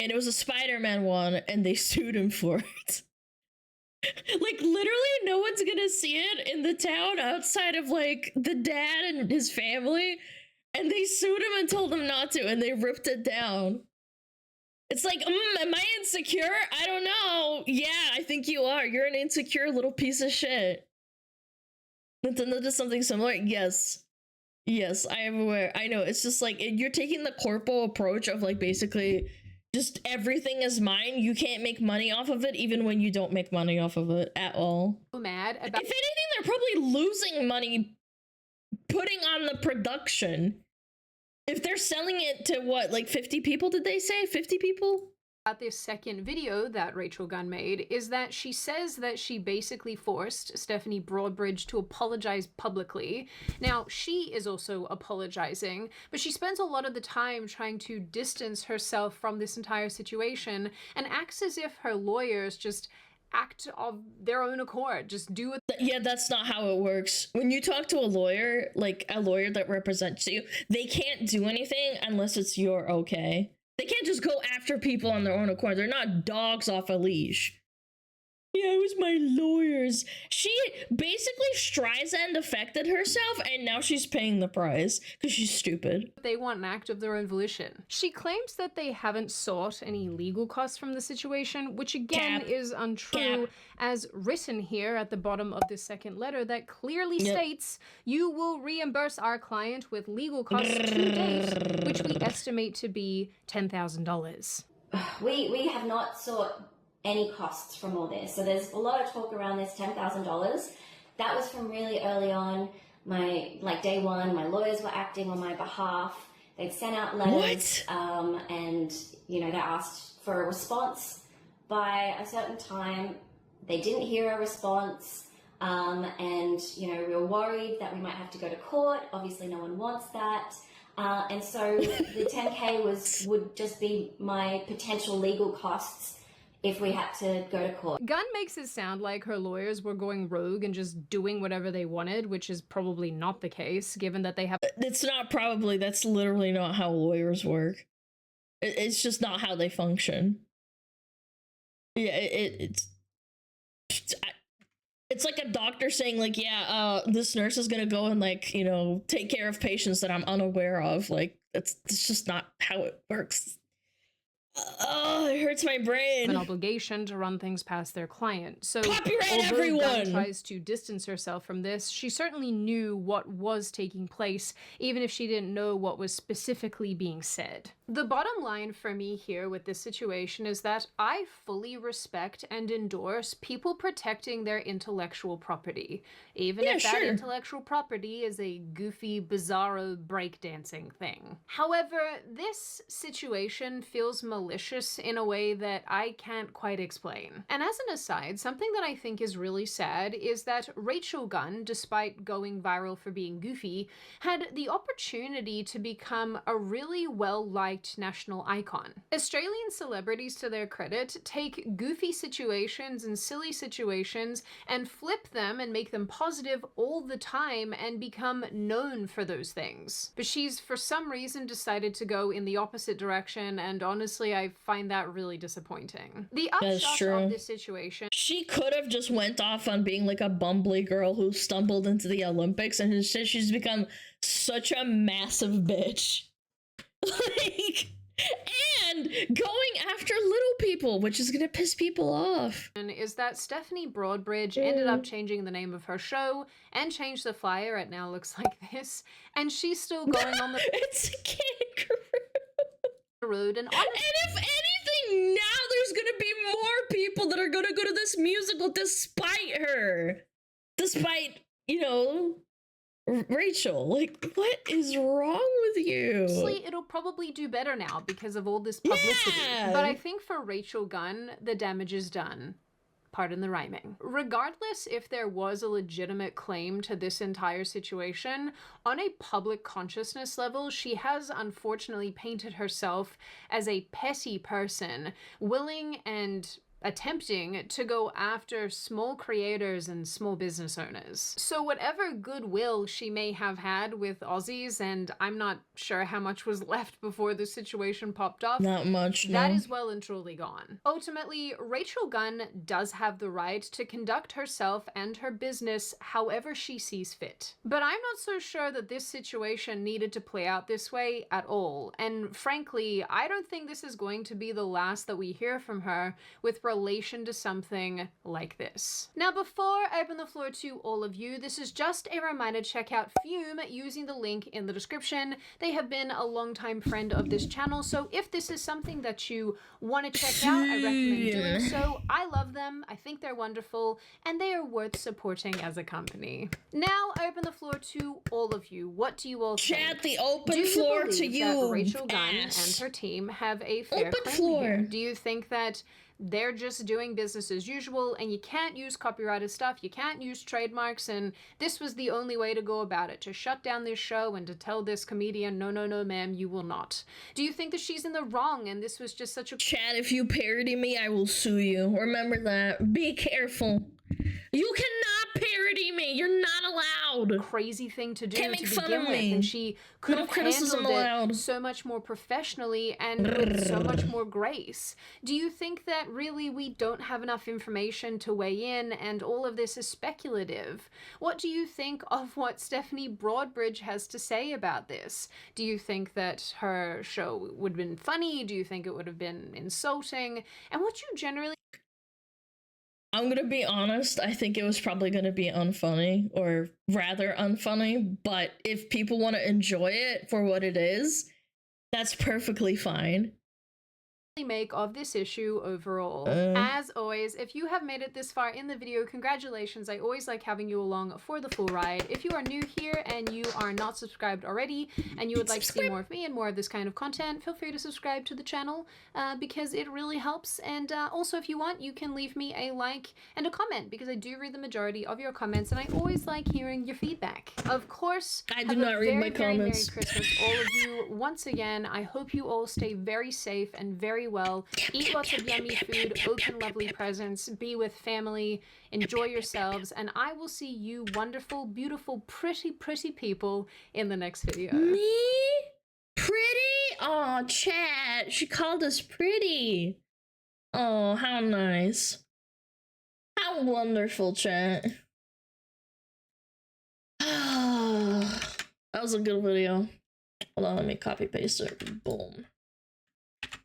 and it was a Spider-Man one, and they sued him for it. Like, literally no one's gonna see it in the town outside of, like, the dad and his family, and they sued him and told him not to, and they ripped it down. It's like, am I insecure? I don't know. Yeah, I think you are. You're an insecure little piece of shit. Nintendo did something similar? Yes. Yes, I am aware. I know, it's just like, you're taking the corpo approach of, like, basically just everything is mine. You can't make money off of it, even when you don't make money off of it at all. Mad about— If anything, they're probably losing money putting on the production. If they're selling it to what, like 50 people, did they say? 50 people? About this second video that Rachel Gunn made is that she says that she basically forced Stephanie Broadbridge to apologize publicly. Now, she is also apologizing, but she spends a lot of the time trying to distance herself from this entire situation and acts as if her lawyers just act of their own accord, just do it. Yeah, that's not how it works. When you talk to a lawyer, like a lawyer that represents you, they can't do anything unless it's your okay. They can't just go after people on their own accord. They're not dogs off a leash. Yeah, it was my lawyers. She basically Streisand affected herself, and now she's paying the price because she's stupid. They want an act of their own volition. She claims that they haven't sought any legal costs from the situation, which again is untrue, as written here at the bottom of this second letter that clearly states, you will reimburse our client with legal costs to date, which we estimate to be $10,000. We have not sought any costs from all this. So there's a lot of talk around this $10,000. That was from really early on. Day one, my lawyers were acting on my behalf. They'd sent out letters, and they asked for a response by a certain time. They didn't hear a response, and we were worried that we might have to go to court. Obviously, no one wants that. And so the 10K would just be my potential legal costs if we had to go to court. Gunn makes it sound like her lawyers were going rogue and just doing whatever they wanted, which is probably not the case, given that they have— It's not probably, that's literally not how lawyers work. It's just not how they function. Yeah, it's like a doctor saying, like, yeah, this nurse is gonna go and, like, take care of patients that I'm unaware of. Like, it's just not how it works. Oh, it hurts my brain. An obligation to run things past their client. So copyright although everyone Gunn tries to distance herself from this, she certainly knew what was taking place, even if she didn't know what was specifically being said. The bottom line for me here with this situation is that I fully respect and endorse people protecting their intellectual property, even if that intellectual property is a goofy, bizarro breakdancing thing. However, this situation feels malicious in a way that I can't quite explain. And as an aside, something that I think is really sad is that Rachel Gunn, despite going viral for being goofy, had the opportunity to become a really well-liked national icon. Australian celebrities, to their credit, take goofy situations and silly situations and flip them and make them positive all the time and become known for those things. But she's, for some reason, decided to go in the opposite direction, and honestly, I find that really disappointing. The upshot of this situation— She could have just went off on being like a bumbly girl who stumbled into the Olympics, and instead she's become such a massive bitch. Like, and and going after little people, which is gonna piss people off. Is that Stephanie Broadbridge ended up changing the name of her show and changed the flyer. It now looks like this, and she's still going on the it's a kid road. And if anything, now there's gonna be more people that are gonna go to this musical despite her, despite, you know, Rachel. Like, what is wrong with you? Honestly, it'll probably do better now because of all this publicity. Yeah. But I think for Rachel Gunn, the damage is done. Pardon the rhyming. Regardless if there was a legitimate claim to this entire situation, on a public consciousness level, she has unfortunately painted herself as a petty person, willing and attempting to go after small creators and small business owners. So whatever goodwill she may have had with Aussies, and I'm not sure how much was left before the situation popped off. Not much, no. That is well and truly gone. Ultimately, Rachel Gunn does have the right to conduct herself and her business however she sees fit. But I'm not so sure that this situation needed to play out this way at all. And frankly, I don't think this is going to be the last that we hear from her with relation to something like this. Now, before I open the floor to all of you, this is just a reminder to check out Fume using the link in the description. They have been a longtime friend of this channel, so if this is something that you want to check out, I recommend doing so. I love them, I think they're wonderful, and they are worth supporting as a company. Now, I open the floor to all of you. What do you all think? Chat, the open Do you floor believe to that you, Rachel Gunn ass. and her team have a fair Open claim floor. here? Do you think that they're just doing business as usual and you can't use copyrighted stuff, you can't use trademarks, and this was the only way to go about it, to shut down this show and to tell this comedian, no, no, no, ma'am, you will not? Do you think that she's in the wrong and this was just such a— Chat, if you parody me, I will sue you. Remember that. Be careful. You cannot parody me. You're not allowed. Crazy thing to do Can't make to fun begin of with, me. and she could No have criticism handled allowed. it so much more professionally and with so much more grace. Do you think that really we don't have enough information to weigh in and all of this is speculative? What do you think of what Stephanie Broadbridge has to say about this? Do you think that her show would have been funny? Do you think it would have been insulting? And what you generally— I'm gonna be honest, I think it was probably gonna be unfunny, or rather unfunny, but if people want to enjoy it for what it is, that's perfectly fine. make of this issue overall. As always, if you have made it this far in the video, congratulations. I always like having you along for the full ride. If you are new here and you are not subscribed already and you would like to see more of me and more of this kind of content, feel free to subscribe to the channel because it really helps. And also, if you want, you can leave me a like and a comment because I do read the majority of your comments and I always like hearing your feedback. Of course, I do not read my comments. Merry Christmas, all of you. Once again, I hope you all stay very safe and very well. Eat lots of yummy food, open lovely presents, be with family, enjoy yourselves, and I will see you wonderful, beautiful, pretty people in the next video. Me? Pretty? Aw, chat. She called us pretty. Oh, how nice. How wonderful, chat. That was a good video. Hold on, let me copy paste it. Boom.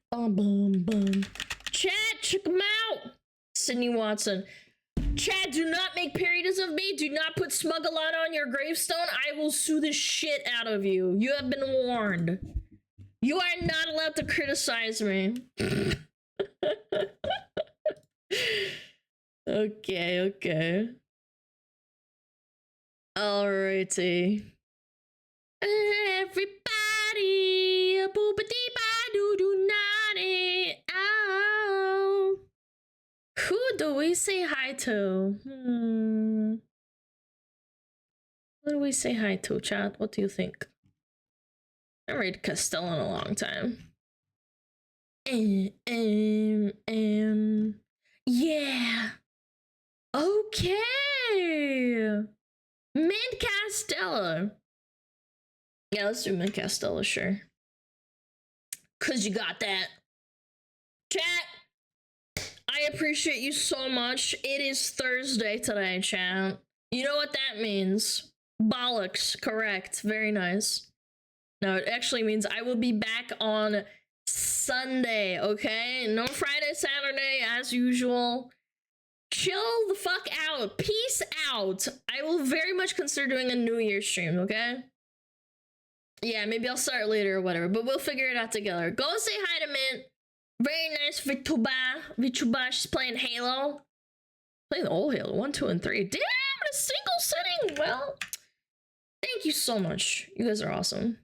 Boom, boom, boom. Chat, check them out. Sydney Watson. Chat, do not make parodies of me. Do not put SmugAlana on your gravestone. I will sue the shit out of you. You have been warned. You are not allowed to criticize me. Okay. Alrighty. Everybody, boop-a-dee-ba-doo-doo-na-dee. Ow. Who do we say hi to? Who do we say hi to, chat? What do you think? I haven't read Costello in a long time. Yeah. Okay. Mint Costello. Yeah, let's do Mint Costello, sure. Cause you got that. Chat, I appreciate you so much. It is Thursday today, chat. You know what that means. Bollocks, correct. Very nice. No, it actually means I will be back on Sunday, okay? No Friday, Saturday, as usual. Chill the fuck out. Peace out. I will very much consider doing a New Year's stream, okay? Yeah, maybe I'll start later or whatever, but we'll figure it out together. Go say hi to Mint. Very nice Vituba. She's playing Halo. Playing the old Halo. 1, 2, and 3. Damn, in a single sitting. Well, thank you so much. You guys are awesome.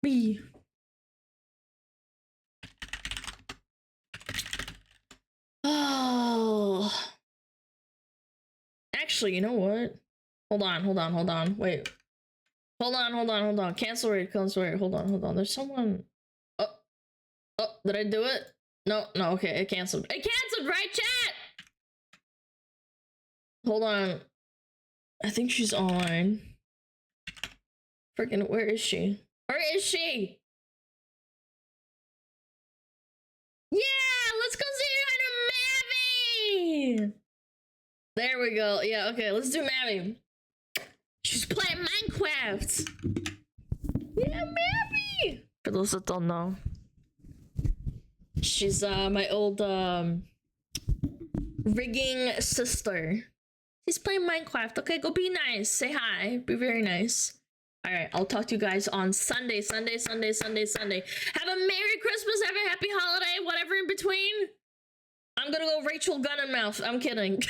Me. Oh. Actually, you know what? Hold on. Wait. Hold on. Cancel rate. Hold on. There's someone. Oh, did I do it? No, okay, it canceled. It canceled, right, chat? Hold on. I think she's online. Freaking, where is she? Yeah, let's go say hi to Mavi! There we go. Yeah, okay, let's do Mavi. She's playing Minecraft. Yeah, Mavi! For those that don't know. She's my old rigging sister. She's playing Minecraft. Okay, go be nice. Say hi. Be very nice. Alright, I'll talk to you guys on Sunday. Have a Merry Christmas, have a happy holiday, whatever in between. I'm gonna go Rachel Gunn in mouth. I'm kidding.